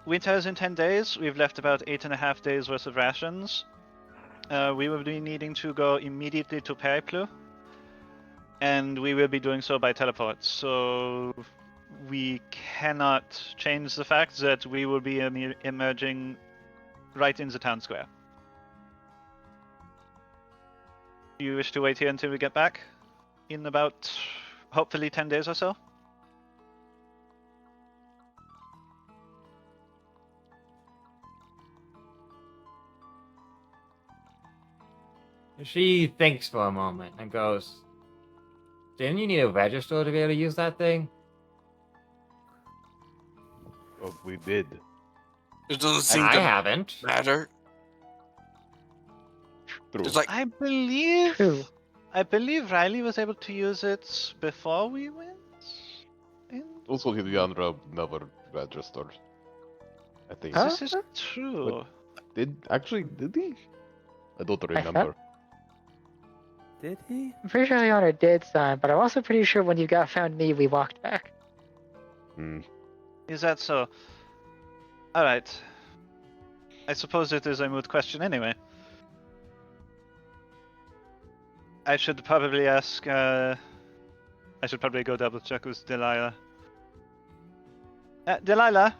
Winter is in 10 days. We've left about 8.5 days worth of rations. We will be needing to go immediately to Paraplu. and we will be doing so by teleport. So we cannot change the fact that we will be emerging right in the town square. Do you wish to wait here until we get back? In about, hopefully, 10 days or so? She thinks for a moment and goes, "Didn't you need a register to be able to use that thing?" Oh, we did. It doesn't seem I to haven't. matter. True. It's like I believe True. Riley was able to use it before we went in. Also, Hiliandra never registered. I think. Huh? This is true. Did he? I don't I remember. Did he? I'm pretty sure Leona did sign, but I'm also pretty sure when you got found me, we walked back. Hmm. Is that so? Alright. I suppose it is a moot question anyway. I should probably ask, I should probably go double check with Delilah. Delilah?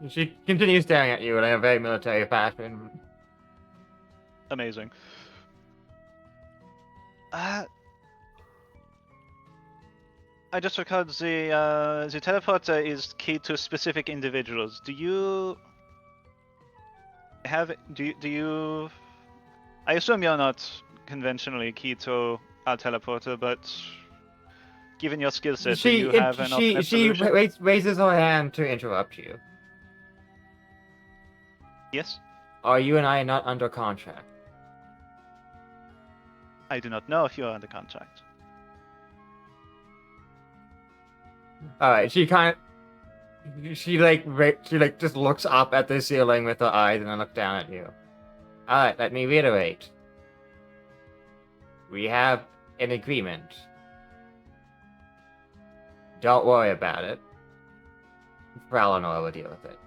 She continues staring at you in a very military fashion. Amazing. I just recalled the teleporter is key to specific individuals. Do you have do you I assume you're not conventionally key to our teleporter, but given your skill set, do you have an alternate solution? Raises her hand to interrupt you. Yes? Are you and I not under contract? I do not know if you are under contract. Alright, she just looks up at the ceiling with her eyes and then looks down at you. Alright, let me reiterate. We have an agreement. Don't worry about it. Valinor will deal with it.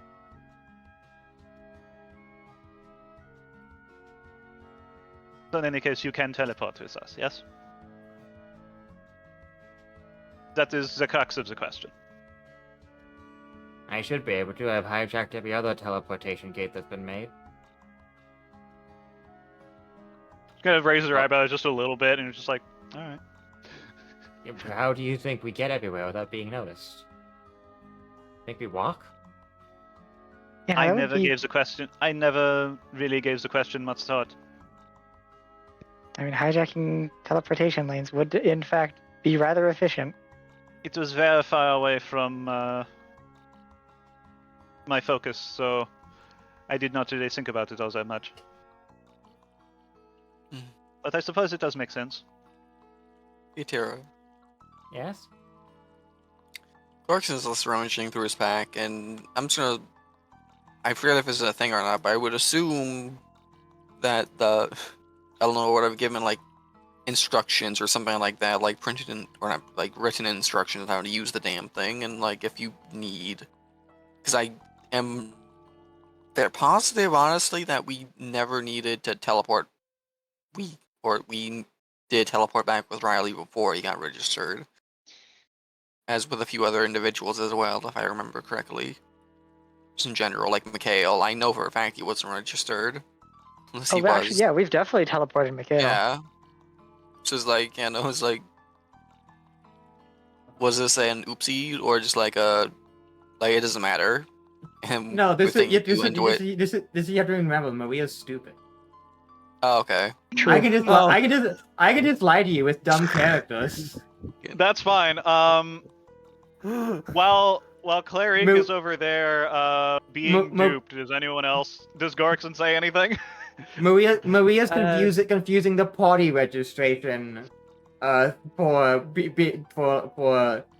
So in any case, you can teleport with us, yes? That is the crux of the question. I should be able to. I've hijacked every other teleportation gate that's been made. Kind of raises her eyebrows just a little bit, and it's just like, alright. Yeah, but how do you think we get everywhere without being noticed? Think we walk? Yeah, I that would never be- gave the question. I never really gave the question much thought. I mean, hijacking teleportation lanes would, in fact, be rather efficient. It was very far away from my focus, so I did not really think about it all that much. Hmm. But I suppose it does make sense. Itero. Yes? Clarkson's just rummaging through his pack, and I'm just gonna. I forget if it's a thing or not, but I would assume that the Eleanor would have given like instructions or something like that, like printed in or not, like written instructions on how to use the damn thing, and like if you need, because I am they're positive, honestly, that we never needed to teleport. We did teleport back with Riley before he got registered, as with a few other individuals as well, if I remember correctly. Just in general, like Mikhail, I know for a fact he wasn't registered. Unless he Oh, was. actually, yeah, we've definitely teleported Mikhail. Yeah. So it's like, you know, it's like, was this an oopsie or just like a, like it doesn't matter? And No, we think you into it. this is you have to remember, Maria's stupid. Oh, okay. True. I can just Oh. I can just lie to you with dumb characters. That's fine. While Claric Mo- is over there being Mo- duped, does Gorkson say anything? Maria's confusing the party registration for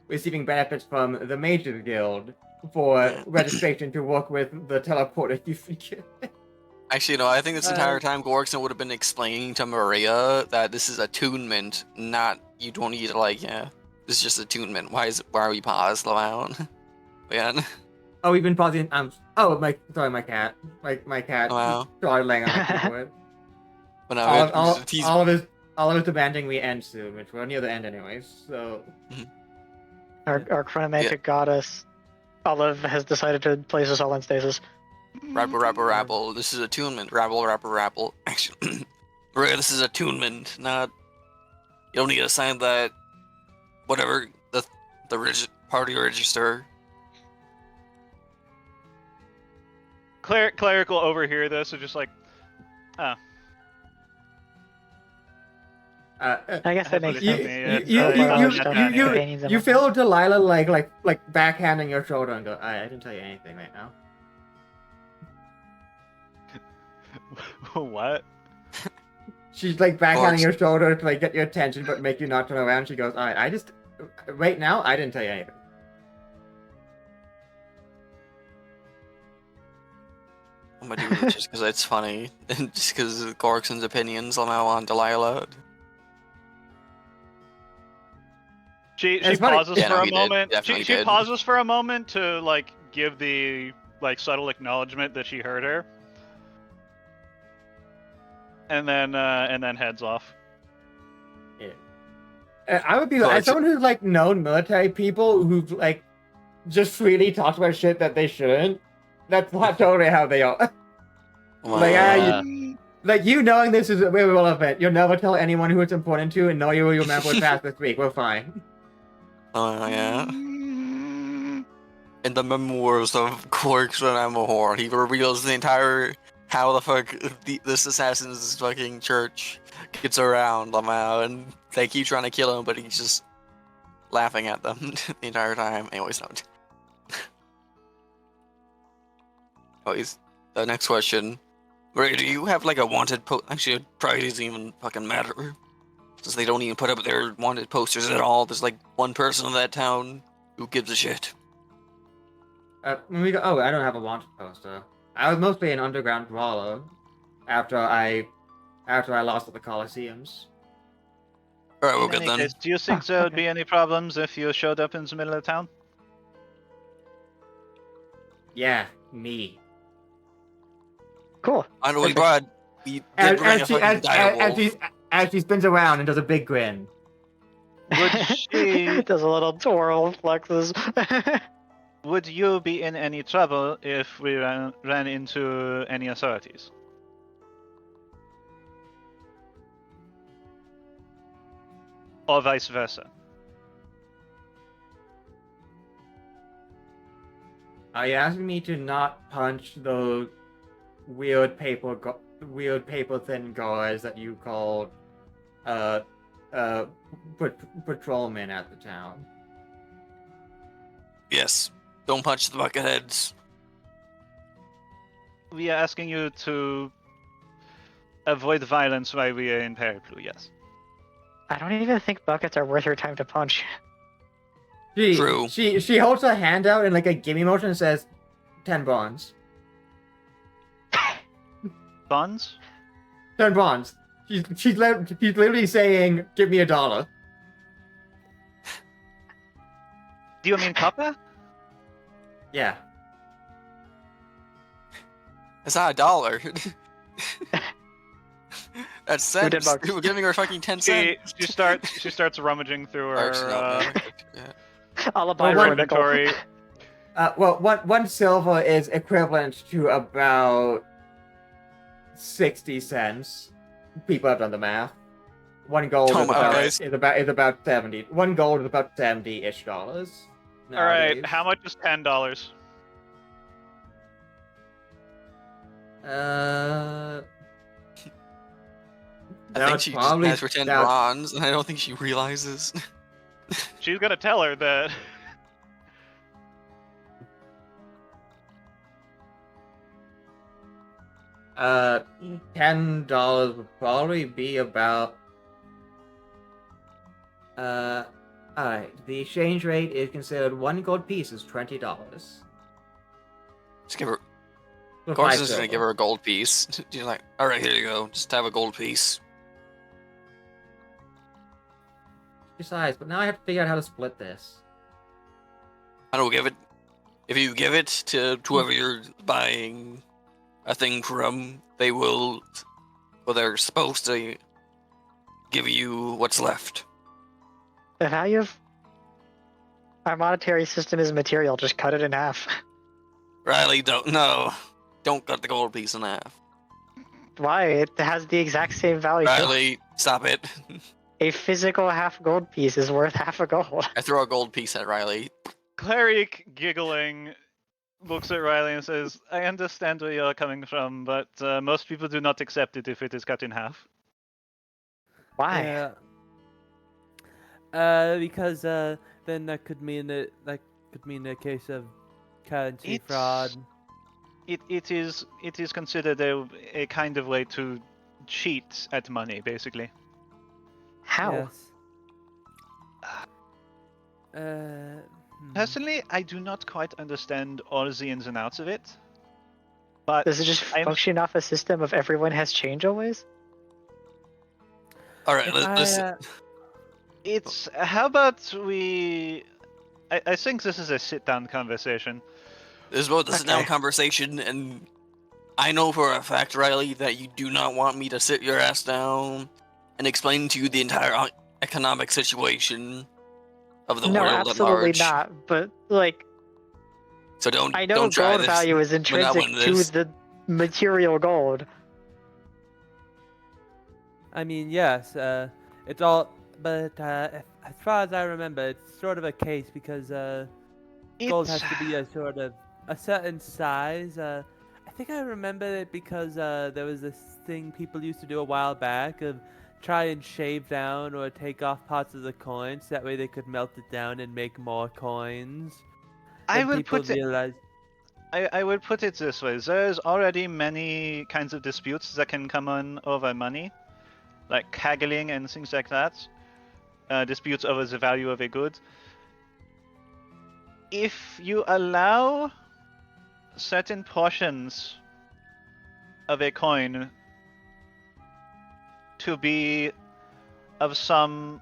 receiving benefits from the Major Guild for registration to work with the teleporter you forget. Actually, no, I think this entire time Gorkson would have been explaining to Maria that this is attunement, not, you don't need to, like, yeah, this is just attunement. Why are we paused? Slow down. Man. Oh, we've been pausing. My cat. My cat. Wow. Started laying on my keyboard. But no, he's all of his demanding we end soon, which we're near the end anyways. So Our chronomantic goddess, Olive, has decided to place us all in stasis. rabble. This is attunement. Rabble. Actually, this is attunement, not. You don't need to sign that. Whatever the party register. Cleric will overhear this and just like, oh. I guess that makes sense. You feel Delilah like backhanding your shoulder and go, I didn't tell you anything right now. What? She's like backhanding your shoulder to like get your attention but make you not turn around. She goes, I just right now I didn't tell you anything. I'm gonna do it just because it's funny, and just because of Gorkson's opinions somehow on Delilah. She pauses for a moment. She pauses for a moment to like give the like subtle acknowledgement that she heard her, and then heads off. Yeah. I would be as someone who's like known military people who've like just freely talked about shit that they shouldn't. That's not totally how they are. Like you knowing this is very relevant. You'll never tell anyone who it's important to, and know you will remember what passed this week. We're fine. Oh yeah. In the memoirs of Corks and Amahorn, he reveals the entire how the fuck this assassin's fucking church gets around somehow, and they keep trying to kill him, but he's just laughing at them the entire time. Anyways, no. The next question. Ray, do you have like a wanted post? Actually, it probably doesn't even fucking matter. Since they don't even put up their wanted posters at all. There's like one person in that town who gives a shit. I don't have a wanted poster. I was mostly an underground brawler after I lost at the Colosseums. Alright, we'll get then. Case, do you think there would be any problems if you showed up in the middle of town? Yeah, me. Cool. I'm really glad we did bring a fucking direwolf. As she spins around and does a big grin. Would she... does a little twirl, flexes. Would you be in any trouble if we ran into any authorities? Or vice versa? Are you asking me to not punch those weird paper thin guards that you called patrolmen at the town? Yes. Don't punch the bucketheads. We are asking you to avoid violence while we are in Periplu, yes. I don't even think buckets are worth your time to punch. True. She holds her hand out in like a gimme motion and says, 10 bonds. Bonds? 10 bonds. She's literally saying, give me $1. Do you mean copper? Yeah. It's not $1. That's cents. We're giving her fucking 10 cents. She starts rummaging through her inventory. Well, one silver is equivalent to about 60 cents. People have done the math. One gold is about 70. One gold is about $70-ish. All right, how much is $10? I think she just asked for 10 bronze, and I don't think she realizes. She's gonna tell her that. $10 would probably be about. Alright. The exchange rate is considered 1 gold piece is $20. Just give her. Of course, is gonna give her a gold piece. She's like, all right, here you go. Just have a gold piece. Besides, but now I have to figure out how to split this. I don't give it. If you give it to whoever you're buying a thing from, they will Well, they're supposed to give you what's left. The value of our monetary system is material. Just cut it in half. Riley, don't cut the gold piece in half. Why? It has the exact same value. Riley, stop it. A physical half gold piece is worth half a gold. I throw a gold piece at Riley. Cleric, giggling, looks at Riley and says, I understand where you're coming from, but most people do not accept it if it is cut in half. Why? Because then that could mean a case of currency fraud. It is considered a kind of way to cheat at money, basically. How? Yes. Personally, I do not quite understand all the ins and outs of it. But Does it just function off a system of everyone has change always? All right, listen. It's how about we? I think this is a sit-down conversation. This is both a sit-down conversation, and I know for a fact, Riley, that you do not want me to sit your ass down and explain to you the entire economic situation of the No, world absolutely at large. not. But like, So don't. I know don't try gold this. value is We're not intrinsic winning to this. the material gold. I mean, yes, it's all, but as far as I remember, it's sort of a case because gold has to be a sort of a certain size. I think I remember it because there was this thing people used to do a while back of try and shave down or take off parts of the coins. That way they could melt it down and make more coins. I Then will people put it. realized. I would put it this way: there's already many kinds of disputes that can come on over money, like haggling and things like that. Disputes over the value of a good. If you allow certain portions of a coin to be of some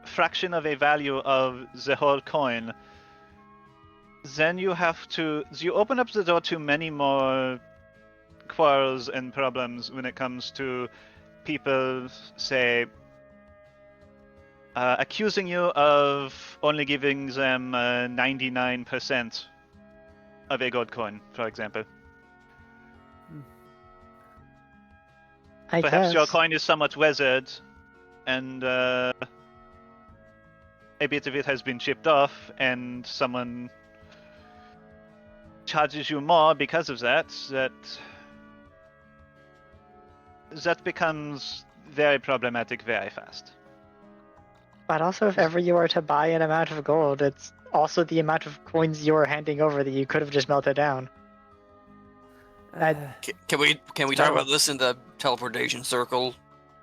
fraction of a value of the whole coin, then you open up the door to many more quarrels and problems when it comes to people, say, accusing you of only giving them 99% of a gold coin, for example. Perhaps your coin is somewhat weathered, and a bit of it has been chipped off, and someone charges you more because of that. That becomes very problematic very fast. But also, if ever you are to buy an amount of gold, it's also the amount of coins you are handing over that you could have just melted down. Can we talk about this in the teleportation circle?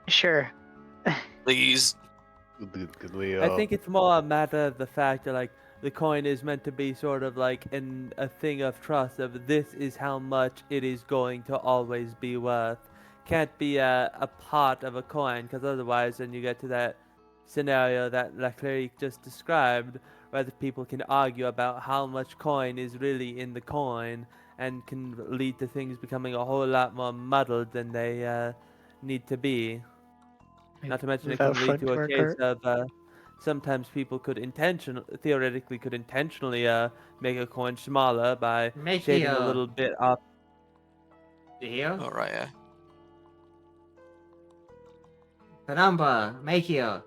Sure. Please. Could we, I think it's more a matter of the fact that like the coin is meant to be sort of like a thing of trust of this is how much it is going to always be worth. Can't be a part of a coin, because otherwise then you get to that scenario that Leclerc just described, where the people can argue about how much coin is really in the coin and can lead to things becoming a whole lot more muddled than they need to be. Not to mention it can lead to a case of sometimes people could theoretically could intentionally make a coin smaller by shaving a little bit off. Here? All right. Yeah. Caramba, Makio.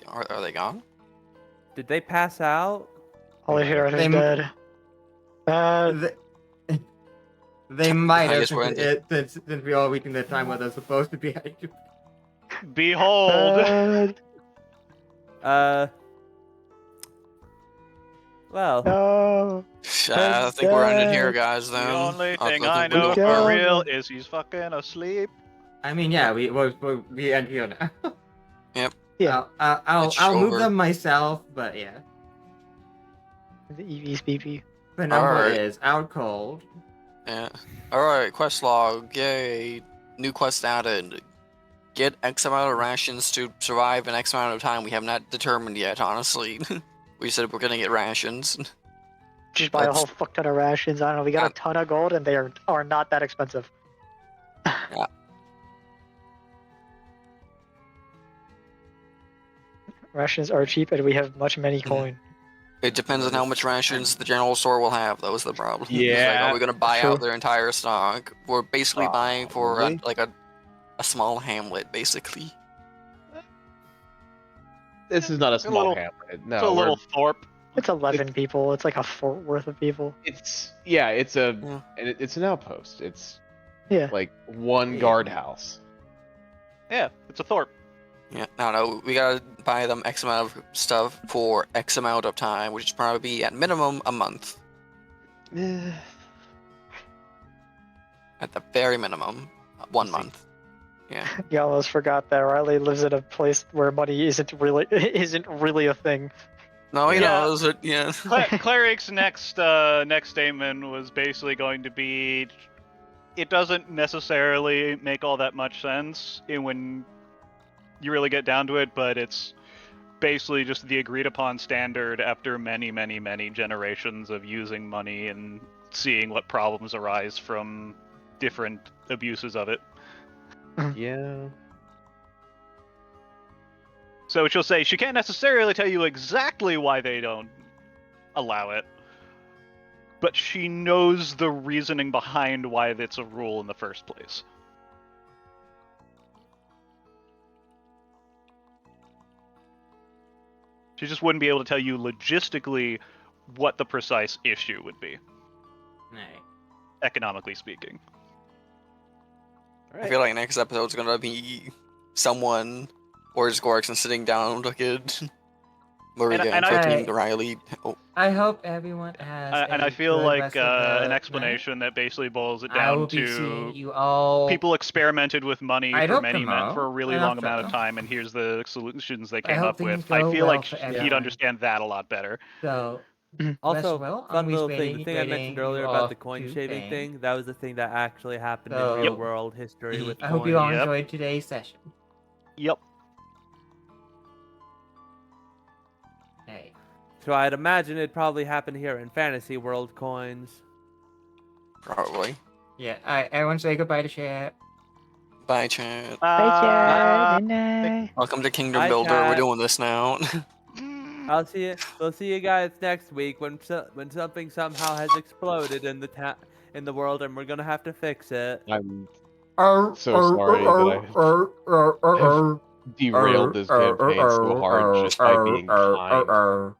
Are they gone? Did they pass out? Holy shit, is dead. They might I have, guess we're ended. since we are reaching the time where they're supposed to be. Behold! Well. No. I think we're ending here, guys. Then The only I thing think I we know go- for real is he's fucking asleep. I mean, yeah, we end here now. Yep. Yeah. I'll move them myself, but yeah. The EV's BP. The number Alright. is out cold. Yeah. All right. Quest log. Yay. New quest added. Get X amount of rations to survive an X amount of time. We have not determined yet, honestly. We said we're gonna get rations. Just buy a whole fuck ton of rations. I don't know. We got a ton of gold, and they are not that expensive. Rations are cheap, and we have many coin. It depends on how much rations the general store will have. That was the problem. It's like, Yeah. are we gonna buy True. out their entire stock? We're basically buying for Probably. like a small hamlet, basically. This is not a small little- hamlet. It's No, a little thorp. It's 11 people. It's like a fort worth of people. It's Yeah. and it's an outpost. It's Yeah. like one Yeah. guardhouse. Yeah, it's a thorp. Yeah, no, we gotta buy them X amount of stuff for X amount of time, which is probably be at minimum a month. At the very minimum, 1 month. Yeah. You almost forgot that Riley lives in a place where money isn't really a thing. No, you Yeah. know, those are, yeah. Cleric's next statement was basically going to be, it doesn't necessarily make all that much sense when you really get down to it, but it's basically just the agreed upon standard after many generations of using money and seeing what problems arise from different abuses of it. Yeah. So she'll say she can't necessarily tell you exactly why they don't allow it, but she knows the reasoning behind why it's a rule in the first place. She just wouldn't be able to tell you logistically what the precise issue would be, economically speaking. I feel like next episode's gonna be someone or his Gorks and sitting down looking Morrigan And I- talking to Riley. Oh, I hope everyone has. And a I feel good like rest of an the explanation that basically boils it night. I will down be seeing to you all. people experimented with money I for hope many tomorrow, for a really and long after. amount of time, and here's the solutions they I came hope up things with. I go feel well like for he'd everyone. understand that a lot better. So Also, rest well. fun I'll be little thing. The thing I waiting mentioned you earlier about off the coin to shaving bed. thing, that was the thing that actually happened So- in real Yep. world history with I hope you all coins. Yep. enjoyed today's session. Yep. Hey. So I'd imagine it'd probably happen here in fantasy world coins. probably. Yeah. Alright, everyone say goodbye to chat. Bye, chat. Bye, Chad. Good night. Welcome to Kingdom Bye, Builder. We're chat. doing this now. I'll see you. We'll see you guys next week when something somehow has exploded in the world, and we're gonna have to fix it. I'm so sorry that I've derailed this campaign so hard just by being kind.